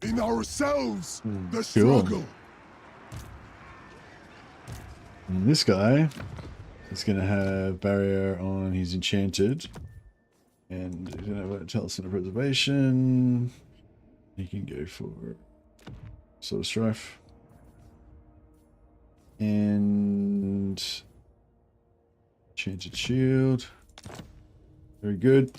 in ourselves, the struggle. And this guy is going to have barrier on, he's enchanted. And he's going to have a talisman of preservation. He can go for Sword of Strife. And enchanted shield. Very good.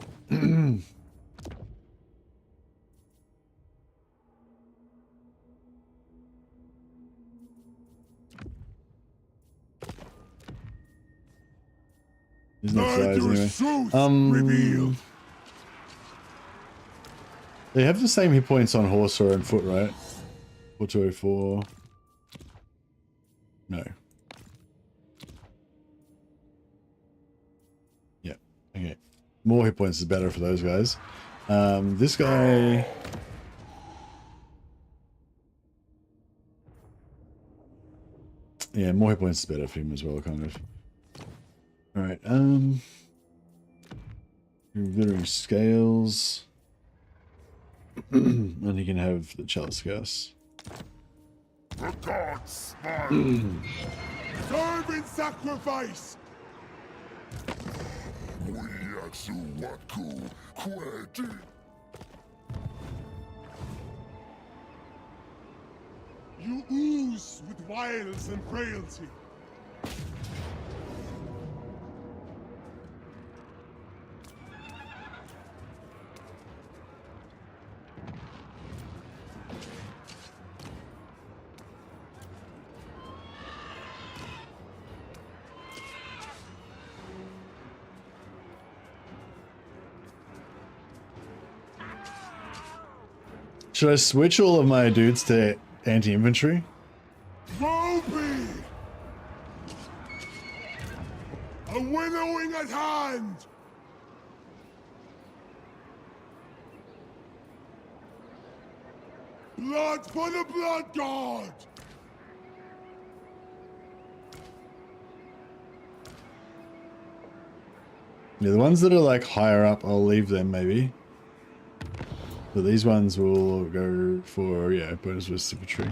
There's no flies anyway. They have the same hit points on horse or on foot, right? 4204. No. Yeah. Okay. More hit points is better for those guys. This guy. Yeah, more hit points is better for him as well, kind of. Alright, glittering scales. And he can have the chalice gas. The gods smile. Serve in sacrifice. You ooze with wiles and frailty. Should I switch all of my dudes to anti-infantry? Roby! A winnowing at hand! Blood for the blood god! Yeah, the ones that are like higher up, I'll leave them maybe. But these ones will go for, yeah, bonus with symmetry.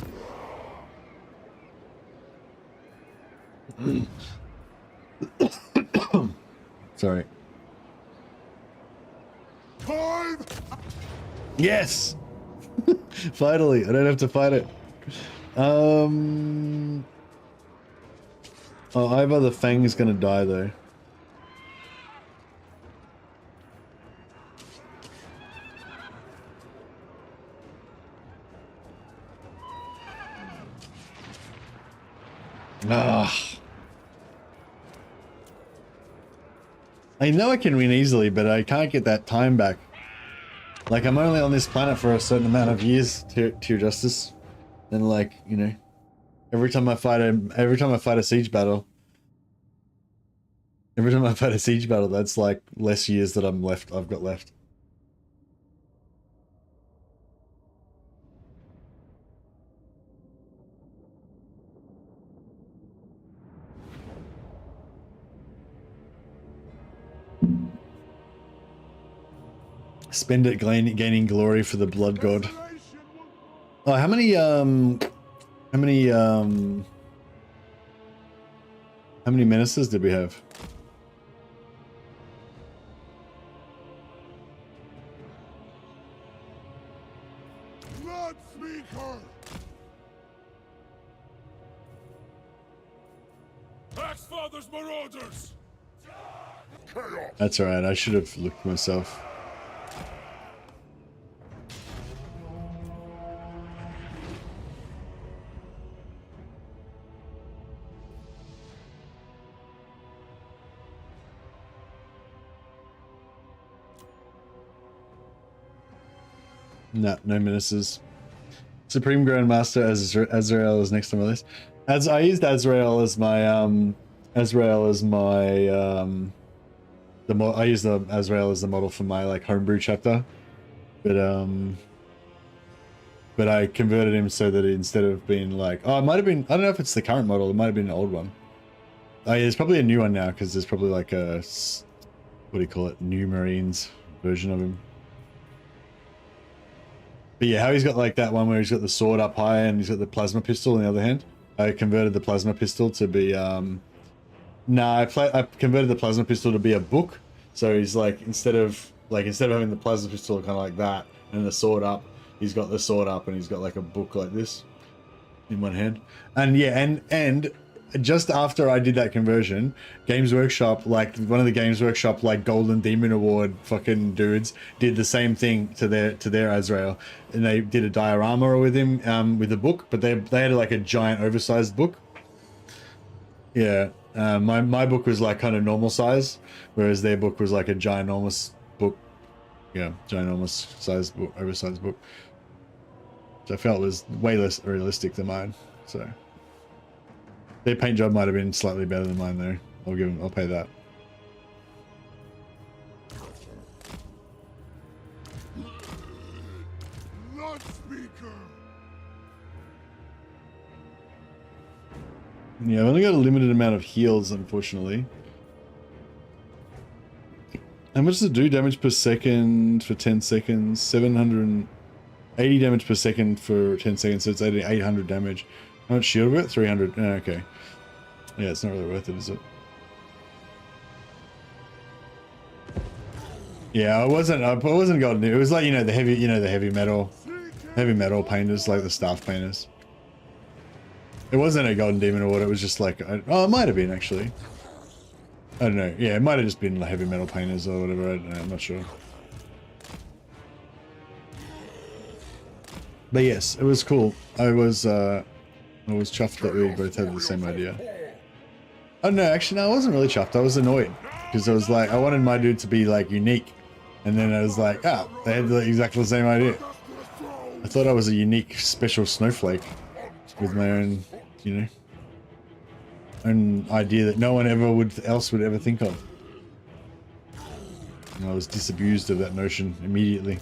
Sorry. Time! Yes! Finally, I don't have to fight it. Oh, Ivar the Fang's gonna die though. Ah. I know I can win easily, but I can't get that time back. Like, I'm only on this planet for a certain amount of years, to your justice. And like, you know, every time I fight a siege battle, that's like less years that I've got left. Spend it gaining glory for the blood god. Oh, how many menaces did we have? Blood speaker! Axfather's marauders! Chaos! That's alright, I should have looked myself. No, no menaces. Supreme Grandmaster Azrael is next on my list. As I used Azrael as my I used the Azrael as the model for my like homebrew chapter, but I converted him so that instead of being like, oh, it might have been, I don't know if it's the current model, it might have been an old one. Oh, yeah, there's probably a new one now because there's probably like a, what do you call it, New Marines version of him. But yeah, how he's got like that one where he's got the sword up high and he's got the plasma pistol on the other hand. I converted the plasma pistol to be I converted the plasma pistol to be a book. So he's like instead of having the plasma pistol kind of like that and the sword up, he's got the sword up and he's got like a book like this in one hand. And yeah, and just after I did that conversion, Games Workshop, like one of the Games Workshop like Golden Demon Award fucking dudes did the same thing to their Azrael, and they did a diorama with him with a book, but they had like a giant oversized book. Yeah, my book was like kind of normal size, whereas their book was like a ginormous book. Yeah, ginormous size book, oversized book. Which I felt was way less realistic than mine. So. Their paint job might have been slightly better than mine though. I'll pay that. Blood speaker! Yeah, I've only got a limited amount of heals, unfortunately. How much does it do? Damage per second for 10 seconds. 780 damage per second for 10 seconds, so it's 800 damage. How much shield we got? 300. Oh, okay. Yeah, it's not really worth it, is it? Yeah, I wasn't golden. It was like, you know, the heavy metal painters, like the staff painters. It wasn't a golden demon or what, it was just like, oh, it might have been actually. I don't know. Yeah, it might have just been like heavy metal painters or whatever. I don't know, I'm not sure. But yes, it was cool. I was chuffed that we both had the same idea. Oh no, actually no, I wasn't really chuffed. I was annoyed because I was like, I wanted my dude to be like unique, and then I was like, ah, they had exactly the same idea. I thought I was a unique, special snowflake with my own, you know, own idea that no one else would ever think of. And I was disabused of that notion immediately.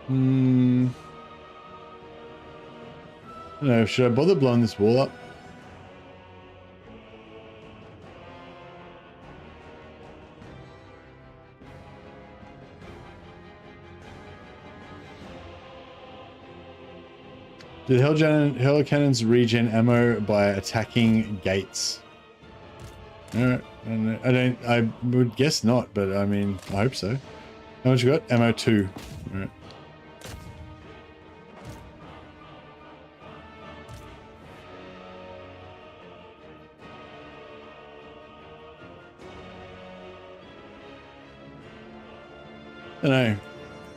I don't know, should I bother blowing this wall up? Did hell cannons regen ammo by attacking gates? Alright, I would guess not, but I mean, I hope so. How much you got? Ammo 2. Alright. I don't know.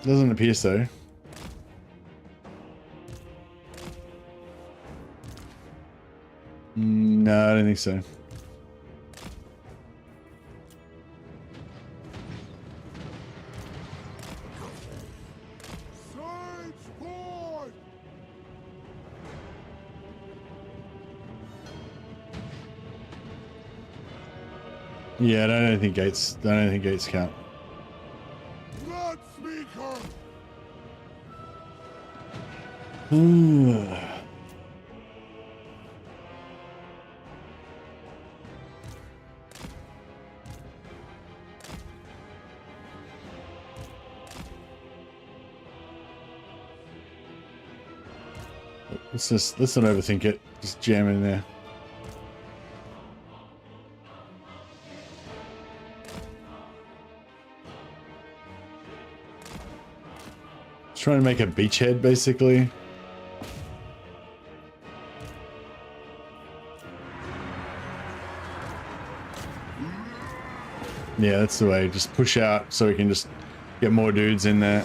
Doesn't appear so. No, I don't think so. Yeah, I don't think gates count. Let's not overthink it. Just jam in there. Trying to make a beachhead, basically. Yeah, that's the way. Just push out so we can just get more dudes in there.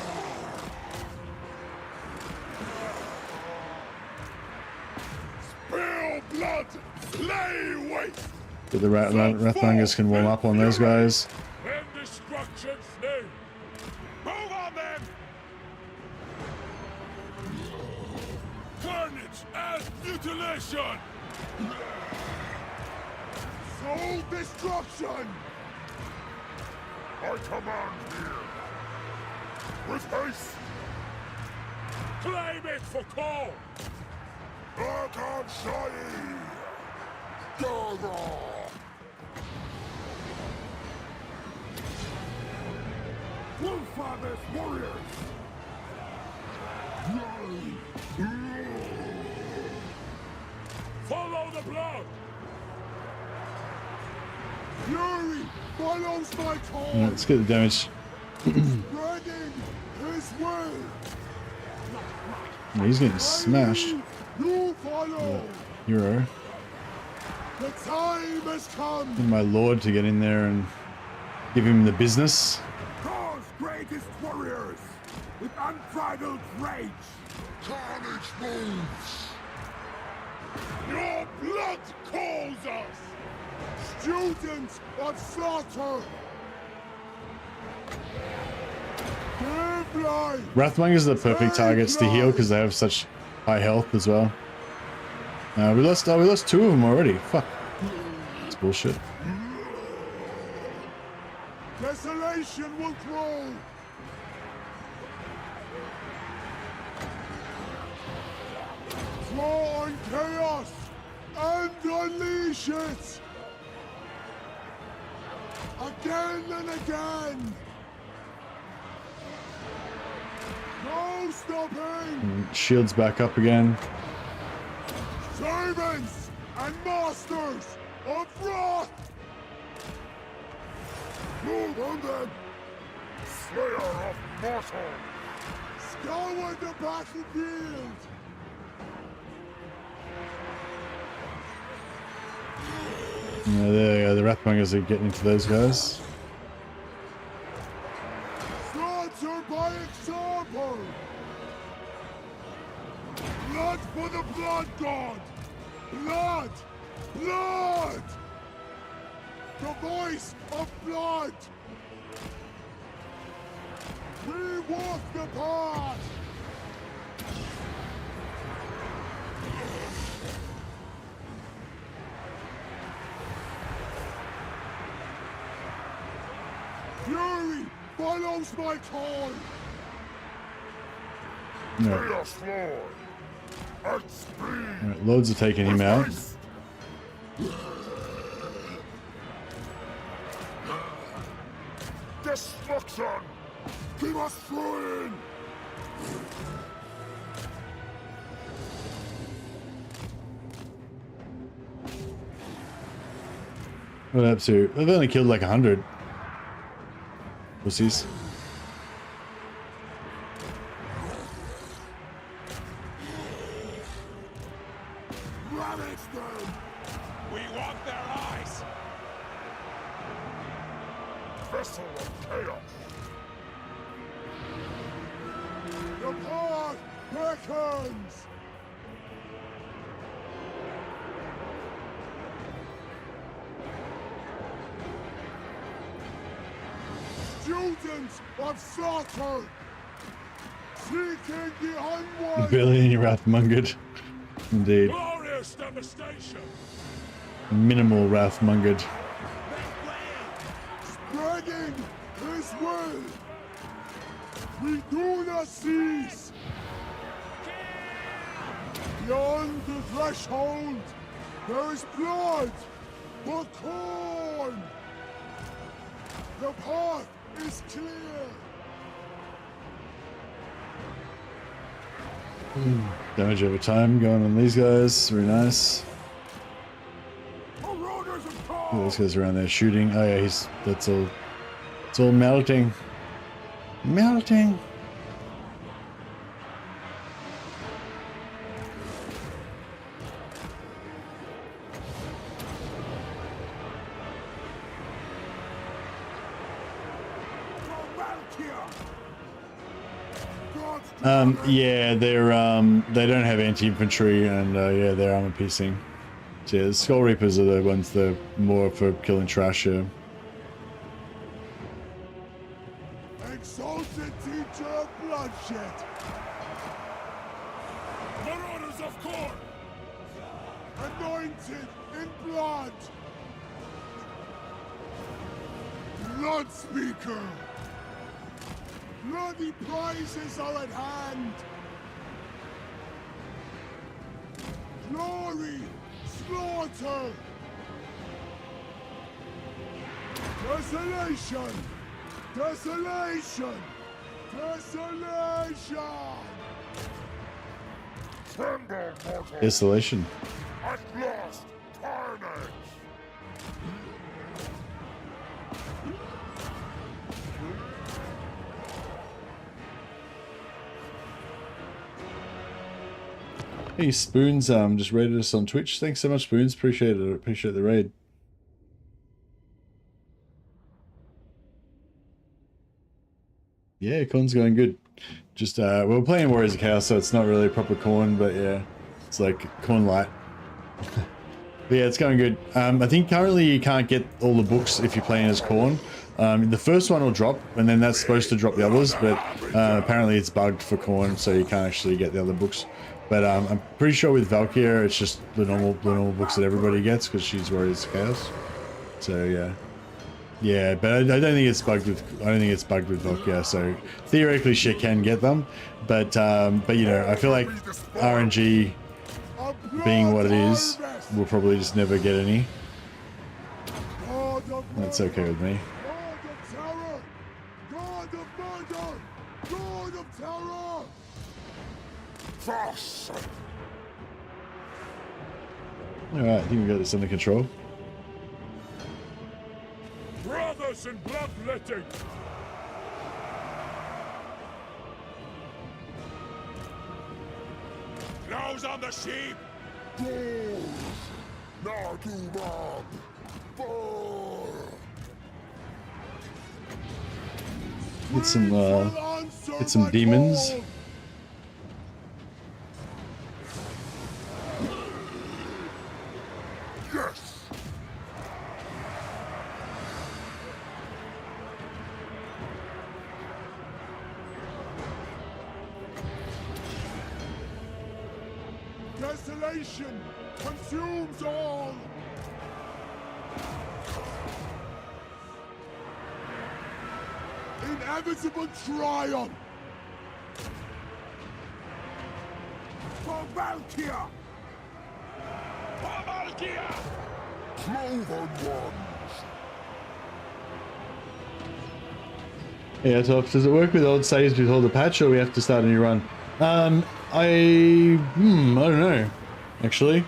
Spill blood, lay waste. But the Rathangers can warm up on those guys. In destruction's name. Move on them. Carnage and mutilation. Soul destruction. I command here. With haste. Claim it for call. Arkan Shai. Gather. Wolffather's warriors. Follow the blood. Fury follows my call. Right, let's get the damage. Spreading his way. Yeah, he's getting smashed. You follow. Hero. The time has come. Need my lord to get in there and give him the business. Thor's greatest warriors with unbridled rage. Carnage moves. Your blood calls us. Students of slaughter. Give life. Wrathmongers are the perfect targets to heal because they have such high health as well. We lost 2 of them already. Fuck. That's bullshit. Desolation will grow! Draw on chaos and unleash it! Again and again! No stopping! Shields back up again. Servants and masters of wrath! Move on them! Slayer of mortal! Scour the battlefield! Yeah, there you go. The Wrathmongers are getting into those guys. Slaughter by example! Blood for the blood god! Blood! Blood! The voice of blood! We walk the path! Fury follows my call! No. Chaos Lord! At speed! Right, Lords are taking him out. Destruction! Keep us flying! What up to? They've only killed like 100. Pussies. Ravage them! We want their eyes! Vessel of chaos! The path beckons! Students of slaughter! Seeking the unwise! Barely any Wrathmongered. Indeed. Glorious devastation! Minimal Wrathmongered. Spreading his will! We do not cease! Beyond the threshold, there is blood for corn! The path is clear! Damage over time going on these guys. Very nice. Marauders of Oh, Khan! those guys around there shooting. Oh yeah, that's all. It's all melting. Melting. Yeah, they're they don't have anti-infantry, and yeah, they're armor piercing. So yeah, the Skull Reapers are the ones that are more for killing trash. Yeah. Exalted teacher of bloodshed! Marauders of corn! Anointed in blood! Blood Speaker! Bloody prizes are at hand! Glory! Slaughter! Desolation! Desolation! Desolation! Tremble, mortal! Desolation. At last, carnage! Hey Spoons, just raided us on Twitch. Thanks so much, Spoons. Appreciate it. Appreciate the raid. Yeah, corn's going good. Just we're playing Warriors of Chaos, so it's not really proper corn, but yeah, it's like corn light. But yeah, it's going good. I think currently you can't get all the books if you're playing as corn. The first one will drop, and then that's supposed to drop the others, but apparently it's bugged for corn, so you can't actually get the other books. But I'm pretty sure with Valkia, it's just the normal books that everybody gets because she's Warriors of Chaos. So yeah. Yeah, but I don't think it's bugged with. I don't think it's bugged with Valkia. So theoretically, she can get them, but you know, I feel like RNG being what it is, we'll probably just never get any. That's okay with me. God of murder! God of terror! Fast! All right, I think we got this under control. Brothers in bloodletting! Nose on the sheep! Now do mob! Get some demons. Yes! Desolation consumes all! Inevitable triumph! For Valkia! For Valkia! Cloven ones! Yeah, so does it work with old saves with hold the patch, or we have to start a new run? I don't know, actually.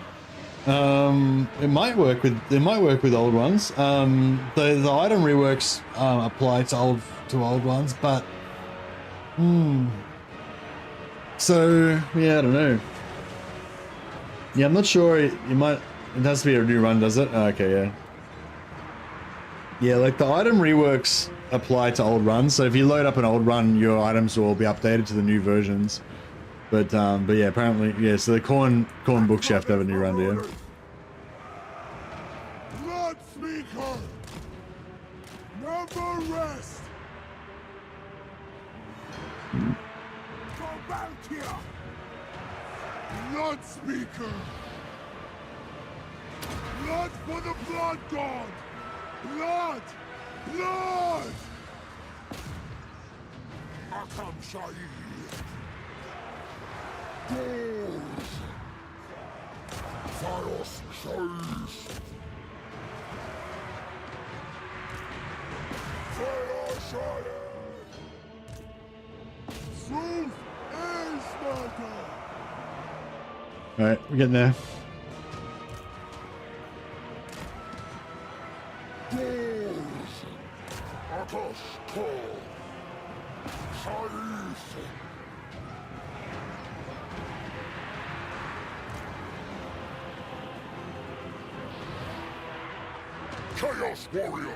It might work with old ones. The item reworks apply to old ones, but so yeah, I don't know. Yeah, I'm not sure. It has to be a new run, does it? Oh, okay, yeah. Yeah, like the item reworks apply to old runs. So if you load up an old run, your items will be updated to the new versions. But yeah, apparently, yeah. So the corn books you have to have a new run, do you? Blood Speaker! Never rest! For Valkia! Blood Speaker! Blood for the Blood God! Blood! Blood! Akam Shai! Doors! Fios Shais! Fios Shais! Truth is murder! Alright, we're getting there. Doors! Akash Kor! Shais! Chaos Warriors!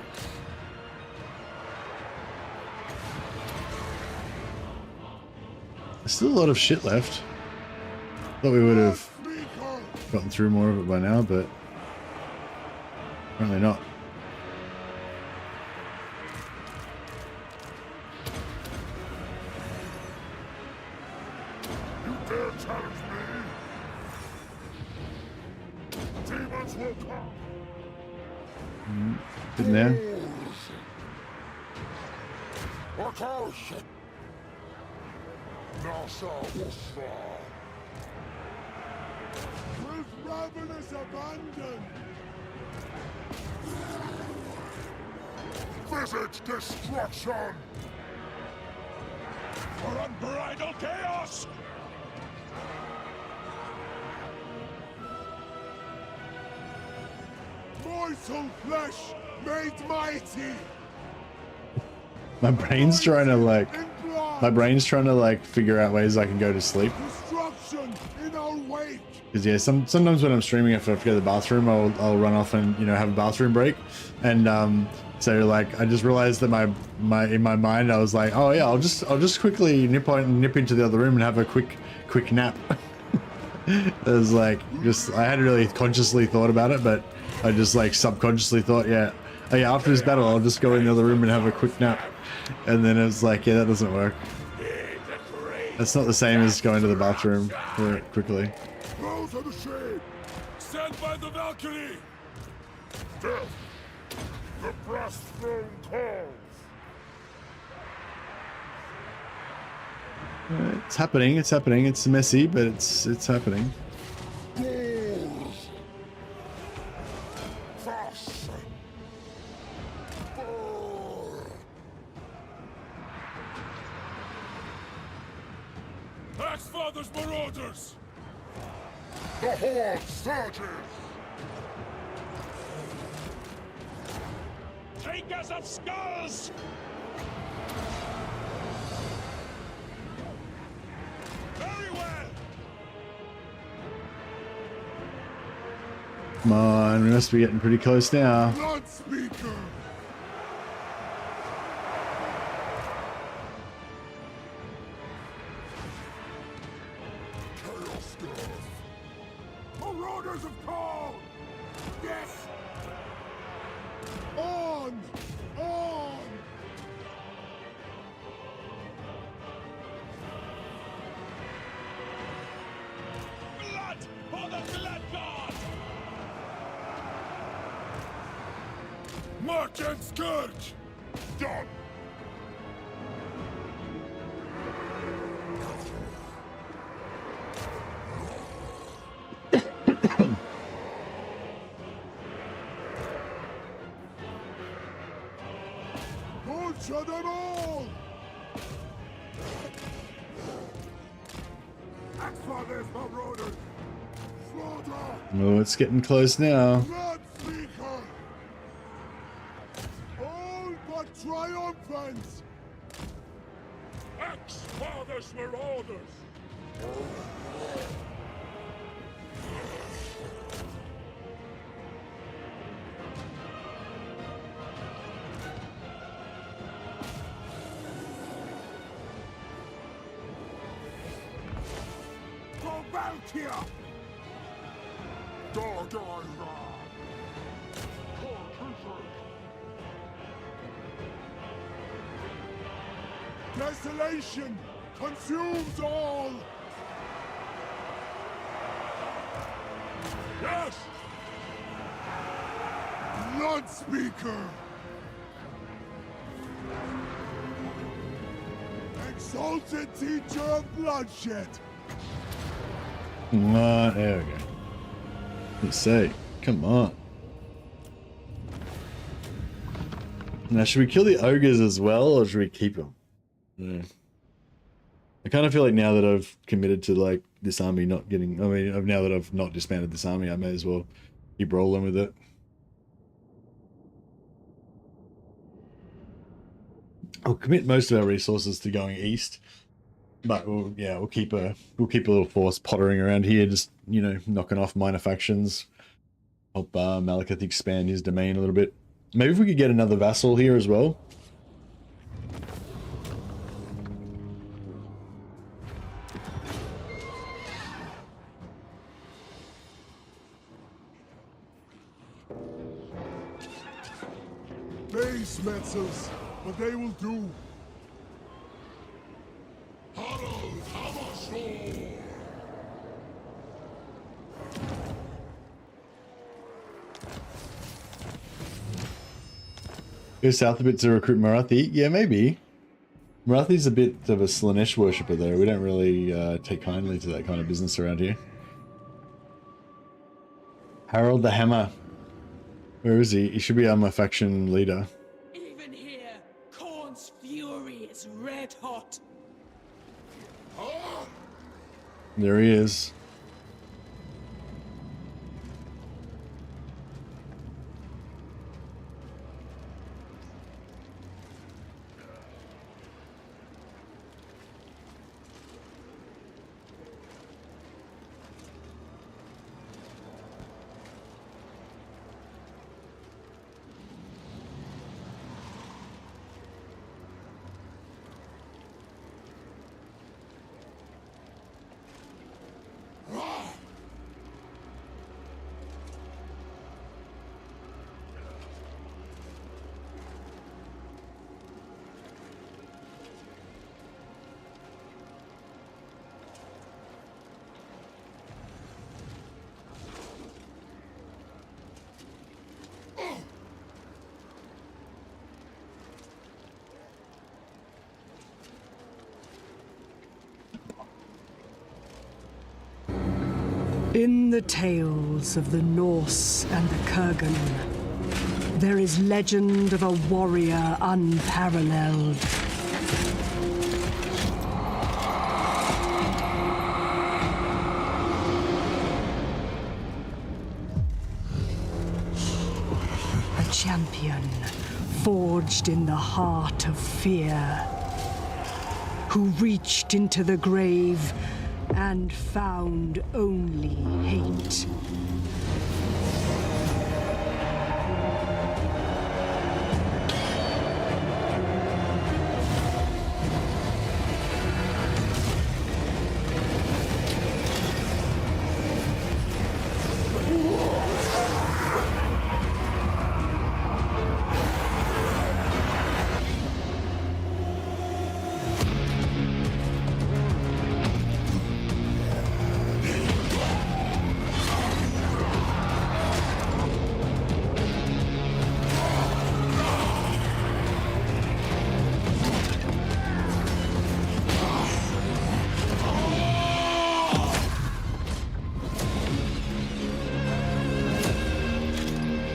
There's still a lot of shit left. Thought we would have gotten through more of it by now, but apparently not. You dare challenge me? Demons will come! Getting there. Akash! Nasa Wusra! With ravenous abandon! Visit destruction! For unbridled chaos! Mortal flesh made mighty! My brain's trying to like figure out ways I can go to sleep. Destruction in our wake! Because yeah, sometimes when I'm streaming, if I forget the bathroom, I'll run off and have a bathroom break, and so like I just realized that in my mind I was like, oh yeah, I'll just quickly nip into the other room and have a quick nap. It was like I hadn't really consciously thought about it, but I just like subconsciously thought, yeah, oh yeah, after this battle I'll just go in the other room and have a quick nap, and then it was like, yeah, that doesn't work. That's not the same as going to the bathroom quickly. Those are the shade! Sent by the Valkyrie! Death! The brass throne calls. It's happening. It's happening. It's messy, but it's happening. Doors. Fast. Axfather's marauders! The horde surges. Takers of skulls! Very well! Come on, we must be getting pretty close now. Blood speaker. Chaos Girth. Marauders of Call. Yes. On. On. Blood for the Blood God! March and scourge. Done. Butcher them all. Axfather's marauders. Slaughter. Oh, it's getting close now. Blood speaker. All but triumphant. Axfather's marauders! For Valkia. Dargaira. Desolation consumes all. Yes! Blood speaker. Exalted teacher of bloodshed. Come on, there we go. Let's say, come on. Now, should we kill the ogres as well, or should we keep them? Yeah. I kind of feel like now that I've committed to like this army not getting, I mean, now that I've not disbanded this army, I may as well keep rolling with it. I'll commit most of our resources to going east, but we'll keep a little force pottering around here, just, you know, knocking off minor factions. Help Malekith expand his domain a little bit. Maybe if we could get another vassal here as well. Base metzels, but they will do. Harald Hammerstone. Go south a bit to recruit Marathi? Yeah, maybe. Marathi's a bit of a Slanesh worshipper though. We don't really take kindly to that kind of business around here. Harold the Hammer. Where is he? He should be my faction leader. Even here, Khorne's fury is red hot. There he is. In the tales of the Norse and the Kurgan, there is legend of a warrior unparalleled. A champion forged in the heart of fear, who reached into the grave and found only hate.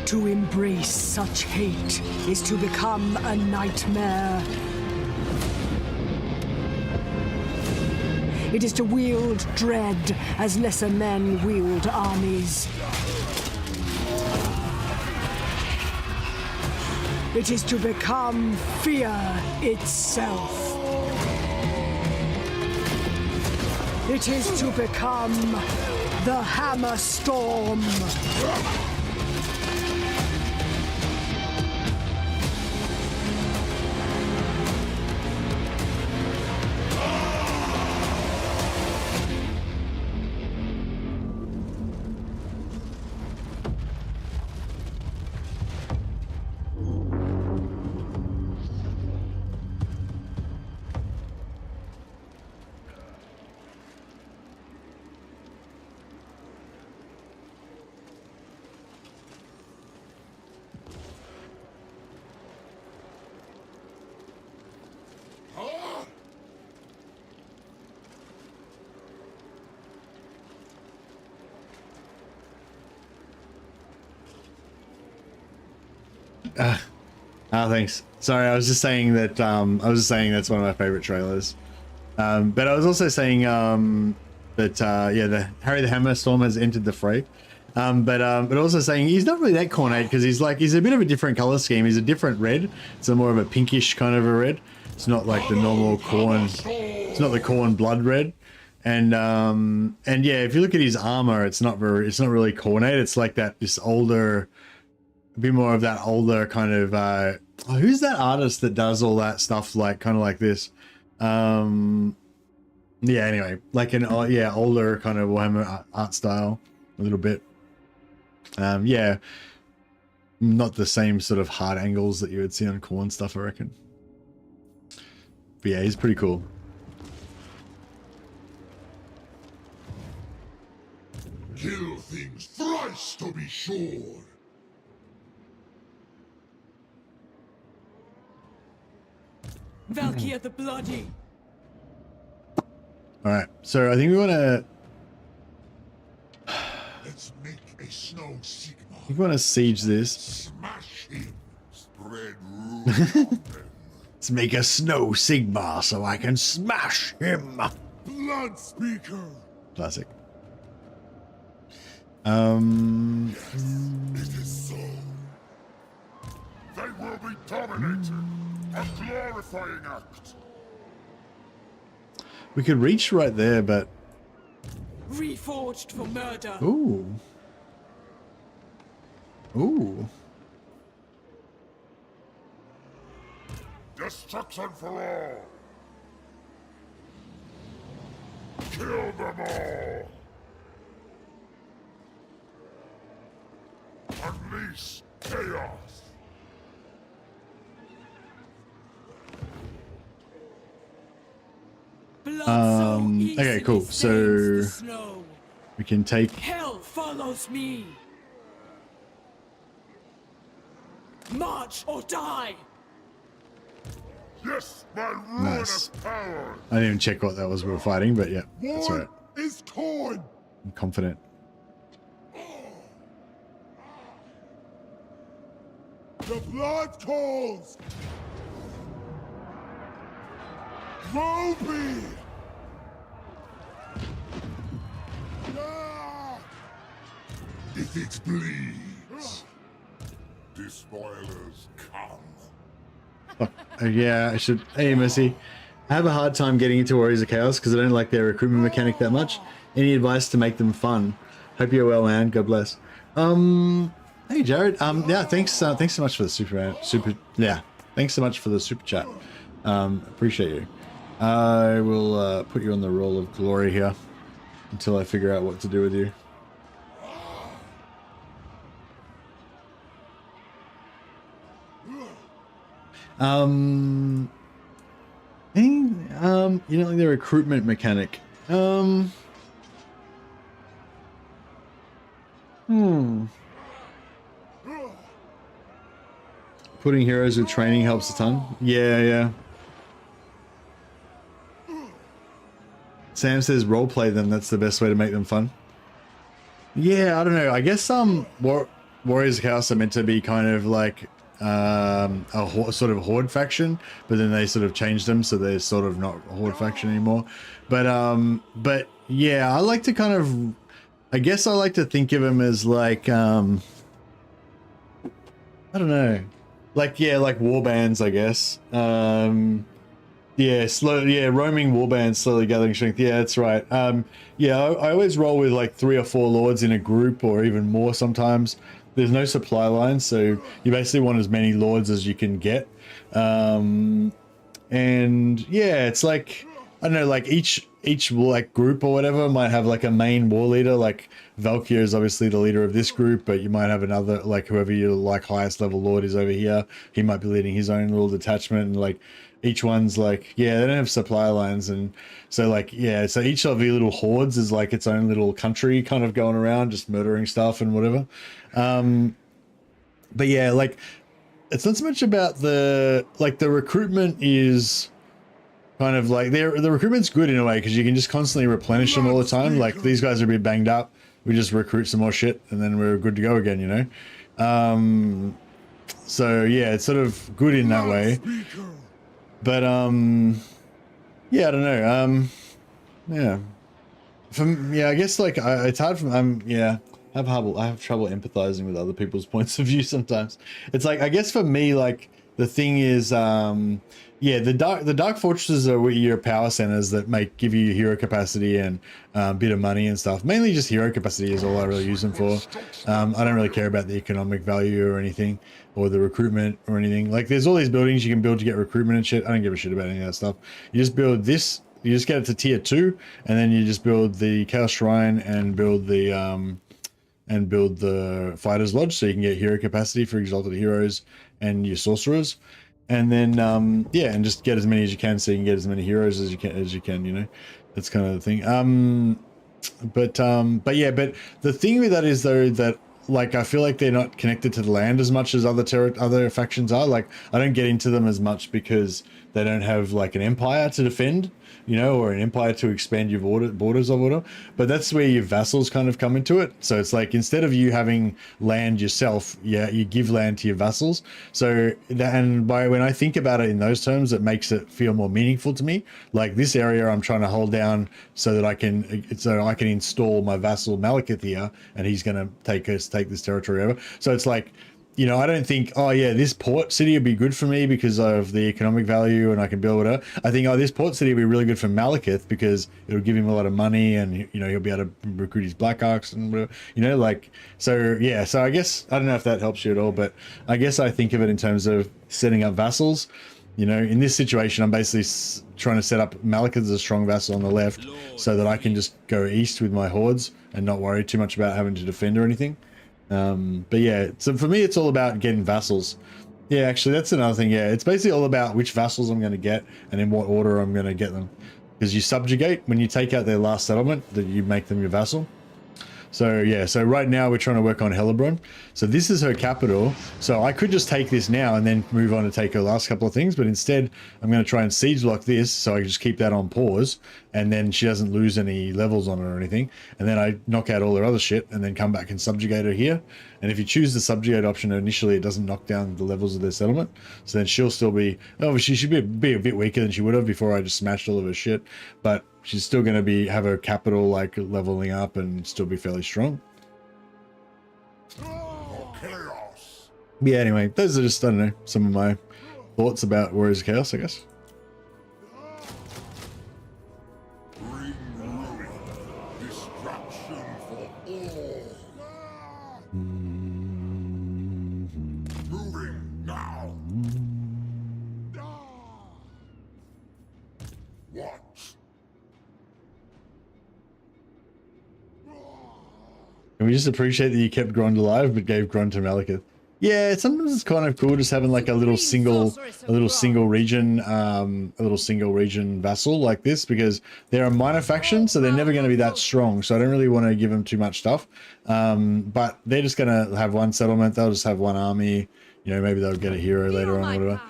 To embrace such hate is to become a nightmare. It is to wield dread as lesser men wield armies. It is to become fear itself. It is to become the Hammer Storm. Thanks. Sorry, I was just saying that that's one of my favorite trailers. But I was also saying that yeah, the Harry the Hammer Storm has entered the fray. But also saying he's not really that cornate because he's a bit of a different color scheme. He's a different red. It's a more of a pinkish kind of a red. It's not like the normal corn. It's not the corn blood red. And yeah, if you look at his armor, it's not really cornate. It's like this older, a bit more of that older kind of who's that artist that does all that stuff like kind of like this? Yeah, anyway, like an older kind of Warhammer art style a little bit. Yeah, not the same sort of hard angles that you would see on corn stuff, I reckon. But yeah, he's pretty cool. Kill things thrice to be sure. Valkia the Bloody. All right, so I think we want to. Let's make a snow sigma. We want to siege this. Smash him. Spread rumor on them. Let's make a snow sigma so I can smash him. Blood speaker. Classic. Yes, it is so. They will be dominated. A glorifying act. We could reach right there, but Reforged for murder. ooh. Ooh. Destruction for all. Kill them all. Unleash chaos. Okay, cool. So we can take. Hell follows me. March or die. Yes, my ruinous power. I didn't even check what that was we were fighting, but yeah, that's right. Is torn. I'm confident. The blood calls! Ruby! Ah! If it bleeds, despoilers come. Yeah, I should. Hey, Missy. I have a hard time getting into Warriors of Chaos because I don't like their recruitment mechanic that much. Any advice to make them fun? Hope you're well, man. God bless. Hey, Jared. Yeah, thanks so much for the thanks so much for the super chat. Appreciate you. I will put you on the roll of glory here until I figure out what to do with you. You know, like the recruitment mechanic. Putting heroes with training helps a ton. Yeah. Sam says roleplay them. That's the best way to make them fun. Yeah, I don't know. I guess Warriors of Chaos are meant to be kind of like sort of horde faction, but then they sort of changed them so they're sort of not a horde faction anymore. But yeah, I like to kind of, I guess I like to think of them as like I don't know, like war bands, I guess. Roaming war bands, slowly gathering strength. Yeah, that's right. Yeah, I always roll with like 3 or 4 lords in a group, or even more sometimes. There's no supply lines, so you basically want as many lords as you can get. And yeah, it's like, I don't know, like each like group or whatever might have like a main war leader. Like Valkia is obviously the leader of this group, but you might have another, like whoever your like highest level lord is over here, he might be leading his own little detachment, and like each one's like, yeah, they don't have supply lines, and so like, yeah, so each of your little hordes is like its own little country kind of going around just murdering stuff and whatever. But yeah, like it's not so much about the recruitment is kind of like the recruitment's good in a way because you can just constantly replenish them all the time. Like these guys are a bit banged up, we just recruit some more shit and then we're good to go again, you know. So yeah, it's sort of good in that way. But yeah, I don't know. Yeah, I guess like it's hard for I have trouble empathizing with other people's points of view sometimes. It's like, I guess for me, like the thing is, the dark fortresses are your power centers that give you hero capacity and a bit of money and stuff. Mainly just hero capacity is all I really use them for. I don't really care about the economic value or anything, or the recruitment or anything. Like there's all these buildings you can build to get recruitment and shit. I don't give a shit about any of that stuff. You just build this, you just get it to tier 2, and then you just build the Chaos Shrine and build the Fighter's Lodge, so you can get hero capacity for Exalted Heroes and your Sorcerers, and then and just get as many as you can, so you can get as many heroes as you can. You know, that's kind of the thing. But the thing with that is though that like I feel like they're not connected to the land as much as other factions are. Like I don't get into them as much because they don't have like an empire to defend, you know, or an empire to expand your borders or whatever. But that's where your vassals kind of come into it. So it's like, instead of you having land yourself, you give land to your vassals. So when I think about it in those terms, it makes it feel more meaningful to me. Like this area I'm trying to hold down so that I can install my vassal Malekith here, and he's going to take this territory over. So it's like, you know, I don't think, oh yeah, this port city would be good for me because of the economic value and I can build it. I think, oh, this port city would be really good for Malekith because it'll give him a lot of money and, you know, he'll be able to recruit his Black Arcs and whatever, you know, like, so yeah. So I guess, I don't know if that helps you at all, but I guess I think of it in terms of setting up vassals. You know, in this situation, I'm basically trying to set up Malekith as a strong vassal on the left so that I can just go east with my hordes and not worry too much about having to defend or anything. But yeah, so for me, it's all about getting vassals. Yeah, actually, that's another thing. Yeah, it's basically all about which vassals I'm going to get and in what order I'm going to get them. Because you subjugate, when you take out their last settlement, that you make them your vassal. So yeah, so right now we're trying to work on Hellebrunn. So this is her capital. So I could just take this now and then move on to take her last couple of things, but instead I'm going to try and siege block this, so I can just keep that on pause, and then she doesn't lose any levels on it or anything. And then I knock out all her other shit, and then come back and subjugate her here. And if you choose the subjugate option initially, it doesn't knock down the levels of their settlement. So then she'll still be, obviously she should be a bit weaker than she would have before I just smashed all of her shit, but she's still going to have her capital like leveling up and still be fairly strong. Chaos. Yeah, anyway, those are just, I don't know, some of my thoughts about Warriors of Chaos, I guess. Bring ruin, destruction for all. Moving now. What? Can we just appreciate that you kept Grond alive but gave Grond to Malekith? Yeah, sometimes it's kind of cool just having like a little single region vassal like this, because they're a minor faction, so they're never going to be that strong. So I don't really want to give them too much stuff. But they're just going to have one settlement. They'll just have one army. You know, maybe they'll get a hero later on or whatever.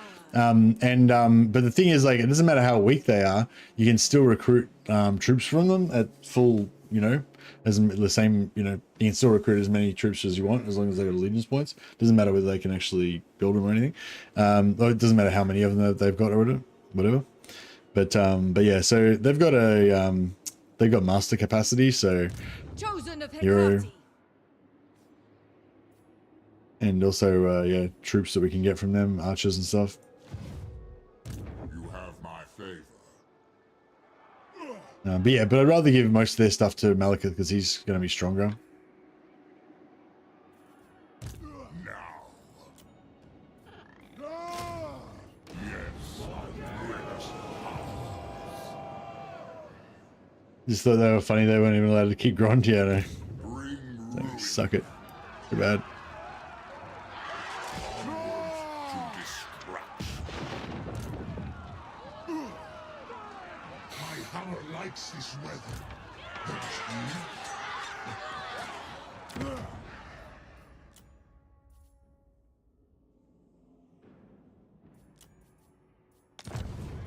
But the thing is, like, it doesn't matter how weak they are. You can still recruit troops from them at full, you know, as the same, you know, you can still recruit as many troops as you want as long as they got allegiance points. Doesn't matter whether they can actually build them or anything. It doesn't matter how many of them they've got or whatever. But yeah, so they've got master capacity, so hero, and also yeah, troops that we can get from them, archers and stuff. You have my favor. But yeah, but I'd rather give most of their stuff to Malekith because he's going to be stronger. Just thought they were funny. They weren't even allowed to keep Grond. Yeah, no. Like, suck it. Too bad. My hammer likes this weather.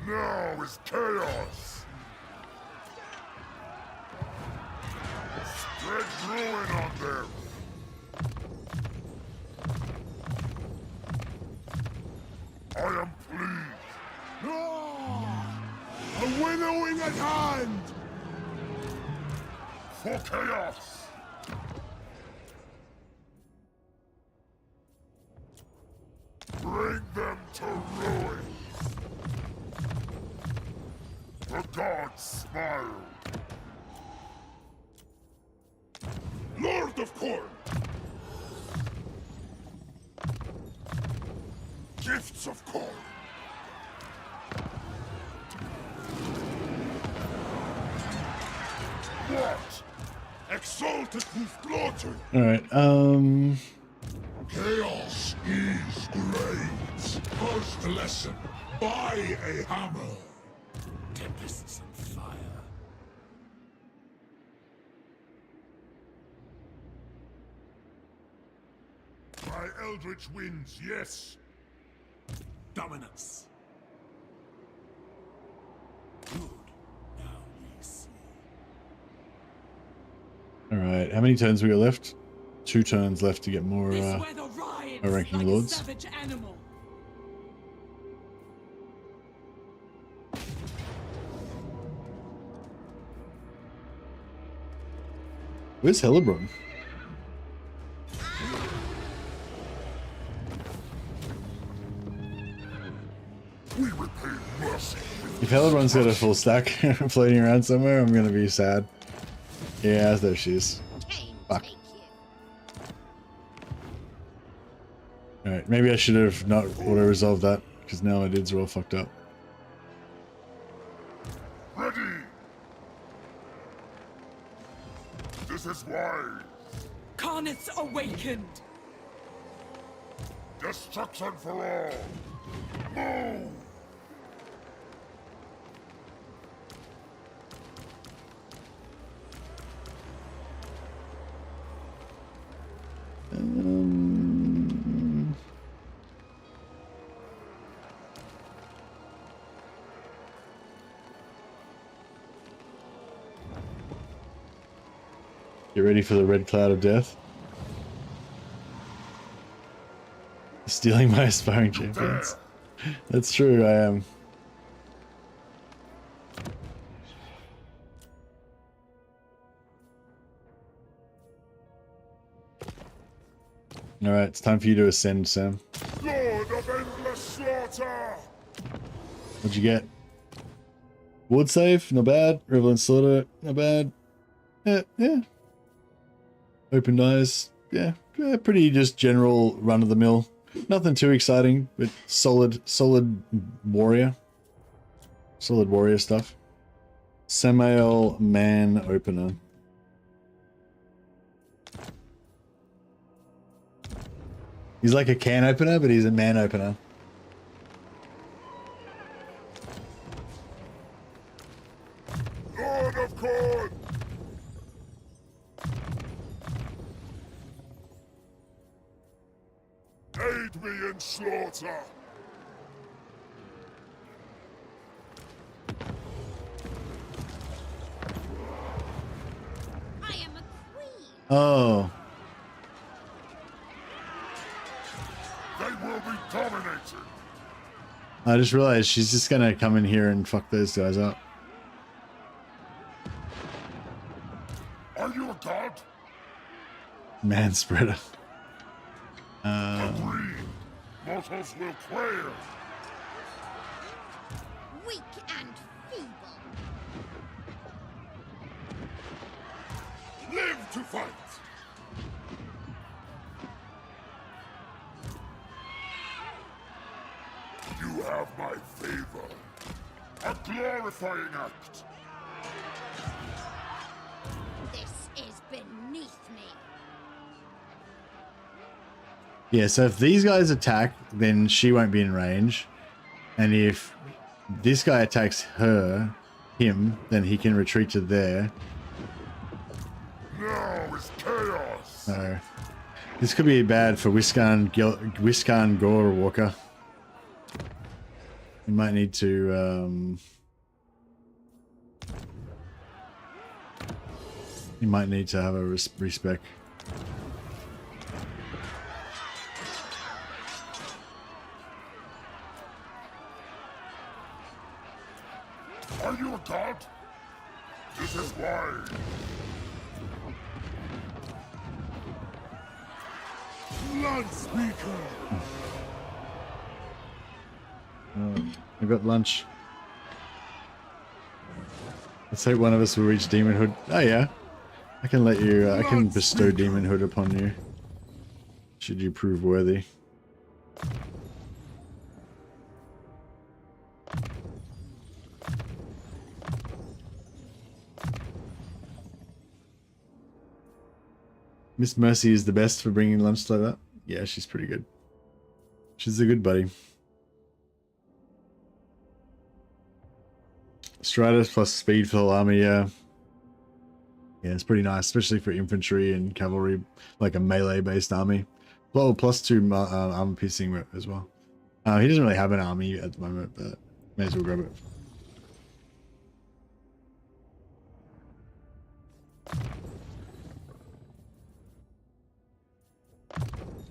Now is chaos. Spread ruin on them. I am pleased. A winnowing at hand! For chaos! Bring them to ruin! The gods smile! Lord of Corn! Gifts of Corn! What? Exalted with glory! Alright, Chaos is great. First lesson. Buy a hammer. Tempests and fire. By eldritch winds, yes. Dominance. Good. Now we see. alright. How many turns we got left? 2 turns left to get more ranking like lords. A savage animal. Where's Hellebrunn? We repay mercy. If Hellebrunn's got a full stack floating around somewhere, I'm gonna be sad. Yeah, there she is. Fuck. Alright, maybe I should have not auto-resolved that, because now my dudes are all fucked up. Ready. This is wise. Carnets awakened. Destruction for all. Move. Get ready for the red cloud of death. Stealing my aspiring champions. That's true, I am. Alright, it's time for you to ascend, Sam. Lord of endless slaughter! What'd you get? Ward save, not bad. Revelant slaughter, not bad. Yeah. Open eyes, yeah, pretty just general run of the mill. Nothing too exciting, but solid warrior. Solid warrior stuff. Samael man opener. He's like a can opener, but he's a man opener. Lord of Corn! Aid me in slaughter! I am a queen. Oh. They will be dominated! I just realized she's just gonna come in here and fuck those guys up. Are you a god? Man spreader. Agree. Mortals will quail. Weak and feeble. Live to fight! You have my favor. A glorifying act. This is beneath me. Yeah, so if these guys attack, then she won't be in range. And if this guy attacks him, then he can retreat to there. Now is chaos. So this could be bad for Wiskan Gore Walker. You might need to have a respec. Are you a god? This is why. Blood speaker. I've got lunch. Let's hope one of us will reach demonhood. Oh yeah, I can let you. I can bestow demonhood upon you, should you prove worthy. Miss Mercy is the best for bringing lunch like that. Yeah, she's pretty good. She's a good buddy. Stratus plus speed for the army, yeah. Yeah, it's pretty nice, especially for infantry and cavalry, like a melee-based army. Well, +2 armor piercing as well. He doesn't really have an army at the moment, but may as well grab it.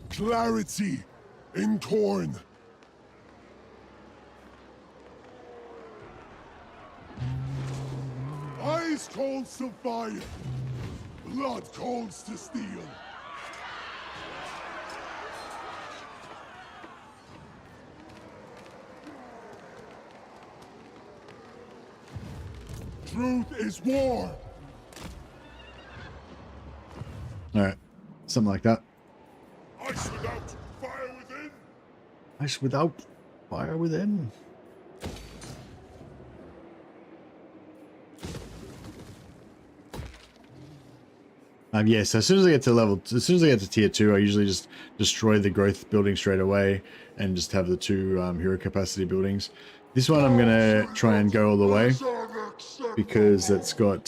Clarity in corn. Ice calls to fire. Blood calls to steel. Truth is war. Alright, something like that. Ice without, fire within. Ice without, fire within. Yeah, so as soon as I get to tier 2, I usually just destroy the growth building straight away and just have the 2 hero capacity buildings. This one I'm gonna try and go all the way because that's got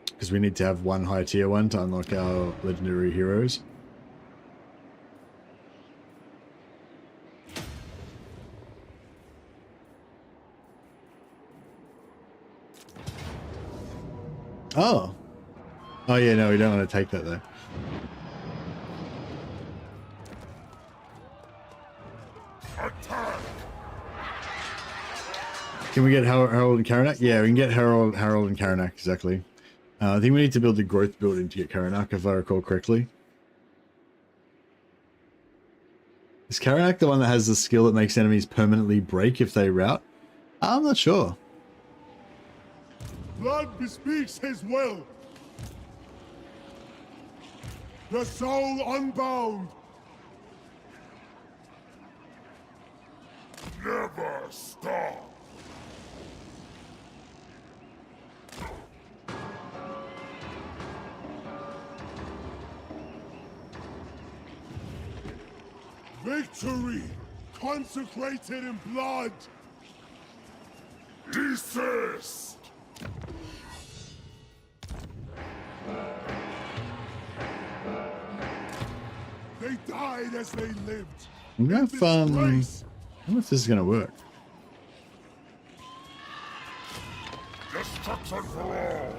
because we need to have 1 high tier 1 to unlock our legendary heroes. Oh. Oh yeah, no, we don't want to take that though. Attack! Can we get Harold and Karanak? Yeah, we can get Harold and Karanak, exactly. I think we need to build the growth building to get Karanak, if I recall correctly. Is Karanak the one that has the skill that makes enemies permanently break if they rout? I'm not sure. Blood bespeaks his will. The soul unbound. Never stop! Victory consecrated in blood. Desist! They died as they lived. I'm gonna have I don't know if this is gonna work. Destruction for all!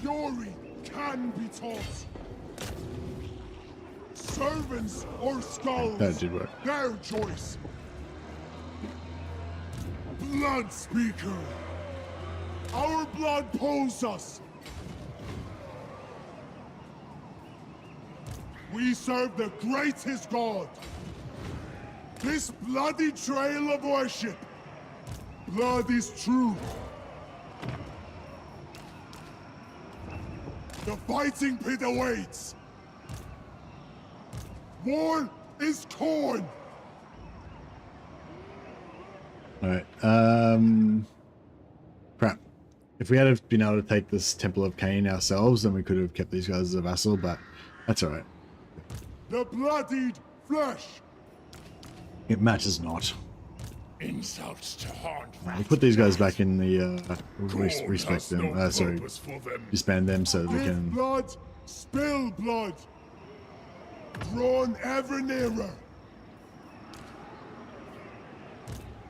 Fury can be taught. Servants or skulls. That did work. Their choice. Blood speaker. Our blood pulls us. We serve the greatest god. This bloody trail of worship. Blood is truth. The fighting pit awaits. War is torn. Alright, crap. If we had been able to take this Temple of Cain ourselves, then we could have kept these guys as a vassal, but that's alright. The bloodied flesh. It matters not. Insults to haunt. We'll put these guys back in the, respect them, sorry, disband them so that we Give can... blood, spill blood. Drawn ever nearer.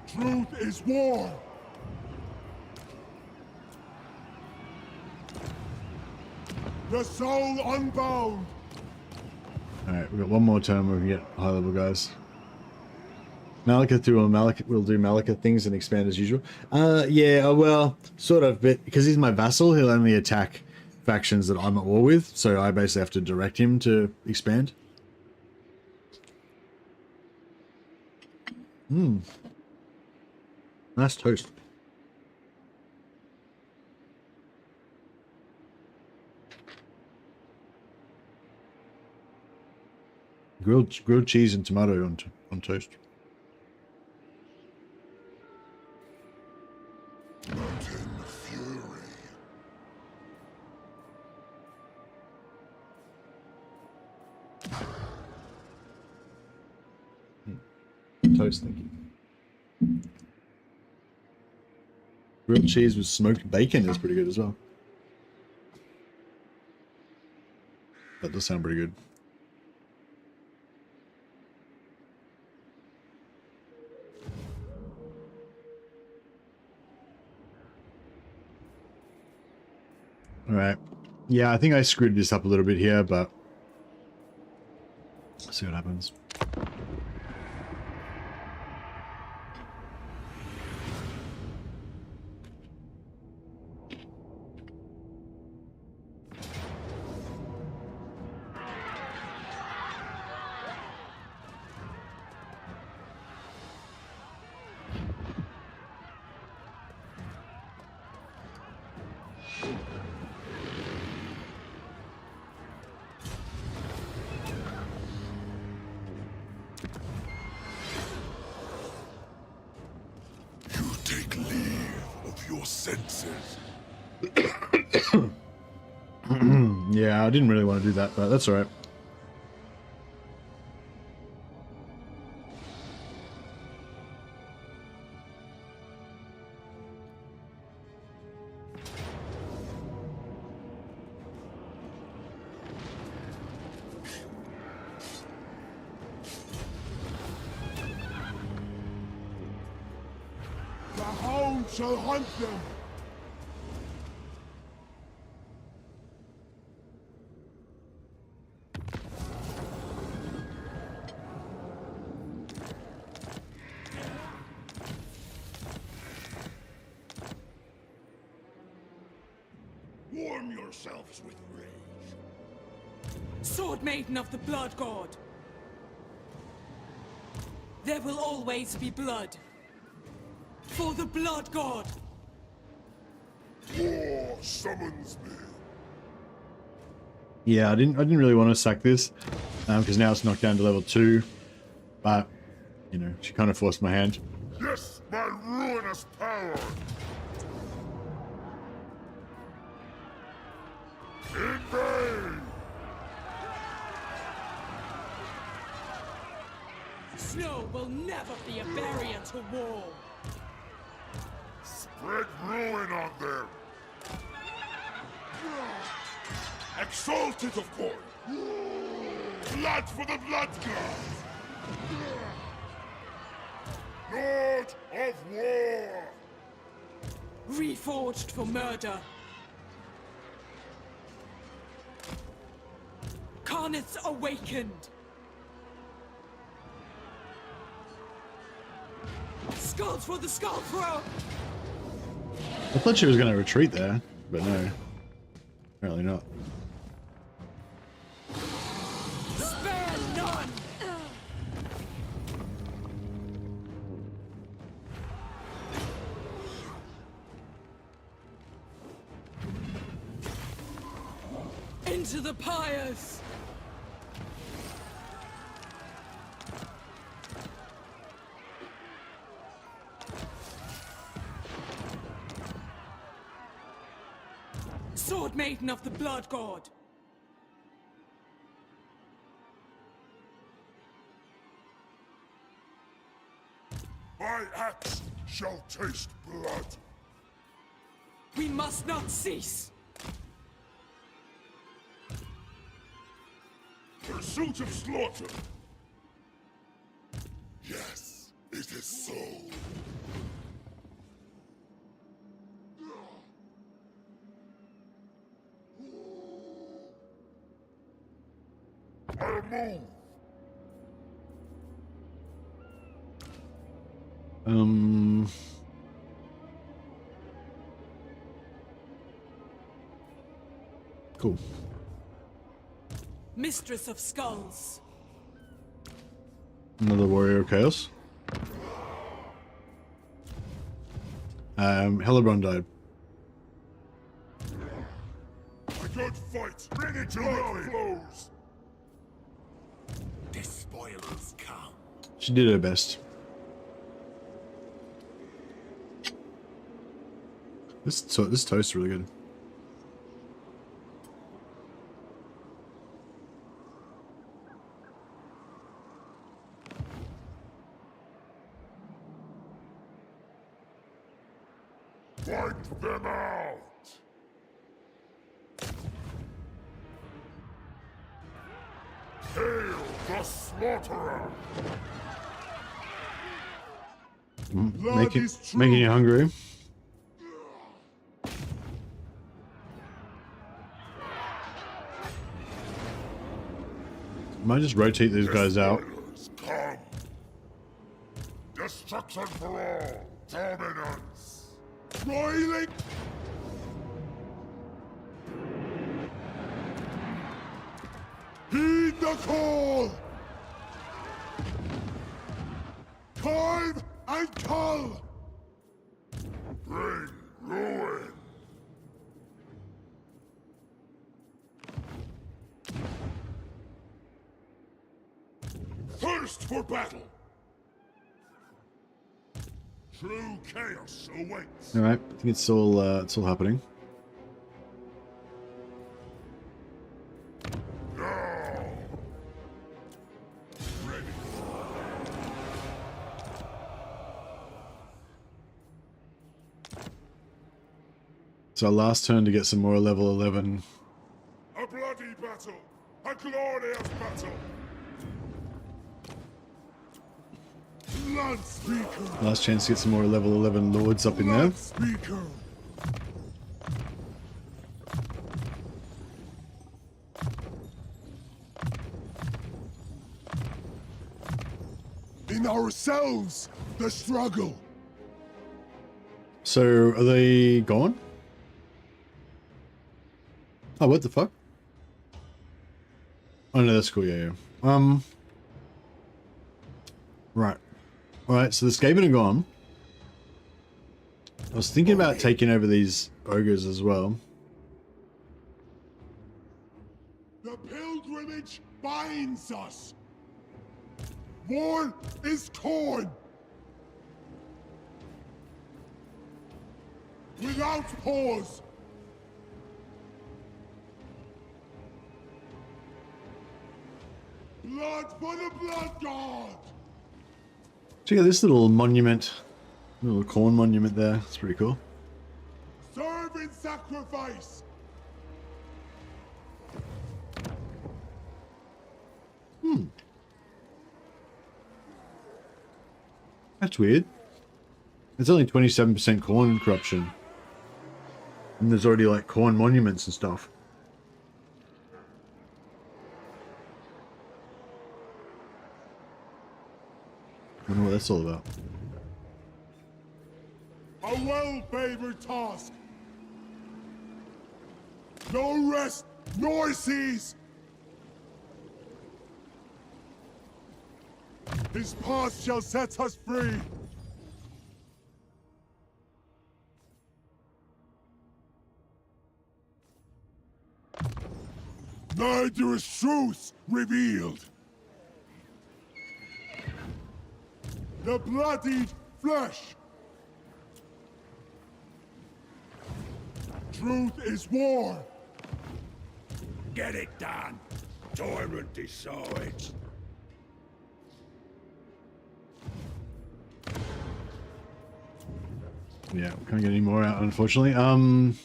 Truth is war. The soul unbound. Alright, we've got one more turn where we can get high level guys. Malika will do Malika things and expand as usual. Yeah, well, sort of, but because he's my vassal, he'll only attack factions that I'm at war with, so I basically have to direct him to expand. Nice toast. Grilled cheese and tomato on toast. Mountain fury. Toast, thank you. Grilled cheese with smoked bacon is pretty good as well. That does sound pretty good. Alright. Yeah, I think I screwed this up a little bit here, but let's see what happens. Yeah, I didn't really want to do that, but that's alright. None shall hunt them. Warm yourselves with rage. Sword Maiden of the Blood God. There will always be blood. For the Blood God. War summons me. Yeah, I didn't really want to sack this because now it's knocked down to level 2, but you know, she kind of forced my hand. Yes, my ruinous power. In vain. Snow will never be a barrier to war. Spread ruin on them. Exalted, of course. Blood for the Blood God. Lord of War. Reforged for murder. Karnith's awakened. Skulls for the Skull Throw. I thought she was going to retreat there, but no, apparently not. Spare none. Into the pyres. Sword Maiden of the Blood God. My axe shall taste blood. We must not cease. Pursuit of slaughter. Yes, it is so. I'll move. Cool. Mistress of Skulls. Another Warrior of Chaos. Hellebron died. I don't fight. Bring it to blood flows. The spoilers come. She did her best. This toast is really good. Wipe them out! Hail the Slaughterer! Making you hungry. Might just rotate these guys out. Come. Destruction for all! Dominance! Roiling! Heed the call! Carve and cull! Bring ruin! Thirst for battle! True chaos awaits! Alright, I think it's all happening. Now! Ready! It's our last turn to get some more level 11. A bloody battle! A glorious battle! Blood Speaker. Last chance to get some more level 11 lords up in there. Blood Speaker. In ourselves, the struggle. So, are they gone? Oh, what the fuck? Oh no, that's cool, yeah. Right. Alright, so the Skaven are gone. I was thinking about taking over these ogres as well. The pilgrimage binds us. War is torn. Without pause. Blood for the blood god. Check out this little monument. Little corn monument there. It's pretty cool. Serve in sacrifice. That's weird. It's only 27% corn corruption. And there's already like corn monuments and stuff. I don't know what that's all about. A well-favored task. No rest, nor cease. His path shall set us free. Murderous truth revealed. The bloodied flesh. Truth is war. Get it done. Tyrant decides. Yeah, we can't get any more out, unfortunately.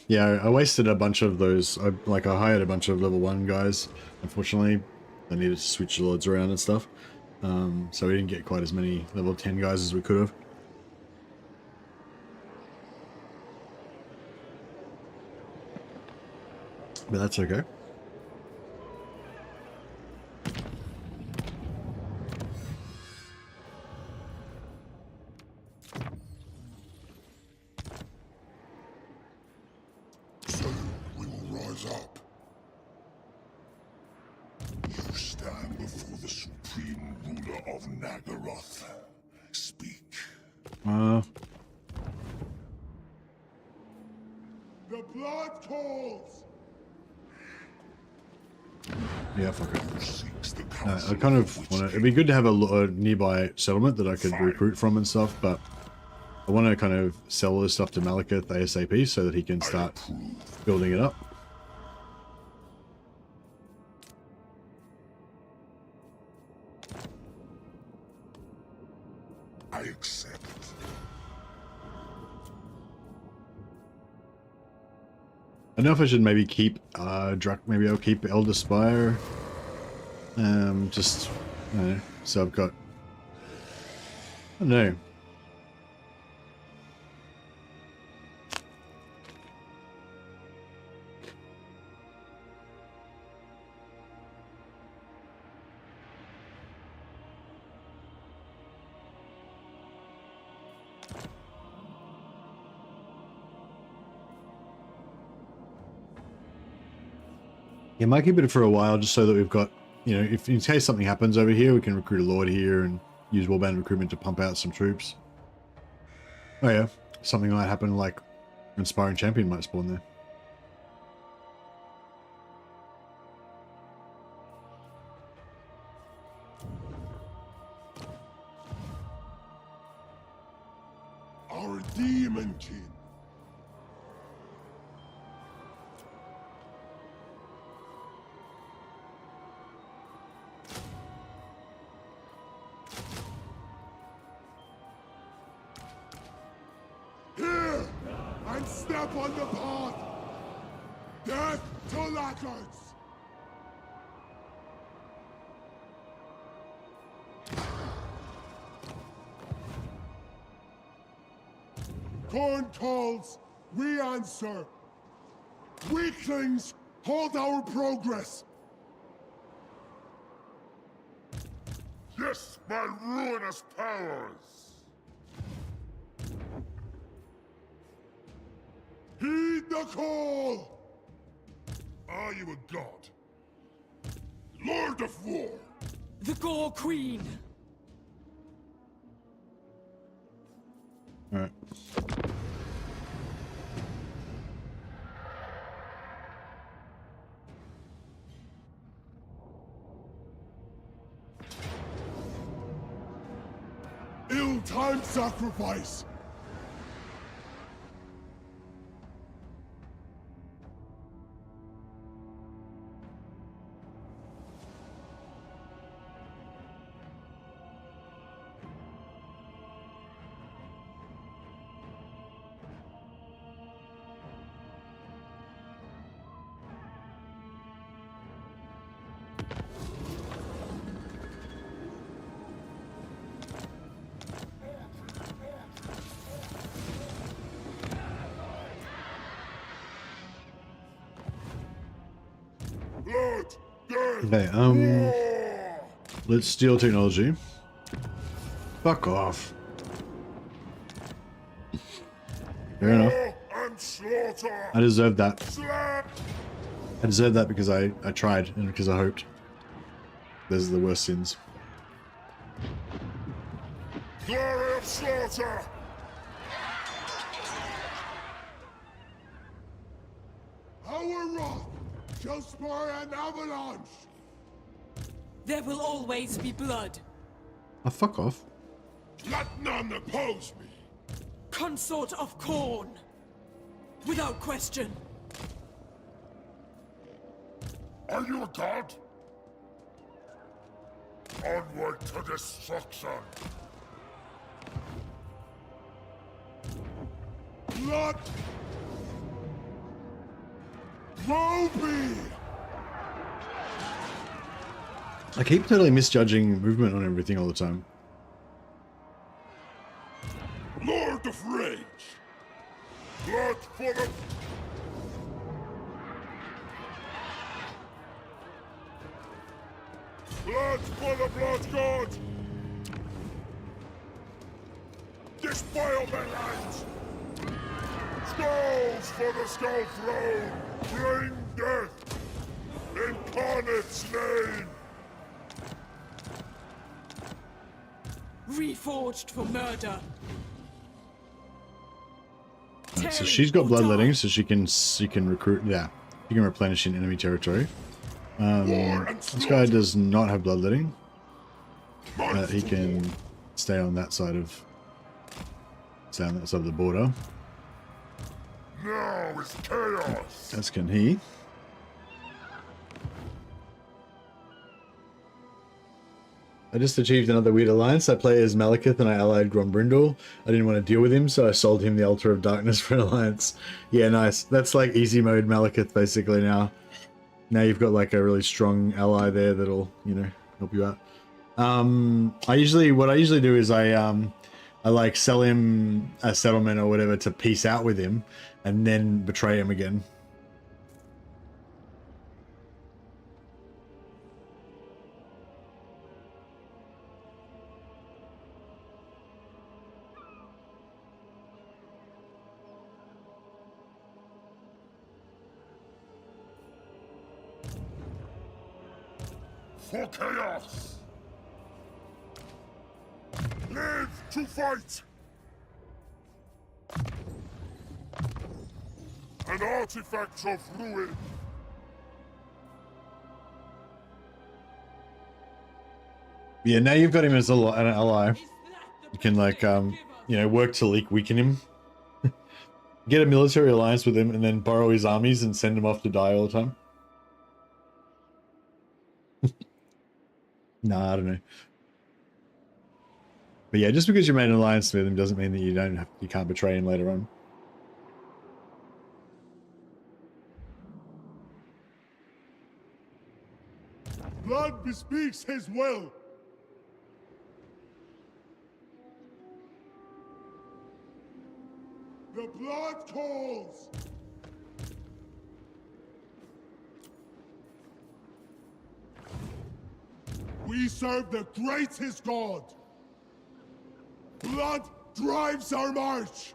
Yeah, I wasted a bunch of those. I hired a bunch of level 1 guys. Unfortunately, they needed to switch the lords around and stuff. So we didn't get quite as many level 10 guys as we could have. But that's okay. Soon we will rise up. You stand before the supreme ruler of Nagaroth. Speak. The blood calls. Yeah, fuck it. I kind of want to... It'd be good to have a nearby settlement that I could recruit from and stuff, but I want to kind of sell all this stuff to Malekith ASAP so that he can start building it up. I accept. I don't know if I should maybe keep maybe I'll keep Elder Spire. Just I don't know, so I've got, I don't know. Yeah, might keep it for a while just so that we've got, you know, if in case something happens over here, we can recruit a lord here and use warband recruitment to pump out some troops. Oh yeah, something might happen like Inspiring Champion might spawn there. Our demon king. Here, and step on the path. Death to laggards. Corn calls, we answer. Weaklings, halt our progress. Yes, my ruinous powers! Heed the call! Are you a god? Lord of War! The Gore Queen! Alright. Ill-timed sacrifice. Blood, death, Okay, war! let's steal technology. Fuck off. Fair enough. War and slaughter! I deserved that. Slap! I deserved that because I tried and because I hoped. Those are the worst sins. Glory of slaughter! Our wrath shall spur an avalanche. There will always be blood. Oh, fuck off. Let none oppose me! Consort of Corn. Without question. Are you a god? Onward to destruction! Blood. Woe be. I keep totally misjudging movement on everything all the time. Lord of Rage! Blood for the... Blood for the Blood God! Despoil their lands! Skulls for the Skull Throne! Bring death! Incarnate's name! Reforged for murder. Right, so she's got bloodletting, so she can recruit. Yeah, she can replenish in enemy territory. This guy does not have bloodletting. He can stay on that side of the border. Now is chaos! As can he. I just achieved another weird alliance. I play as Malekith and I allied Grombrindal. I didn't want to deal with him, so I sold him the Altar of Darkness for an alliance. Yeah, nice. That's like easy mode Malekith basically now. Now you've got like a really strong ally there that'll, you know, help you out. What I usually do is I like sell him a settlement or whatever to peace out with him and then betray him again. For chaos! Live to fight! An artifact of ruin! Yeah, now you've got him as an ally. You can like, you know, work to weaken him. Get a military alliance with him and then borrow his armies and send him off to die all the time. Nah, I don't know. But yeah, just because you made an alliance with him doesn't mean that you can't betray him later on. Blood bespeaks his will. The blood calls! We serve the greatest god! Blood drives our march!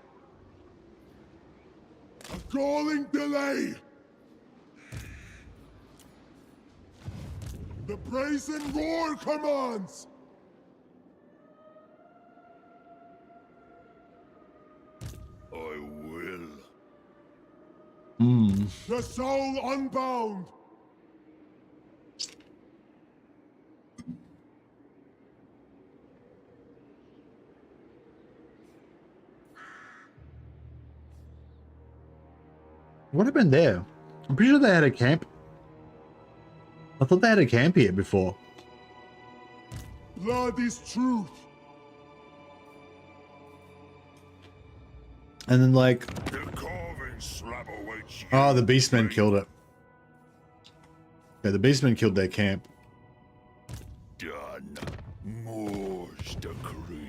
A galling delay! The brazen roar commands! I will. The soul unbound! What happened there? I'm pretty sure they had a camp. I thought they had a camp here before. Blood is truth! And then like, The carving slab awaits you. oh, the beastmen killed it. Yeah, the beastmen killed their camp. Done. Moore's decree.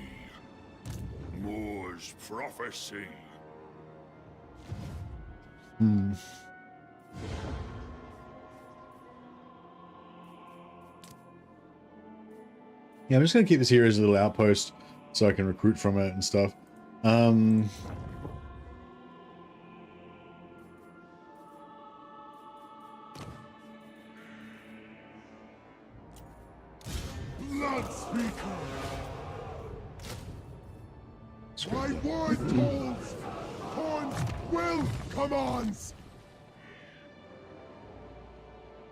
Moore's prophecy. Yeah, I'm just gonna keep this here as a little outpost so I can recruit from it and stuff. Blood speaker! My word calls! Corn's will commands!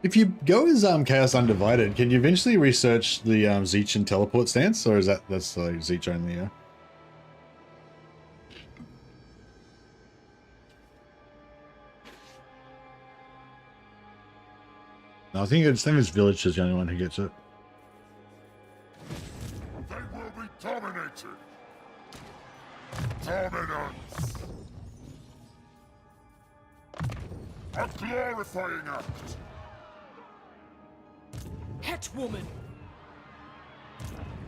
If you go as Chaos Undivided, can you eventually research the Zeech and teleport stance, or is that's Zeech only? Yeah. No, I think it's Village is the only one who gets it. They will be dominated. Dominance. A glorifying act. Hetwoman!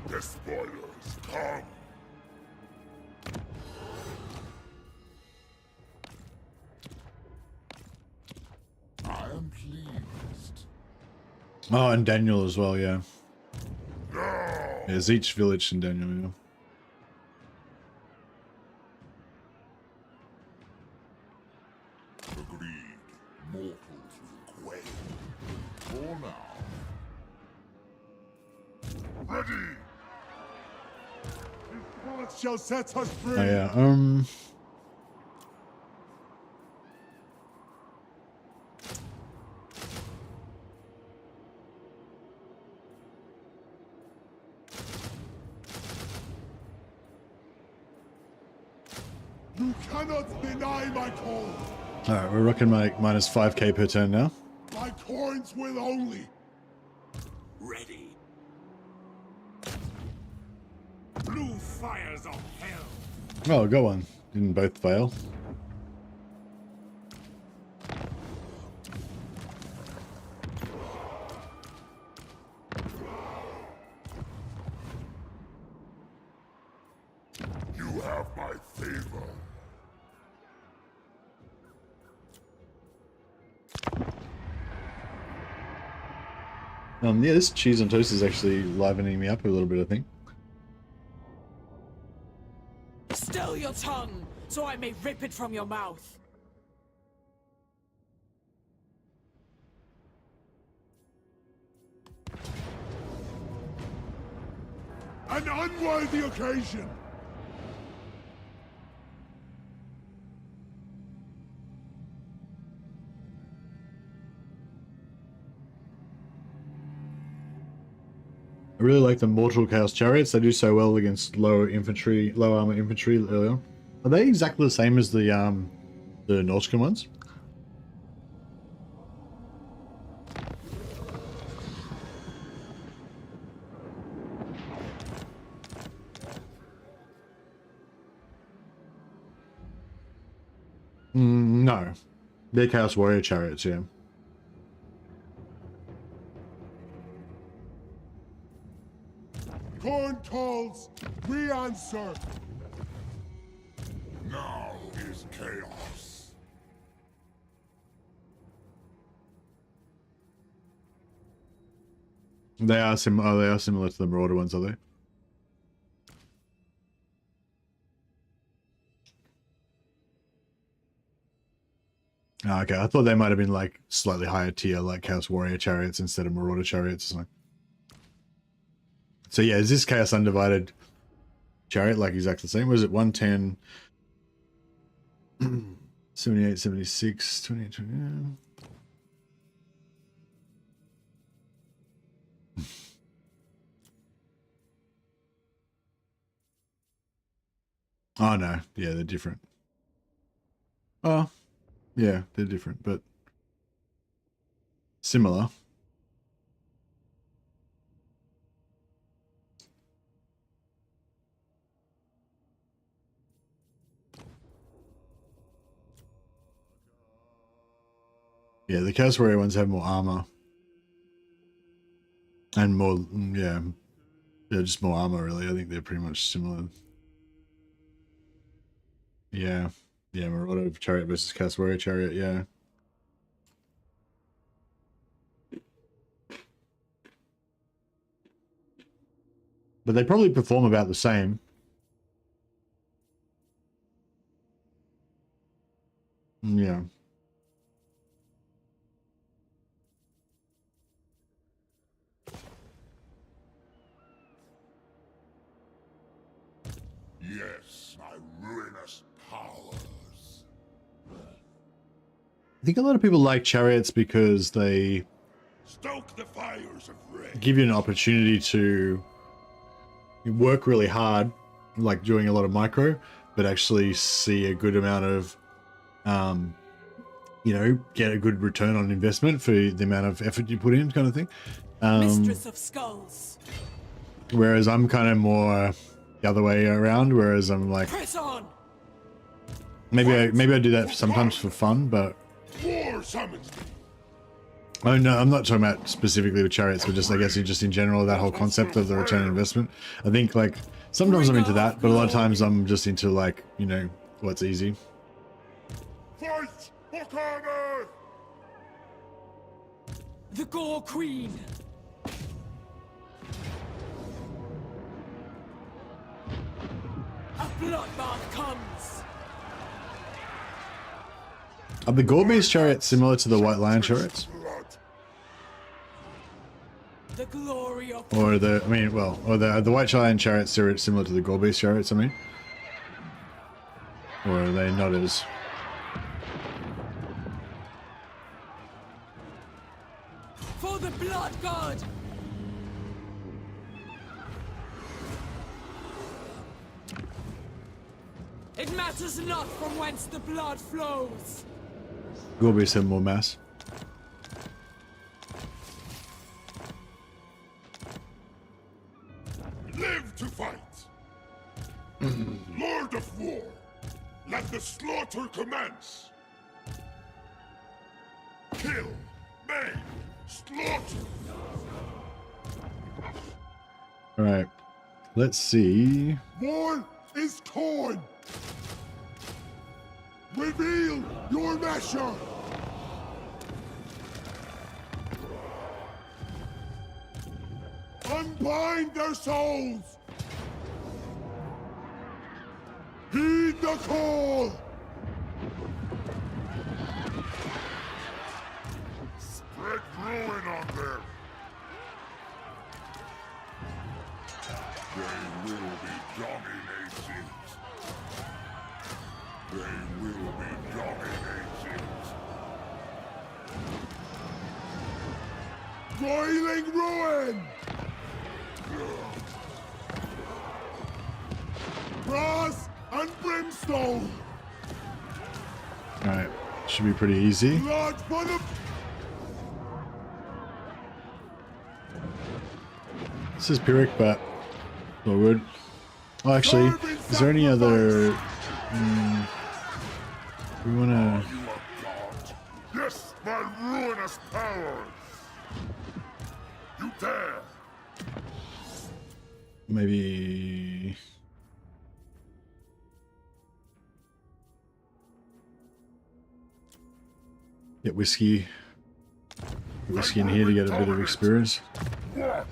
The spoilers come. I am pleased. Oh, and Daniel as well, yeah. No. Yeah, Zeech, Village, and Daniel, yeah. Agreed. Mortals will quail. For now. Ready! His path shall set us free! Oh, yeah, You cannot deny my call! Alright, we're rocking like minus 5k per turn now. My corns will only! Ready. Blue fires of hell. Oh, go on. Didn't both fail. You have my favor. Yeah, this cheese on toast is actually livening me up a little bit, I think. Still your tongue, so I may rip it from your mouth. An unworthy occasion! I really like the Mortal Chaos Chariots. They do so well against low armor infantry earlier. Are they exactly the same as the Norscan ones? No. They're Chaos Warrior Chariots, yeah. Corn calls, we answer! Now is is chaos. They are similar to the Marauder ones, are they? Oh, okay, I thought they might have been like slightly higher tier, like Chaos Warrior chariots instead of Marauder chariots or something. So yeah, is this Chaos Undivided chariot like exactly the same? Was it 110, 78, 76, 28, 29? Oh no, yeah, they're different. Oh, yeah, they're different, but similar. Yeah, the Chaos Warrior ones have more armor. And more, yeah, just more armor, really. I think they're pretty much similar. Yeah, yeah, Marauder Chariot versus Chaos Warrior Chariot, yeah. But they probably perform about the same. Yeah. Yes, my ruinous powers. I think a lot of people like chariots because they Stoke the fires of rage. give you an opportunity to work really hard, like doing a lot of micro, but actually see a good amount of, you know, get a good return on investment for the amount of effort you put in, kind of thing. Mistress of Skulls. Whereas I'm kind of more the other way around, whereas I'm like, Press on. maybe I do that sometimes for fun, but War summons me. oh no, I'm not talking about specifically with chariots, but just I guess just in general, that whole concept of the return on investment. I think like sometimes I'm into that, but a lot of times I'm just into like, you know, what's easy. Fight for Carter! The Gore Queen. A bloodbath comes. Are the Gore-based chariots similar to the White Lion chariots? The glory of Or the, I mean, well, or the White Lion chariots are similar to the Gore-based chariots, I mean? Or are they not as... for the blood god. It matters not from whence the blood flows. Gore-based have more mass. Live to fight! Lord of War, let the slaughter commence! Kill, maim, slaughter! Alright, let's see. War is corn! Reveal your measure! Unbind their souls! Heed the call! Spread ruin on them! They will be dominated! They will be dominated! Roiling ruin! Brass and brimstone! Alright, should be pretty easy. Blood for the... This is Pyrrhic, but all good. Oh, actually, is there any other... we wanna... You are God! Yes, my ruinous powers! You dare! Maybe... Get whiskey. Get whiskey in here to get a bit of experience. What?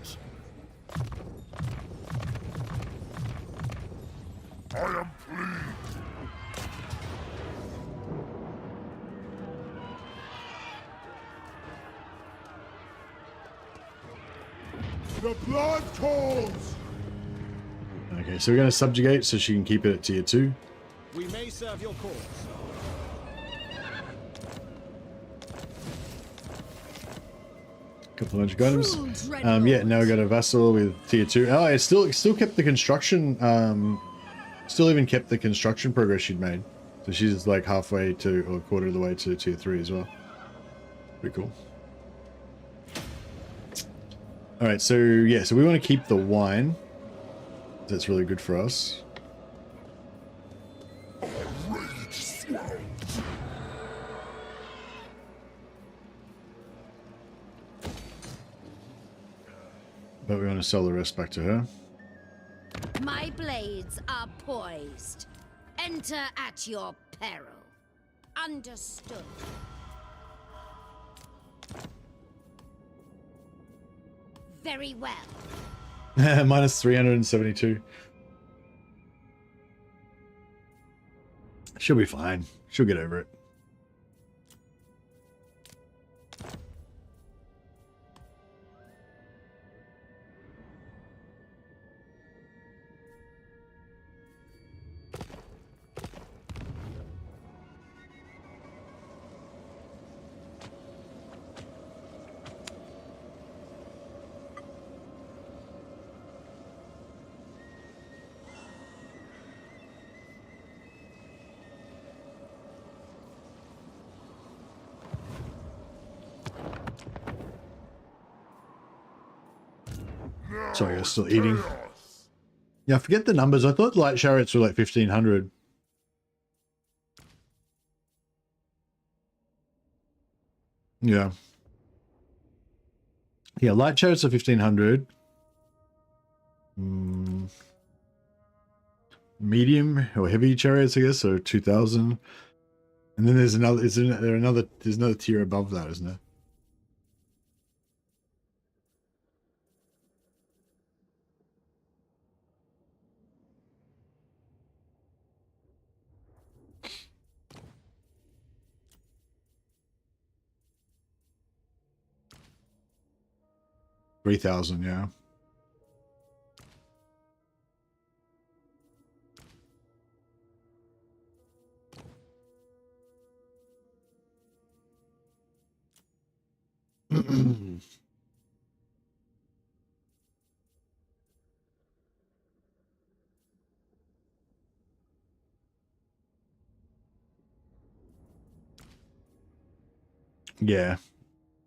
I am pleased. The blood calls. Okay, so we're going to subjugate so she can keep it at tier 2. We may serve your cause. Couple hundred items. Yeah, now we got a vassal with tier 2. Oh, it still kept the construction. Still even kept the construction progress she'd made. So she's like halfway to, or a quarter of the way to tier 3 as well. Pretty cool. All right, so yeah, so we want to keep the wine. That's really good for us. But we want to sell the rest back to her. My blades are poised. Enter at your peril. Understood. Very well. Minus 372. She'll be fine. She'll get over it. Sorry, I was still eating. Yeah, I forget the numbers. I thought light chariots were like 1,500. Yeah. Yeah, light chariots are 1,500. Medium or heavy chariots, I guess, so 2,000. And then there's another. There's another tier above that, isn't there? $3,000, yeah. Yeah.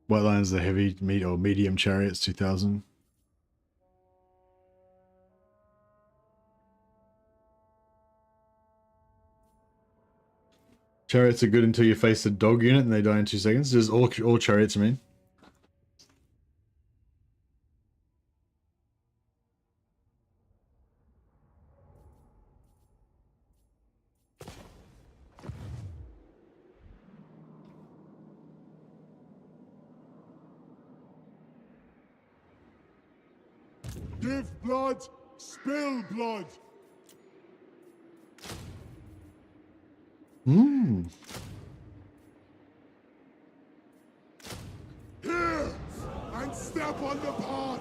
White Lion's the heavy or medium chariots, 2,000. Chariots are good until you face the dog unit and they die in 2 seconds. Just all chariots, I mean. Give blood, spill blood. Here and step on the path.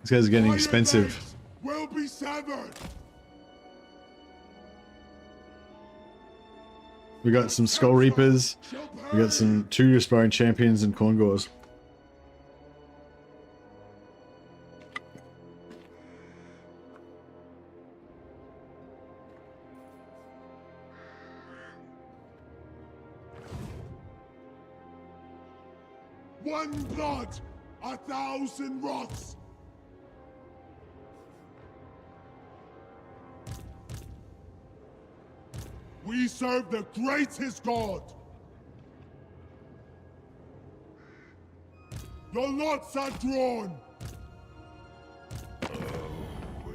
These guys are getting expensive. Will be severed. We got some Skull Reapers. We got some 2 Aspiring Champions and Corn Gores. One blood, 1,000 rots. We serve the greatest God. Your lots are drawn.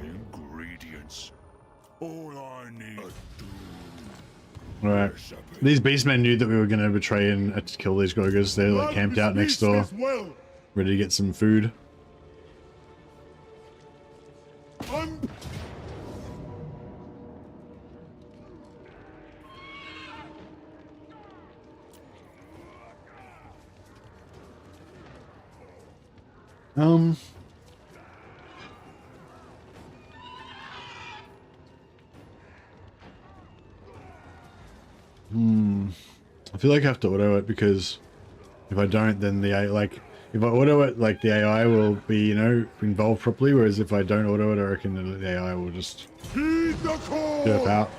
Ingredients. All I need. Alright. These beastmen knew that we were going to betray and kill these Gorgas. They're like camped out next door, ready to get some food. I feel like I have to auto it because if I don't, then the AI, like, if I auto it, like, the AI will be, you know, involved properly, whereas if I don't auto it, I reckon the AI will just derp out.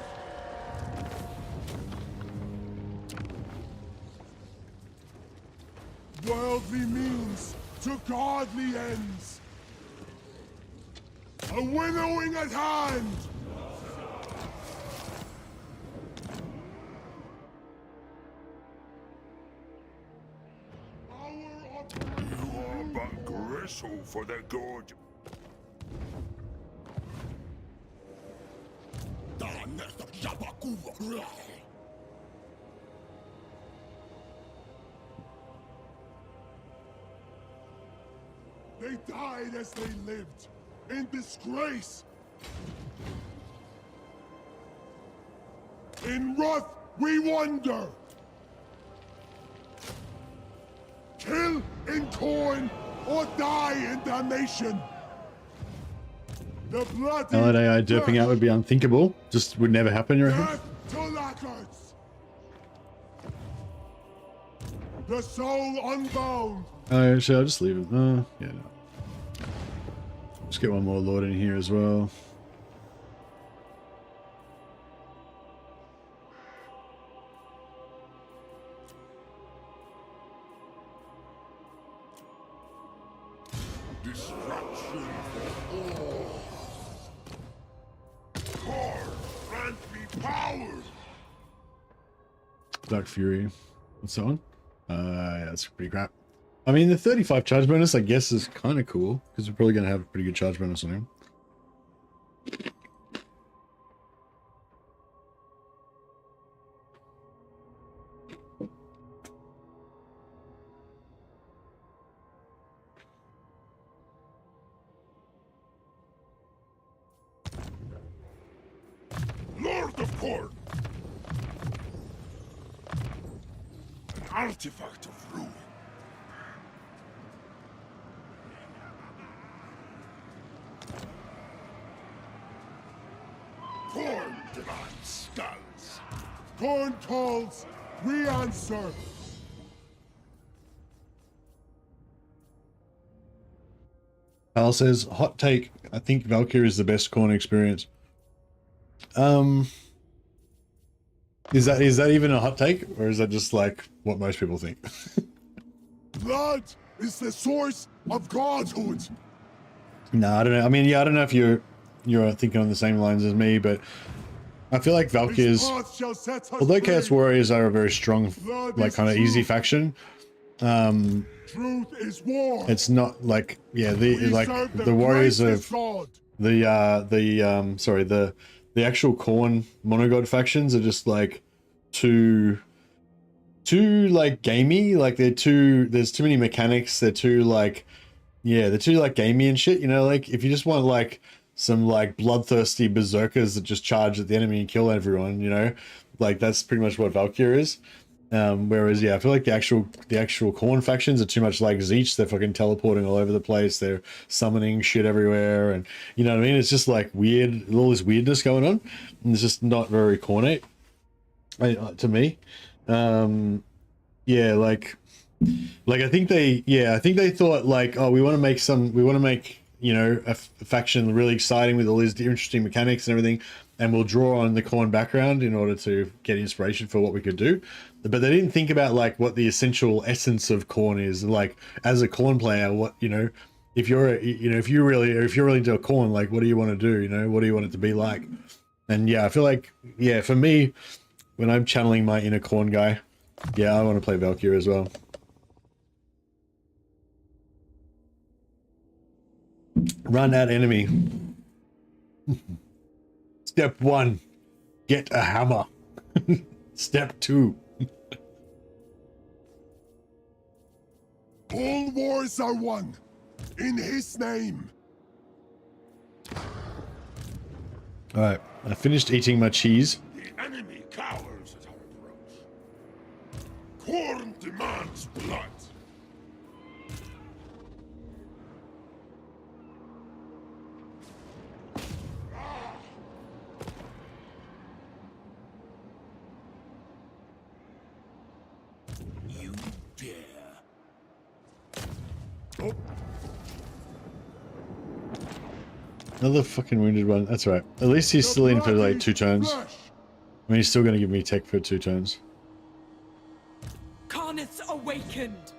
Worldly means to godly ends. A winnowing at hand! You are but gristle for the good. They died as they lived, in disgrace. In wrath, we wonder. Kill in corn or die in damnation. The bloody Allied AI derping out would be unthinkable. Just would never happen, you reckon? death to lacquers. The soul unbound. Oh, shall I just leave it? Yeah, no. Let's get one more lord in here as well. Destruction for all. God, grant me power. Dark Fury. What's that one? Yeah, that's pretty crap. I mean, the 35 charge bonus, I guess, is kind of cool, because we're probably going to have a pretty good charge bonus on him. Lord of Corn. An artifact of ruin. Corn demands skulls. Corn calls, we answer. Al says, hot take, I think Valkia is the best corn experience. Is that even a hot take, or is that just like what most people think? Blood is the source of godhood. No, I don't know. I mean, yeah, I don't know if you're thinking on the same lines as me, but I feel like Valkyrs, although Chaos Warriors are a very strong, like kind of easy faction, truth is war. it's not like, yeah, the warriors of the actual Khorne monogod factions are just like too like gamey, like there's too many mechanics, they're too like, yeah, they're too like gamey and shit, you know, like if you just want like some like bloodthirsty berserkers that just charge at the enemy and kill everyone, you know, like that's pretty much what Valkyria is. Whereas, yeah, I feel like the actual Khorne factions are too much like Zeech. They're fucking teleporting all over the place. They're summoning shit everywhere, and you know what I mean. It's just like weird, all this weirdness going on, and it's just not very Khornate to me. Yeah, like I think they thought like, oh, we want to make you know a faction really exciting with all these interesting mechanics and everything, and we'll draw on the Khorne background in order to get inspiration for what we could do. But they didn't think about like what the essential essence of Khorne is. Like as a Khorne player, what, you know, if you're really into a Khorne, like what do you want to do? You know, what do you want it to be like? And yeah, I feel like, yeah, for me, when I'm channeling my inner Khorne guy, yeah, I want to play Valkyrie as well. Run at enemy. Step 1, get a hammer. Step 2. All wars are won. In his name. Alright, I finished eating my cheese. The enemy cowers at our approach. Khorne demands blood. You dare. Oh. Another fucking wounded one. That's right. At least he's still in for like 2 turns. I mean, he's still going to give me tech for 2 turns. Karnith's awakened.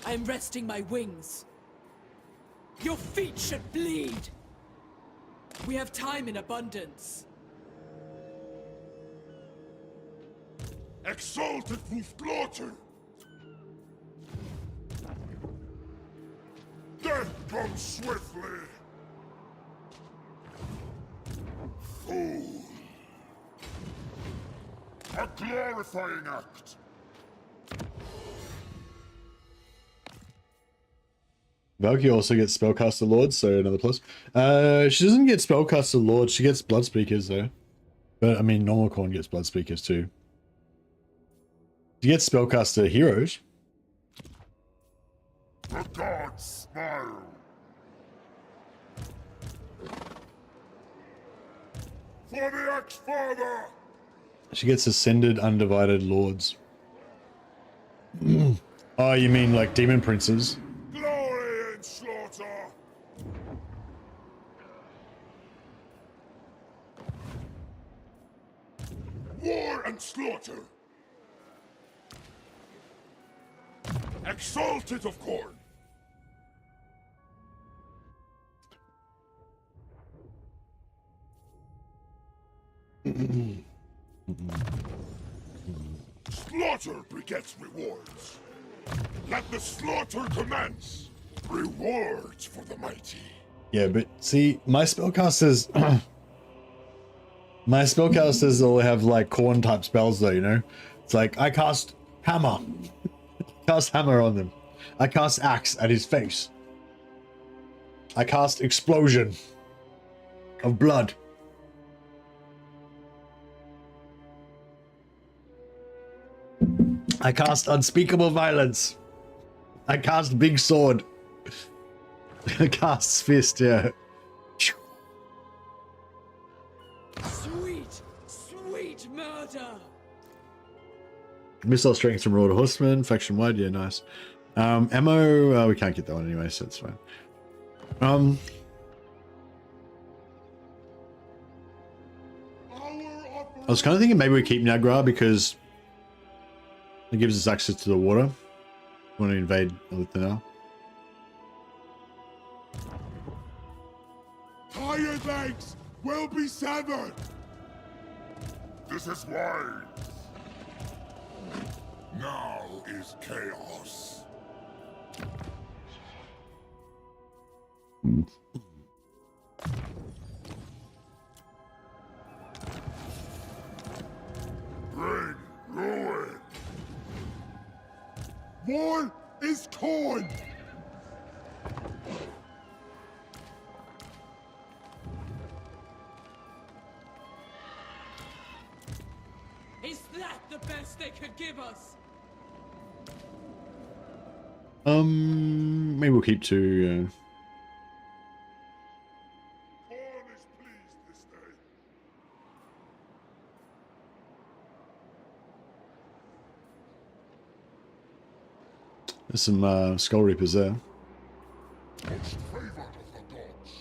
I am resting my wings. Your feet should bleed. We have time in abundance. Exalted Wolfglaughter! Death comes swiftly! Fool! A glorifying act! Valkia also gets Spellcaster Lord, so another plus. She doesn't get Spellcaster Lord, she gets Blood Speakers though. But I mean, normal Khorne gets Blood Speakers too. She gets Spellcaster Heroes. The gods smile! For the X-Father! She gets Ascended Undivided Lords. Oh, you mean like Demon Princes? Glory and slaughter! War and slaughter! Exalted of Khorne! Slaughter begets rewards. Let the slaughter commence. Rewards for the mighty. Yeah, but see, my spellcasters... my spellcasters all have like Khorne type spells though, you know? It's like, I cast Hammer. Cast Hammer on them. I cast Axe at his face. I cast Explosion of blood. I cast Unspeakable Violence. I cast Big Sword. I cast Fist, yeah. Sweet, sweet murder. Missile strength from Royal Horseman, faction wide, yeah, nice. Ammo, we can't get that one anyway, so it's fine. I was kind of thinking maybe we keep Nagra because it gives us access to the water. We want to invade Elitha now. Tired legs will be severed. This is wise. Now is chaos. Bring ruin. War is Khorne. Is that the best they could give us? Maybe we'll keep 2. Khorne is pleased this day. There's some Skull Reapers there. Most favored of the gods.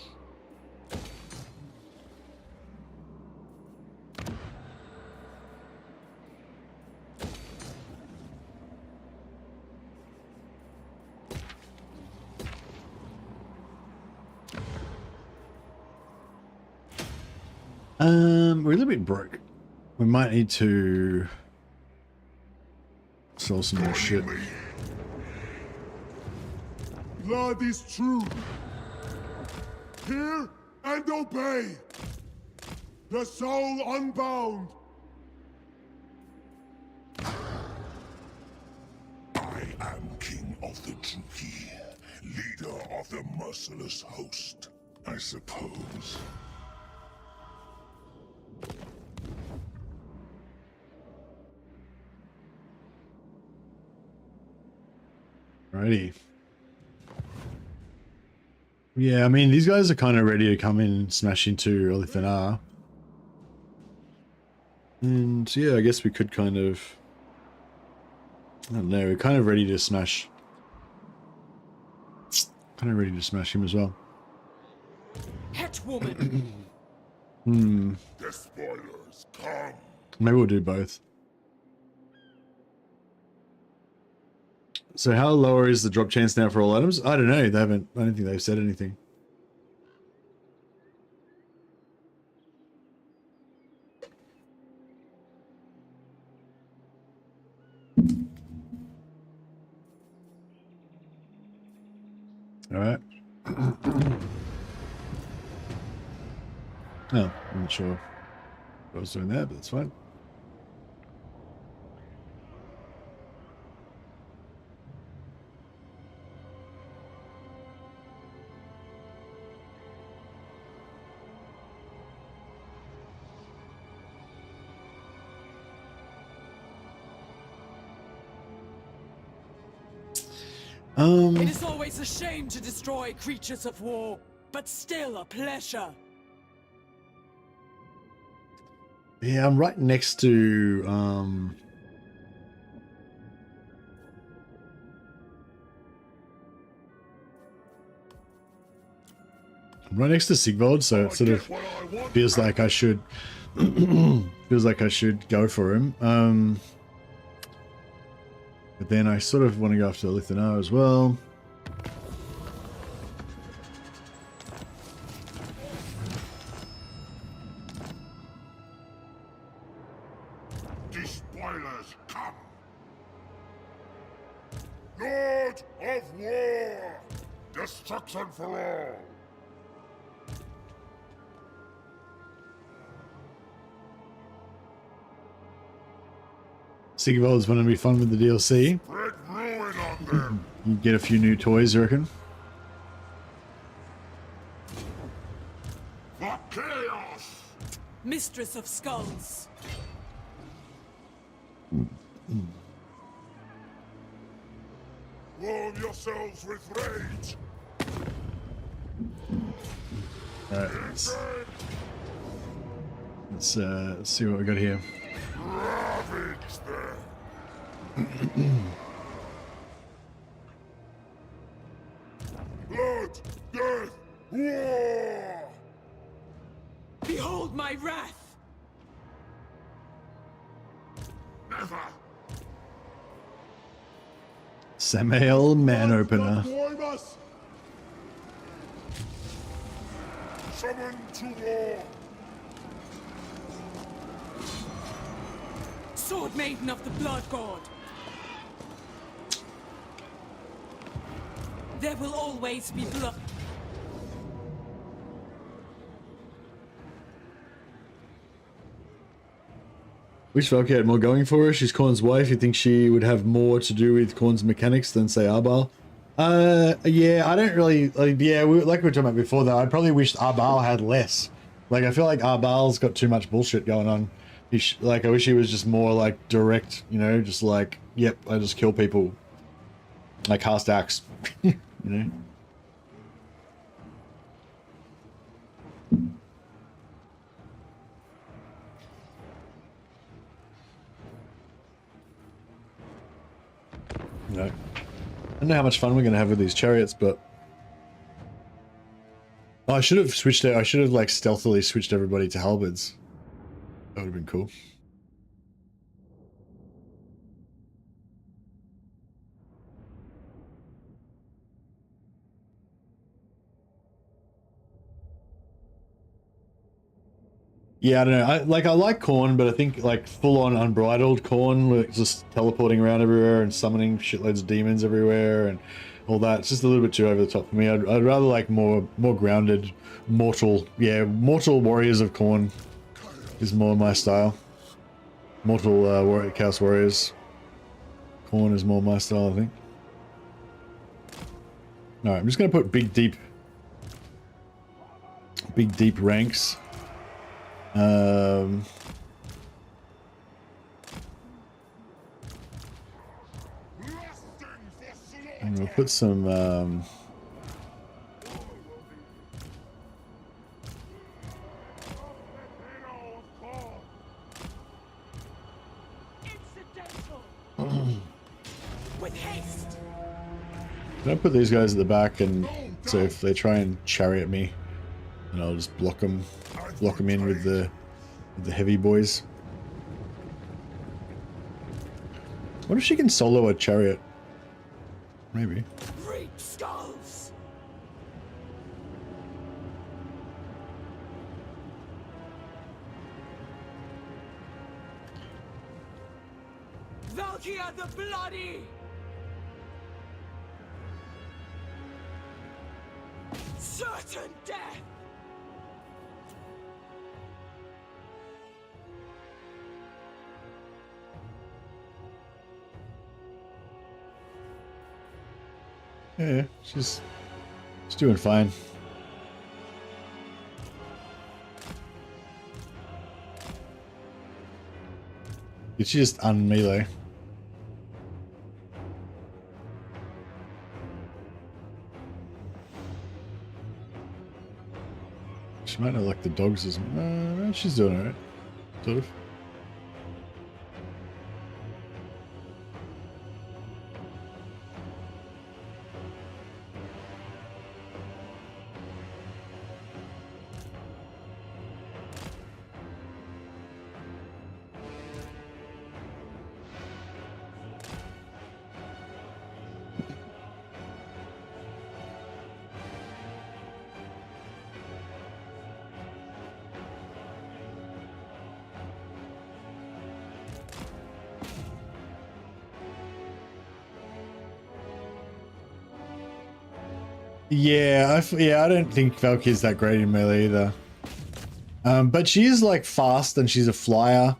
We're a little bit broke. We might need to sell some more shit. Blood is true. Hear and obey. the soul unbound. I am king of the Druki, leader of the merciless host, I suppose. Alrighty. Yeah, I mean, these guys are kind of ready to come in and smash into Olithanar. And yeah, I guess we could kind of... I don't know, we're kind of ready to smash... Kind of ready to smash him as well. Hetwoman! The spoilers come. Maybe we'll do both. So how lower is the drop chance now for all items? I don't know. They haven't. I don't think they've said anything. All right. Oh, I'm not sure what I was doing there, but that's fine. It is always a shame to destroy creatures of war, but still a pleasure. Yeah, I'm right next to I'm right next to Sigvald, so it sort of feels like I should go for him. But then I sort of want to go after Olithanar as well. The spoilers come. Lord of War! Destruction for all! Sigvald's going to be fun with the DLC. Spread ruin on them! You get a few new toys, you reckon? For chaos! Mistress of Skulls. Warm yourselves with rage! Alright, let's see what we got here. Ravage them! Blood, death, war! Behold my wrath! Never! Samael Man Opener. Join us. Summon to war! Sword Maiden of the Blood God! There will always be blood. Which Valkia had more going for her? She's Korn's wife. You think she would have more to do with Korn's mechanics than, say, Arbal? Yeah, I don't really... like we were talking about before, though. I probably wish Arbal had less. Like, I feel like Arbal's got too much bullshit going on. I wish he was just more, like, direct, you know? Just like, yep, I just kill people. Like, cast axe. You know? No. I don't know how much fun we're going to have with these chariots, but... Oh, I should have switched it. I should have, like, stealthily switched everybody to halberds. That would have been cool. Yeah, I don't know. I like Korn, but I think like full-on unbridled Korn, like just teleporting around everywhere and summoning shitloads of demons everywhere and all that. It's just a little bit too over the top for me. I'd rather like more grounded, mortal warriors of Korn. is more my style. Mortal Chaos Warriors. Khorne is more my style, I think. Alright, I'm just gonna put big deep ranks. I'm gonna put some with haste. Can I put these guys at the back, and so if they try and chariot me, and I'll just block them in with the heavy boys. What if she can solo a chariot? Maybe. Reap skulls. Valkia the Bloody. Certain death. Yeah, she's doing fine. Did she just unmelee? She might not like the dogs as much. She's doing alright. Sort of. Yeah, I don't think Valky's that great in melee either. But she is like fast and she's a flyer,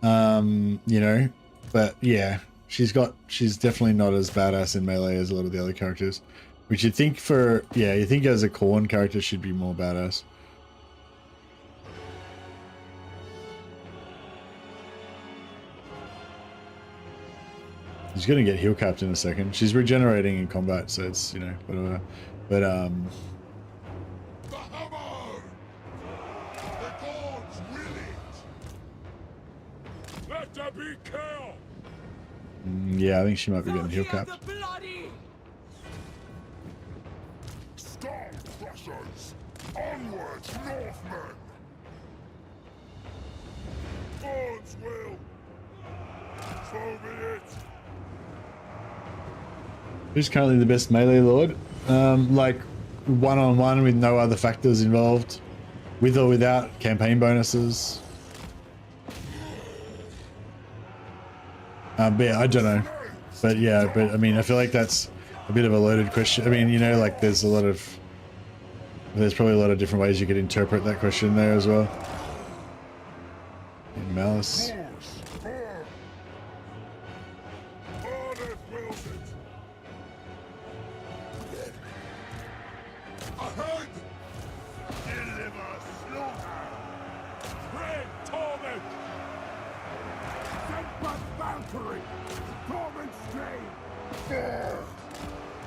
you know. But yeah, she's definitely not as badass in melee as a lot of the other characters. Which you'd think you think as a Khorne character she'd be more badass. She's gonna get heal capped in a second. She's regenerating in combat, so it's, you know, whatever. But The hammer! The gods will it! Let there be chaos! Yeah, I think she might be getting heal capped. Storm crushers! Onwards, Northmen! God's will! So be it! Who's currently the best melee lord? Like one-on-one with no other factors involved, with or without campaign bonuses. But yeah, I don't know. But yeah, I mean, I feel like that's a bit of a loaded question. I mean, you know, like there's probably a lot of different ways you could interpret that question there as well. In Malice.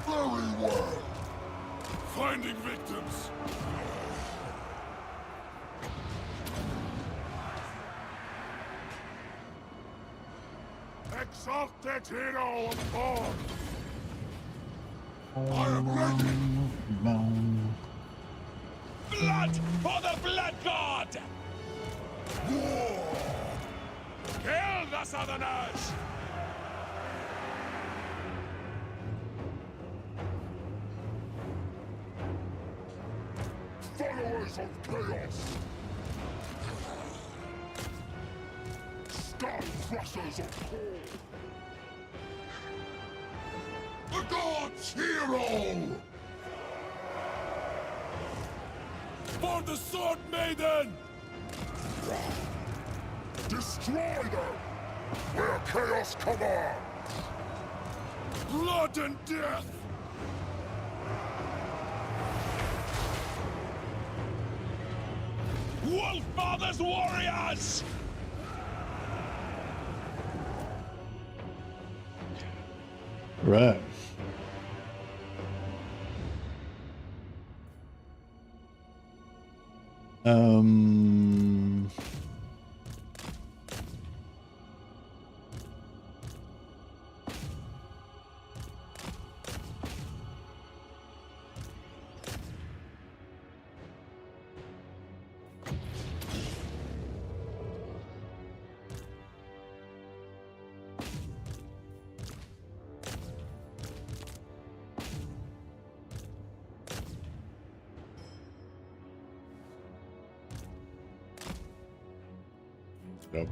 Very well. Finding victims. Exalted hero of God. I am ready. Blood for the Blood God! War. Kill the Southerners! Followers of chaos! Skull crushers of Khorne! The gods' hero! For the Sword Maiden! Destroy them! Where chaos commands! Blood and death! Wolffather's warriors! Right. Yep.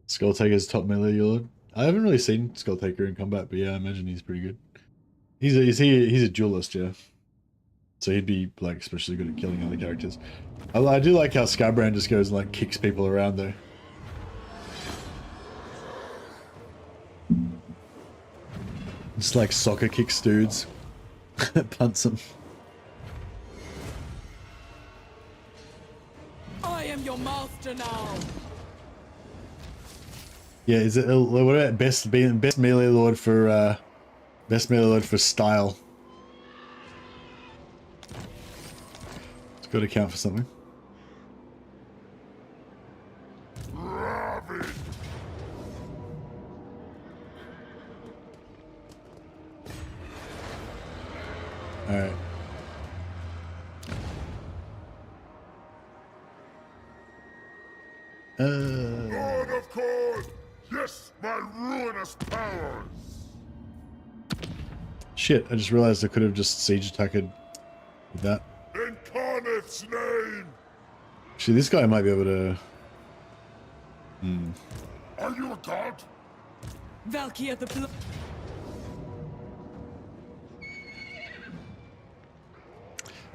Skulltaker's top melee lord. I haven't really seen Skulltaker in combat, but yeah, I imagine he's pretty good. He's a duelist, yeah. So he'd be like especially good at killing other characters. I do like how Skybrand just goes and like kicks people around though. Just like soccer kicks dudes. Punts them. I am your master now. Yeah, is it what about best melee lord for style? It's got to count for something. All right. Lord of Corn! Yes, my ruinous powers! Shit, I just realized I could have just siege attacked with that. Incarnate's name! Actually, this guy might be able to... Are you a god? Valkia the Blood.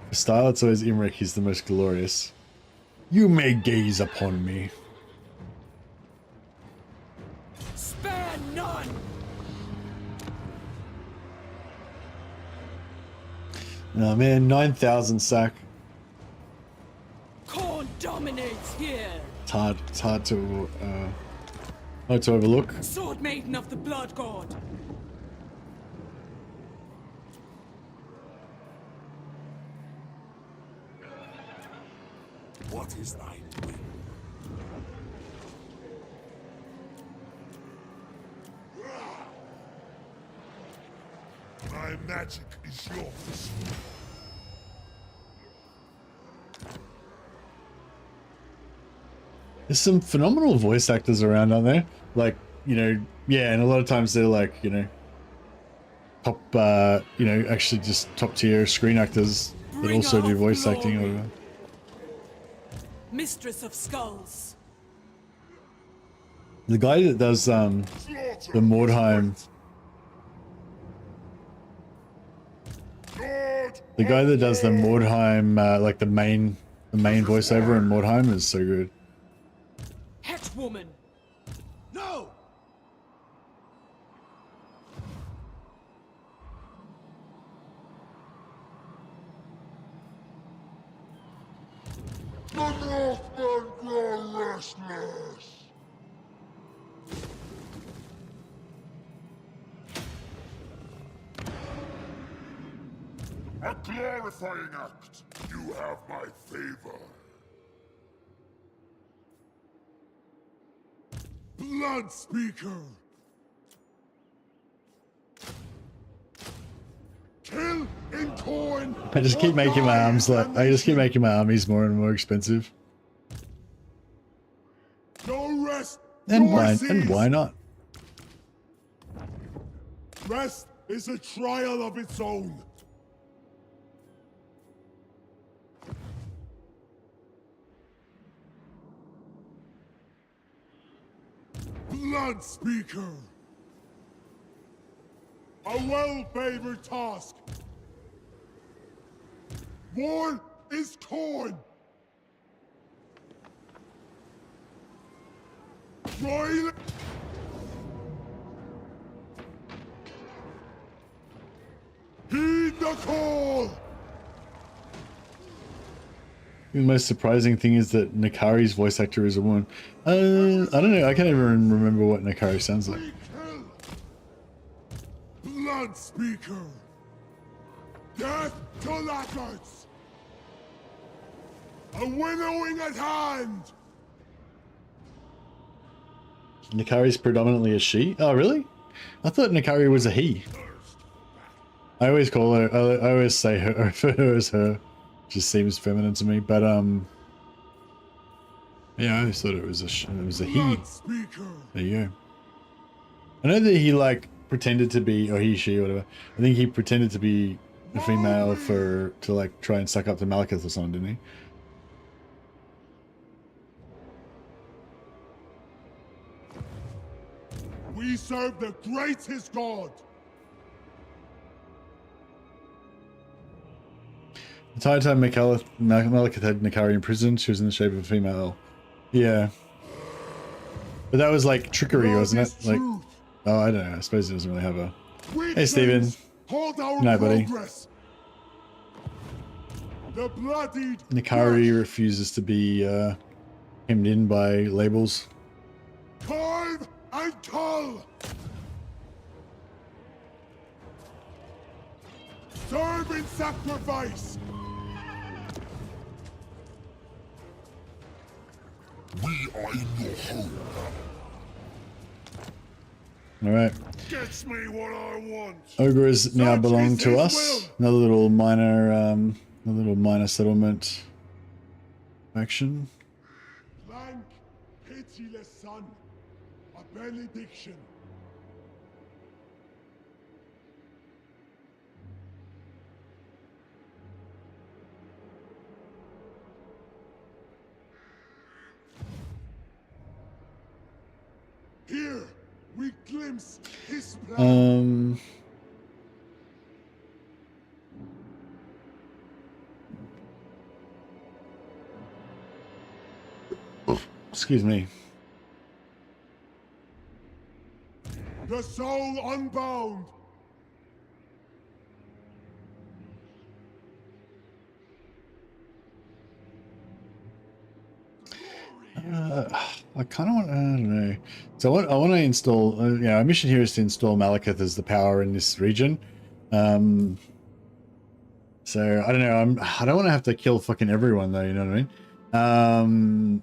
For style, it's always Imrik, he's the most glorious. You may gaze upon me. Spare none! Oh man, 9,000 sack. Corn dominates here! It's hard to overlook. Sword Maiden of the Blood God! What is thy will? My magic is yours. There's some phenomenal voice actors around, aren't there? Like, you know, yeah, and a lot of times they're like, you know, top, you know, actually just top tier screen actors that also do voice acting or whatever. Mistress of Skulls. The guy that does the Mordheim, the guy that does the Mordheim, like the main voiceover in Mordheim is so good. Het woman. No! The Northmen grow restless. A glorifying act. You have my favor. Blood Speaker! Kill in coin! I just keep making my arms my armies more and more expensive. No rest! And why not? Rest is a trial of its own. Blood Speaker! A well-favored task! War is torn! Royal... Heed the call! The most surprising thing is that Nakari's voice actor is a woman. I don't know. I can't even remember what Nakari sounds like. Blood Speaker! Death to lacquers! A winnowing at hand! Nakari's predominantly a she? Oh, really? I thought Nakari was a he. I always call her, I always say her, refer to her as her. Just seems feminine to me, but yeah, I always thought it was a he. There you go. I know that he like pretended to be, or he, she, or whatever. I think he pretended to be a female to like try and suck up to Malekith or something, didn't he? We serve the greatest god. The entire time Malekith had Nakari in prison, she was in the shape of a female. Yeah. But that was like trickery, wasn't it? Like, oh, I don't know. I suppose he doesn't really have a... Hey, Steven. No, buddy. The bloodied Nakari refuses to be hemmed in by labels. Carve and cull! Serve in sacrifice! We are in your home. Alright. Gets me what I want. Ogres now belong to us. Another little minor settlement action. Blank, pitiless son. A benediction. Here, we glimpse his plan. Excuse me. The soul unbound. I kind of want. I don't know. So I want to install. Yeah, our mission here is to install Malekith as the power in this region. So I don't know. I don't want to have to kill fucking everyone though. You know what I mean?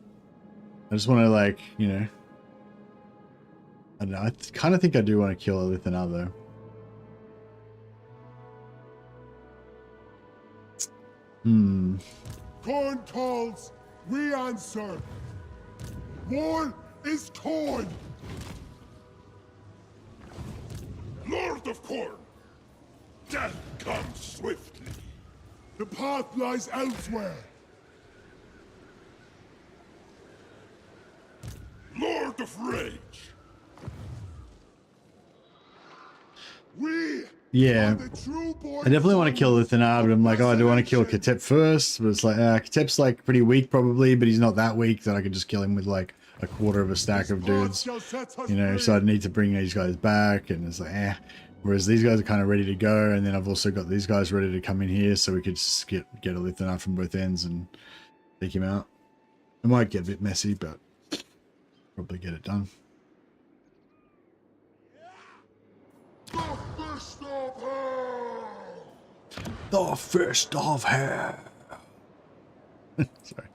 I just want to like, you know. I don't know. I kind of think I do want to kill Elithana though. Corn calls, we answer. War is corn. Lord of Corn, death comes swiftly. The path lies elsewhere. Lord of Rage. Yeah, I definitely want to kill Elithana, but I'm like, oh, I do want to kill Katep first, but it's like, Katep's like pretty weak probably, but he's not that weak that I could just kill him with like a quarter of a stack of dudes, you know, so I'd need to bring these guys back, and it's like, whereas these guys are kind of ready to go, and then I've also got these guys ready to come in here, so we could just get Elithana from both ends and take him out. It might get a bit messy, but probably get it done. The fist of hell. Sorry.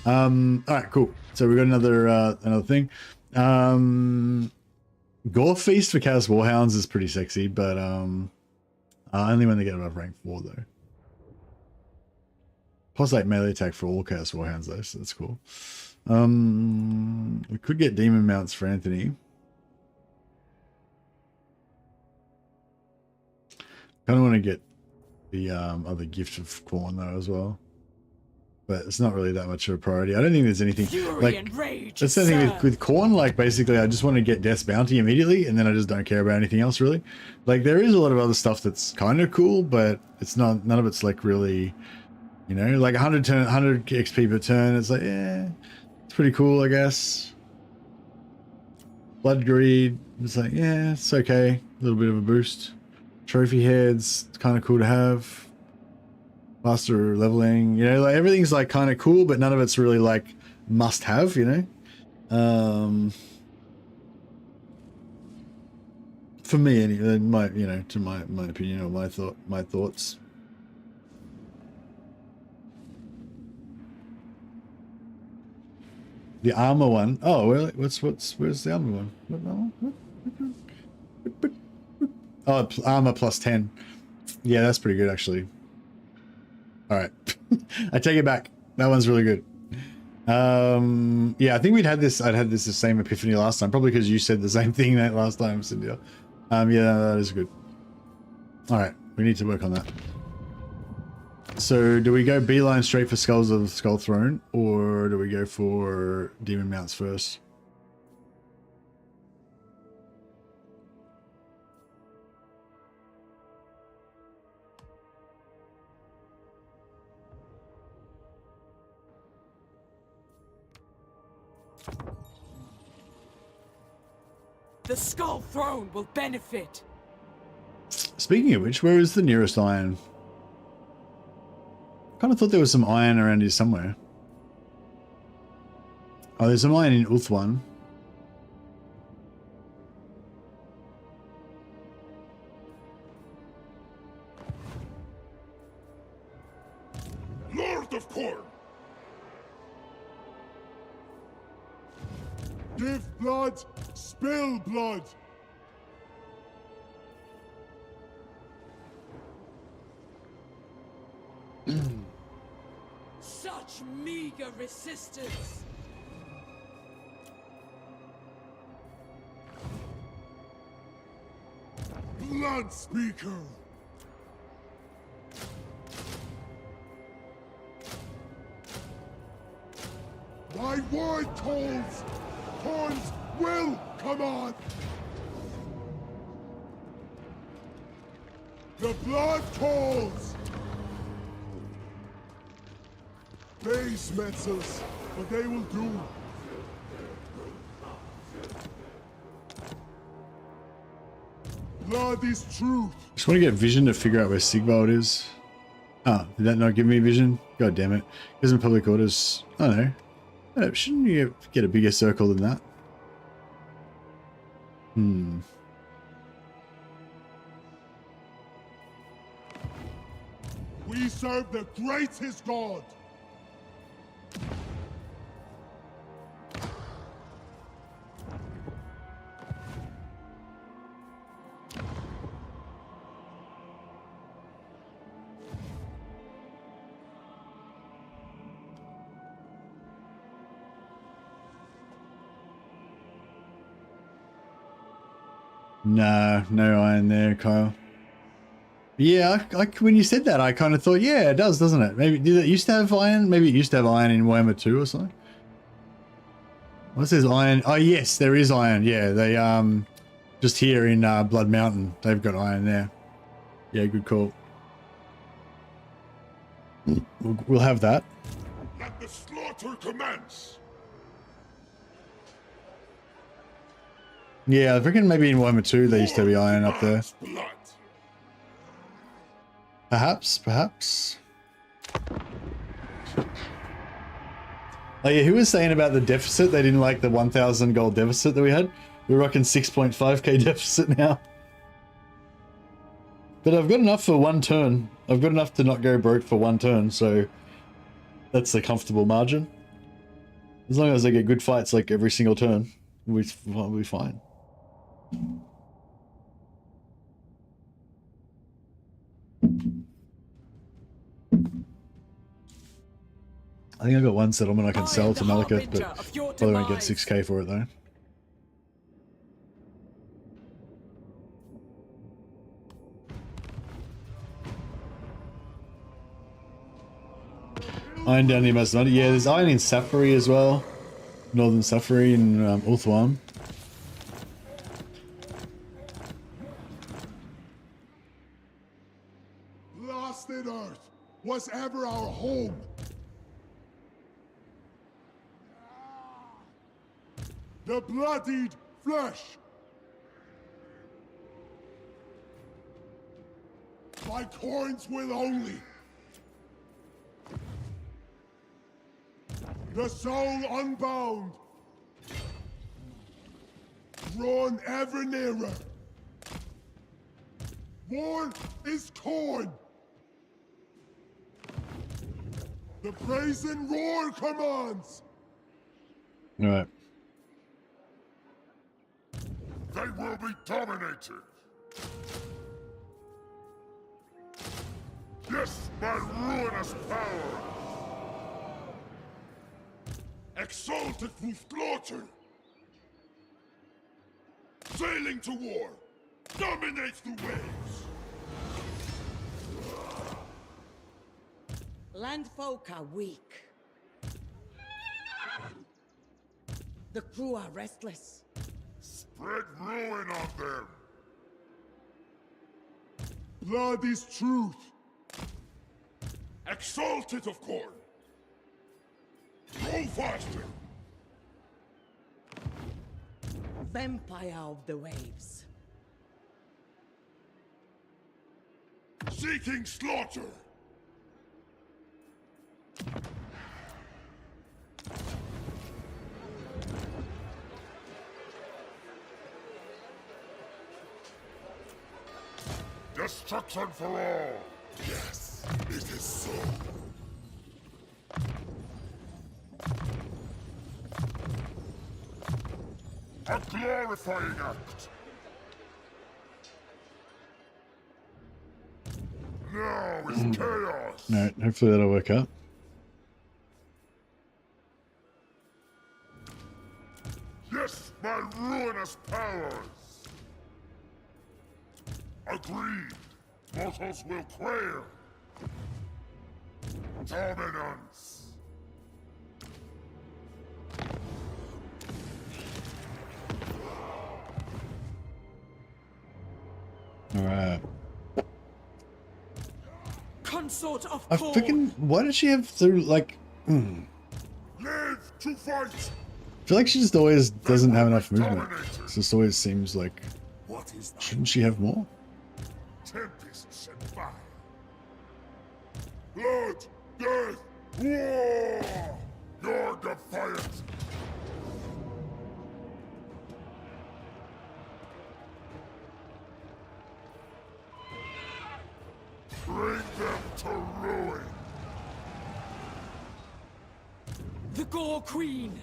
Alright, cool. So we got another thing. Gore Feast for Chaos Warhounds is pretty sexy, but only when they get above rank 4 though. Plus like melee attack for all Chaos Warhounds though, so that's cool. We could get demon mounts for Anthony. Kind of want to get the other gift of corn though as well. but it's not really that much of a priority. I don't think there's anything Fury like and rage, that's the thing sir. with corn. Like basically, I just want to get Death's Bounty immediately, and then I just don't care about anything else really. Like there is a lot of other stuff that's kind of cool, but it's not. None of it's like really, you know, like 100 XP per turn. It's like yeah, it's pretty cool, I guess. Blood Greed. It's like yeah, it's okay. A little bit of a boost. Trophy heads. It's kind of cool to have. Faster leveling, you know, like everything's like kind of cool, but none of it's really like must have, you know. For me, anyway, my you know, to my opinion or my thoughts. The armor one. Oh, well, where's the armor one? Oh, armor plus 10. Yeah, that's pretty good actually. All right, I take it back. That one's really good. Yeah, I think I'd had this the same epiphany last time, probably because you said the same thing that last time, Cynthia. Yeah, that is good. All right, we need to work on that. So do we go beeline straight for Skulls of the Skull Throne, or do we go for Demon Mounts first? The Skull Throne will benefit. Speaking of which, where is the nearest iron? Kind of thought there was some iron around here somewhere. Oh, there's some iron in Ulthuan. Lord of Corn! Give blood, spill blood. Such meager resistance. Blood speaker. My word calls. Horns will come on. The blood calls. Base metzels, but they will do. Blood is truth. Just want to get vision to figure out where Sigvald is. Oh, did that not give me vision? God damn it. Isn't public orders. I don't know. Shouldn't you get a bigger circle than that? We serve the greatest God. No, no iron there, Kyle. Yeah, when you said that, I kind of thought, yeah, it does, doesn't it? Maybe did it used to have iron? Maybe it used to have iron in Warhammer 2 or something. What says iron? Oh yes, there is iron. Yeah, they just here in Blood Mountain, they've got iron there. Yeah, good call. We'll have that. Let the slaughter commence! Yeah, I reckon maybe in Warhammer 2 there used to be iron up there. Blood. Perhaps. Oh yeah, who was saying about the deficit? They didn't like the 1,000 gold deficit that we had. We're rocking 6.5k deficit now. But I've got enough for one turn. I've got enough to not go broke for one turn, so that's a comfortable margin. As long as I get good fights like every single turn, we'll be fine. I think I got one settlement I can sell to Malekith, but probably won't get 6k for it though. Iron down near Macedonia. Yeah, there's iron in Safari as well. Northern Safari in Ulthuan. Blasted earth was ever our home. The bloodied flesh. My coins will only. The soul unbound. Drawn ever nearer. War is corn. The brazen roar commands. All right. They will be dominated. Yes, my ruinous power. Exalted through slaughter. Sailing to war. Dominates the waves. Landfolk are weak. The crew are restless. Spread ruin on them. Blood is truth. Exalted of corn. Go faster. Vampire of the waves. Seeking slaughter. Destruction for all! Yes, it is so. A glorifying act! Now is chaos! Alright, hopefully that'll work out. Yes, my ruinous powers! Agreed! Mortals will quail! Dominance! Alright. Consort of I corn. freaking. Why did she have through like. Live to fight! I feel like she just always doesn't have enough movement. It just always seems like. What is that? Shouldn't she have more? Tempests and fire. Blood, death, war! You're defiant! Bring them to ruin! The Gore Queen.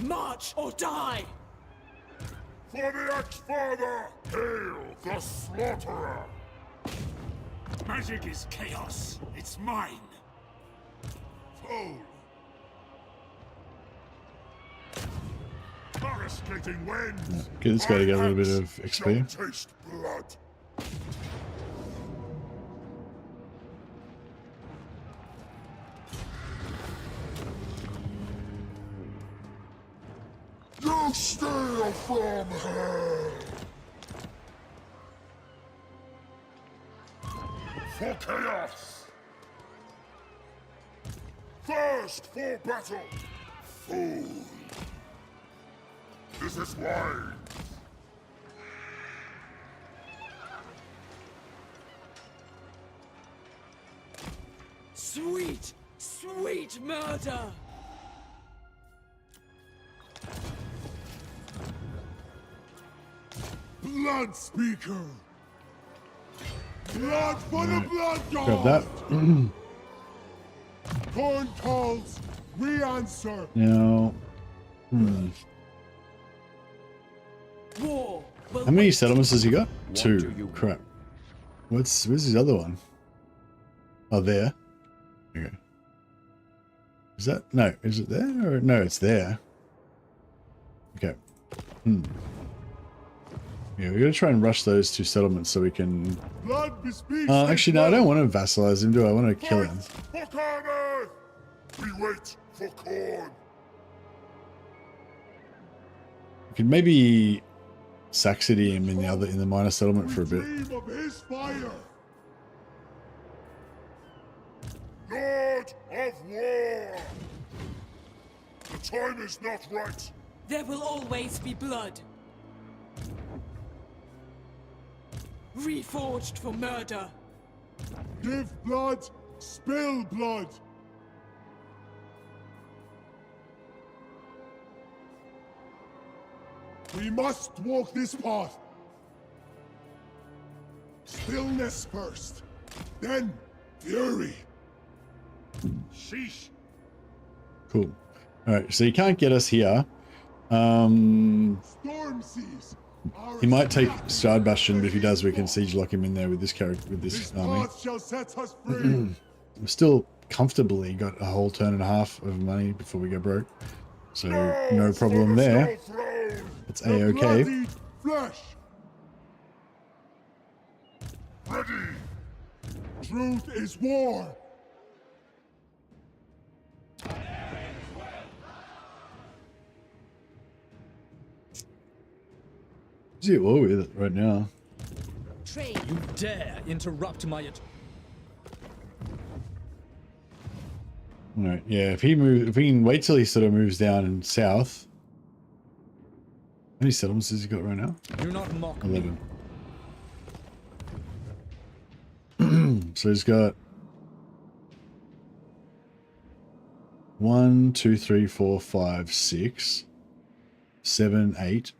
March or die. For the Axe-Father! Hail the Slaughterer! Magic is chaos. It's mine. Foe! Coruscating winds! Get this guy to get a little bit My of hands XP. shall taste blood! You steal from her! For chaos! First for battle! Fool! This is wise! Sweet, sweet murder. Blood Speaker! Blood for the Blood God! Grab that. Corn calls, we answer! Now. War. How many settlements has he got? 2. Crap. Where's his other one? Oh, there. Okay. Is that? No. Is it there? Or no, it's there. Okay. Yeah, we gotta try and rush those two settlements so we can. Blood bespeaks Actually, no, I don't want to vassalize him, do I? I want to kill him. Warhammer! We wait for corn. We could maybe Saxony him in the minor settlement for a bit. Dream of his fire. Lord of War! The time is not right. There will always be blood. Reforged for murder. Give blood, spill blood. We must walk this path. Stillness first, then fury. Sheesh. Cool. All right, so you can't get us here. He Storm seas. might take Shard Bastion, but if he does, we can siege lock him in there with this character, with this army. Path shall set us free. We're still comfortably got a whole turn and a half of money before we go broke, so no problem there. It's a-okay. Bloody flesh. Ready! Truth is war. Who's he at war with right now? You dare interrupt my... Alright, yeah, if we can wait till he sort of moves down and south. How many settlements has he got right now? Do not mock 11. So he's got 1, 2, 3, 4, 5, 6, 7, 8.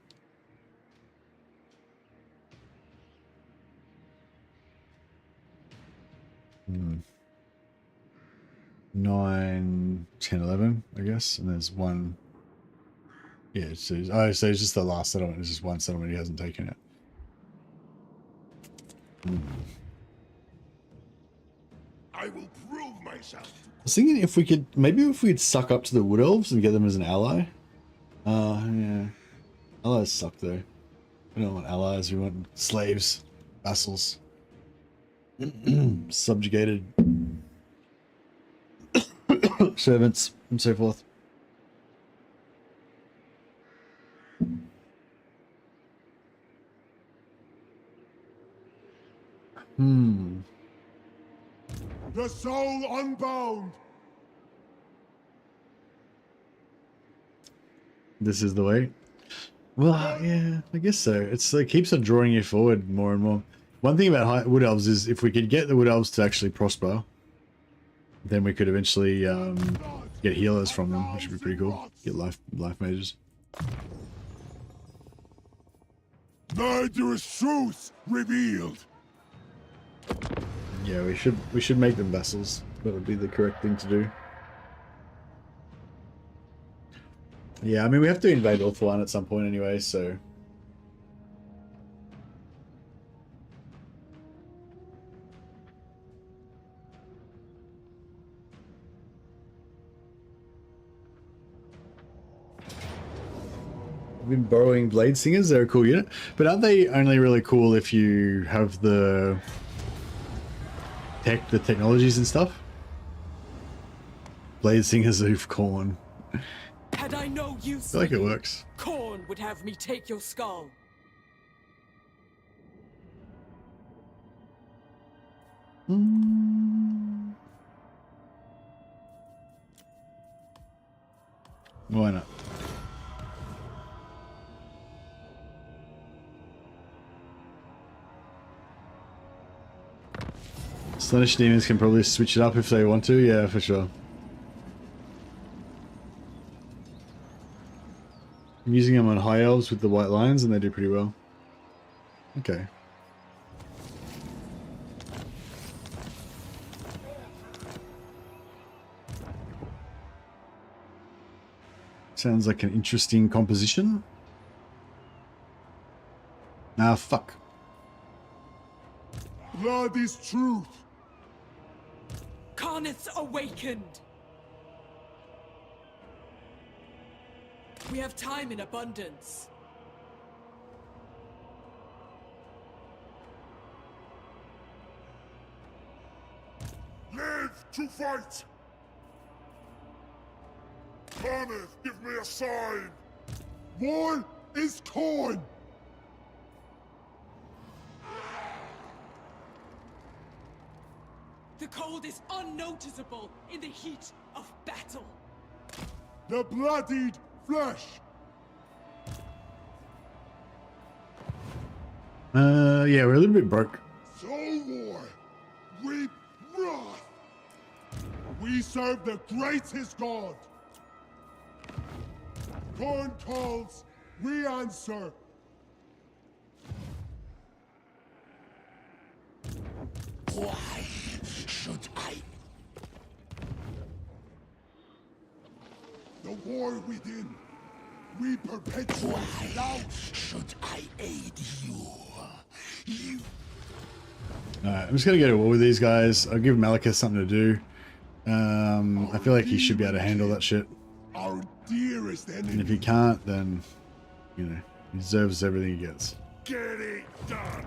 Hmm. 9, 10, 11, I guess, and there's one. Yeah, so it's just the last settlement. It's just one settlement he hasn't taken yet. I will prove myself. I was thinking if we'd suck up to the Wood Elves and get them as an ally. Yeah. Allies suck though. We don't want allies, we want slaves, vassals, subjugated servants, and so forth. The soul unbound. This is the way. Well, yeah, I guess so. It's like keeps on drawing you forward more and more. One thing about Wood Elves is if we could get the Wood Elves to actually prosper, then we could eventually get healers from them, which would be pretty cool. Get life mages. Murderous truth revealed. Yeah, we should make them vassals. That would be the correct thing to do. Yeah, I mean we have to invade Ulthuan at some point anyway, so. I've been borrowing Blade Singers, they're a cool unit. But aren't they only really cool if you have the technologies and stuff? Blade Singers of Khorne. Had I no use, I feel like it works. Khorne would have me take your skull. Why not? Slanish demons can probably switch it up if they want to, yeah, for sure. I'm using them on high elves with the white lions and they do pretty well. Okay. Sounds like an interesting composition. Ah, fuck. Blood is truth. Karnith's awakened. We have time in abundance. to fight! Carneth, give me a sign! War is corn! The cold is unnoticeable in the heat of battle. The bloodied flesh! Yeah, we're a little bit broke. So war, reap wrath! We serve the greatest God! Corn calls, we answer! Why should I? The war within, we perpetuate now! Should I aid you? You... Alright, I'm just gonna go to war with these guys. I'll give Malachus something to do. I feel like he should be able to handle that shit. Our dearest enemy. And if he can't, then, you know, he deserves everything he gets. Get it done!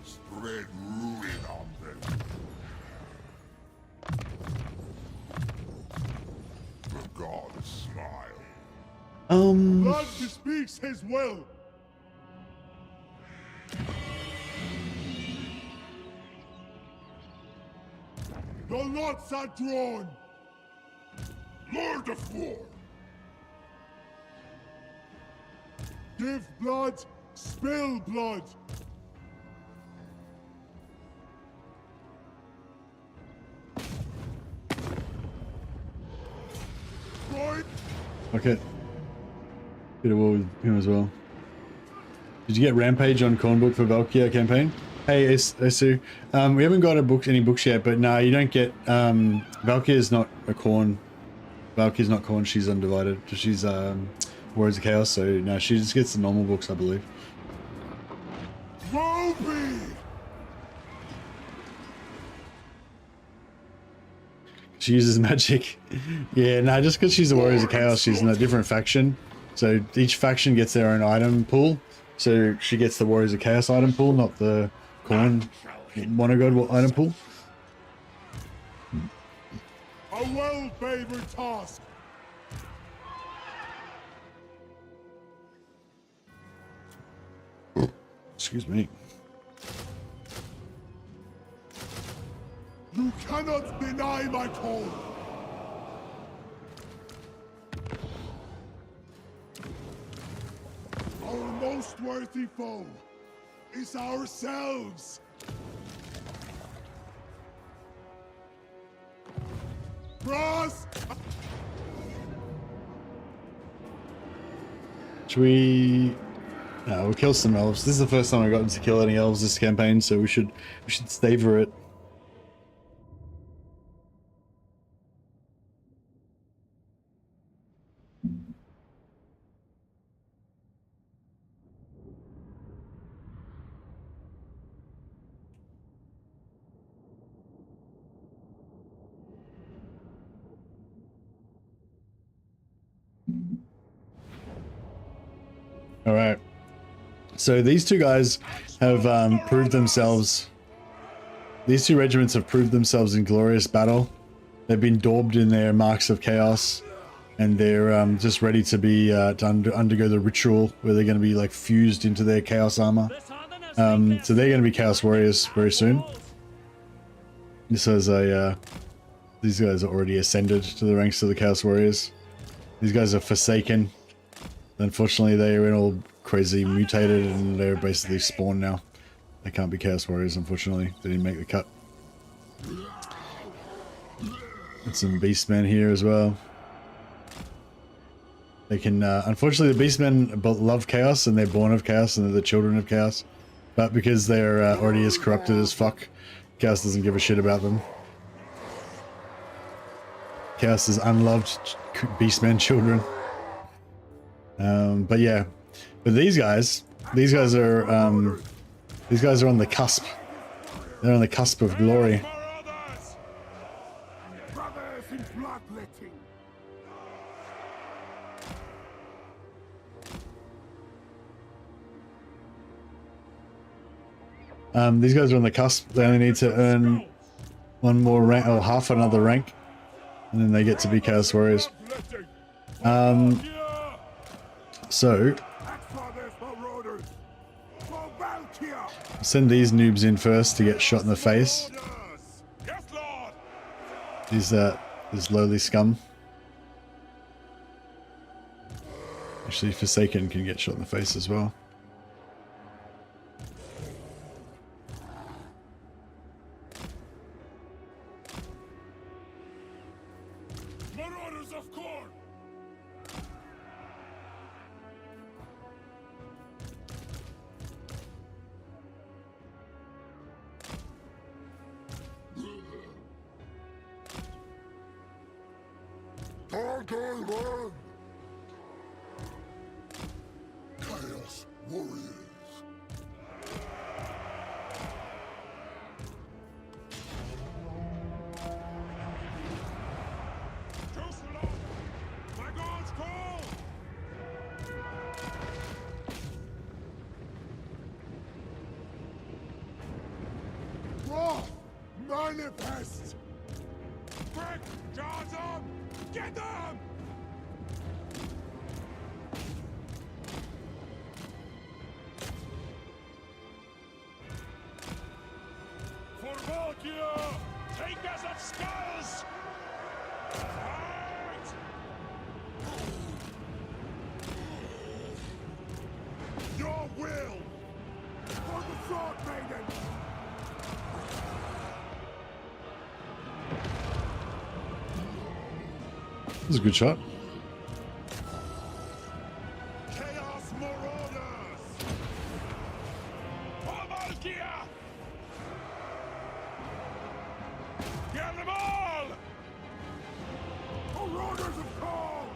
Spread ruin on them. The gods smile. Blood bespeaks his will! The lots are drawn! Lord of War! Give blood, spill blood! Right. Okay. Bit of war with him as well. Did you get Rampage on Cornbook for Valkia campaign? Hey, Esu. We haven't got any books yet, but no, you don't get... Valkia is not a Corn. Valky's not Corn, she's Undivided. She's Warriors of Chaos, so no, she just gets the normal books, I believe. Ruby! She uses magic. Yeah, no, just because she's the Warriors of Chaos, she's in a different faction. So each faction gets their own item pool. So she gets the Warriors of Chaos item pool, not the Corn Monogod item pool. A well-favored task! Excuse me. You cannot deny my call! Our most worthy foe is ourselves! Frost! Should we... No, we'll kill some elves. This is the first time I've gotten to kill any elves this campaign, so we should savor it. All right. So these two guys have proved themselves. These two regiments have proved themselves in glorious battle. They've been daubed in their marks of chaos, and they're just ready to be to undergo the ritual where they're going to be like fused into their chaos armor. So they're going to be chaos warriors very soon. This is a these guys are already ascended to the ranks of the chaos warriors. These guys are forsaken. Unfortunately, they are all crazy mutated and they're basically spawned now. They can't be chaos warriors, unfortunately. They didn't make the cut. And some beastmen here as well. They can, unfortunately, the beastmen love chaos and they're born of chaos and they're the children of chaos. But because they're already as corrupted as fuck, chaos doesn't give a shit about them. Chaos is unloved beastmen children. But yeah, but these guys are on the cusp. They're on the cusp of glory. Brothers in bloodletting. These guys are on the cusp. They only need to earn one more rank, or half another rank, and then they get to be Chaos Warriors. So send these noobs in first to get shot in the face. These lowly scum. Actually, Forsaken can get shot in the face as well. Marauders of Corn! Targaryen! Chaos Warriors! My God's call! Wrath manifest! Quick! Guards up! Get them! For Valkia! Take us of skulls! Fight! Your will! For the sword maiden! This is a good shot. Chaos Marauders! For Valkia! Get them all! Marauders of Corn!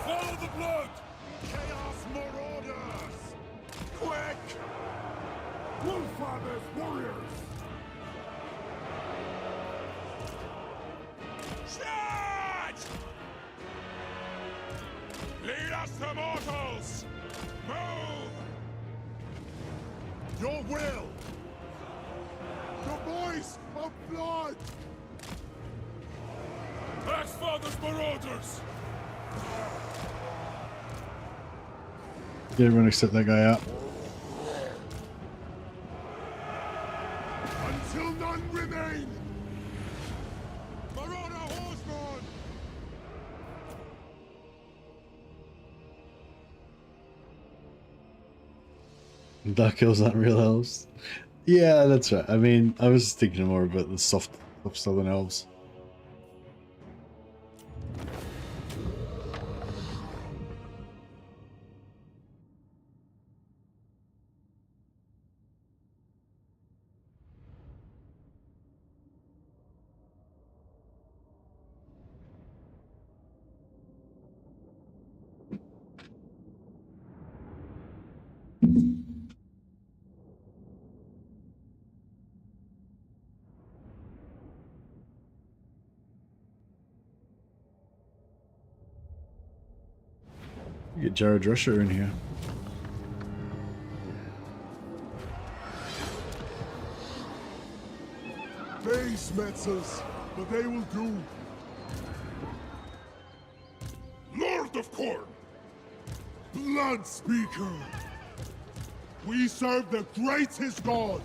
Follow the blood! Chaos Marauders! Quick! Wolffather's warriors! Charge! Lead us to mortals! Move! Your will! The voice of blood! Axfather's Marauders! Yeah, everyone except that guy out. Until none remain! Marauder Horseman! Dark Elves aren't real elves. Yeah, that's right. I mean, I was thinking more about the soft southern elves. Get Jared Rusher in here. Base Metzels, but they will do. Lord of Corn! Blood Speaker! We serve the greatest god!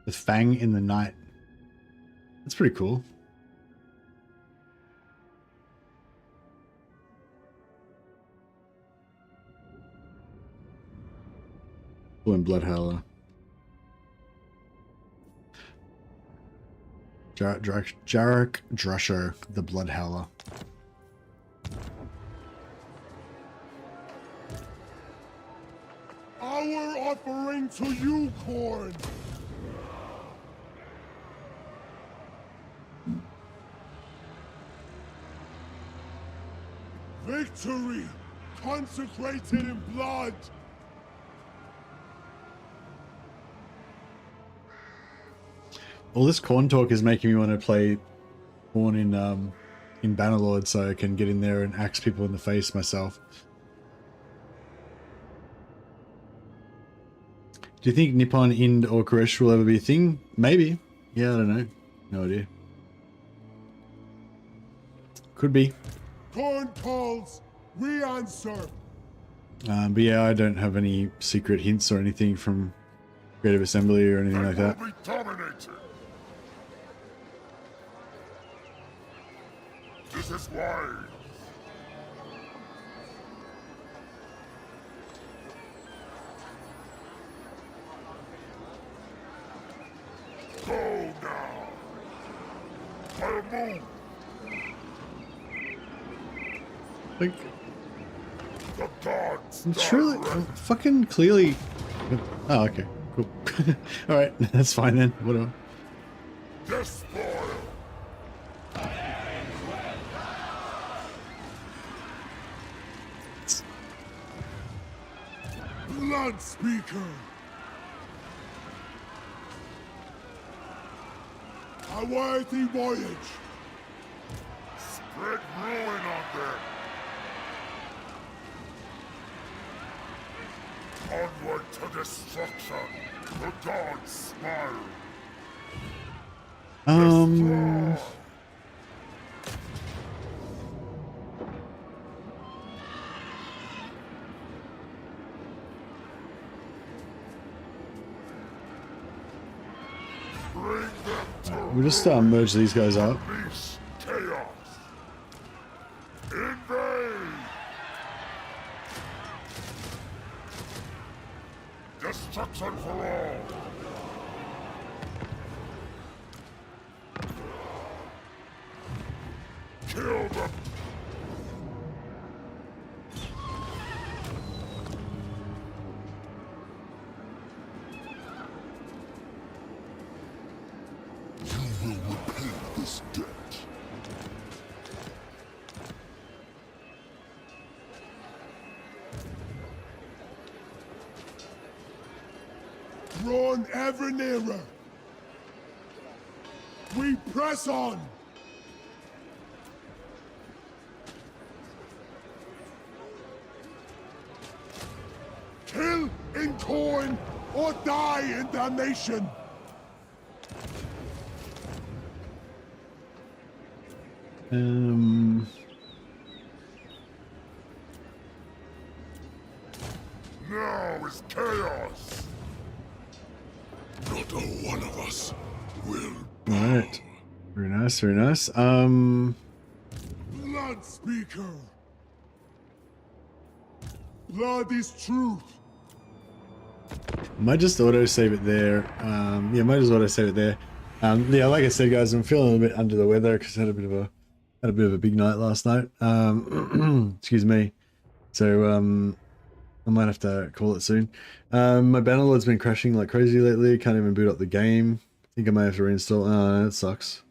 The Fang in the Night. That's pretty cool. And Bloodhowler. Jarek Drusher, the Bloodhowler. Our offering to you, Corn! victory consecrated in blood. All this corn talk is making me want to play corn in Bannerlord so I can get in there and axe people in the face myself. Do you think Nippon, Ind, or Koresh will ever be a thing? Maybe. Yeah, I don't know. No idea. Could be. Corn calls, we answer. But yeah, I don't have any secret hints or anything from Creative Assembly or anything like that. Be dominated. This is why. Go now. I'll move. Like, The gods. it's really fucking clearly. Oh, okay, cool. All right, that's fine then. Whatever. Despoil. Blood Speaker. A worthy voyage. Spread ruin on them. Onward to destruction. The gods smile. We'll just merge these guys up. Unleash chaos. Invade. Destruction for all. Kill them. You will repay this debt. Drawn ever nearer. We press on. Kill in coin or die in damnation. Now is chaos. Not a one of us will. All right, very nice, very nice. Blood Speaker. Blood is truth. Might just auto save it there. Yeah, might just auto save it there. Yeah, like I said, guys, I'm feeling a bit under the weather because I had a bit of a big night last night. Excuse me. So I might have to call it soon. My Bannerlord's been crashing like crazy lately. Can't even boot up the game. I think I might have to reinstall. Oh, that sucks.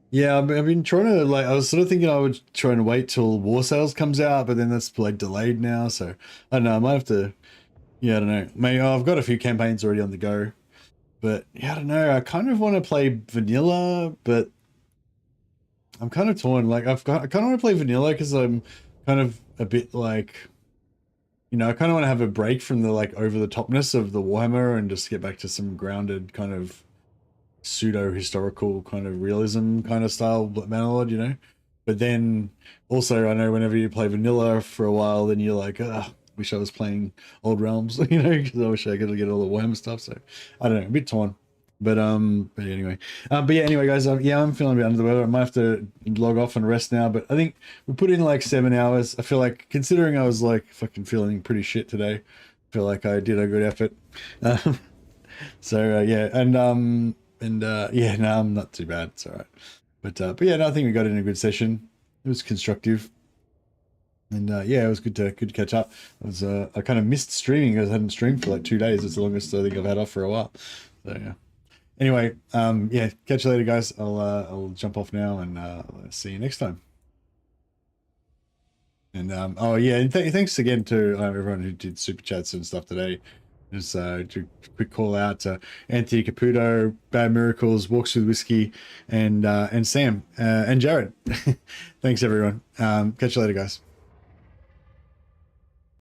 Yeah, I've been trying to, like, I was sort of thinking I would try and wait till War Sales comes out, but then that's like delayed now. So I don't know. I might have to. Yeah, I don't know. Maybe I've got a few campaigns already on the go, but yeah, I don't know. I kind of want to play vanilla, but I'm kind of torn. Like I kind of want to play vanilla because I'm kind of a bit like, you know, I kind of want to have a break from the like over the topness of the Warhammer and just get back to some grounded kind of pseudo historical kind of realism kind of style Bannerlord, you know. But then also I know whenever you play vanilla for a while, then you're like, wish I was playing Old Realms, you know, because I wish I could get all the Warhammer stuff. So I don't know, a bit torn. But anyway, guys, yeah, I'm feeling a bit under the weather. I might have to log off and rest now. But I think we put in like 7 hours. I feel like, considering I was like fucking feeling pretty shit today, I feel like I did a good effort. So yeah, yeah, no, I'm not too bad. It's all right. But yeah, no, I think we got in a good session. It was constructive. And yeah, it was good to catch up. I kind of missed streaming because I hadn't streamed for like 2 days. It's the longest I think I've had off for a while. So yeah. Anyway, yeah, catch you later, guys. I'll jump off now and see you next time. And oh yeah, and thanks again to everyone who did super chats and stuff today. Just quick call out to Anthony Caputo, Bad Miracles, Walks with Whiskey, and Sam and Jared. Thanks everyone. Catch you later, guys.